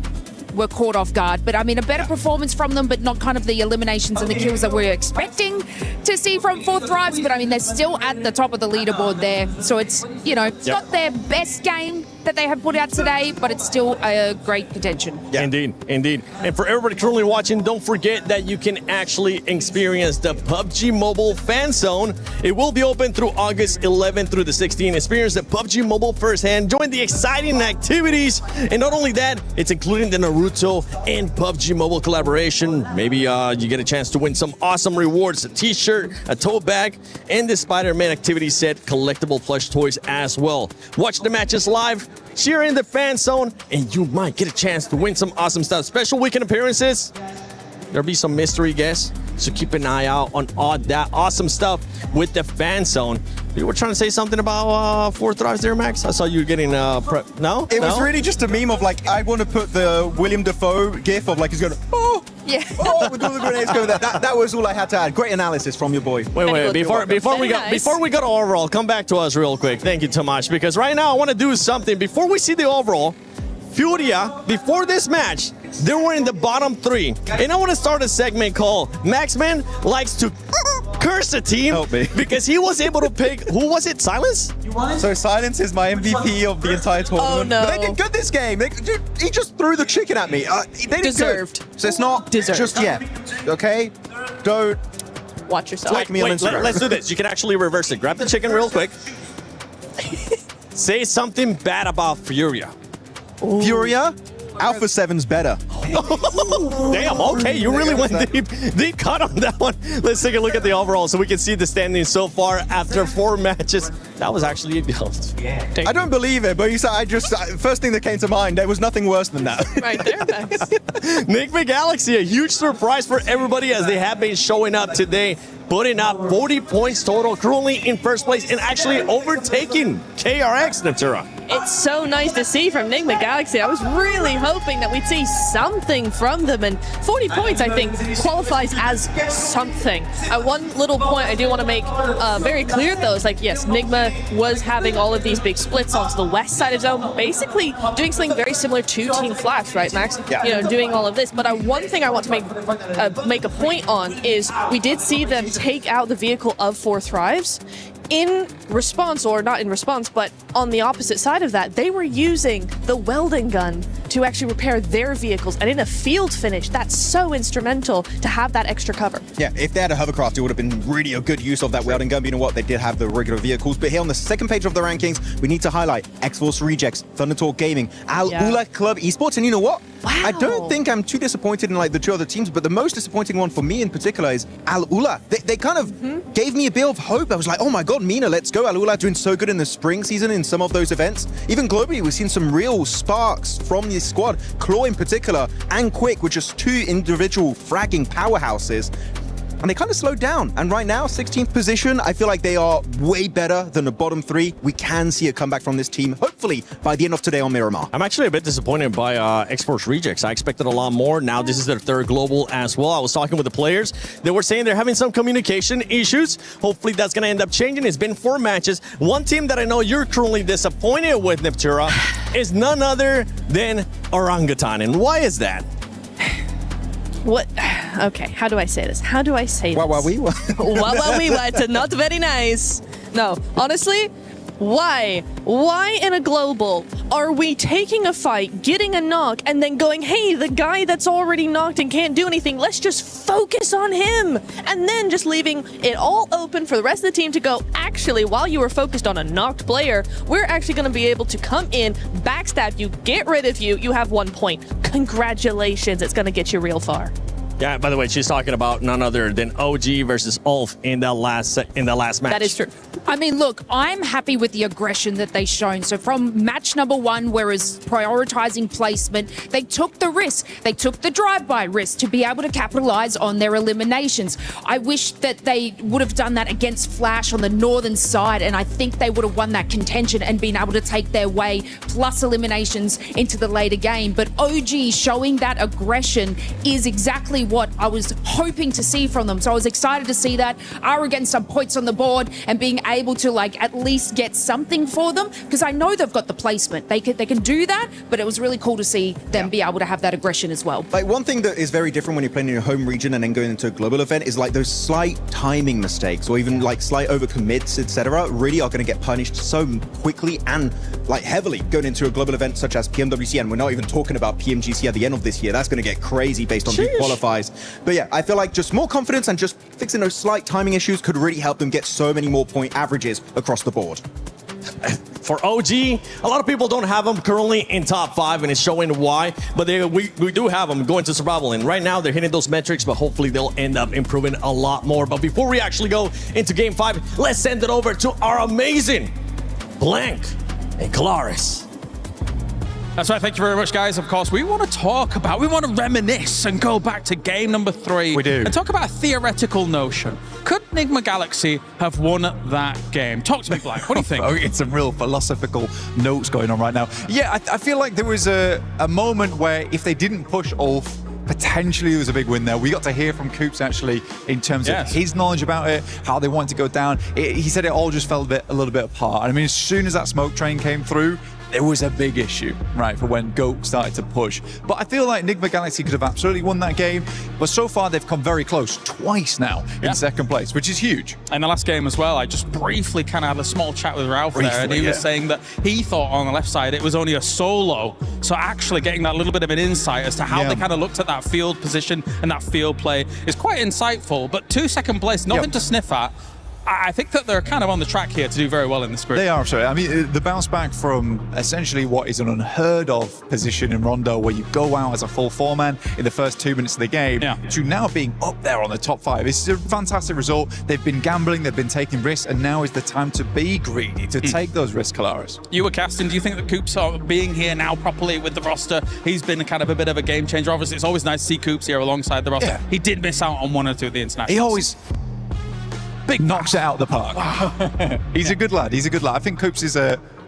were caught off guard. But I mean, a better performance from them, but not kind of the eliminations and the kills that we're expecting to see from 4 Thrives. But I mean, they're still at the top of the leaderboard there. So it's, you know, it's not their best game that they have put out today, but it's still a great contention. Yeah. Indeed. And for everybody currently watching, don't forget that you can actually experience the PUBG Mobile Fan Zone. It will be open through August 11th through the 16th. Experience the PUBG Mobile firsthand. Join the exciting activities. And not only that, it's including the Naruto and PUBG Mobile collaboration. Maybe you get a chance to win some awesome rewards, a t-shirt, a tote bag, and the Spider-Man activity set collectible plush toys as well. Watch the matches live, cheer in the fan zone, and you might get a chance to win some awesome stuff. Special weekend appearances. There'll be some mystery guests, so keep an eye out on all that awesome stuff with the fan zone. You were trying to say something about 4 Thrives there, Max? I saw you getting prep. No? It was really just a meme of like, I want to put the William Dafoe gif of like he's going, oh, yeah, oh, with all the grenades going there. That was all I had to add. Great analysis from your boy. Wait. Before we go to overall, come back to us real quick. Thank you so much, because right now I want to do something before we see the overall. Furia, before this match, they were in the bottom 3. And I want to start a segment called Maxman Likes to Curse the Team. Help me. Because he was able to pick, who was it, Silence? So Silence is my MVP of the entire tournament. Oh, no. But they did good this game. He just threw the chicken at me. They did Deserved. Good. So it's not Deserved. just yet. Okay? Don't watch yourself. Wait, let's do this. You can actually reverse it. Grab the chicken real quick. Say something bad about Furia. Furia? Alpha 7's better. Damn, okay, you really went deep cut on that one. Let's take a look at the overall so we can see the standings so far after 4 matches. That was actually I don't believe it, but first thing that came to mind, there was nothing worse than that. Right there, Max. Enigma Galaxy, a huge surprise for everybody as they have been showing up today, putting up 40 points total, currently in first place and actually overtaking KRX, Neptura. It's so nice to see from Enigma Galaxy. I was really hoping that we'd see something from them, and 40 points, I think, qualifies as something. One little point I do want to make very clear, though, is like, yes, Enigma was having all of these big splits onto the west side of zone, basically doing something very similar to Team Flash, right, Max? Yeah. You know, doing all of this. But one thing I want to make a point on is we did see them take out the vehicle of 4 Thrives. In response, or not in response, but on the opposite side of that, they were using the welding gun to actually repair their vehicles. And in a field finish, that's so instrumental to have that extra cover. Yeah, if they had a hovercraft, it would have been really a good use of that welding gun. But you know what? They did have the regular vehicles. But here on the second page of the rankings, we need to highlight X-Force Rejects, Thunder Talk Gaming, Al Ula Club Esports. And you know what? Wow. I don't think I'm too disappointed in like the 2 other teams, but the most disappointing one for me in particular is Al Ula. They kind of gave me a bit of hope. I was like, oh my God, Mina, let's go. Al Ula doing so good in the spring season in some of those events. Even globally, we've seen some real sparks from this squad. Claw in particular and Quick were just 2 individual fragging powerhouses. And they kind of slowed down. And right now, 16th position, I feel like they are way better than the bottom 3. We can see a comeback from this team, hopefully, by the end of today on Miramar. I'm actually a bit disappointed by X-Force Rejects. I expected a lot more. Now this is their 3rd global as well. I was talking with the players. They were saying they're having some communication issues. Hopefully that's going to end up changing. It's been 4 matches. One team that I know you're currently disappointed with, Neptura, is none other than Orangutan. And why is that? What? Okay, how do I say this? How do I say this? Wawawiwa. Wawawiwa, it's not very nice. No, honestly, why? Why in a global are we taking a fight, getting a knock, and then going, hey, the guy that's already knocked and can't do anything, let's just focus on him. And then just leaving it all open for the rest of the team to go, actually, while you were focused on a knocked player, we're actually going to be able to come in, backstab you, get rid of you, you have 1 point. Congratulations, it's going to get you real far. Yeah, by the way, she's talking about none other than OG versus Ulf in the last match. That is true. I mean, look, I'm happy with the aggression that they've shown. So from match number 1, whereas prioritizing placement, they took the risk. They took the drive-by risk to be able to capitalize on their eliminations. I wish that they would have done that against Flash on the northern side, and I think they would have won that contention and been able to take their way plus eliminations into the later game. But OG showing that aggression is exactly what I was hoping to see from them. So I was excited to see that. Are getting some points on the board and being able to like at least get something for them, because I know they've got the placement. They can do that, but it was really cool to see them be able to have that aggression as well. Like one thing that is very different when you're playing in your home region and then going into a global event is like those slight timing mistakes or even like slight overcommits, etc. really are going to get punished so quickly and like heavily going into a global event such as PMWC, and we're not even talking about PMGC at the end of this year. That's going to get crazy based on who qualifies. But yeah, I feel like just more confidence and just fixing those slight timing issues could really help them get so many more point averages across the board. For OG, a lot of people don't have them currently in top 5, and it's showing why. But we do have them going to survival, and right now they're hitting those metrics, but hopefully they'll end up improving a lot more. But before we actually go into Game 5, let's send it over to our amazing Blank and Claris. That's right, thank you very much, guys. Of course, we want to reminisce and go back to game number 3. We do. And talk about a theoretical notion. Could Enigma Galaxy have won that game? Talk to me, Black. What do you think? It's some real philosophical notes going on right now. Yeah, I feel like there was a moment where if they didn't push Ulf, potentially there was a big win there. We got to hear from Coops actually in terms of his knowledge about it, how they wanted to go down. He said it all just fell a little bit apart. And I mean, as soon as that smoke train came through, there was a big issue, right, for when GOAT started to push. But I feel like Enigma Galaxy could have absolutely won that game. But so far, they've come very close, twice now, in second place, which is huge. In the last game as well, I just briefly kind of had a small chat with Ralph there, and he was saying that he thought on the left side it was only a solo So actually getting that little bit of an insight as to how they kind of looked at that field position and that field play is quite insightful. But 2 second place, nothing to sniff at. I think that they're kind of on the track here to do very well in this group. They are, sorry. I mean, the bounce back from essentially what is an unheard of position in Rondo, where you go out as a full four-man in the first 2 minutes of the game, to now being up there on the top 5. This is a fantastic result. They've been gambling, they've been taking risks, and now is the time to be greedy, to take those risks, Kalaris. You were casting. Do you think that Coops are being here now properly with the roster? He's been kind of a bit of a game changer. Obviously, it's always nice to see Coops here alongside the roster. He did miss out on 1 or 2 of the internationals. He always knocks it out of the park. He's a good lad. He's a good lad. I think Coops is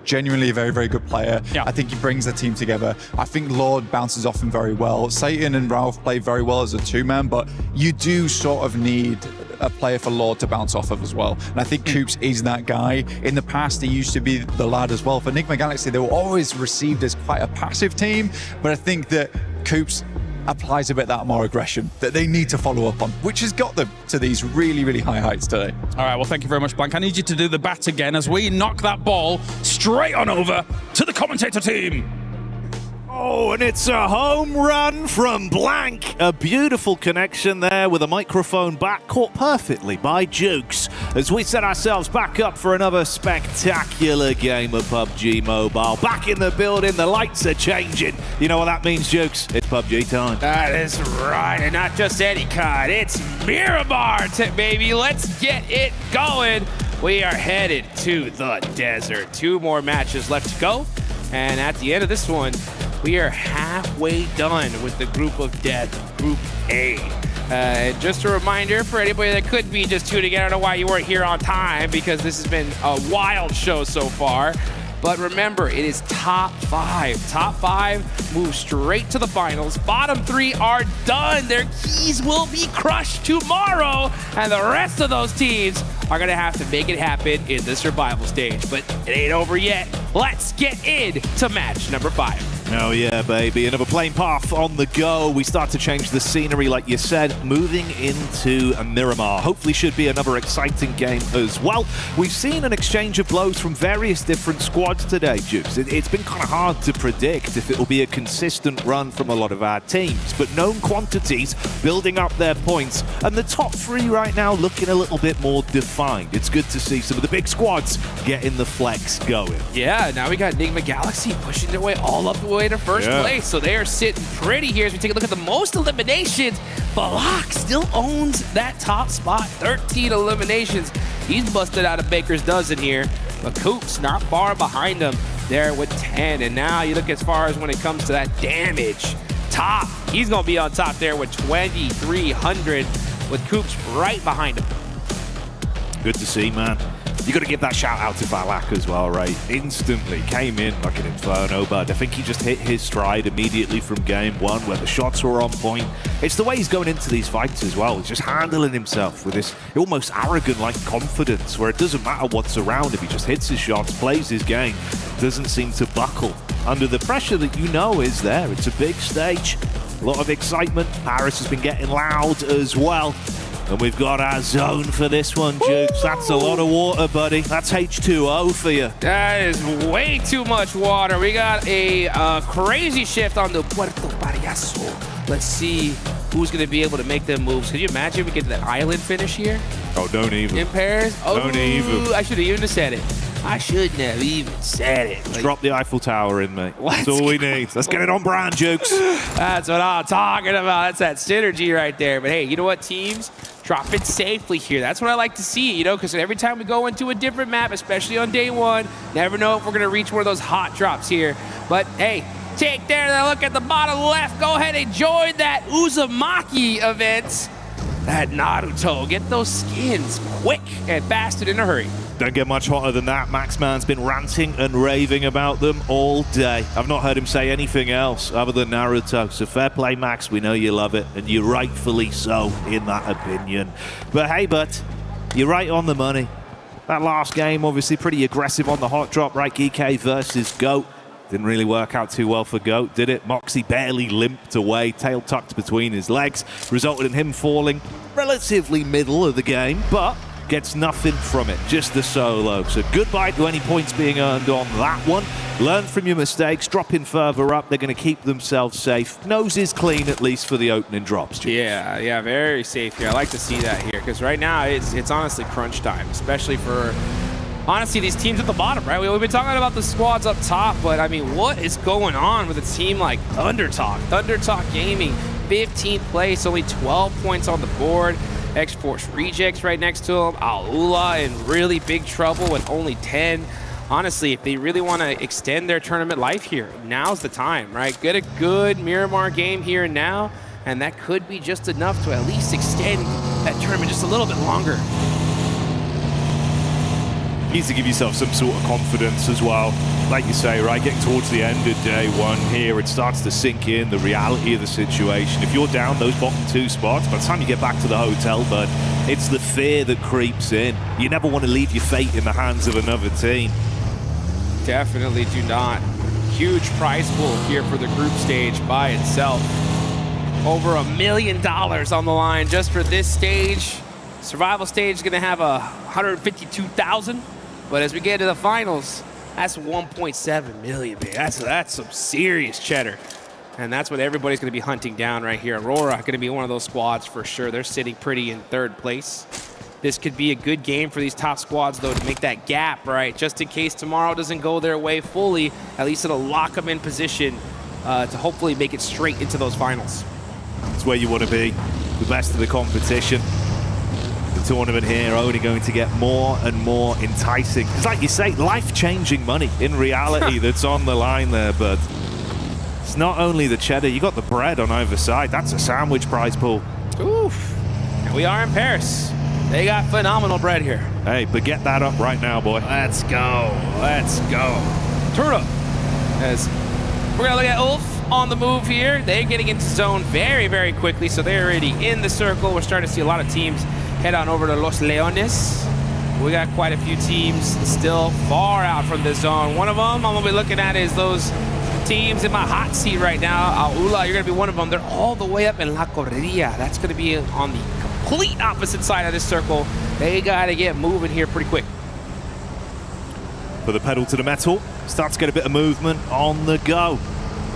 genuinely a very, very good player. I think he brings the team together. I think Lord bounces off him very well. Satan and Ralph play very well as a two-man, but you do sort of need a player for Lord to bounce off of as well. And I think Coops is that guy. In the past, he used to be the lad as well. For Enigma Galaxy, they were always received as quite a passive team, but I think that Coops applies a bit that more aggression that they need to follow up on, which has got them to these really, really high heights today. All right, well, thank you very much, Blank. I need you to do the bat again as we knock that ball straight on over to the commentator team. Oh, and it's a home run from Blank. A beautiful connection there with a microphone back, caught perfectly by Jukes as we set ourselves back up for another spectacular game of PUBG Mobile. Back in the building, the lights are changing. You know what that means, Jukes? It's PUBG time. That is right, and not just any kind. It's Miramar, baby. Let's get it going. We are headed to the desert. 2 more matches left to go, and at the end of this one, we are halfway done with the group of death, Group A. And just a reminder for anybody that could be just tuning in, I don't know why you weren't here on time, because this has been a wild show so far. But remember, it is top 5. Top 5 move straight to the finals. Bottom 3 are done. Their keys will be crushed tomorrow. And the rest of those teams are going to have to make it happen in the survival stage. But it ain't over yet. Let's get into match number 5. Oh yeah, baby. Another plane path on the go. We start to change the scenery, like you said, moving into Miramar. Hopefully should be another exciting game as well. We've seen an exchange of blows from various different squads today, Jukes. It's been kind of hard to predict if it will be a consistent run from a lot of our teams, but known quantities building up their points, and the top 3 right now looking a little bit more defined. It's good to see some of the big squads getting the flex going. Yeah, now we got Enigma Galaxy pushing their way all up the way to first place, so they are sitting pretty here as we take a look at the most eliminations. Balak still owns that top spot, 13 eliminations. He's busted out a baker's dozen here, but Coops not far behind him there with 10. And now you look as far as when it comes to that damage, top, he's gonna be on top there with 2,300 with Coops right behind him. Good to see, man. You got to give that shout out to Balak as well, right? Instantly came in like an inferno, but I think he just hit his stride immediately from game 1 where the shots were on point. It's the way he's going into these fights as well. He's just handling himself with this almost arrogant-like confidence where it doesn't matter what's around him. He just hits his shots, plays his game, doesn't seem to buckle under the pressure that you know is there. It's a big stage, a lot of excitement. Paris has been getting loud as well. And we've got our zone for this one, Jukes. That's a lot of water, buddy. That's H2O for you. That is way too much water. We got a crazy shift on the Puerto Payaso. Let's see who's going to be able to make them moves. Can you imagine we get to that island finish here? Oh, don't even. In Paris? Oh, don't even. I should have even said it. I shouldn't have even said it. Like, drop the Eiffel Tower in, mate. That's all we need. Let's get it on brand, Jukes. That's what I'm talking about. That's that synergy right there. But hey, you know what, teams? Drop it safely here. That's what I like to see, you know, because every time we go into a different map, especially on day 1, never know if we're going to reach one of those hot drops here. But hey, take there that look at the bottom left. Go ahead and join that Uzumaki event. That Naruto. Get those skins quick and fast and in a hurry. Don't get much hotter than that. Maxman's been ranting and raving about them all day. I've not heard him say anything else other than Naruto. So fair play, Max. We know you love it, and you're rightfully so in that opinion. But hey, you're right on the money. That last game, obviously pretty aggressive on the hot drop, right? GK versus GOAT. Didn't really work out too well for GOAT, did it? Moxie barely limped away, tail tucked between his legs, resulted in him falling relatively middle of the game, but gets nothing from it, just the solo. So goodbye to any points being earned on that one. Learn from your mistakes, drop in further up. They're going to keep themselves safe. Nose is clean, at least for the opening drops. Yeah, very safe here. I like to see that here, because right now it's honestly crunch time, especially for, honestly, these teams at the bottom, right? We've been talking about the squads up top, but I mean, what is going on with a team like Thundertalk? Thundertalk Gaming, 15th place, only 12 points on the board. ESPORTS Rejects right next to him. Aula in really big trouble with only 10. Honestly, if they really want to extend their tournament life here, now's the time, right? Get a good Miramar game here and now, and that could be just enough to at least extend that tournament just a little bit longer. Needs to give yourself some sort of confidence as well. Like you say, right, getting towards the end of day one here, it starts to sink in the reality of the situation. If you're down those bottom 2 spots, by the time you get back to the hotel, bud, it's the fear that creeps in. You never want to leave your fate in the hands of another team. Definitely do not. Huge prize pool here for the group stage by itself. Over $1 million on the line just for this stage. Survival stage is going to have 152,000. But as we get to the finals, that's 1.7 million, man. That's some serious cheddar. And that's what everybody's going to be hunting down right here. Aurora going to be one of those squads for sure. They're sitting pretty in 3rd place. This could be a good game for these top squads, though, to make that gap, right? Just in case tomorrow doesn't go their way fully, at least it'll lock them in position to hopefully make it straight into those finals. That's where you want to be, the best of the competition. The tournament here only going to get more and more enticing. It's like you say, life-changing money in reality that's on the line there, but it's not only the cheddar, you got the bread on either side. That's a sandwich prize pool. Oof. And we are in Paris. They got phenomenal bread here. Hey, but get that up right now, boy. Let's go. Let's go. Turtle. As we're going to look at Ulf on the move here. They're getting into zone very, very quickly, so they're already in the circle. We're starting to see a lot of teams head on over to Los Leones. We got quite a few teams still far out from the zone. One of them I'm going to be looking at is those teams in my hot seat right now. Aula, you're going to be one of them. They're all the way up in La Correria. That's going to be on the complete opposite side of this circle. They got to get moving here pretty quick. For the pedal to the metal, starts to get a bit of movement on the go.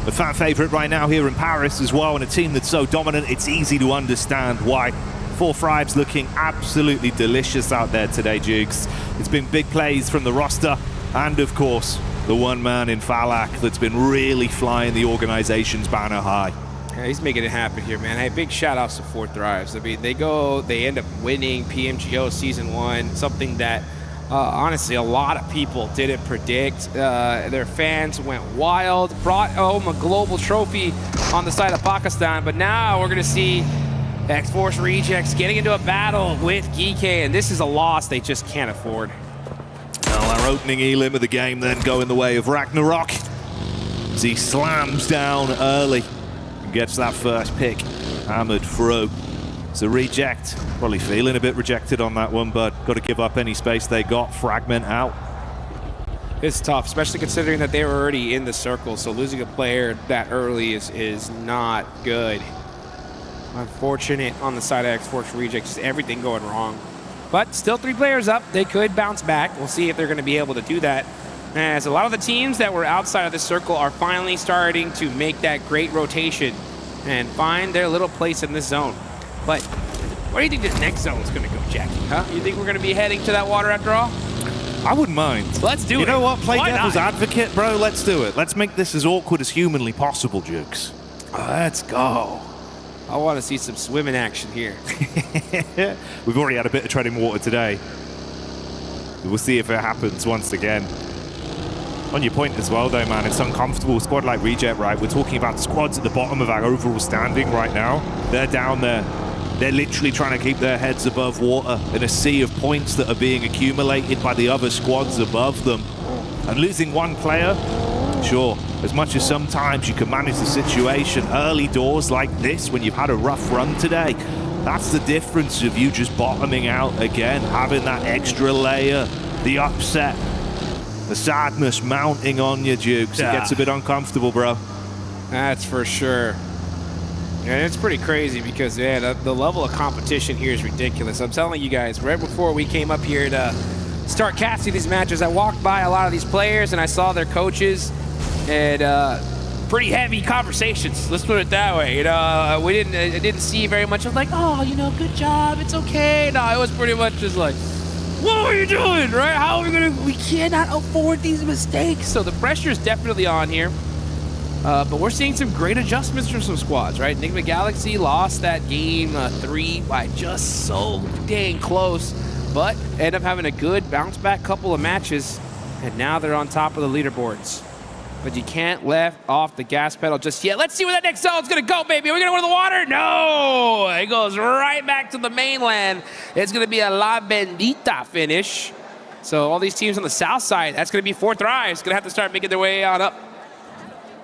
The fan favorite right now here in Paris as well, and a team that's so dominant, it's easy to understand why. 4 Thrives looking absolutely delicious out there today, Jukes. It's been big plays from the roster, and of course, the one man in Falak that's been really flying the organization's banner high. Yeah, he's making it happen here, man. Hey, big shout outs to 4 Thrives. I mean, they end up winning PMGO Season 1, something that honestly a lot of people didn't predict. Their fans went wild, brought home a global trophy on the side of Pakistan, but now we're going to see ESPORTS Rejects getting into a battle with Geek, and this is a loss they just can't afford. Well, our opening elim of the game then going the way of Ragnarok as he slams down early and gets that first pick hammered through. So Reject, probably feeling a bit rejected on that one, but got to give up any space they got. Fragment out. It's tough, especially considering that they were already in the circle, so losing a player that early is not good. Unfortunate on the side of ESPORTS Rejects, just everything going wrong. But still 3 players up. They could bounce back. We'll see if they're going to be able to do that, as a lot of the teams that were outside of the circle are finally starting to make that great rotation and find their little place in this zone. But where do you think this next zone is going to go, Jackie? Huh? You think we're going to be heading to that water after all? I wouldn't mind. Let's do it. You know what? Play Why devil's not? advocate, bro. Let's do it. Let's make this as awkward as humanly possible, Jukes. Let's go. I want to see some swimming action here. We've already had a bit of treading water today. We'll see if it happens once again. On your point as well, though, man, it's uncomfortable. A squad like Reject, right? We're talking about squads at the bottom of our overall standing right now. They're down there. They're literally trying to keep their heads above water in a sea of points that are being accumulated by the other squads above them. And losing one player, sure, as much as sometimes you can manage the situation early doors like this when you've had a rough run today, that's the difference of you just bottoming out again, having that extra layer, the upset, the sadness mounting on you, Jukes. It gets a bit uncomfortable, bro. That's for sure. And it's pretty crazy because, yeah, the level of competition here is ridiculous. I'm telling you guys, right before we came up here to start casting these matches, I walked by a lot of these players and I saw their coaches, and pretty heavy conversations. Let's put it that way. You know, I didn't see very much of like, oh, you know, good job, it's okay. No, it was pretty much just like, what are you doing, right? How are we gonna? We cannot afford these mistakes. So the pressure is definitely on here. But we're seeing some great adjustments from some squads, right? Enigma Galaxy lost that game 3 by just so dang close, but ended up having a good bounce back couple of matches, and now they're on top of the leaderboards. But you can't let off the gas pedal just yet. Let's see where that next zone's gonna go, baby. Are we gonna go to the water? No! It goes right back to the mainland. It's gonna be a La Bendita finish. So all these teams on the south side, that's gonna be 4 Thrives. Gonna have to start making their way on up.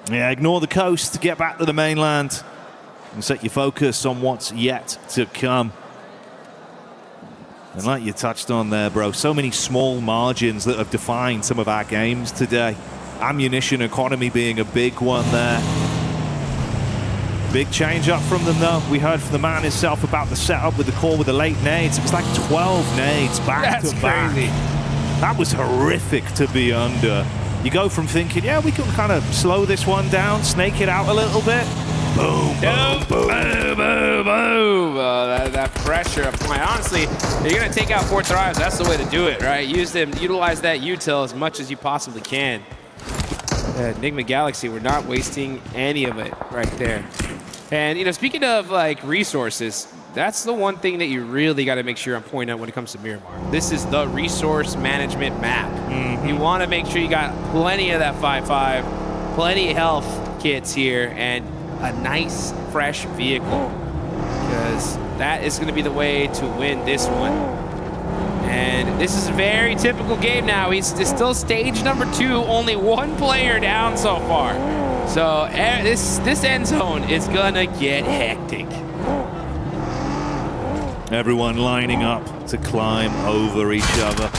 Yeah, ignore the coast, get back to the mainland, and set your focus on what's yet to come. And like you touched on there, bro, so many small margins that have defined some of our games today. Ammunition economy being a big one there. Big change up from them, though. We heard from the man himself about the setup with the call with the late nades. It was like 12 nades back to back. Crazy. That was horrific to be under. You go from thinking, yeah, we can kind of slow this one down, snake it out a little bit. Boom, boom, boom, boom, boom, boom. That pressure applying. Honestly, you're going to take out 4 Thrives. That's the way to do it, right? Utilize that util as much as you possibly can. Enigma Galaxy, we're not wasting any of it right there. And, you know, speaking of, like, resources, that's the one thing that you really got to make sure I'm pointing out when it comes to Miramar. This is the resource management map. You want to make sure you got plenty of that 5.5, plenty of health kits here, and a nice, fresh vehicle, because that is going to be the way to win this one. And this is a very typical game now. It's still stage number 2, only 1 player down so far. So this end zone is going to get hectic. Everyone lining up to climb over each other.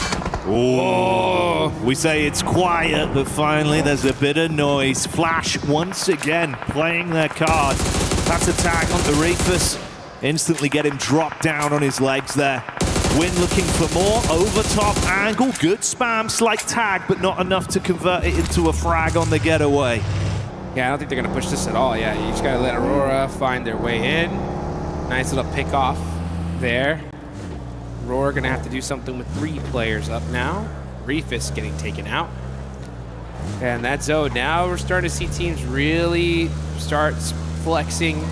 Oh, we say it's quiet, but finally there's a bit of noise. Flash once again playing their card. That's a tag onto Reefus. Instantly get him dropped down on his legs there. Win looking for more over top angle. Good spam, slight tag, but not enough to convert it into a frag on the getaway. Yeah, I don't think they're gonna push this at all. Yeah, you just gotta let Aurora find their way in. Nice little pick off there. Aurora gonna have to do something with 3 players up now. Reefus getting taken out. And that zone, now we're starting to see teams really start flexing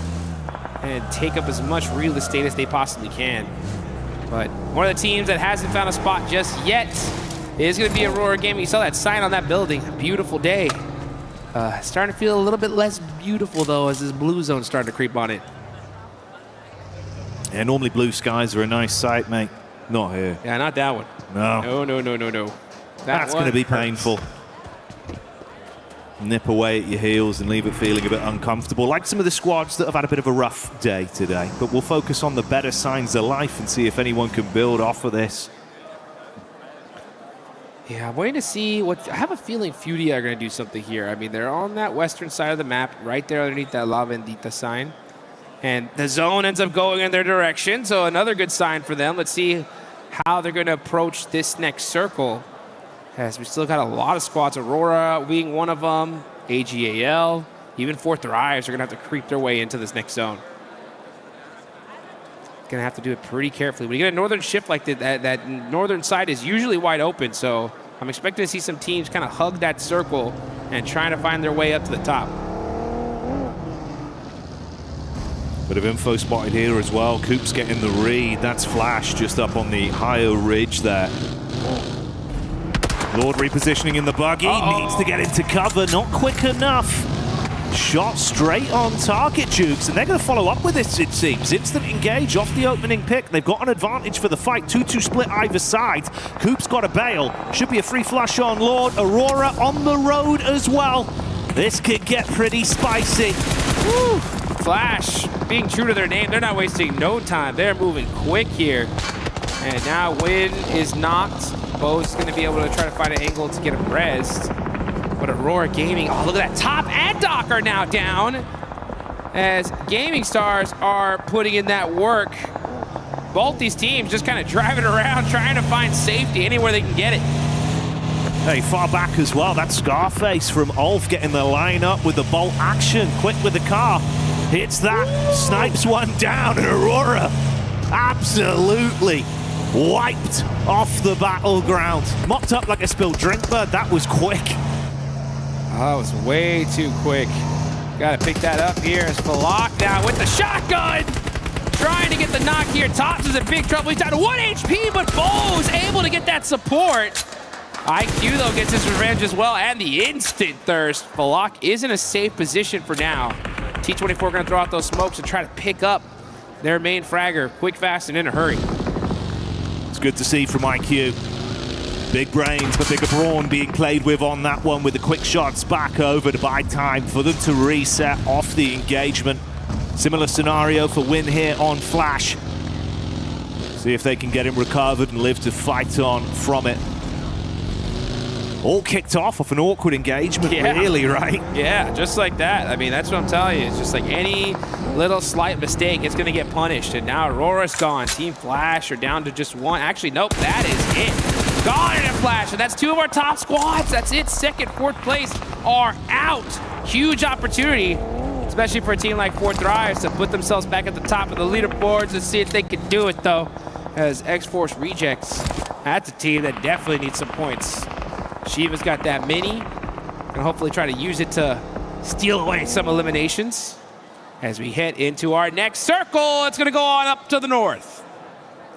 and take up as much real estate as they possibly can. But one of the teams that hasn't found a spot just yet is gonna be Aurora Gaming. You saw that sign on that building, a beautiful day. Starting to feel a little bit less beautiful though as this blue zone starting to creep on it. Yeah, normally blue skies are a nice sight, mate. Not here. Yeah, not that one. No. No. That's going to be painful. Nip away at your heels and leave it feeling a bit uncomfortable, like some of the squads that have had a bit of a rough day today. But we'll focus on the better signs of life and see if anyone can build off of this. Yeah, I'm waiting to see what... I have a feeling Fudia are going to do something here. I mean, they're on that western side of the map, right there underneath that La Vendita sign. And the zone ends up going in their direction, so another good sign for them. Let's see how they're going to approach this next circle, as we still got a lot of squads. Aurora being one of them, AGAL, even 4 Thrives are going to have to creep their way into this next zone. Going to have to do it pretty carefully. When you get a northern shift like that northern side is usually wide open, so I'm expecting to see some teams kind of hug that circle and trying to find their way up to the top. Bit of info spotted here as well. Coop's getting the read. That's Flash just up on the higher ridge there. Lord repositioning in the buggy. Needs to get into cover. Not quick enough. Shot straight on target, Jukes. And they're going to follow up with this, it seems. Instant engage off the opening pick. They've got an advantage for the fight. 2-2 split either side. Coop's got a bail. Should be a free flush on Lord. Aurora on the road as well. This could get pretty spicy. Woo! Flash, being true to their name, they're not wasting no time. They're moving quick here. And now Win is knocked. Bo's going to be able to try to find an angle to get him rezzed. But Aurora Gaming, oh, look at that. Top and Doc are now down. as Gaming Stars are putting in that work. Both these teams just kind of driving around, trying to find safety anywhere they can get it. Hey, far back as well. That's Scarface from Ulf getting the line up with the bolt action. Quick with the car. Hits that. Snipes one down. And Aurora absolutely wiped off the battleground. Mopped up like a spilled drink, but that was quick. Oh, that was way too quick. Got to pick that up here as Falak now with the shotgun. Trying to get the knock here. Tops is in big trouble. He's down to 1 HP, but Bo's able to get that support. IQ, though, gets his revenge as well, and the instant thirst. Falak is in a safe position for now. T24 going to throw out those smokes and try to pick up their main fragger quick, fast, and in a hurry. It's good to see from IQ. Big brains, but bigger brawn being played with on that one with the quick shots back over to buy time for them to reset off the engagement. Similar scenario for Win here on Flash. See if they can get him recovered and live to fight on from it. All kicked off an awkward engagement, really, right? Yeah, just like that. I mean, that's what I'm telling you. It's just like any little slight mistake, it's going to get punished. And now Aurora's gone. Team Flash are down to just one. Actually, nope, that is it. Gone in a Flash, and that's 2 of our top squads. That's it. Second, fourth place are out. Huge opportunity, especially for a team like Four Thrives, to put themselves back at the top of the leaderboards and see if they can do it, though, as X-Force rejects. That's a team that definitely needs some points. Shiva's got that mini, and hopefully try to use it to steal away some eliminations. As we head into our next circle, it's going to go on up to the north.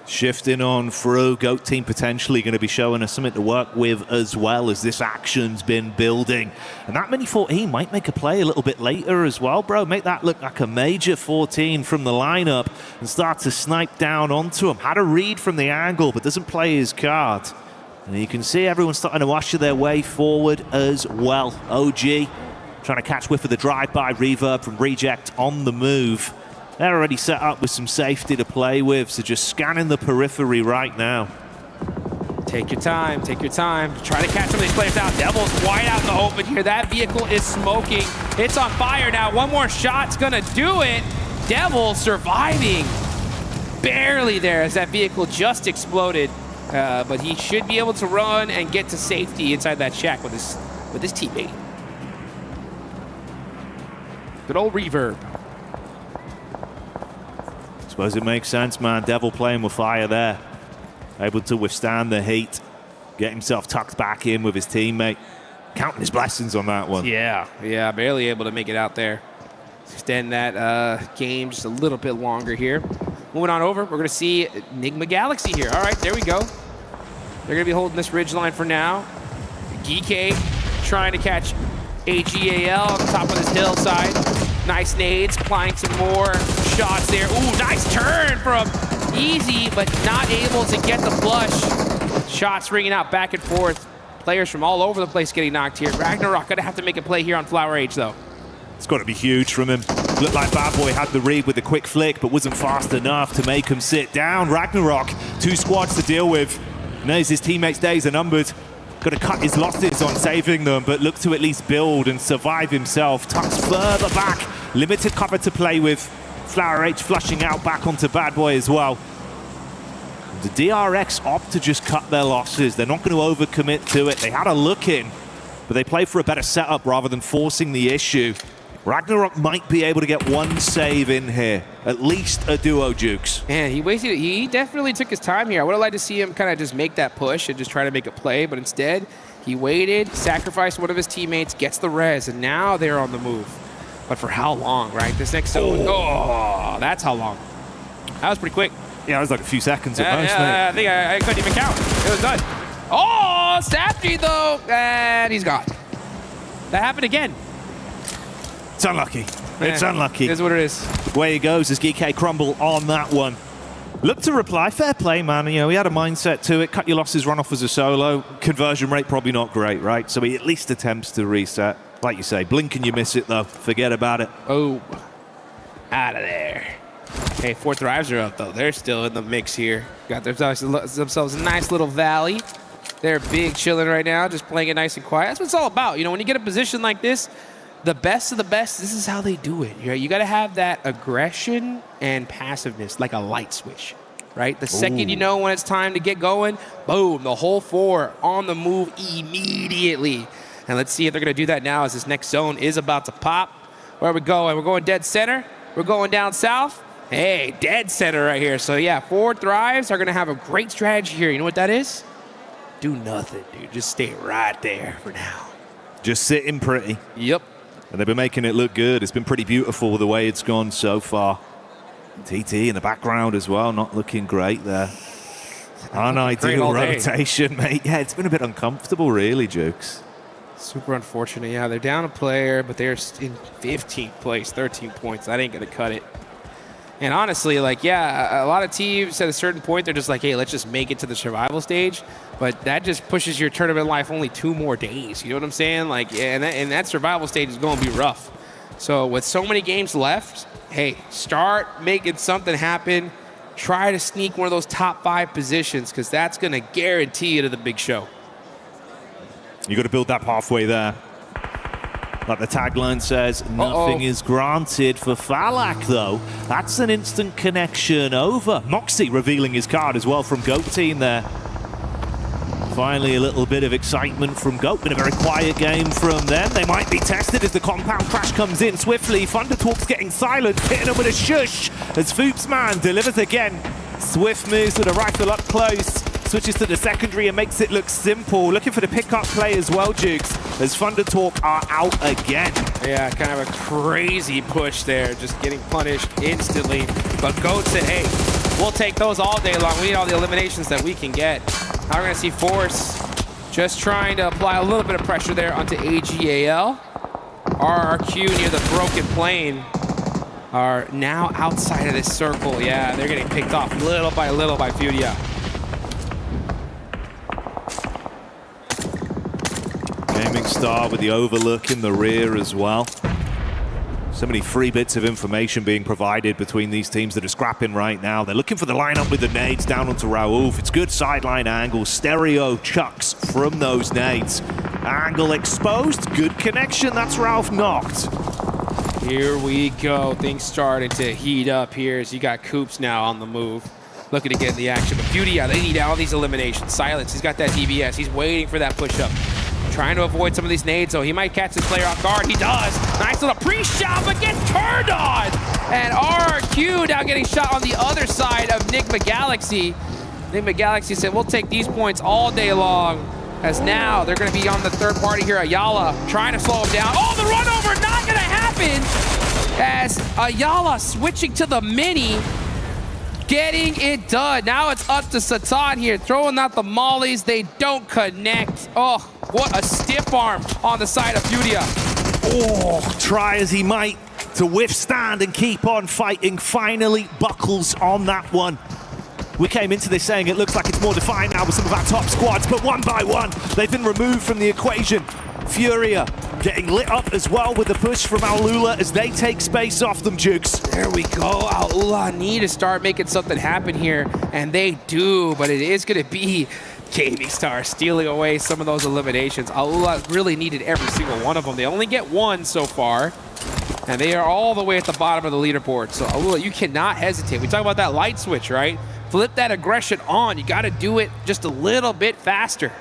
Shifting on through, GOAT team potentially going to be showing us something to work with as well as this action's been building. And that mini 14 might make a play a little bit later as well, bro. Make that look like a major 14 from the lineup and start to snipe down onto him. Had a read from the angle, but doesn't play his card. And you can see everyone starting to usher their way forward as well. OG trying to catch whiff of the drive-by reverb from Reject on the move. They're already set up with some safety to play with, so just scanning the periphery right now. Take your time, take your time. Try to catch some of these players out. Devil's wide out in the open here. That vehicle is smoking. It's on fire now. One more shot's gonna do it. Devil surviving. Barely there as that vehicle just exploded. But he should be able to run and get to safety inside that shack with his teammate. Good old reverb. Suppose it makes sense, man. Devil playing with fire there. Able to withstand the heat. Get himself tucked back in with his teammate. Counting his blessings on that one. Yeah, barely able to make it out there. Extend that game just a little bit longer here. Moving on over, we're going to see Enigma Galaxy here. All right, there we go. They're going to be holding this ridge line for now. Geekay trying to catch AGAL on the top of this hillside. Nice nades, applying some more shots there. Ooh, nice turn from Easy, but not able to get the flush. Shots ringing out back and forth. Players from all over the place getting knocked here. Ragnarok going to have to make a play here on Flower Age, though. It's got to be huge from him. Looked like Bad Boy had the read with the quick flick, but wasn't fast enough to make him sit down. Ragnarok, 2 squads to deal with. Knows his teammates' days are numbered. Got to cut his losses on saving them, but look to at least build and survive himself. Tucks further back. Limited cover to play with. Flower H flushing out back onto Bad Boy as well. The DRX opt to just cut their losses. They're not going to overcommit to it. They had a look in, but they play for a better setup rather than forcing the issue. Ragnarok might be able to get 1 save in here. At least a duo Jukes. Man, he definitely took his time here. I would have liked to see him kind of just make that push and just try to make a play, but instead, he waited, sacrificed one of his teammates, gets the res, and now they're on the move. But for how long, right? This next zone, oh, that's how long. That was pretty quick. Yeah, it was like a few seconds at most, mate. I think I couldn't even count. It was done. Oh, Sapji, though, and he's gone. That happened again. It's unlucky. It's unlucky. It is what it is. Way he goes as GK crumble on that one. Look to reply. Fair play, man. You know, he had a mindset to it. Cut your losses, run off as a solo. Conversion rate probably not great, right? So he at least attempts to reset. Like you say, blink and you miss it, though. Forget about it. Oh, out of there. Hey, Four Thrives are up, though. They're still in the mix here. Got themselves a nice little valley. They're big chilling right now, just playing it nice and quiet. That's what it's all about. You know, when you get a position like this, the best of the best, this is how they do it. You got to have that aggression and passiveness, like a light switch, right? The second you know when it's time to get going, boom, the whole 4 on the move immediately. And let's see if they're going to do that now as this next zone is about to pop. Where are we going? We're going dead center. We're going down south. Hey, dead center right here. So yeah, 4 Thrives are going to have a great strategy here. You know what that is? Do nothing, dude. Just stay right there for now. Just sitting pretty. Yep. And they've been making it look good. It's been pretty beautiful the way it's gone so far. TT in the background as well, not looking great there. Unideal rotation, mate. Yeah, it's been a bit uncomfortable, really, Jukes. Super unfortunate. Yeah, they're down a player, but they're in 15th place, 13 points. That ain't going to cut it. And honestly, like, yeah, a lot of teams at a certain point, they're just like, hey, let's just make it to the survival stage. But that just pushes your tournament life only 2 more days. You know what I'm saying? Like, and that survival stage is going to be rough. So with so many games left, hey, start making something happen. Try to sneak one of those top 5 positions, because that's going to guarantee you to the big show. You got to build that pathway there. Like the tagline says, nothing is granted for Falak, though. That's an instant connection over. Moxie revealing his card as well from GOAT team there. Finally, a little bit of excitement from GOAT. Been a very quiet game from them. They might be tested as the compound crash comes in swiftly. Thundertalk's getting silent, hitting him with a shush as Foopsman delivers again. Swift moves to the rifle up close. Switches to the secondary and makes it look simple. Looking for the pickup play as well, Jukes, as Thundertalk are out again. Yeah, kind of a crazy push there, just getting punished instantly. But GOAT said, hey, we'll take those all day long. We need all the eliminations that we can get. Now we're going to see Force just trying to apply a little bit of pressure there onto AGAL. RRQ near the broken plane are now outside of this circle. Yeah, they're getting picked off little by Furia. Gaming Star with the overlook in the rear as well. So many free bits of information being provided between these teams that are scrapping right now. They're looking for the lineup with the nades down onto Raouf. It's good sideline angle, stereo chucks from those nades. Angle exposed, good connection, that's Ralph knocked. Here we go, things starting to heat up here as you got Coops now on the move. Looking to get in the action, but Furia, they need all these eliminations. Silence, he's got that DBS, he's waiting for that push-up. Trying to avoid some of these nades, though. He might catch this player off guard. He does. Nice little pre-shot, but gets turned on. And RRQ now getting shot on the other side of Nigma Galaxy. Nigma Galaxy said, we'll take these points all day long. As now, they're going to be on the third party here. Ayala trying to slow him down. Oh, the run over, not going to happen. As Ayala switching to the mini. Getting it done. Now it's up to Satan here, throwing out the mollies. They don't connect. Oh, what a stiff arm on the side of Furia. Oh, try as he might to withstand and keep on fighting. Finally buckles on that one. We came into this saying it looks like it's more defined now with some of our top squads, but one by one, they've been removed from the equation. Furia getting lit up as well with the push from Aulula as they take space off them, Jukes. There we go. Aulula need to start making something happen here, and they do, but it is going to be Gaming Star stealing away some of those eliminations. Aulula really needed every single one of them. They only get one so far, and they are all the way at the bottom of the leaderboard. So Aulula, you cannot hesitate. We talk about that light switch, right? Flip that aggression on. You got to do it just a little bit faster.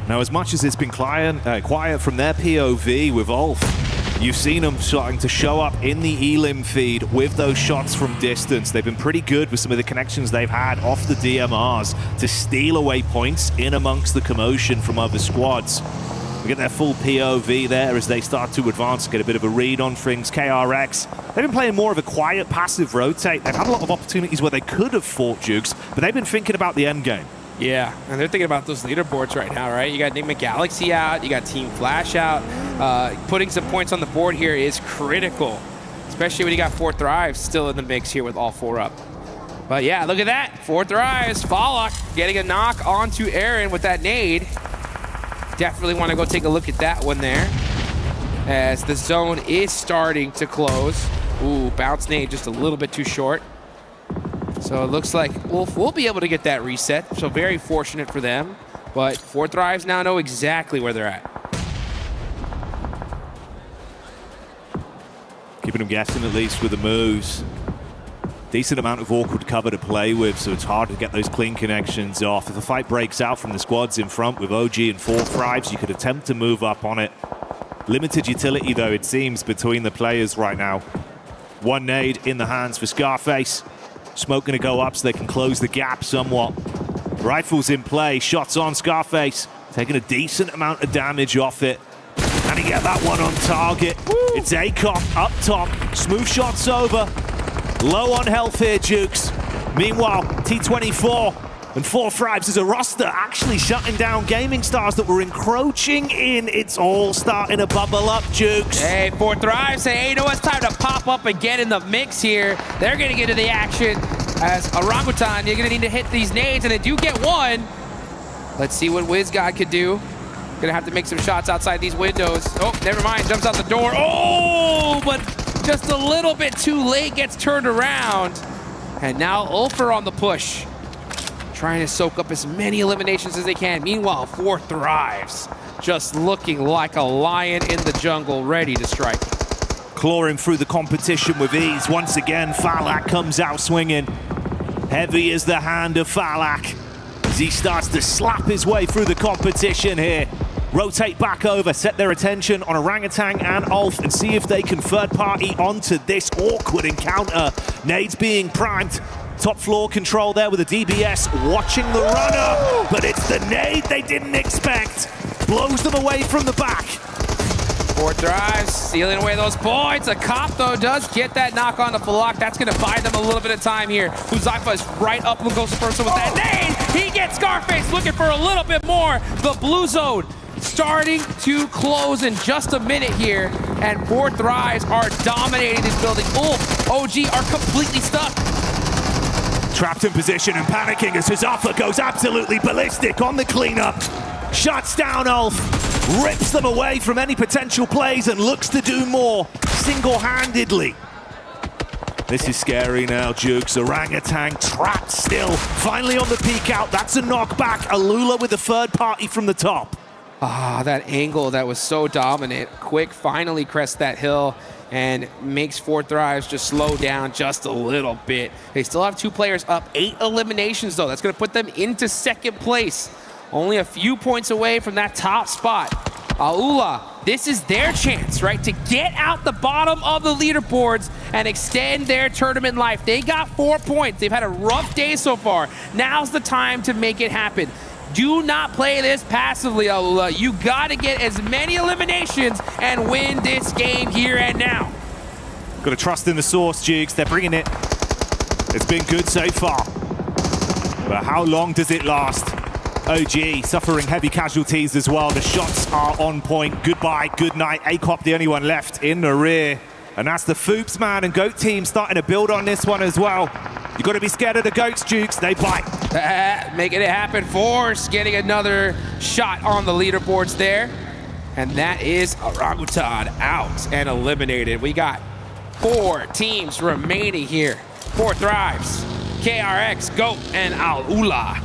Now, as much as it's been quiet from their POV with Ulf, you've seen them starting to show up in the Elim feed with those shots from distance. They've been pretty good with some of the connections they've had off the DMRs to steal away points in amongst the commotion from other squads. We get their full POV there as they start to advance, get a bit of a read on things. KRX, they've been playing more of a quiet, passive rotate. They've had a lot of opportunities where they could have fought Jukes, but they've been thinking about the end game. Yeah, and they're thinking about those leaderboards right now, right? You got Nigma Galaxy out, you got Team Flash out. Putting some points on the board here is critical, especially when you got 4 Thrives still in the mix here with all 4 up. But yeah, look at that, 4 Thrives. Falak getting a knock onto Aaron with that nade. Definitely want to go take a look at that one there, as the zone is starting to close. Ooh, bounce nade just a little bit too short. So it looks like we'll be able to get that reset. So very fortunate for them. But 4 Thrives now know exactly where they're at. Keeping them guessing at least with the moves. Decent amount of awkward cover to play with, so it's hard to get those clean connections off. If the fight breaks out from the squads in front with OG and 4 Thrives, you could attempt to move up on it. Limited utility, though, it seems, between the players right now. 1 nade in the hands for Scarface. Smoke going to go up so they can close the gap somewhat. Rifles in play, shots on Scarface. Taking a decent amount of damage off it. And he get that one on target. Woo. It's ACOP up top. Smooth shots over. Low on health here, Jukes. Meanwhile, T24 and 4 Thrives as a roster actually shutting down gaming stars that were encroaching in. It's all starting to bubble up, Jukes. Hey, 4 Thrives say, hey, you know what? It's time to pop up and get in the mix here. They're going to get into the action as Orangutan. You're going to need to hit these nades, and they do get one. Let's see what WizGod could do. Gonna have to make some shots outside these windows. Oh, never mind, jumps out the door. Oh, but just a little bit too late, gets turned around. And now Ulfer on the push, trying to soak up as many eliminations as they can. Meanwhile, 4 Thrives, just looking like a lion in the jungle, ready to strike. Clawing through the competition with ease. Once again, Falak comes out swinging. Heavy is the hand of Falak as he starts to slap his way through the competition here. Rotate back over, set their attention on Orangutan and Ulf and see if they can third party onto this awkward encounter. Nades being primed. Top floor control there with a DBS watching the run-up, but it's the nade they didn't expect. Blows them away from the back. 4 Thrives, stealing away those points. A cop, though, does get that knock on the Falak. That's going to buy them a little bit of time here. Huzaifa is right up and goes first with that nade. He gets Scarface looking for a little bit more. The blue zone starting to close in just a minute here, and 4 Thrives are dominating this building. Ulf, OG are completely stuck. Trapped in position and panicking as Huzaifa goes absolutely ballistic on the cleanup. Shuts down Ulf, rips them away from any potential plays and looks to do more single-handedly. This is scary now, Jukes. Orangutan trapped still. Finally on the peek out. That's a knockback. Alula with the third party from the top. Ah, that angle that was so dominant. Quick finally crests that hill and makes 4 Thrives just slow down just a little bit. They still have 2 players up. 8 eliminations, though. That's going to put them into second place. Only a few points away from that top spot. Aula, this is their chance, right, to get out the bottom of the leaderboards and extend their tournament life. They got 4 points. They've had a rough day so far. Now's the time to make it happen. Do not play this passively, Aula. You got to get as many eliminations and win this game here and now. Got to trust in the source, Jukes. They're bringing it. It's been good so far. But how long does it last? OG suffering heavy casualties as well. The shots are on point. Goodbye, good night. ACOP the only one left in the rear. And that's the Foops, man, and GOAT team starting to build on this one as well. You got to be scared of the GOATs, Jukes. They bite. Making it happen. Force getting another shot on the leaderboards there. And that is Orangutan out and eliminated. We got 4 teams remaining here. 4 Thrives, KRX, GOAT, and Alula.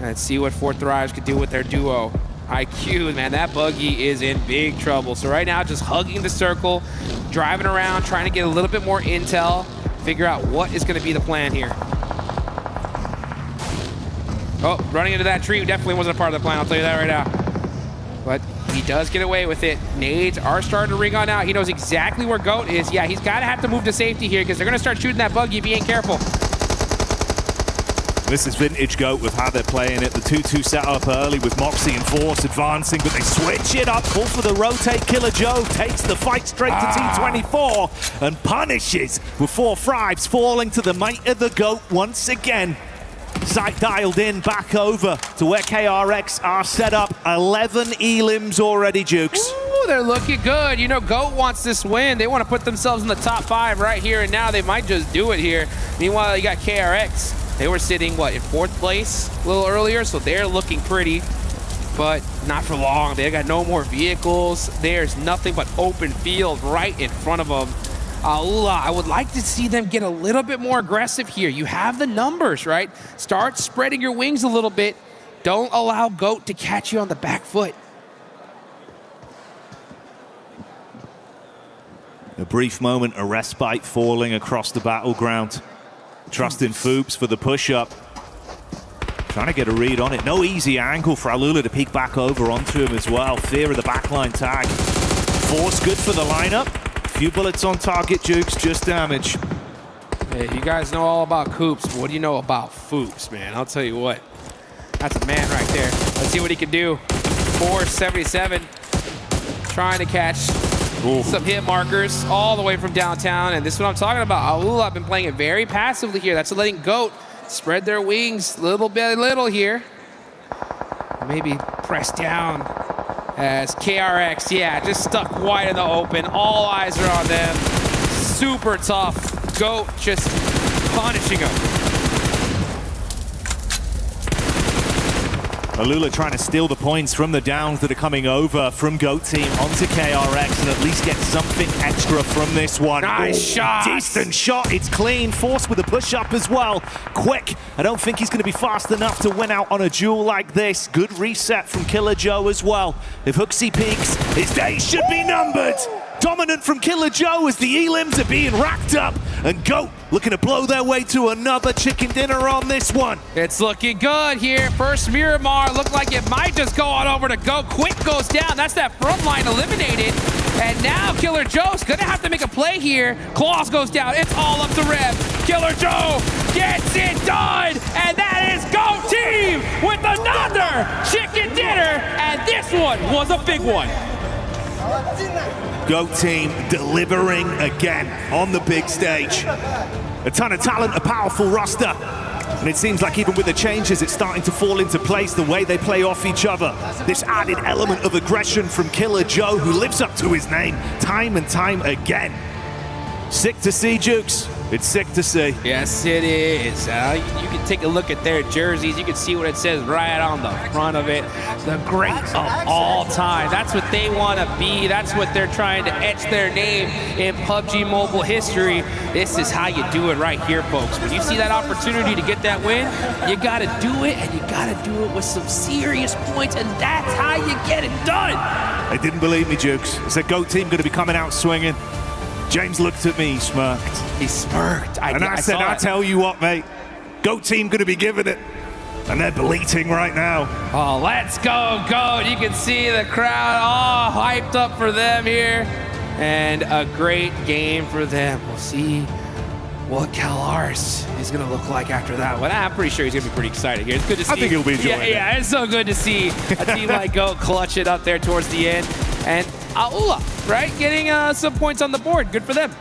Let's see what 4 Thrives could do with their duo. IQ, man, that buggy is in big trouble. So right now, just hugging the circle, driving around, trying to get a little bit more intel, figure out what is going to be the plan here. Oh, running into that tree definitely wasn't a part of the plan, I'll tell you that right now. But he does get away with it. Nades are starting to ring on out. He knows exactly where GOAT is. Yeah, he's got to have to move to safety here because they're going to start shooting that buggy if he ain't careful. This is vintage GOAT with how they're playing it. The 2-2 setup early with Moxie and Force advancing, but they switch it up. Call for the rotate. Killer Joe takes the fight straight to T24 and punishes with 4 Thrives falling to the might of the GOAT once again. Sight dialed in back over to where KRX are set up. 11 elims already, Jukes. Ooh, they're looking good. You know, GOAT wants this win. They want to put themselves in the top 5 right here and now. They might just do it here. Meanwhile, you got KRX. They were sitting, what, in 4th place a little earlier, so they're looking pretty, but not for long. They got no more vehicles. There's nothing but open field right in front of them. Aula, I would like to see them get a little bit more aggressive here. You have the numbers, right? Start spreading your wings a little bit. Don't allow GOAT to catch you on the back foot. A brief moment, a respite falling across the battleground. Trusting Foops for the push-up. Trying to get a read on it. No easy angle for Alula to peek back over onto him as well. Fear of the backline tag. Force good for the lineup. Few bullets on target, Jukes, just damage. Hey, you guys know all about Coops, but what do you know about Foops, man? I'll tell you what. That's a man right there. Let's see what he can do. 477. Trying to catch some hit markers all the way from downtown, and this is what I'm talking about. Alula have been playing it very passively here. That's letting GOAT spread their wings little by little here. Maybe press down as KRX, yeah, just stuck wide in the open. All eyes are on them. Super tough. GOAT just punishing him. Alula trying to steal the points from the downs that are coming over from GOAT team onto KRX and at least get something extra from this one. Nice shot. Decent shot. It's clean. Force with a push-up as well. Quick. I don't think he's going to be fast enough to win out on a duel like this. Good reset from Killer Joe as well. If Hooksy peaks, his days should be numbered. Dominant from Killer Joe as the elims are being racked up. And GOAT looking to blow their way to another chicken dinner on this one. It's looking good here. First Miramar looked like it might just go on over to GOAT. Quick goes down. That's that front line eliminated. And now Killer Joe's gonna have to make a play here. Claus goes down. It's all up to Rev. Killer Joe gets it done. And that is GOAT team with another chicken dinner. And this one was a big one. GOAT team delivering again on the big stage. A ton of talent, a powerful roster. And it seems like even with the changes, it's starting to fall into place the way they play off each other. This added element of aggression from Killer Joe, who lives up to his name time and time again. Sick to see, Jukes. It's sick to see. Yes, it is. You can take a look at their jerseys. You can see what it says right on the front of it. The greats of all time. That's what they want to be. That's what they're trying to etch their name in PUBG Mobile history. This is how you do it right here, folks. When you see that opportunity to get that win, you got to do it, and you got to do it with some serious points, and that's how you get it done. They didn't believe me, Jukes. It's a GOAT team going to be coming out swinging. James looked at me, he smirked. He smirked. I said, I tell you what, mate, GOAT team going to be giving it. And they're bleating right now. Oh, let's go, GOAT. You can see the crowd all hyped up for them here. And a great game for them. We'll see what Calars is going to look like after that one. I'm pretty sure he's going to be pretty excited here. It's good to see. I think he'll be enjoying it. Yeah, it's so good to see a team like GOAT clutch it up there towards the end. And Alula, right? Getting some points on the board. Good for them.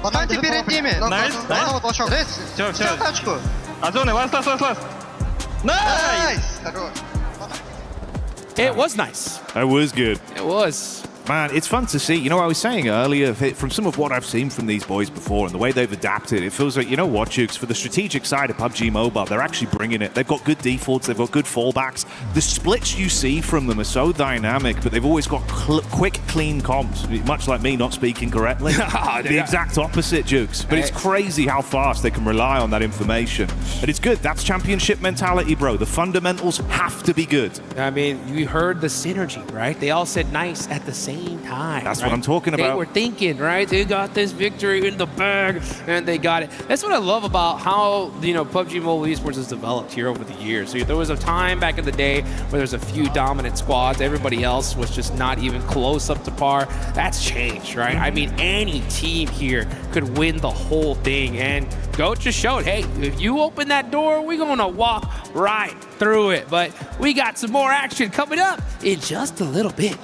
Давайте перед ними. Все, все. Озоны, last. Найс! Хорош. It was nice. That was good. It was. Man, it's fun to see. You know, I was saying earlier, from some of what I've seen from these boys before and the way they've adapted, it feels like, you know what, Jukes, for the strategic side of PUBG Mobile, they're actually bringing it. They've got good defaults, they've got good fallbacks. The splits you see from them are so dynamic, but they've always got quick, clean comps, much like me not speaking correctly. The exact opposite, Jukes. But it's crazy how fast they can rely on that information. And it's good. That's championship mentality, bro. The fundamentals have to be good. I mean, you heard the synergy, right? They all said nice at the same time. That's what I'm talking about. They were thinking, right? They got this victory in the bag, and they got it. That's what I love about how, you know, PUBG Mobile Esports has developed here over the years. So there was a time back in the day where there was a few dominant squads. Everybody else was just not even close up to par. That's changed, right? I mean, any team here could win the whole thing. And GOAT just showed, hey, if you open that door, we're going to walk right through it. But we got some more action coming up in just a little bit.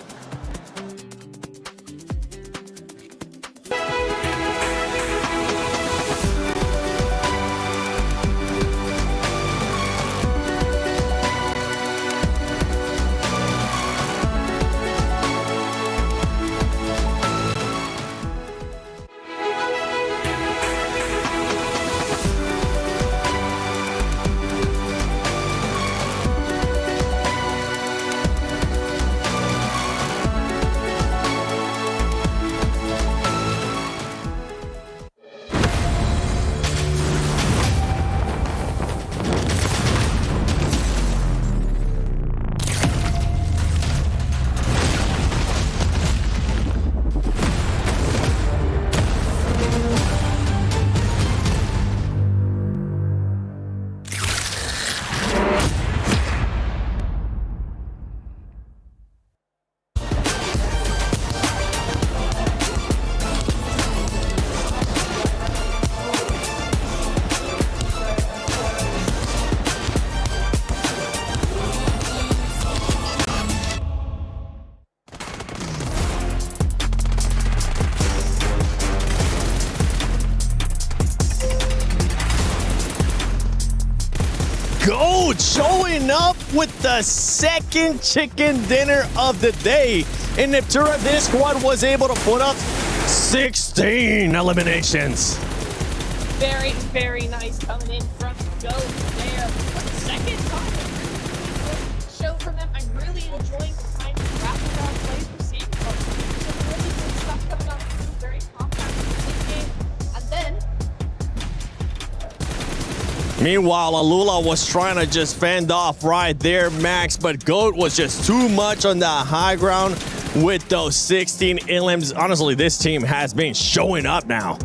GOAT showing up with the second chicken dinner of the day. In Neptura, this squad was able to put up 16 eliminations. Very, very nice coming in from GOAT there. For the second time, show from them. I'm really enjoying the kind of rapid round plays we're seeing from them. Some really good stuff coming out of the very compact game. And then meanwhile, Alula was trying to just fend off right there, Max, but GOAT was just too much on that high ground with those 16 elims. Honestly, this team has been showing up now.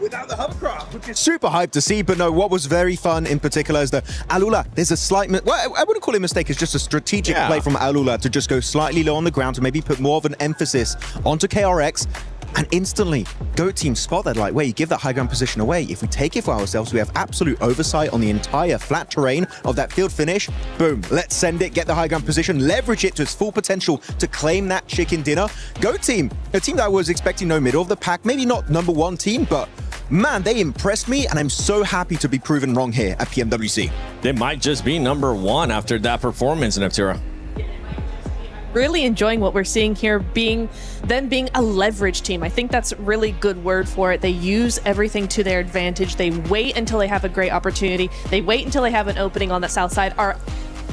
Without the hovercraft, which is super hyped to see. But no, what was very fun in particular is that Alula, there's a slight, well, I wouldn't call it a mistake, it's just a strategic play from Alula to just go slightly low on the ground to maybe put more of an emphasis onto KRX. And instantly, GOAT team spot that, like, wait, you give that high ground position away. If we take it for ourselves, we have absolute oversight on the entire flat terrain of that field finish. Boom, let's send it, get the high ground position, leverage it to its full potential to claim that chicken dinner. GOAT team, a team that I was expecting no middle of the pack, maybe not number one team, but man, they impressed me, and I'm so happy to be proven wrong here at PMWC. They might just be number one after that performance in Neptura. really enjoying what we're seeing here, being a leverage team. I think that's a really good word for it. They use everything to their advantage. They wait until they have a great opportunity. They wait until they have an opening on the south side,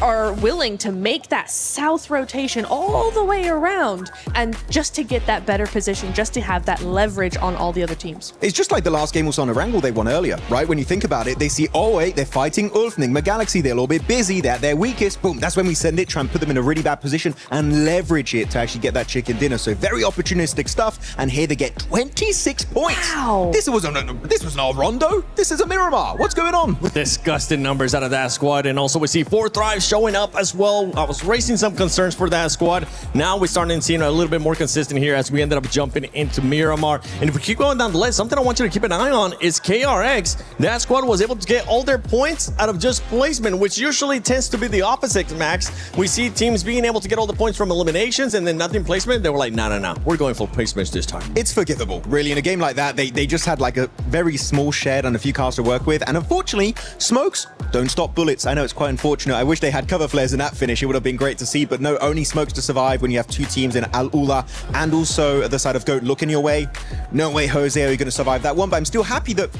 are willing to make that south rotation all the way around, and just to get that better position, just to have that leverage on all the other teams. It's just like the last game was on a Wrangle they won earlier, right? When you think about it, they see, oh wait, they're fighting Ulf, Nigma Galaxy, they're a little bit busy, they're at their weakest, boom, that's when we send it, try and put them in a really bad position and leverage it to actually get that chicken dinner. So very opportunistic stuff, and here they get 26 points. Wow. This was not a Rondo, this is a Miramar. What's going on? Disgusting numbers out of that squad, and also we see 4 Thrives showing up as well. I was raising some concerns for that squad. Now we're starting to see a little bit more consistent here as we ended up jumping into Miramar. And if we keep going down the list, something I want you to keep an eye on is KRX. That squad was able to get all their points out of just placement, which usually tends to be the opposite, Max. We see teams being able to get all the points from eliminations and then nothing placement. They were like, no, we're going for placements this time. It's forgivable, really. In a game like that, they just had like a very small shed and a few cars to work with. And unfortunately, smokes don't stop bullets. I know it's quite unfortunate. I wish they had cover flares in that finish. It would have been great to see, but no, only smokes to survive when you have two teams in Al-Ula and also at the side of GOAT looking your way. No way, Jose, are you going to survive that one? But I'm still happy that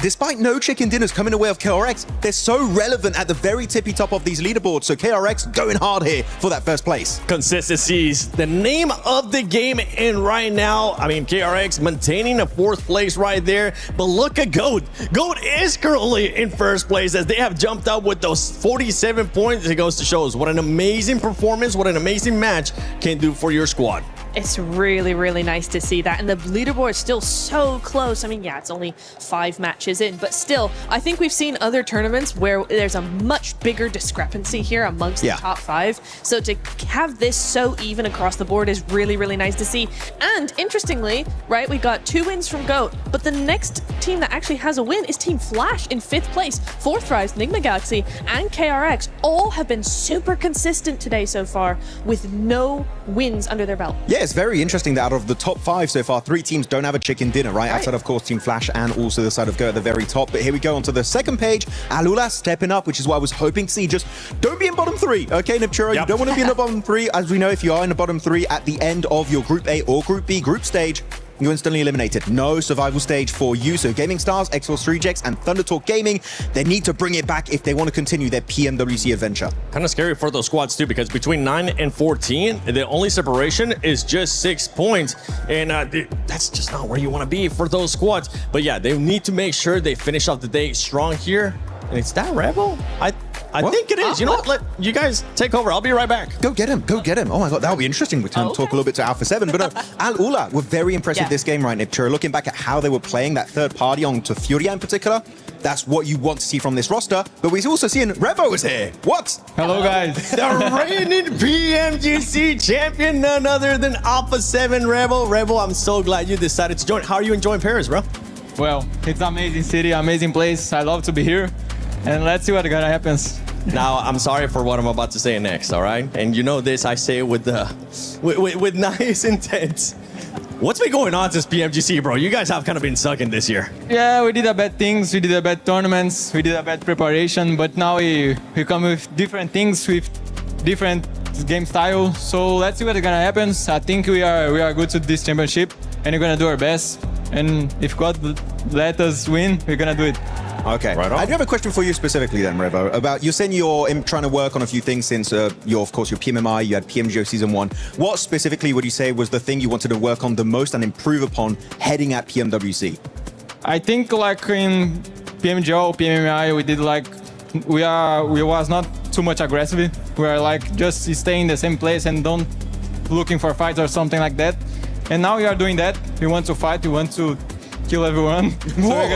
despite no chicken dinners coming away of KRX, they're so relevant at the very tippy top of these leaderboards. So KRX going hard here for that first place. Consistency's the name of the game, and right now, I mean, KRX maintaining a 4th place right there. But look at GOAT. GOAT is currently in 1st place as they have jumped up with those 47 points. It goes to show us what an amazing performance, what an amazing match can do for your squad. It's really, really nice to see that. And the leaderboard is still so close. I mean, yeah, it's only 5 matches in, but still, I think we've seen other tournaments where there's a much bigger discrepancy here amongst the top 5. So to have this so even across the board is really, really nice to see. And interestingly, right, we got 2 wins from GOAT, but the next team that actually has a win is Team Flash in 5th place. 4th Thrives, Nigma Galaxy, and KRX all have been super consistent today so far with no wins under their belt. Yeah, it's very interesting that out of the top 5 so far, 3 teams don't have a chicken dinner, right? Outside, of course, Team Flash and also the side of GOAT at the very top. But here we go onto the second page. Al-Ula stepping up, which is what I was hoping to see. Just don't be in bottom 3, okay, Neptura? You don't want to be in the bottom 3. As we know, if you are in the bottom 3 at the end of your Group A or Group B group stage, you're instantly eliminated. No survival stage for you. So Gaming Stars, X-Force 3Jex, and Thunder Talk Gaming, they need to bring it back if they want to continue their PMWC adventure. Kind of scary for those squads too, because between 9 and 14, the only separation is just 6 points. And that's just not where you want to be for those squads. But yeah, they need to make sure they finish off the day strong here. And it's that Rebel? I think it is. You know what? Let you guys take over. I'll be right back. Go get him. Go get him. Oh my God, that'll be interesting. We can talk a little bit to Alpha 7. But no, Al-Ula were very impressive this game, right, Neptura? Looking back at how they were playing that third party onto Furia in particular, that's what you want to see from this roster. But we're also seeing Revo is here. What? Hello, guys. The reigning PMGC champion, none other than Alpha 7 Rebel. Rebel, I'm so glad you decided to join. How are you enjoying Paris, bro? Well, it's an amazing city, amazing place. I love to be here. And let's see what gonna happens. Now, I'm sorry for what I'm about to say next, all right? And you know this, I say it with nice intent. What's been going on since PMGC, bro? You guys have kind of been sucking this year. Yeah, we did a bad things, we did a bad tournaments, we did a bad preparation, but now we come with different things, with different game style. So let's see what's gonna happen. I think we are good to this championship, and we're gonna do our best. And if God let us win, we're gonna do it. Okay. Right on. I do have a question for you specifically then, Revo, about you're saying you're trying to work on a few things since your PMMI, you had PMGO Season 1. What specifically would you say was the thing you wanted to work on the most and improve upon heading at PMWC? I think like in PMGO, PMMI, we did like, we was not too much aggressive. We are like just staying in the same place and don't looking for fights or something like that. And now we are doing that. We want to fight, we want to kill everyone.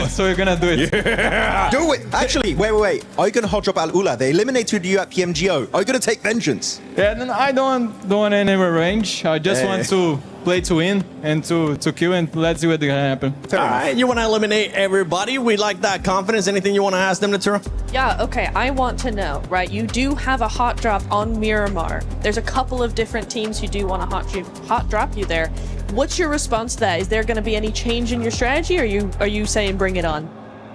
So we're gonna do it. Yeah. Do it! Actually, wait. Are you gonna hot drop Al Ula? They eliminated you at PMGO. Are you gonna take vengeance? Yeah, then I don't want any revenge. I just want to play to win and to kill, and let's see what's gonna happen. All right, you want to eliminate everybody. We like that confidence. Anything you want to ask them, Natura? Yeah, okay, I want to know, right? You do have a hot drop on Miramar. There's a couple of different teams who do want to hot drop you there. What's your response to that? Is there going to be any change in your strategy, or are you saying bring it on?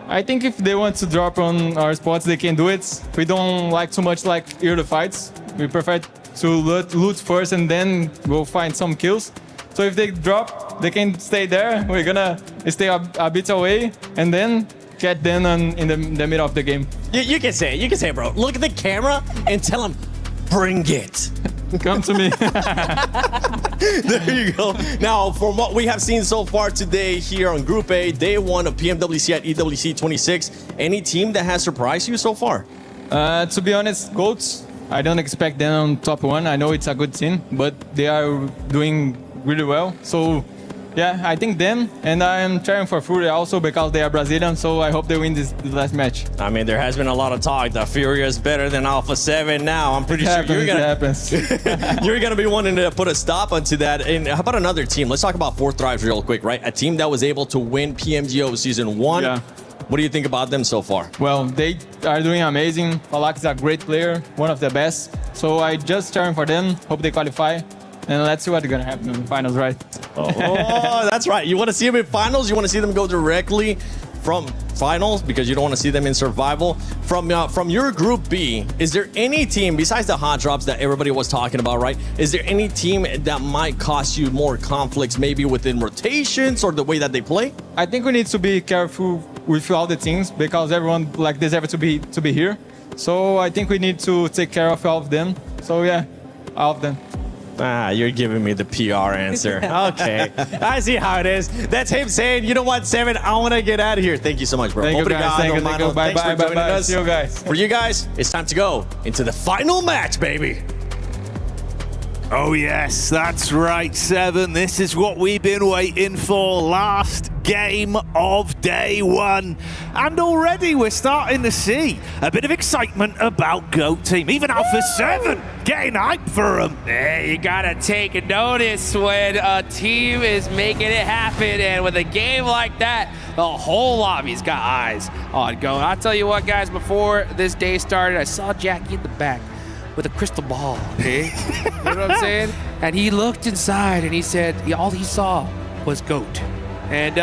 I think if they want to drop on our spots, they can do it. We don't like too much like early fights. We prefer to loot first and then go find some kills. So if they drop, they can stay there. We're gonna stay a bit away and then get them in the middle of the game. You can say it. You can say it, bro. Look at the camera and tell them, bring it. Come to me. There you go. Now, from what we have seen so far today here on Group A, day 1 of PMWC at EWC 26, any team that has surprised you so far? To be honest, Goats, I don't expect them on top 1. I know it's a good team, but they are doing really well. So yeah, I think them, and I'm cheering for Fury also because they are Brazilian, so I hope they win this last match. I mean, there has been a lot of talk that Fury is better than Alpha 7 now. I'm pretty sure you're gonna be wanting to put a stop onto that. And how about another team? Let's talk about 4Thrives real quick, right? A team that was able to win PMGO Season 1. Yeah. What do you think about them so far? Well, they are doing amazing. Falak is a great player, one of the best. So I just cheering for them, hope they qualify. And let's see what's going to happen in the finals, right? Oh, that's right. You want to see them in finals? You want to see them go directly from finals because you don't want to see them in survival? From your Group B, is there any team, besides the hot drops that everybody was talking about, right? Is there any team that might cost you more conflicts, maybe within rotations or the way that they play? I think we need to be careful with all the teams because everyone like deserves to be here. So I think we need to take care of all of them. So yeah, all of them. Ah, you're giving me the PR answer. Okay. I see how it is. That's him saying, you know what, 7, I want to get out of here. Thank you so much, bro. Thank you, guys. Thank you. Bye. See you guys. For you guys, it's time to go into the final match, baby. Oh yes, that's right, 7. This is what we've been waiting for. Last game of day 1. And already we're starting to see a bit of excitement about GOAT team. Even Alpha 7 getting hyped for them. Yeah, you gotta take notice when a team is making it happen. And with a game like that, the whole lobby's got eyes on GOAT. I'll tell you what, guys, before this day started, I saw Jackie in the back with a crystal ball, okay? You know what I'm saying? And he looked inside and he said all he saw was GOAT. And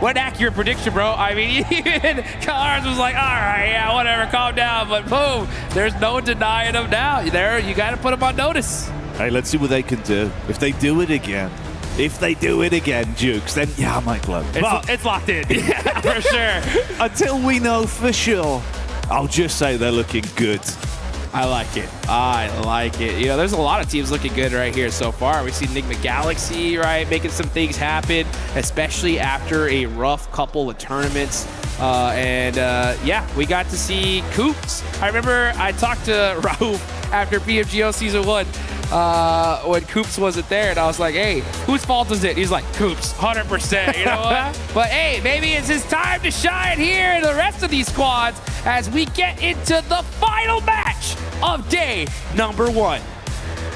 what an accurate prediction, bro. I mean, even Cars was like, all right, yeah, whatever, calm down. But boom, there's no denying him now. There, you got to put him on notice. Hey, let's see what they can do. If they do it again, Jukes, then yeah, I might blow. It's locked in, yeah, for sure. Until we know for sure, I'll just say they're looking good. I like it. I like it. You know, there's a lot of teams looking good right here so far. We've seen Enigma Galaxy, right, making some things happen, especially after a rough couple of tournaments. Yeah, we got to see Coops. I remember I talked to Raouf after PMGO Season 1 when Coops wasn't there, and I was like, hey, whose fault is it? He's like, Coops, 100%, you know what? But hey, maybe it's his time to shine here in the rest of these squads as we get into the final match of day number 1.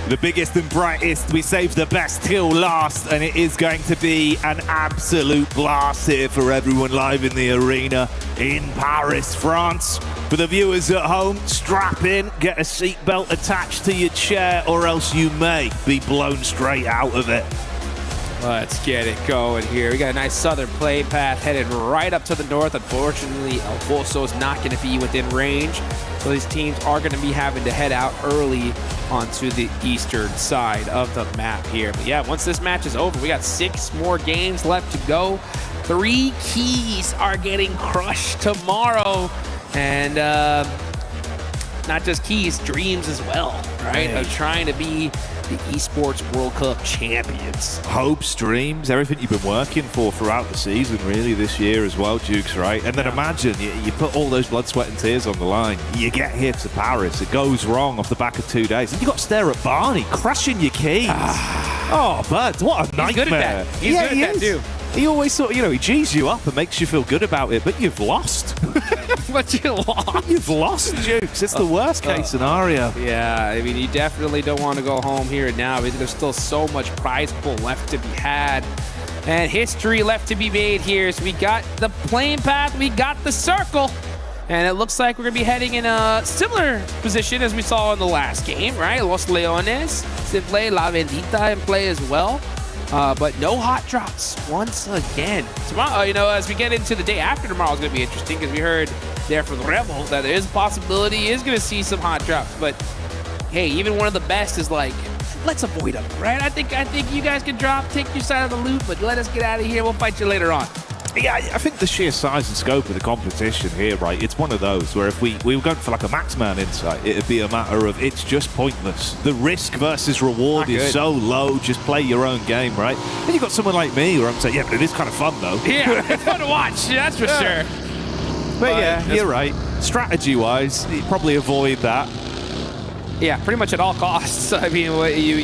The biggest and brightest, we saved the best till last, and it is going to be an absolute blast here for everyone live in the arena in Paris, France. For the viewers at home, strap in, get a seatbelt attached to your chair, or else you may be blown straight out of it. Let's get it going here. We got a nice southern play path headed right up to the north. Unfortunately, El Pozo is not going to be within range. So these teams are going to be having to head out early onto the eastern side of the map here. But yeah, once this match is over, we got 6 more games left to go. 3 keys are getting crushed tomorrow. And not just keys, dreams as well, right? Of trying to be the Esports World Cup champions. Hopes, dreams, everything you've been working for throughout the season, really, this year as well, Dukes, right? And then imagine you put all those blood, sweat, and tears on the line. You get here to Paris, it goes wrong off the back of 2 days, and you got to stare at Barney crushing your keys. Oh, bud, what a nightmare! He's good at that. He's good at that too. He always sort of, he G's you up and makes you feel good about it, but you've lost. But you lost. You've lost, Dukes. It's the worst case scenario. Yeah, I mean, you definitely don't want to go home here and now because there's still so much prize pool left to be had and history left to be made here. So we got the plane path, we got the circle, and it looks like we're going to be heading in a similar position as we saw in the last game, right? Los Leones in play, La Bendita in play as well. But no hot drops once again. Tomorrow, as we get into the day after tomorrow, is going to be interesting because we heard there from the Rebel that there is a possibility he is going to see some hot drops. But hey, even one of the best is like, let's avoid them, right? I think you guys can drop, take your side of the loot, but let us get out of here. We'll fight you later on. Yeah, I think the sheer size and scope of the competition here, right, it's one of those where if we were going for like a Maxman insight, it'd be a matter of it's just pointless. The risk versus reward is so low, just play your own game, right? Then you've got someone like me where I'm saying, yeah, but it is kind of fun though. Yeah, it's fun to watch, that's for sure. But yeah, you're right. Strategy-wise, you probably avoid that. Yeah, pretty much at all costs. I mean,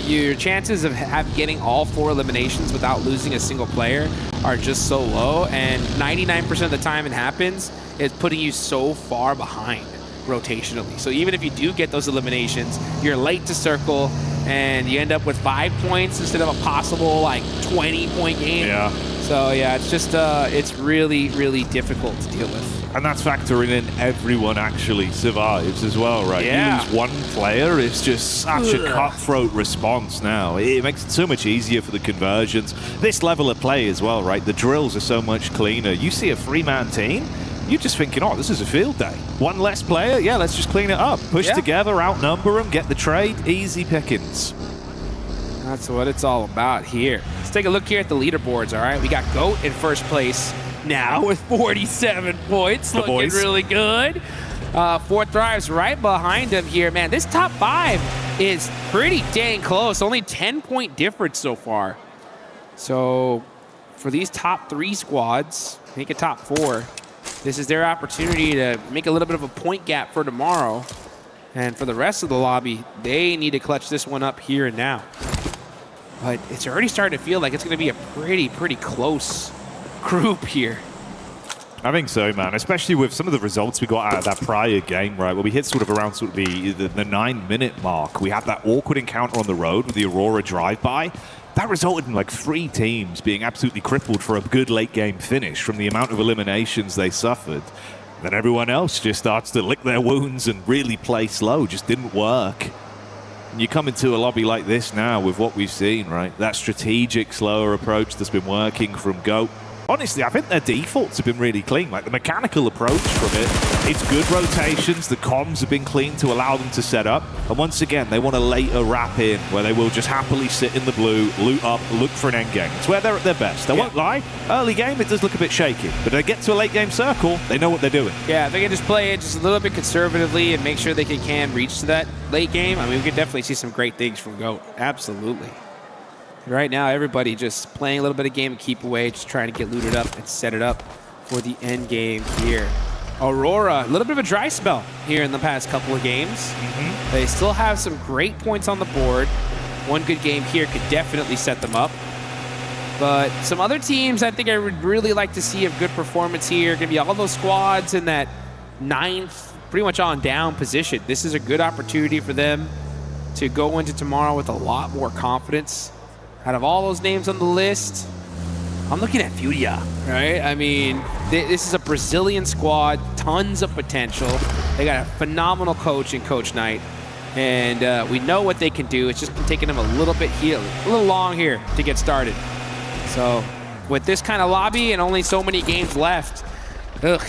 your chances of getting all 4 eliminations without losing a single player are just so low, and 99% of the time it happens, it's putting you so far behind rotationally. So even if you do get those eliminations, you're late to circle, and you end up with 5 points instead of a possible, like, 20-point game. Yeah. So, yeah, it's just, it's really, really difficult to deal with. And that's factoring in everyone actually survives as well, right? Yeah. You lose one player, it's just such a cutthroat response now. It makes it so much easier for the conversions. This level of play as well, right? The drills are so much cleaner. You see a 3-man team, you're just thinking, oh, this is a field day. One less player, yeah, let's just clean it up. Push together, outnumber them, get the trade, easy pickings. That's what it's all about here. Let's take a look here at the leaderboards, all right? We got GOAT in first place now with 47 points. Looking really good. 4 Thrives right behind him here. Man, this top 5 is pretty dang close. Only 10-point difference so far. So for these top 3 squads, make it top 4. This is their opportunity to make a little bit of a point gap for tomorrow. And for the rest of the lobby, they need to clutch this one up here and now. But it's already starting to feel like it's going to be a pretty close group here. I think so, man, especially with some of the results we got out of that prior game, right, where we hit sort of around sort of the 9-minute mark. We had that awkward encounter on the road with the Aurora drive-by. That resulted in like 3 teams being absolutely crippled for a good late-game finish from the amount of eliminations they suffered. Then everyone else just starts to lick their wounds and really play slow. Just didn't work. And you come into a lobby like this now with what we've seen, right? That strategic, slower approach that's been working from GOAT. Honestly, I think their defaults have been really clean. Like the mechanical approach from it, it's good rotations. The comms have been clean to allow them to set up. And once again, they want a later wrap in where they will just happily sit in the blue, loot up, look for an end game. It's where they're at their best. I won't lie. Early game, it does look a bit shaky. But they get to a late game circle, they know what they're doing. Yeah, they can just play it just a little bit conservatively and make sure they can reach to that late game. I mean, we could definitely see some great things from GOAT. Absolutely. Right now, everybody just playing a little bit of game and keep away, just trying to get looted up and set it up for the end game here. Aurora, a little bit of a dry spell here in the past couple of games. They still have some great points on the board. One good game here could definitely set them up. But some other teams, I think I would really like to see a good performance here. Going to be all those squads in that 9th, pretty much on down position. This is a good opportunity for them to go into tomorrow with a lot more confidence. Out of all those names on the list, I'm looking at Furia, right? I mean, this is a Brazilian squad, tons of potential. They got a phenomenal coach in Coach Knight, and we know what they can do. It's just been taking them a little bit here, a little long here to get started. So with this kind of lobby and only so many games left,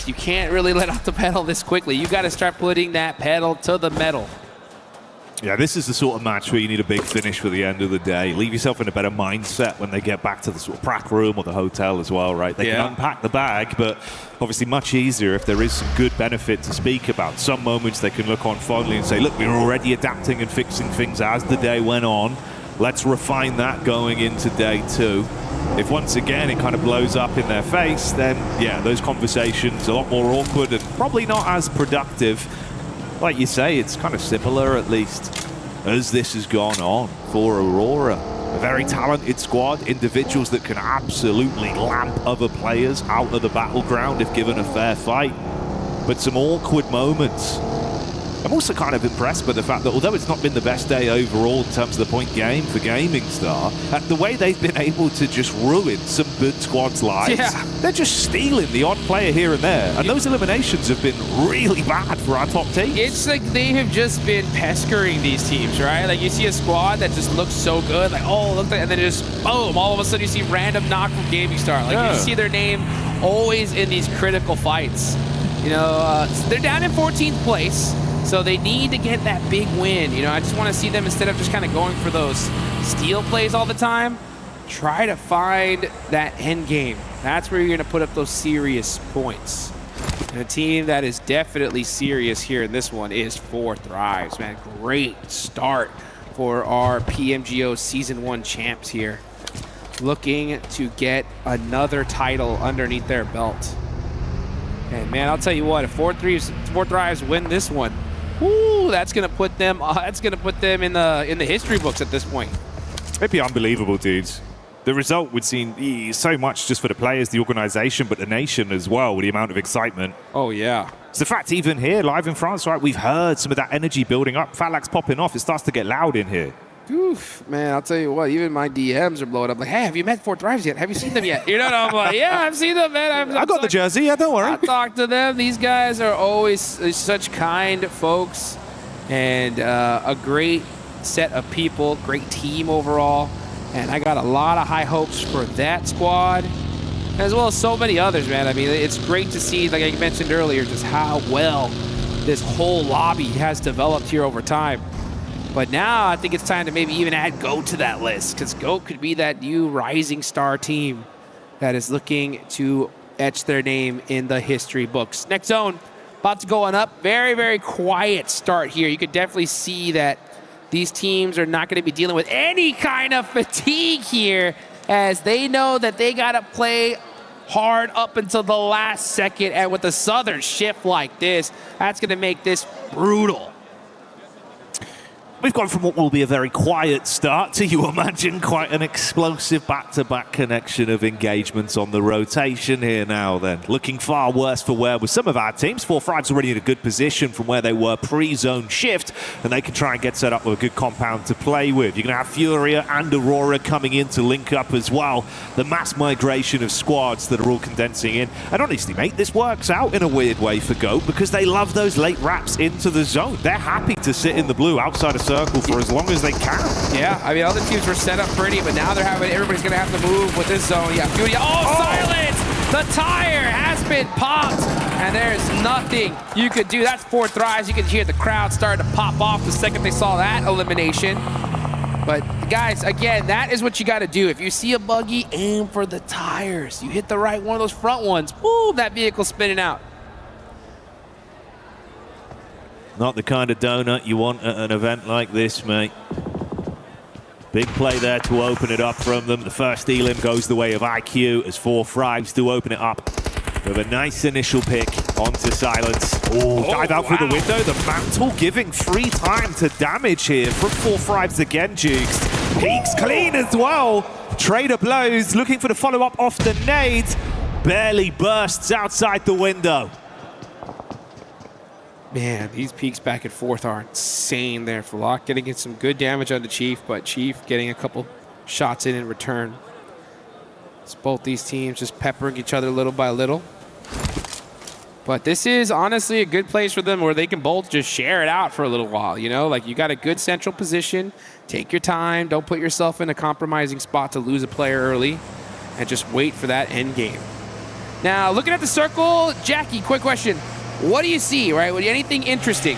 you can't really let off the pedal this quickly. You got to start putting that pedal to the metal. Yeah, this is the sort of match where you need a big finish for the end of the day. Leave yourself in a better mindset when they get back to the sort of prac room or the hotel as well, right? They can unpack the bag, but obviously much easier if there is some good benefit to speak about. Some moments they can look on fondly and say, look, we were already adapting and fixing things as the day went on. Let's refine that going into day 2. If once again it kind of blows up in their face, then yeah, those conversations are a lot more awkward and probably not as productive. Like you say, it's kind of similar, at least, as this has gone on for Aurora. A very talented squad, individuals that can absolutely lamp other players out of the battleground if given a fair fight. But some awkward moments. I'm also kind of impressed by the fact that although it's not been the best day overall in terms of the point game for Gaming Star, the way they've been able to just ruin some good squads' lives. Yeah. They're just stealing the odd player here and there. And those eliminations have been really bad for our top teams. It's like they have just been pestering these teams, right? Like you see a squad that just looks so good, like, oh, look, and then just, boom, all of a sudden you see random knock from Gaming Star. Like you see their name always in these critical fights. You know, they're down in 14th place. So they need to get that big win. You know, I just want to see them, instead of just kind of going for those steal plays all the time, try to find that end game. That's where you're going to put up those serious points. And a team that is definitely serious here in this one is 4Thrives, man. Great start for our PMGO Season 1 champs here. Looking to get another title underneath their belt. And man, I'll tell you what, if 4Thrives win this one, ooh, that's gonna put them in the history books at this point. It'd be unbelievable, dudes. The result would seem so much just for the players, the organization, but the nation as well, with the amount of excitement. Oh yeah. It's the fact even here, live in France, right, we've heard some of that energy building up. Fatlack's popping off. It starts to get loud in here. Oof, man, I'll tell you what, even my DMs are blowing up. Like, hey, have you met 4Thrives yet? Have you seen them yet? You know, and I'm like, yeah, I've seen them, man. I got the jersey, yeah, don't worry. I talked to them. These guys are always such kind folks and a great set of people, great team overall. And I got a lot of high hopes for that squad, as well as so many others, man. I mean, it's great to see, like I mentioned earlier, just how well this whole lobby has developed here over time. But now I think it's time to maybe even add GOAT to that list, because GOAT could be that new rising star team that is looking to etch their name in the history books. Next zone, about to go on up. Very, very quiet start here. You could definitely see that these teams are not going to be dealing with any kind of fatigue here, as they know that they got to play hard up until the last second. And with a Southern shift like this, that's going to make this brutal. We've gone from what will be a very quiet start to, you imagine, quite an explosive back-to-back connection of engagements on the rotation here now then. Looking far worse for wear with some of our teams. 4Thrives already in a good position from where they were pre-zone shift, and they can try and get set up with a good compound to play with. You're going to have Furia and Aurora coming in to link up as well. The mass migration of squads that are all condensing in. And honestly, mate, this works out in a weird way for GOAT, because they love those late wraps into the zone. They're happy to sit in the blue outside of circle for as long as they can. Yeah, I mean, other teams were set up pretty, but now they're having, everybody's going to have to move with this zone. Yeah, Furia, silence! The tire has been popped, and there's nothing you could do. That's 4Thrives. You could hear the crowd start to pop off the second they saw that elimination. But guys, again, that is what you got to do. If you see a buggy, aim for the tires. You hit the right one of those front ones, boom, that vehicle's spinning out. Not the kind of donut you want at an event like this, mate. Big play there to open it up from them. The first elim goes the way of IQ as 4Thrives do open it up with a nice initial pick onto Silence. Oh, dive out through the window. The mantle giving free time to damage here from 4Thrives again, Jukes. Peaks clean as well. Trader blows, looking for the follow-up off the nade. Barely bursts outside the window. Man, these peaks back and forth are insane there for Locke. Getting in some good damage on the Chief, but Chief getting a couple shots in return. It's both these teams just peppering each other little by little. But this is honestly a good place for them where they can both just share it out for a little while, you know? Like, you got a good central position. Take your time. Don't put yourself in a compromising spot to lose a player early. and just wait for that end game. Now, looking at the circle, Jackie, quick question. What do you see, right? Anything interesting?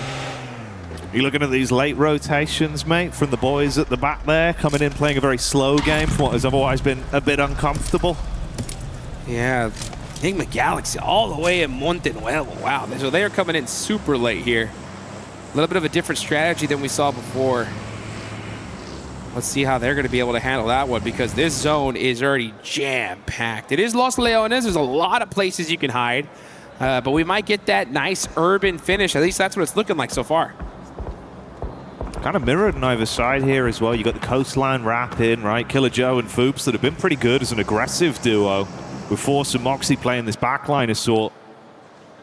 You're looking at these late rotations, mate, from the boys at the back there, coming in, playing a very slow game from what has otherwise been a bit uncomfortable. Yeah, Enigma Galaxy all the way in Montenuevo. Wow, so they are coming in super late here. A little bit of a different strategy than we saw before. Let's see how they're going to be able to handle that one, because this zone is already jam-packed. It is Los Leones. There's a lot of places you can hide, but we might get that nice urban finish. At least that's what it's looking like so far. Kind of mirrored on either side here as well. You got the coastline wrap in, right? Killer Joe and Foops that have been pretty good as an aggressive duo, with Force and Moxie playing this backline assault.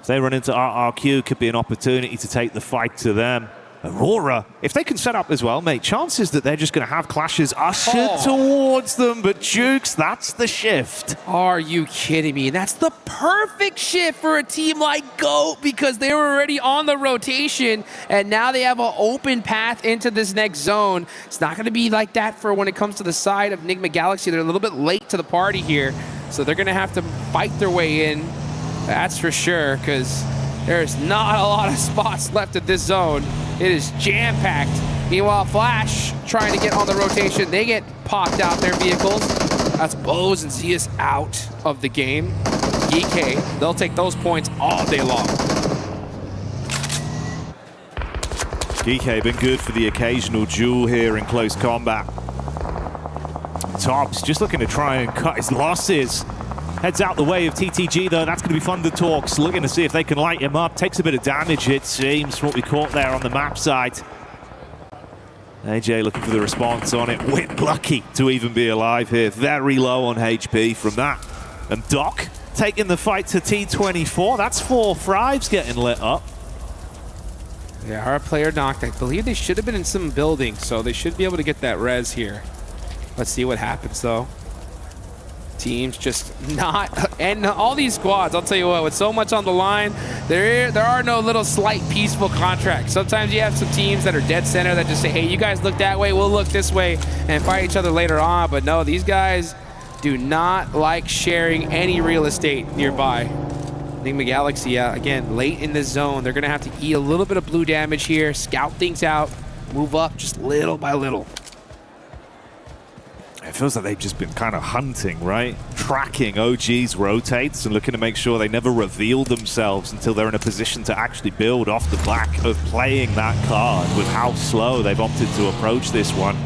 If they run into RRQ, could be an opportunity to take the fight to them. Aurora, if they can set up as well, mate, chances that they're just going to have clashes ushered towards them, but Jukes, that's the shift. Are you kidding me? That's the perfect shift for a team like GOAT, because they were already on the rotation, and now they have an open path into this next zone. It's not going to be like that for when it comes to the side of Enigma Galaxy. They're a little bit late to the party here, so they're going to have to fight their way in. That's for sure, because there's not a lot of spots left at this zone. It is jam-packed. Meanwhile, Flash trying to get on the rotation. They get popped out their vehicles. That's Bose and Zeus out of the game. EK, they'll take those points all day long. EK been good for the occasional duel here in close combat. Tops just looking to try and cut his losses. Heads out the way of TTG, though. That's going to be Thunder Talks. Looking to see if they can light him up. Takes a bit of damage, it seems, from what we caught there on the map side. AJ looking for the response on it. Wit lucky to even be alive here. Very low on HP from that. And Doc taking the fight to T24. That's 4 Thrives getting lit up. Yeah, our player knocked. I believe they should have been in some building, so they should be able to get that res here. Let's see what happens, though. Teams just not, and all these squads, I'll tell you what, with so much on the line, there are no little slight peaceful contracts. Sometimes you have some teams that are dead center that just say, hey, you guys look that way, we'll look this way, and fight each other later on. But no, these guys do not like sharing any real estate nearby. Enigma Galaxy, yeah, again, late in the zone. They're going to have to eat a little bit of blue damage here, scout things out, move up just little by little. It feels like they've just been kind of hunting, right? Tracking OG's rotates and looking to make sure they never reveal themselves until they're in a position to actually build off the back of playing that card with how slow they've opted to approach this one.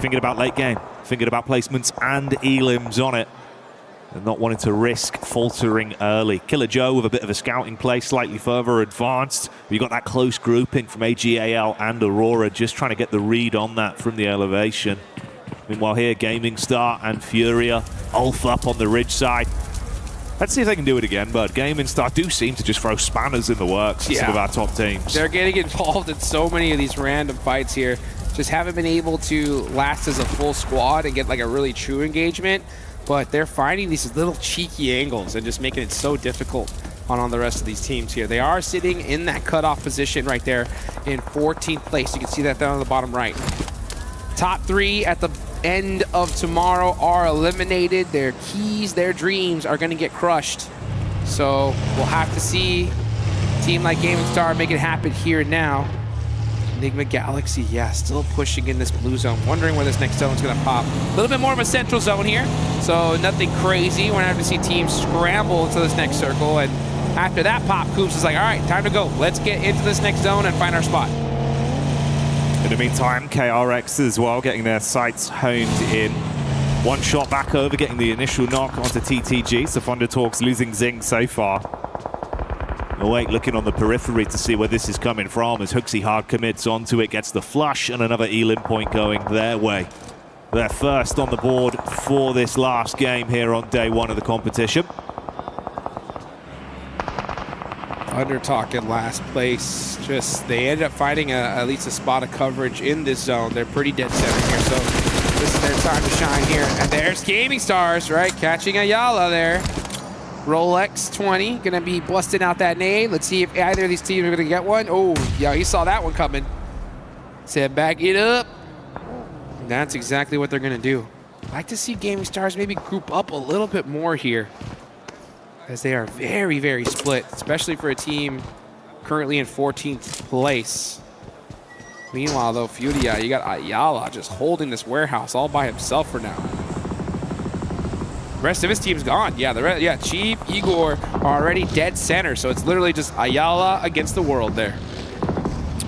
Thinking about late game, thinking about placements and elims on it, and not wanting to risk faltering early. Killer Joe with a bit of a scouting play, slightly further advanced. You got that close grouping from AGAL and Aurora, just trying to get the read on that from the elevation. Meanwhile here, Gaming Star and Furia, Ulf up on the ridge side. Let's see if they can do it again, but Gaming Star do seem to just throw spanners in the works, yeah, some of our top teams. They're getting involved in so many of these random fights here. Just haven't been able to last as a full squad and get like a really true engagement, but they're finding these little cheeky angles and just making it so difficult on the rest of these teams here. They are sitting in that cutoff position right there in 14th place. You can see that down on the bottom right. Top 3 at the end of tomorrow are eliminated. Their keys, their dreams are going to get crushed. So we'll have to see a team like Gaming Star make it happen here and now. Enigma Galaxy, yeah, still pushing in this blue zone. Wondering where this next zone is going to pop. A little bit more of a central zone here, so nothing crazy. We're going to have to see teams scramble into this next circle. And after that pop, Coops is like, all right, time to go. Let's get into this next zone and find our spot. In the meantime, KRX as well, getting their sights honed in. One shot back over, getting the initial knock onto TTG. So Thunder Talks losing Zing so far. Awake looking on the periphery to see where this is coming from as Hooksy hard commits onto it, gets the flush, and another elim point going their way. They're first on the board for this last game here on day 1 of the competition. Thunder Talk in last place. Just they ended up finding at least a spot of coverage in this zone. They're pretty dead center here, so this is their time to shine here. And there's Gaming Stars, right? Catching Ayala there. Rolex 20 gonna be busting out that nade. Let's see if either of these teams are gonna get one. Oh, yeah, he saw that one coming. Said back it up. And that's exactly what they're gonna do. I'd like to see Gaming Stars maybe group up a little bit more here, as they are very, very split, especially for a team currently in 14th place. Meanwhile, though, Furia, you got Ayala just holding this warehouse all by himself for now. The rest of his team's gone. Yeah, Chief, Igor are already dead center, so it's literally just Ayala against the world there.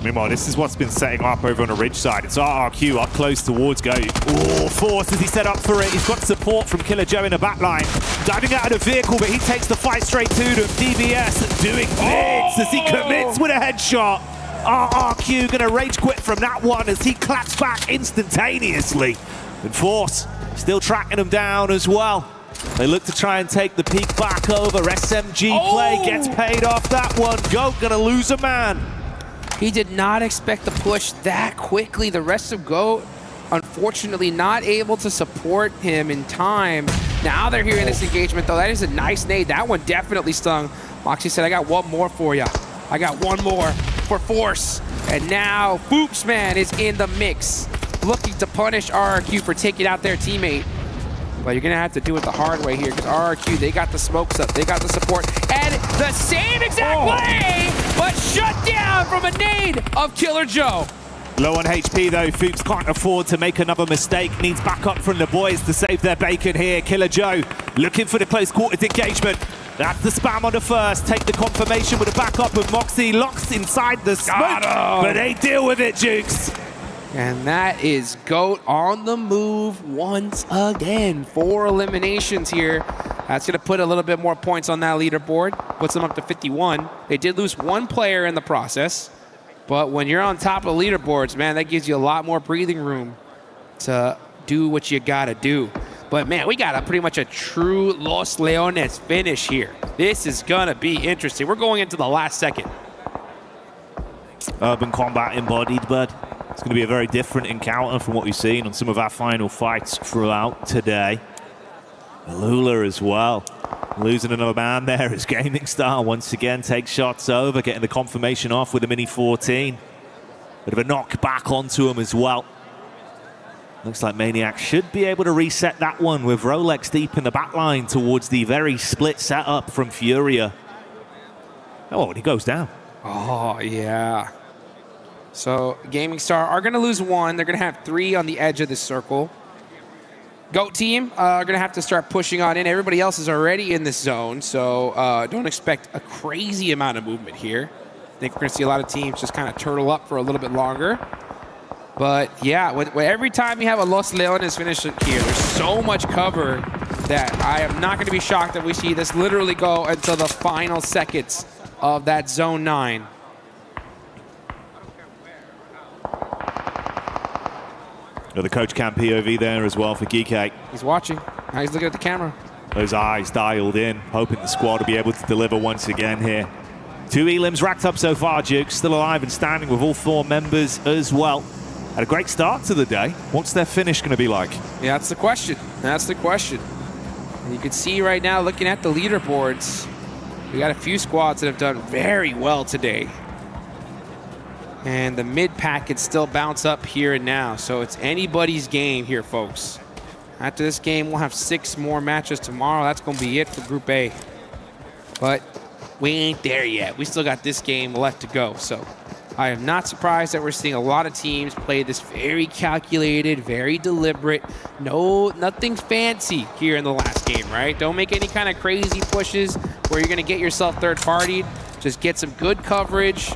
Meanwhile, this is what's been setting up over on the ridge side. It's RRQ up close towards Goat. Oh, Force as he set up for it. He's got support from Killer Joe in the back line. Diving out of the vehicle, but he takes the fight straight to them. DBS doing bits as he commits with a headshot. RRQ gonna rage quit from that one as he claps back instantaneously. And Force still tracking him down as well. They look to try and take the peak back over. SMG play gets paid off that one. Goat gonna lose a man. He did not expect the push that quickly. The rest of GOAT, unfortunately, not able to support him in time. Now they're hearing this engagement, though. That is a nice nade. That one definitely stung. Moxie said, I got one more for you. I got one more for Force. And now Boopsman is in the mix, looking to punish RRQ for taking out their teammate. But you're going to have to do it the hard way here, because RRQ, they got the smokes up, they got the support, and the same exact play, but shut down from a nade of Killer Joe. Low on HP though, Fuchs can't afford to make another mistake, needs backup from the boys to save their bacon here. Killer Joe looking for the close quarters engagement. That's the spam on the first, take the confirmation with a backup of Moxie, locks inside the smoke, but they deal with it, Jukes. And that is GOAT on the move once again. 4 eliminations here. That's going to put a little bit more points on that leaderboard. Puts them up to 51. They did lose 1 player in the process. But when you're on top of the leaderboards, man, that gives you a lot more breathing room to do what you got to do. But, man, we got pretty much a true Los Leones finish here. This is going to be interesting. We're going into the last second. Urban combat embodied, bud. It's going to be a very different encounter from what we've seen on some of our final fights throughout today. Lula as well. Losing another man there as Gaming Star once again takes shots over, getting the confirmation off with a Mini 14. Bit of a knock back onto him as well. Looks like Maniac should be able to reset that one with Rolex deep in the back line towards the very split setup from Furia. Oh, and he goes down. Oh, yeah. So Gaming Star are going to lose 1. They're going to have 3 on the edge of the circle. GOAT team are going to have to start pushing on in. Everybody else is already in this zone, so don't expect a crazy amount of movement here. I think we're going to see a lot of teams just kind of turtle up for a little bit longer. But yeah, every time you have a Los Leones finish here, there's so much cover that I am not going to be shocked that we see this literally go until the final seconds of that Zone 9. The coach cam POV there as well for Geekate. He's watching. Now he's looking at the camera. Those eyes dialed in, hoping the squad will be able to deliver once again here. 2 elims racked up so far, Duke. Still alive and standing with all 4 members as well. Had a great start to the day. What's their finish going to be like? Yeah, that's the question. That's the question. And you can see right now, looking at the leaderboards, we got a few squads that have done very well today. And the mid-pack can still bounce up here and now. So it's anybody's game here, folks. After this game, we'll have 6 more matches tomorrow. That's going to be it for Group A. But we ain't there yet. We still got this game left to go. So I am not surprised that we're seeing a lot of teams play this very calculated, very deliberate. Nothing fancy here in the last game, right? Don't make any kind of crazy pushes where you're going to get yourself third-partied. Just get some good coverage.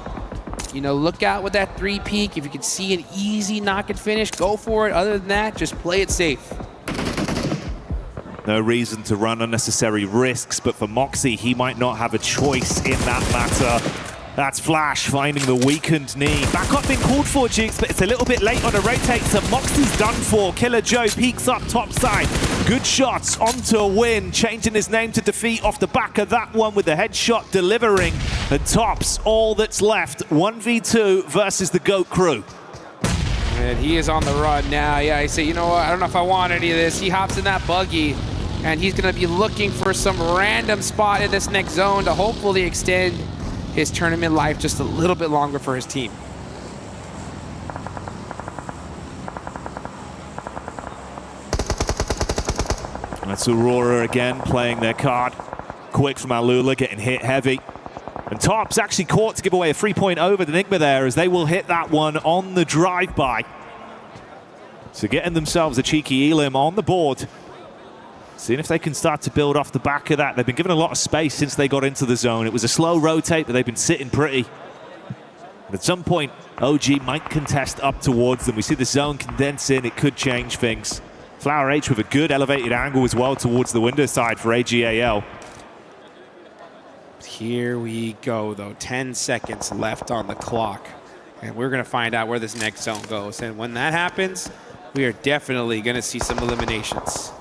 You know, look out with that 3 peak. If you can see an easy knock and finish, go for it. Other than that, just play it safe. No reason to run unnecessary risks, but for Moxie, he might not have a choice in that matter. That's Flash finding the weakened knee. Back up being called for, Jukes, but it's a little bit late on a rotate, so Moxie's done for. Killer Joe peeks up top side. Good shots onto a win, changing his name to defeat off the back of that one with the headshot delivering. And tops all that's left. 1v2 versus the GOAT crew. And he is on the run now. Yeah, he said, you know what, I don't know if I want any of this. He hops in that buggy, and he's going to be looking for some random spot in this next zone to hopefully extend his tournament life just a little bit longer for his team. That's Aurora again playing their card. Quick from Alula, getting hit heavy. And Top's actually caught to give away a 3-point over the Enigma there, as they will hit that one on the drive-by. So getting themselves a cheeky Elim on the board. Seeing if they can start to build off the back of that. They've been given a lot of space since they got into the zone. It was a slow rotate, but they've been sitting pretty. And at some point, OG might contest up towards them. We see the zone condense in. It could change things. Flower H with a good elevated angle as well towards the window side for AGAL. Here we go, though. 10 seconds left on the clock. And we're going to find out where this next zone goes. And when that happens, we are definitely going to see some eliminations.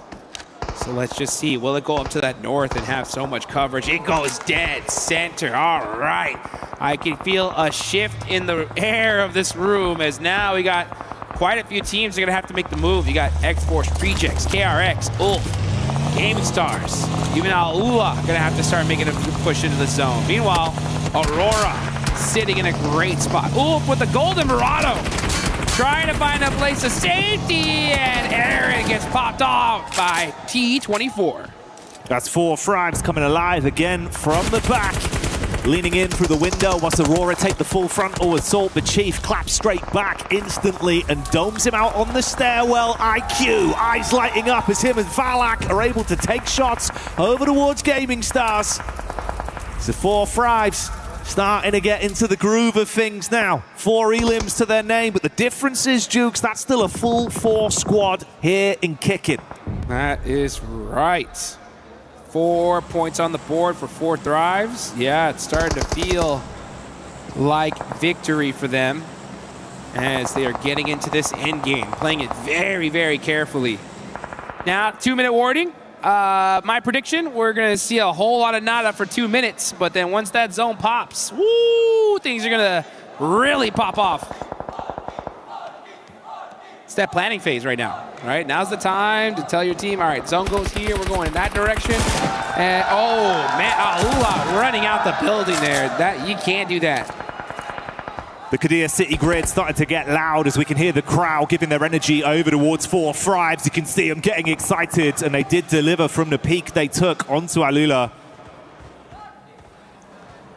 So let's just see. Will it go up to that north and have so much coverage? It goes dead center. All right. I can feel a shift in the air of this room, as now we got quite a few teams that are going to have to make the move. You got X-Force, Rejects, KRX, Ulf, Gaming Stars. Even Alula going to have to start making a push into the zone. Meanwhile, Aurora sitting in a great spot. Ulf with the Golden Verado, trying to find a place of safety, and Aaron gets popped off by T24. That's 4 Frags coming alive again from the back. Leaning in through the window, watch Aurora take the full frontal assault, but Chief claps straight back instantly and domes him out on the stairwell. IQ, eyes lighting up as him and Valak are able to take shots over towards Gaming Stars. So 4 Frags starting to get into the groove of things now. 4 elims to their name, but the difference is, Jukes, that's still a full 4 squad here in kicking. That is right. 4 points on the board for 4 Thrives. Yeah, it's starting to feel like victory for them as they are getting into this end game, playing it very, very carefully. Now, 2-minute warning. My prediction, we're going to see a whole lot of nada for 2 minutes, but then once that zone pops, woo, things are going to really pop off. It's that planning phase right now, right? Now's the time to tell your team, all right, zone goes here, we're going in that direction. And, oh, man, Alula running out the building there. That you can't do that. The Kadir City grid starting to get loud as we can hear the crowd giving their energy over towards 4 Thrives. You can see them getting excited, and they did deliver from the peak they took onto Alula.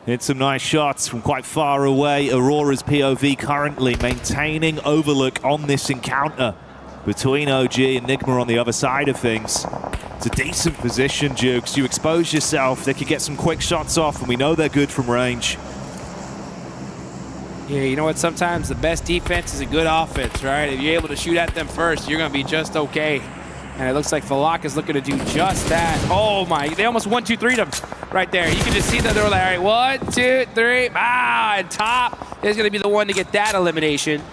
Hit some nice shots from quite far away. Aurora's POV currently maintaining overlook on this encounter between OG and Enigma on the other side of things. It's a decent position, Jukes. You expose yourself, they could get some quick shots off, and we know they're good from range. Yeah, you know what? Sometimes the best defense is a good offense, right? If you're able to shoot at them first, you're going to be just okay. And it looks like Falak is looking to do just that. Oh, my. They almost 1-2-3'd them right there. You can just see that they were like, all right, 1, 2, 3. Ah, and Top is going to be the one to get that elimination.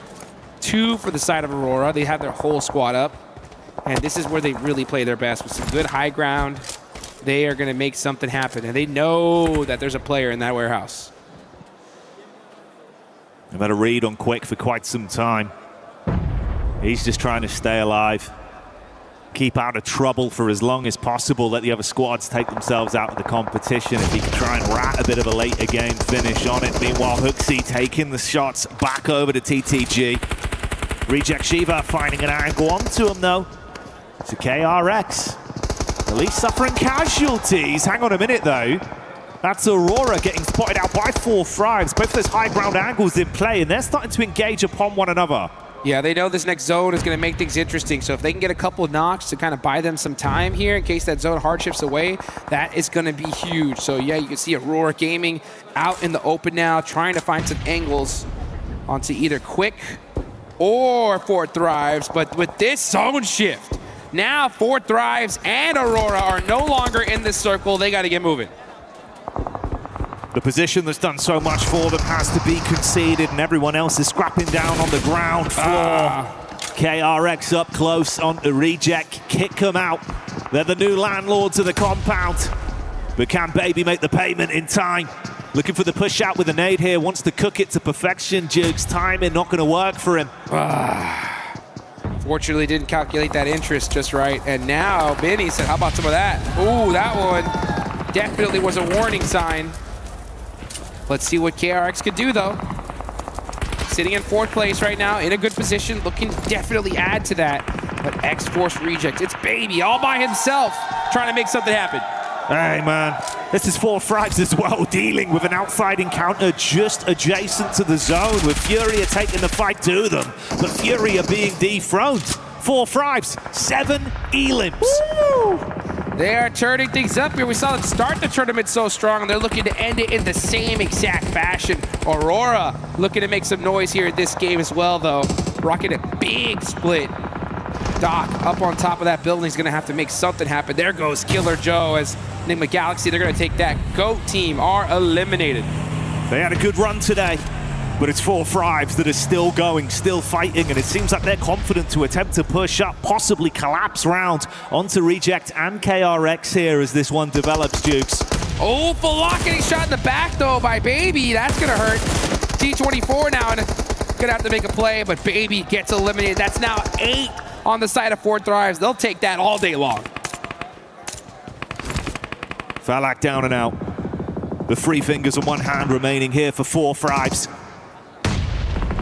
2 for the side of Aurora. They have their whole squad up. And this is where they really play their best with some good high ground. They are going to make something happen. And they know that there's a player in that warehouse. I've had a read on Quick for quite some time. He's just trying to stay alive. Keep out of trouble for as long as possible. Let the other squads take themselves out of the competition. If he can try and rat a bit of a later game finish on it. Meanwhile, Hooksy taking the shots back over to TTG. Reject Shiva finding an angle onto him though. To KRX. At least suffering casualties. Hang on a minute though. That's Aurora getting spotted out by 4 Thrives. Both those high ground angles in play, and they're starting to engage upon one another. Yeah, they know this next zone is going to make things interesting. So if they can get a couple of knocks to kind of buy them some time here in case that zone hard shifts away, that is going to be huge. So yeah, you can see Aurora Gaming out in the open now, trying to find some angles onto either Quick or 4 Thrives. But with this zone shift, now 4 Thrives and Aurora are no longer in this circle. They got to get moving. The position that's done so much for them has to be conceded, and everyone else is scrapping down on the ground floor. KRX up close on the Reject, kick them out. They're the new landlords of the compound. But can Baby make the payment in time? Looking for the push out with a nade here, wants to cook it to perfection. Jukes timing not going to work for him. Fortunately didn't calculate that interest just right. And now Benny said, how about some of that? Ooh, that one definitely was a warning sign. Let's see what KRX could do, though. Sitting in 4th place right now, in a good position, looking to definitely add to that. But X-Force Reject, it's Baby all by himself trying to make something happen. Hey, man. This is 4 Fribes as well, dealing with an outside encounter just adjacent to the zone, with Furia taking the fight to them. But Furia being dethroned. 4 Fribes, 7 elims. Woo! They are turning things up here. We saw them start the tournament so strong, and they're looking to end it in the same exact fashion. Aurora looking to make some noise here in this game as well, though. Rocking a big split. Doc up on top of that building is going to have to make something happen. There goes Killer Joe as Enigma Galaxy. They're going to take that. GOAT team are eliminated. They had a good run today, but it's 4 Fribes that are still going, still fighting, and it seems like they're confident to attempt to push up, possibly collapse round onto Reject and KRX here as this one develops, Dukes. Oh, full lock getting shot in the back, though, by Baby. That's going to hurt. T24 now, and going to have to make a play, but Baby gets eliminated. That's now 8 on the side of 4 Thrives. They'll take that all day long. Falak down and out. The 3 fingers and 1 hand remaining here for 4 Fribes.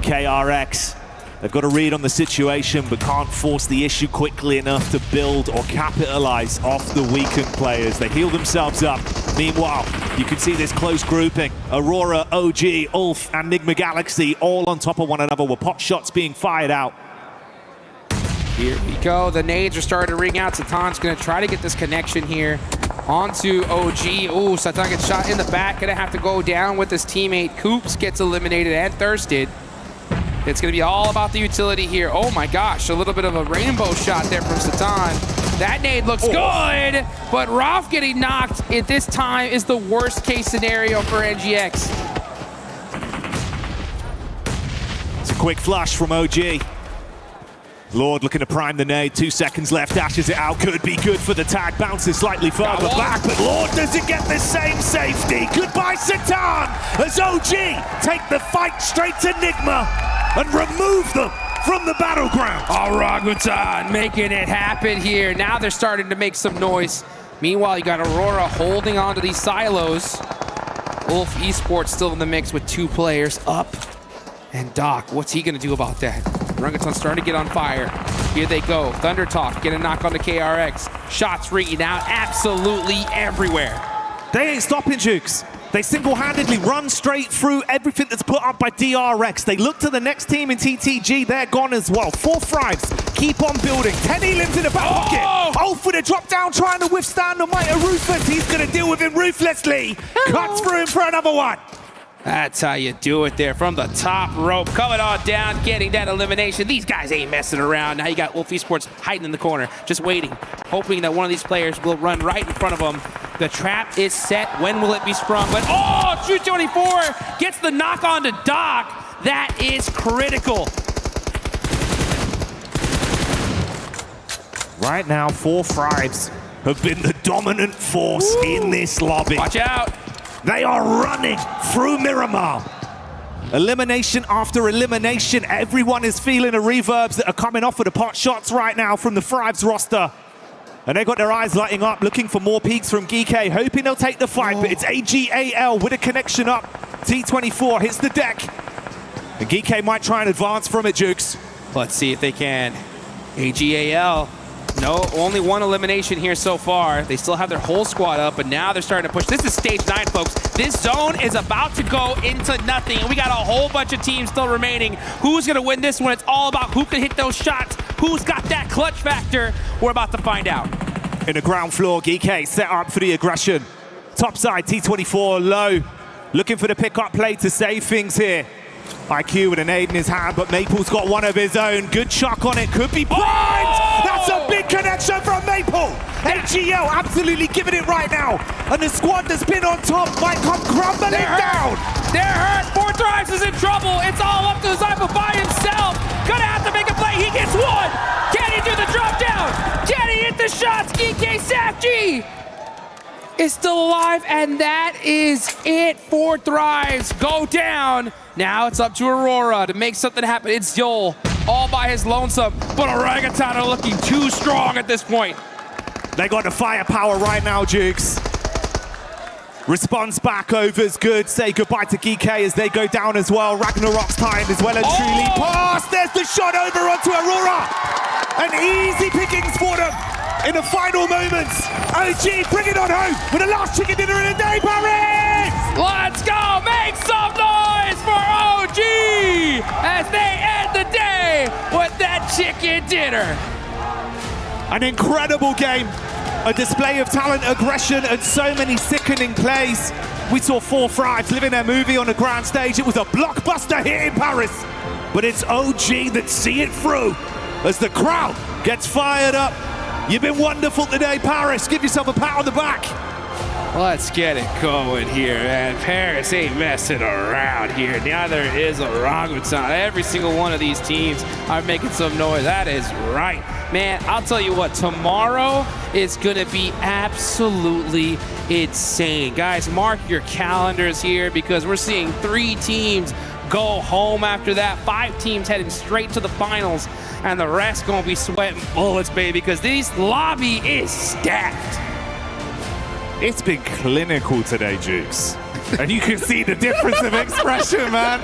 KRX, they've got a read on the situation, but can't force the issue quickly enough to build or capitalize off the weakened players. They heal themselves up. Meanwhile, you can see this close grouping. Aurora, OG, Ulf, and Enigma Galaxy all on top of one another with pot shots being fired out. Here we go. The nades are starting to ring out. Satan's going to try to get this connection here onto OG. Ooh, Satan gets shot in the back. Going to have to go down with his teammate. Coops gets eliminated and thirsted. It's going to be all about the utility here. Oh my gosh, a little bit of a rainbow shot there from Satan. That nade looks good, but Ralph getting knocked at this time is the worst case scenario for NGX. It's a quick flush from OG. Lord looking to prime the nade, 2 seconds left, dashes it out, could be good for the tag, bounces slightly further back, but Lord doesn't get the same safety. Goodbye, Satan, as OG take the fight straight to Enigma and remove them from the battleground. Orangutan making it happen here. Now they're starting to make some noise. Meanwhile, you got Aurora holding on to these silos. Wolf Esports still in the mix with 2 players up. And Doc, what's he gonna do about that? Orangutan's starting to get on fire. Here they go. Thunder Talk, get a knock on the KRX. Shots ringing out absolutely everywhere. They ain't stopping, Jukes. They single-handedly run straight through everything that's put up by DRX. They look to the next team in TTG. They're gone as well. 4 Fribes keep on building. 10 elims in the back pocket. Ulf with a drop down, trying to withstand the might of Ruthless. He's going to deal with him ruthlessly. Cuts through him for another one. That's how you do it there from the top rope. Coming on down, getting that elimination. These guys ain't messing around. Now you got Wolf Esports hiding in the corner, just waiting, hoping that one of these players will run right in front of them. The trap is set. When will it be sprung? But oh, True24 gets the knock on to Doc. That is critical. Right now, 4 Fribes have been the dominant force in this lobby. Watch out. They are running through Miramar. Elimination after elimination. Everyone is feeling the reverbs that are coming off of the pot shots right now from the Fribes roster. And they got their eyes lighting up, looking for more peaks from Geek, hoping they'll take the fight, but it's AGAL with a connection up. T24 hits the deck. And Geek might try and advance from it, Jukes. Let's see if they can. AGAL. No, only 1 elimination here so far. They still have their whole squad up, but now they're starting to push. This is stage 9, folks. This zone is about to go into nothing, and we got a whole bunch of teams still remaining. Who's going to win this one? It's all about who can hit those shots. Who's got that clutch factor? We're about to find out. In the ground floor, Geek set up for the aggression. Top side, T24 low. Looking for the pick-up play to save things here. IQ with a nade in his hand, but Maple's got one of his own. Good chuck on it, could be primed! Oh! That's a big connection from Maple! AGL absolutely giving it right now. And the squad that's been on top might come crumbling down. They're hurt. 4 Thrives is in trouble. It's all up to Zypher by himself. Gonna have to make a play. He gets 1. Can he do the drop down? Can he hit the shots? EK Safji is still alive, and that is it. 4 Thrives go down. Now it's up to Aurora to make something happen. It's Joel all by his lonesome, but Orangutan are looking too strong at this point. They got the firepower right now, Jukes. Response back over's good. Say goodbye to Geek as they go down as well. Ragnarok's timed as well and truly pass. There's the shot over onto Aurora. And easy pickings for them in the final moments. OG, bring it on home with the last chicken dinner of the day, Paris! Let's go! Make some noise for OG as they end the day with that chicken dinner. An incredible game. A display of talent, aggression, and so many sickening plays. We saw 4 Thrives living their movie on the grand stage. It was a blockbuster hit in Paris. But it's OG that see it through as the crowd gets fired up. You've been wonderful today, Paris. Give yourself a pat on the back. Let's get it going here, man. Paris ain't messing around here. Neither is Orangutan. Every single one of these teams are making some noise. That is right. Man, I'll tell you what, tomorrow is gonna be absolutely insane. Guys, mark your calendars here because we're seeing 3 teams go home after that. 5 teams heading straight to the finals, and the rest gonna be sweating bullets, baby, because this lobby is stacked. It's been clinical today, Jukes. And you can see the difference of expression, man.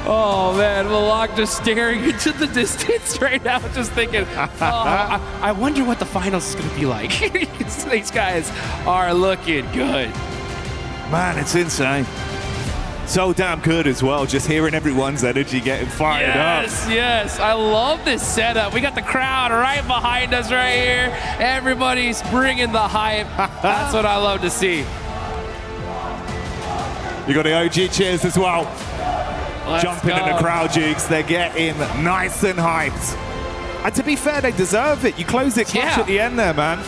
Oh man, Malak just staring into the distance right now, just thinking, I wonder what the finals is gonna be like. These guys are looking good. Man, it's insane. So damn good as well, just hearing everyone's energy getting fired up. Yes, I love this setup. We got the crowd right behind us right here. Everybody's bringing the hype. That's what I love to see. You got the OG cheers as well. Jumping in the crowd, Jukes. They're getting nice and hyped. And to be fair, they deserve it. You close it clutch at the end there, man.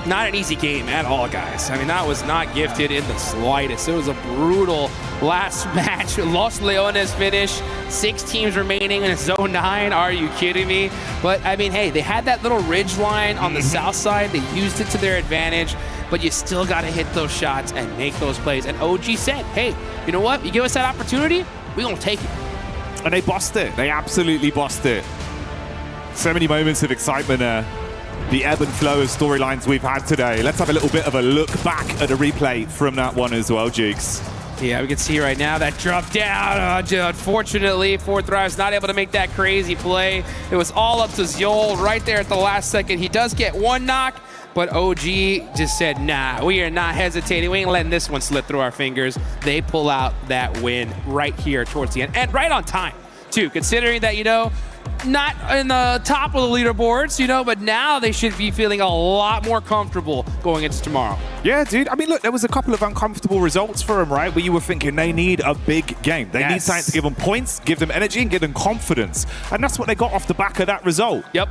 Not an easy game at all, guys. I mean, that was not gifted in the slightest. It was a brutal last match. Los Leones finish. 6 teams remaining in Zone 9. Are you kidding me? But, I mean, hey, they had that little ridge line on the south side. They used it to their advantage. But you still got to hit those shots and make those plays. And OG said, hey, you know what? You give us that opportunity, we're going to take it. And they bossed it. They absolutely bossed it. So many moments of excitement there. The ebb and flow of storylines we've had today. Let's have a little bit of a look back at a replay from that one as well, Jukes. Yeah, we can see right now that drop down. Unfortunately, 4 Thrives not able to make that crazy play. It was all up to Zjol right there at the last second. He does get 1 knock, but OG just said, nah, we are not hesitating. We ain't letting this one slip through our fingers. They pull out that win right here towards the end, and right on time, too, considering that, you know, not in the top of the leaderboards, you know, but now they should be feeling a lot more comfortable going into tomorrow. Yeah, dude. I mean, look, there was a couple of uncomfortable results for them, right? Where you were thinking they need a big game. They need something to give them points, give them energy, and give them confidence. And that's what they got off the back of that result. Yep.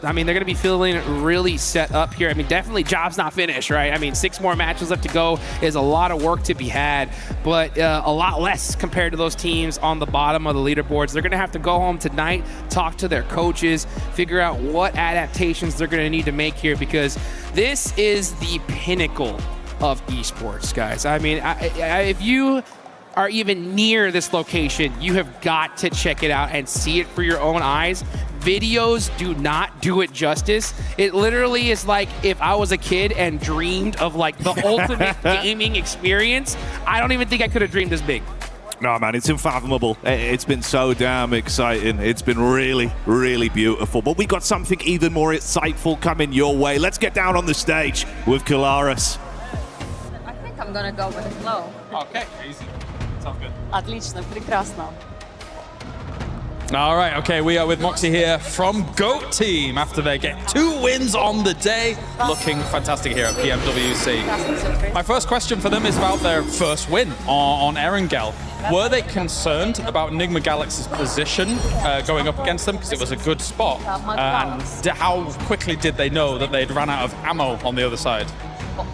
I mean, they're going to be feeling really set up here. I mean, definitely job's not finished, right? I mean, 6 more matches left to go is a lot of work to be had, but a lot less compared to those teams on the bottom of the leaderboards. They're going to have to go home tonight, talk to their coaches, figure out what adaptations they're going to need to make here, because this is the pinnacle of esports, guys. I mean, if you are even near this location, you have got to check it out and see it for your own eyes. Videos do not do it justice. It literally is like if I was a kid and dreamed of like the ultimate gaming experience. I don't even think I could have dreamed this big. No, man, it's unfathomable. It's been so damn exciting. It's been really, really beautiful. But we got something even more insightful coming your way. Let's get down on the stage with Kalaris. I think I'm gonna go with the flow. Okay, easy. Sounds good. Отлично, прекрасно. All right, okay, we are with Moxie here from GOAT Team after they get 2 wins on the day. Looking fantastic here at PMWC. My first question for them is about their first win on Erangel. Were they concerned about Enigma Galaxy's position going up against them because it was a good spot? And how quickly did they know that they'd run out of ammo on the other side?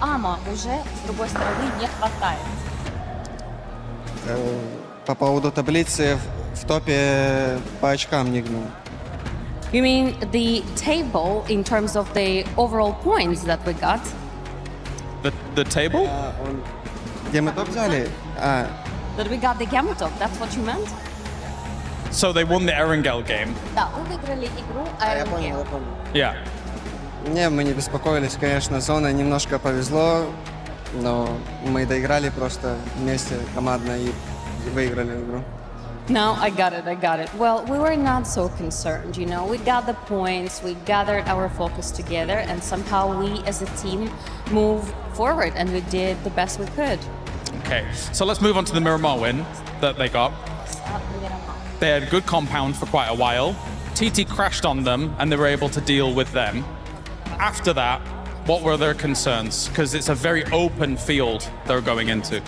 Аммо уже с другой стороны не хватает. По поводу таблицы в топе по очкам Enigma. You mean the table in terms of the overall points that we got? The table? Где мы топ взяли? That we got the Gamma top, that's what you meant? So they won the Erangel game? Да, мы выиграли игру Erangel. Yeah. Не, мы не беспокоились, конечно, зона немножко повезло, но мы доиграли просто вместе командно и выиграли игру. No, I got it. Well, we were not so concerned, you know. We got the points, we gathered our focus together, and somehow we as a team moved forward, and we did the best we could. Okay, so let's move on to the Miramar win that they got. They had good compound for quite a while. TT crashed on them, and they were able to deal with them. After that, what were their concerns? Because it's a very open field they're going into.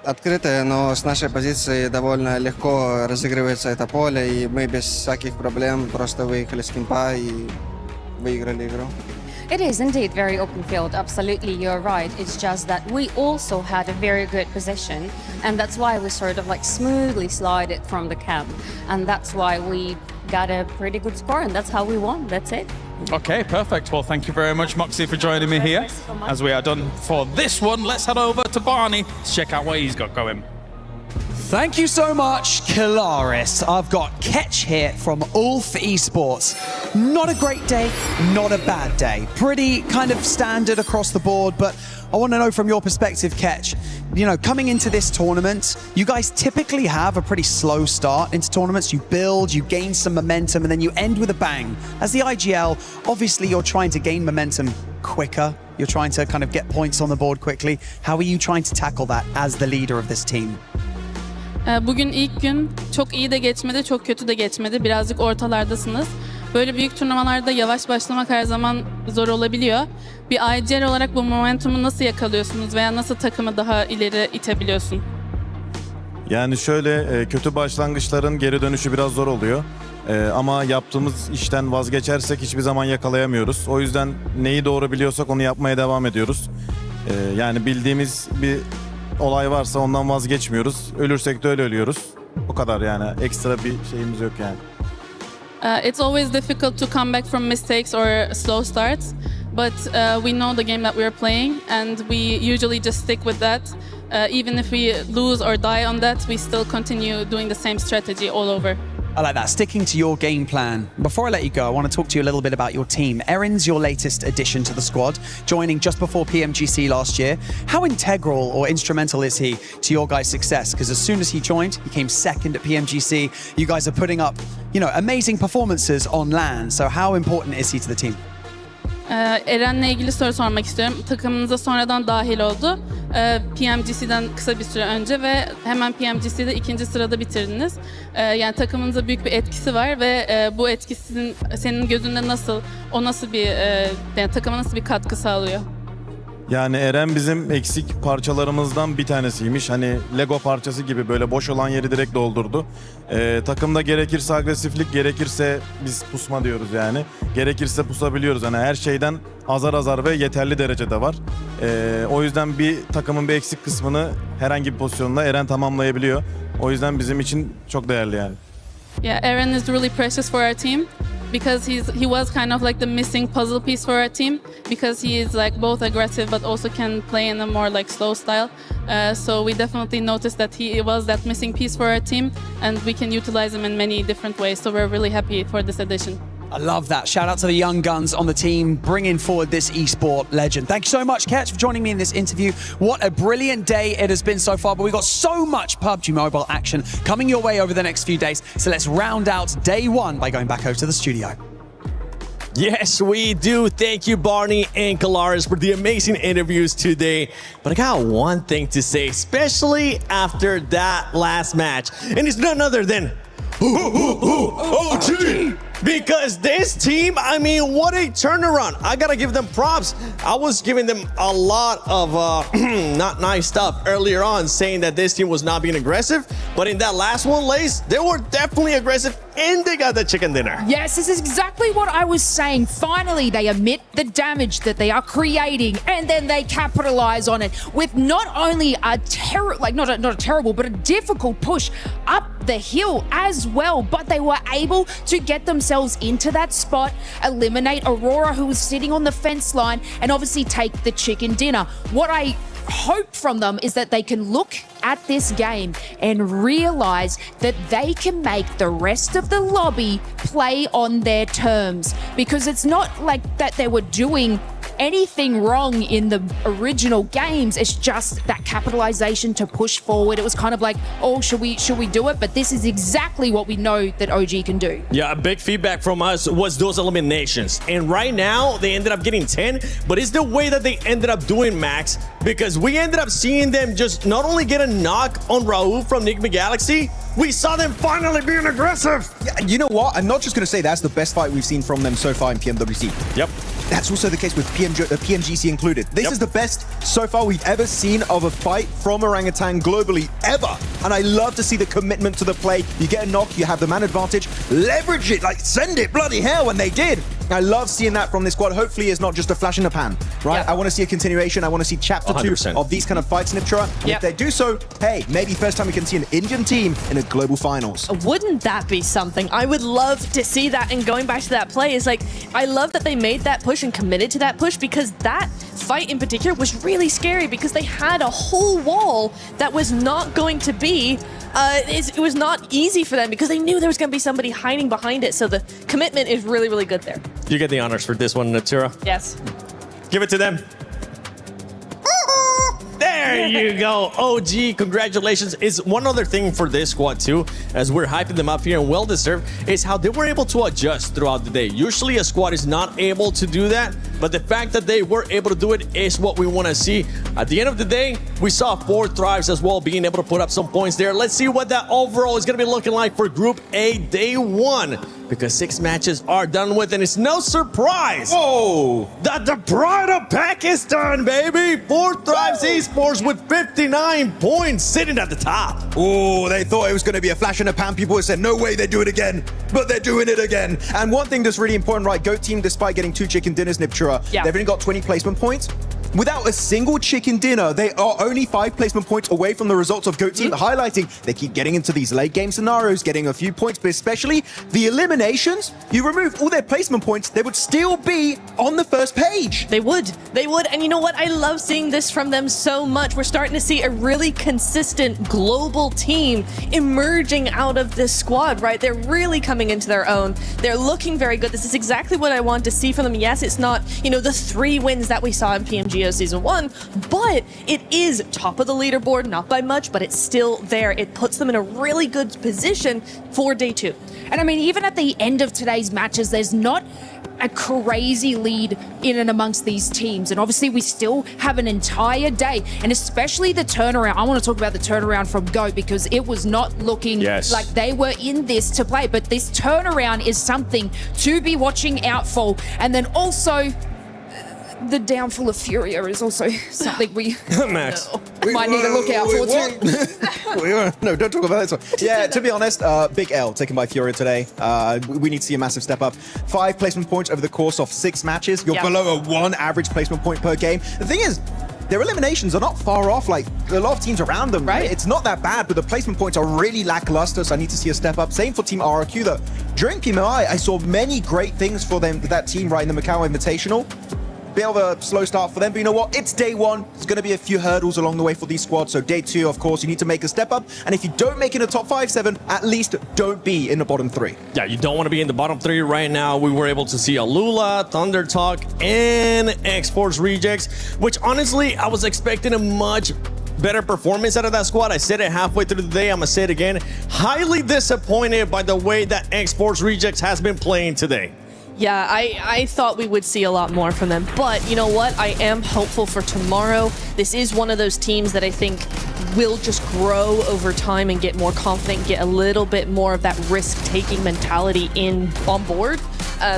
Открытое, но с нашей позиции довольно легко разыгрывается это поле, и мы без всяких проблем просто выехали с кемпа и выиграли игру. It is indeed very open field, absolutely, you're right. It's just that we also had a very good position, and that's why we sort of like smoothly slided from the camp. And that's why we got a pretty good score, and that's how we won, that's it. Okay, perfect. Well, thank you very much, Moxie, for joining me here. As we are done for this one, let's head over to Barney to check out what he's got going. Thank you so much, Kalaris. I've got Ketch here from Ulf Esports. Not a great day, not a bad day. Pretty kind of standard across the board, but I want to know from your perspective, Ketch, you know, coming into this tournament, you guys typically have a pretty slow start into tournaments. You build, you gain some momentum, and then you end with a bang. As the IGL, obviously you're trying to gain momentum quicker. You're trying to kind of get points on the board quickly. How are you trying to tackle that as the leader of this team? Bugün ilk gün çok iyi de geçmedi, çok kötü de geçmedi. Birazcık ortalardasınız. Böyle büyük turnuvalarda yavaş başlamak her zaman zor olabiliyor. Bir IGL olarak bu momentumu nasıl yakalıyorsunuz veya nasıl takımı daha ileri itebiliyorsun? Yani şöyle kötü başlangıçların geri dönüşü biraz zor oluyor. Ama yaptığımız işten vazgeçersek hiçbir zaman yakalayamıyoruz. O yüzden neyi doğru biliyorsak onu yapmaya devam ediyoruz. Yani bildiğimiz bir olay varsa ondan vazgeçmiyoruz. Ölürsek de öyle ölüyoruz. O kadar yani. Ekstra bir şeyimiz yok yani. It's always difficult to come back from mistakes or slow starts, but we know the game that we are playing, and we usually just stick with that. Even if we lose or die on that, we still continue doing the same strategy all over. I like that, sticking to your game plan. Before I let you go, I want to talk to you a little bit about your team. Erin's your latest addition to the squad, joining just before PMGC last year. How integral or instrumental is he to your guys' success? Because as soon as he joined, he came second at PMGC. You guys are putting up, you know, amazing performances on LAN. So how important is he to the team? Eren'le ilgili soru sormak istiyorum. Takımınıza sonradan dahil oldu. PMGC'den kısa bir süre önce ve hemen PMGC'de 2. sırada bitirdiniz. Yani takımınıza büyük bir etkisi var ve bu etkisinin senin gözünde nasıl, o nasıl bir, yani takıma nasıl bir katkı sağlıyor? Yani Eren bizim eksik parçalarımızdan bir tanesiymiş. Hani Lego parçası gibi böyle boş olan yeri direkt doldurdu. Takımda gerekirse agresiflik, gerekirse biz pusma diyoruz yani. Gerekirse pusabiliyoruz. Hani her şeyden azar azar ve yeterli derecede var. O yüzden bir takımın bir eksik kısmını herhangi bir pozisyonda Eren tamamlayabiliyor. O yüzden bizim için çok değerli yani. Yeah, Eren is really precious for our team. Because he was kind of like the missing puzzle piece for our team, because he is like both aggressive but also can play in a more like slow style. So we definitely noticed that he was that missing piece for our team, and we can utilize him in many different ways. So we're really happy for this addition. I love that. Shout out to the young guns on the team bringing forward this esport legend. Thank you so much, Ketch, for joining me in this interview. What a brilliant day it has been so far, but we've got so much PUBG Mobile action coming your way over the next few days. So let's round out day one by going back over to the studio. Yes, we do. Thank you, Barney and Kalaris, for the amazing interviews today. But I got one thing to say, especially after that last match. And it's none other than OG! Because this team, I mean, what a turnaround. I gotta give them props. I was giving them a lot of not nice stuff earlier on, saying that this team was not being aggressive. But in that last one, Lace, they were definitely aggressive, and they got the chicken dinner. Yes, this is exactly what I was saying. Finally, they admit the damage that they are creating, and then they capitalize on it with not only a not a terrible, but a difficult push up the hill as well. But they were able to get themselves into that spot, eliminate Aurora, who was sitting on the fence line, and obviously take the chicken dinner. What I hope from them is that they can look at this game and realize that they can make the rest of the lobby play on their terms, because it's not like that they were doing anything wrong in the original games. It's just that capitalization to push forward. It was kind of like, oh, should we do it? But this is exactly what we know that OG can do. Yeah, a big feedback from us was those eliminations. And right now, they ended up getting 10, but it's the way that they ended up doing, Max, because we ended up seeing them just not only get a knock on Raul from Enigma Galaxy, we saw them finally being aggressive. Yeah, you know what? I'm not just going to say that's the best fight we've seen from them so far in PMWC. Yep. That's also the case with PMGC included. This is the best so far we've ever seen of a fight from Orangutan globally, ever. And I love to see the commitment to the play. You get a knock, you have the man advantage, leverage it, like send it, bloody hell, and they did. I love seeing that from this squad. Hopefully it's not just a flash in the pan, right? Yep. I want to see a continuation. I want to see chapter 100%. 2 of these kind of fights in Iptra. And if they do so, hey, maybe first time we can see an Indian team in a global finals. Wouldn't that be something? I would love to see that. And going back to that play is like, I love that they made that push and committed to that push, because that fight in particular was really scary because they had a whole wall that was not going to be it was not easy for them because they knew there was going to be somebody hiding behind it. So the commitment is really, really good there. You get the honors for this one, Natura. Yes. Give it to them. There you go. OG, congratulations. Is one other thing for this squad too, as we're hyping them up here and well deserved, is how they were able to adjust throughout the day. Usually a squad is not able to do that, but the fact that they were able to do it is what we want to see. At the end of the day, we saw 4 Thrives as well being able to put up some points there. Let's see what that overall is going to be looking like for Group A Day 1. Because 6 matches are done with, and it's no surprise that the pride of Pakistan, baby, 4 Thrives Esports with 59 points sitting at the top. Oh, they thought it was going to be a flash in the pan. People said, no way, they do it again. But they're doing it again. And one thing that's really important, right? GOAT team, despite getting 2 chicken dinners, Niptura, they've only got 20 placement points. Without a single chicken dinner, they are only 5 placement points away from the results of GOAT team, highlighting they keep getting into these late game scenarios, getting a few points, but especially the eliminations. You remove all their placement points, they would still be on the first page. They would. And you know what? I love seeing this from them so much. We're starting to see a really consistent global team emerging out of this squad, right? They're really coming into their own. They're looking very good. This is exactly what I want to see from them. Yes, it's not, the 3 wins that we saw in PMGO Season 1, but it is top of the leaderboard, not by much, but it's still there. It puts them in a really good position for Day 2. And I mean, even at the end of today's matches, there's not a crazy lead in and amongst these teams. And obviously we still have an entire day, and especially the turnaround. I want to talk about the turnaround from GOAT because it was not looking like they were in this to play, but this turnaround is something to be watching out for. And then also the downfall of Furia is also something we Max. might need to look out for too. No, don't talk about this one. Yeah, to be honest, big L taken by Furia today. We need to see a massive step up. 5 placement points over the course of 6 matches. You're below a 1 average placement point per game. The thing is, their eliminations are not far off, like a lot of teams around them. Right. It's not that bad, but the placement points are really lackluster, so I need to see a step up. Same for Team RRQ though. During PMI, I saw many great things for them, that team right in the Macau Invitational. Bit of a slow start for them, but you know what? It's Day 1. There's going to be a few hurdles along the way for these squads. So Day 2, of course, you need to make a step up. And if you don't make it in the top 5-7, at least don't be in the bottom 3. Yeah, you don't want to be in the bottom 3 right now. We were able to see Alula, Thunder Talk, and Exports Rejects, which honestly, I was expecting a much better performance out of that squad. I said it halfway through the day. I'm going to say it again. Highly disappointed by the way that Exports Rejects has been playing today. Yeah, I thought we would see a lot more from them. But you know what? I am hopeful for tomorrow. This is one of those teams that I think will just grow over time and get more confident, get a little bit more of that risk-taking mentality on board.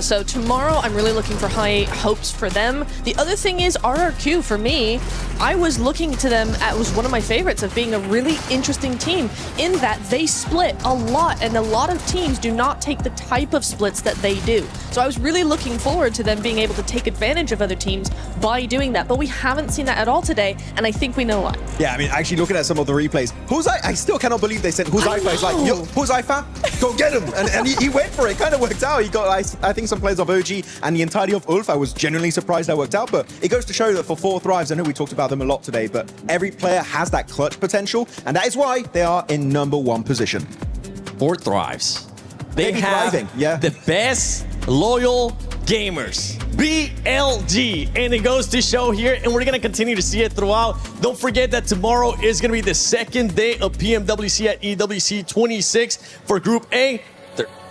So tomorrow, I'm really looking for high hopes for them. The other thing is RRQ, for me, I was looking to them as one of my favorites of being a really interesting team in that they split a lot, and a lot of teams do not take the type of splits that they do. So I was really looking forward to them being able to take advantage of other teams by doing that, but we haven't seen that at all today, and I think we know why. Yeah, I mean, actually looking at some of the replays, I still cannot believe they said Huzaifa is like, yo, Huzaifa, go get him. And he went for it, kind of worked out. He got, I think, some players of OG and the entirety of Ulf. I was genuinely surprised that worked out, but it goes to show that for 4 Thrives, I know we talked about them a lot today, but every player has that clutch potential, and that is why they are in #1 position. 4 Thrives. They have thriving, the best loyal gamers. BLG. And it goes to show here, and we're going to continue to see it throughout. Don't forget that tomorrow is going to be the second day of PMWC at EWC 26 for Group A.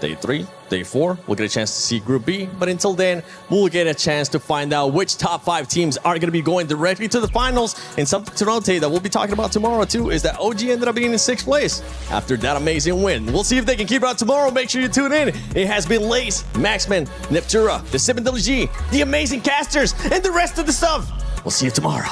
Day 3, Day 4, we'll get a chance to see Group B. But until then, we'll get a chance to find out which top 5 teams are going to be going directly to the finals. And something to notate that we'll be talking about tomorrow too is that OG ended up being in 6th place after that amazing win. We'll see if they can keep it out tomorrow. Make sure you tune in. It has been Lace, Maxman, Neptura, the 7WG, the amazing casters, and the rest of the stuff. We'll see you tomorrow.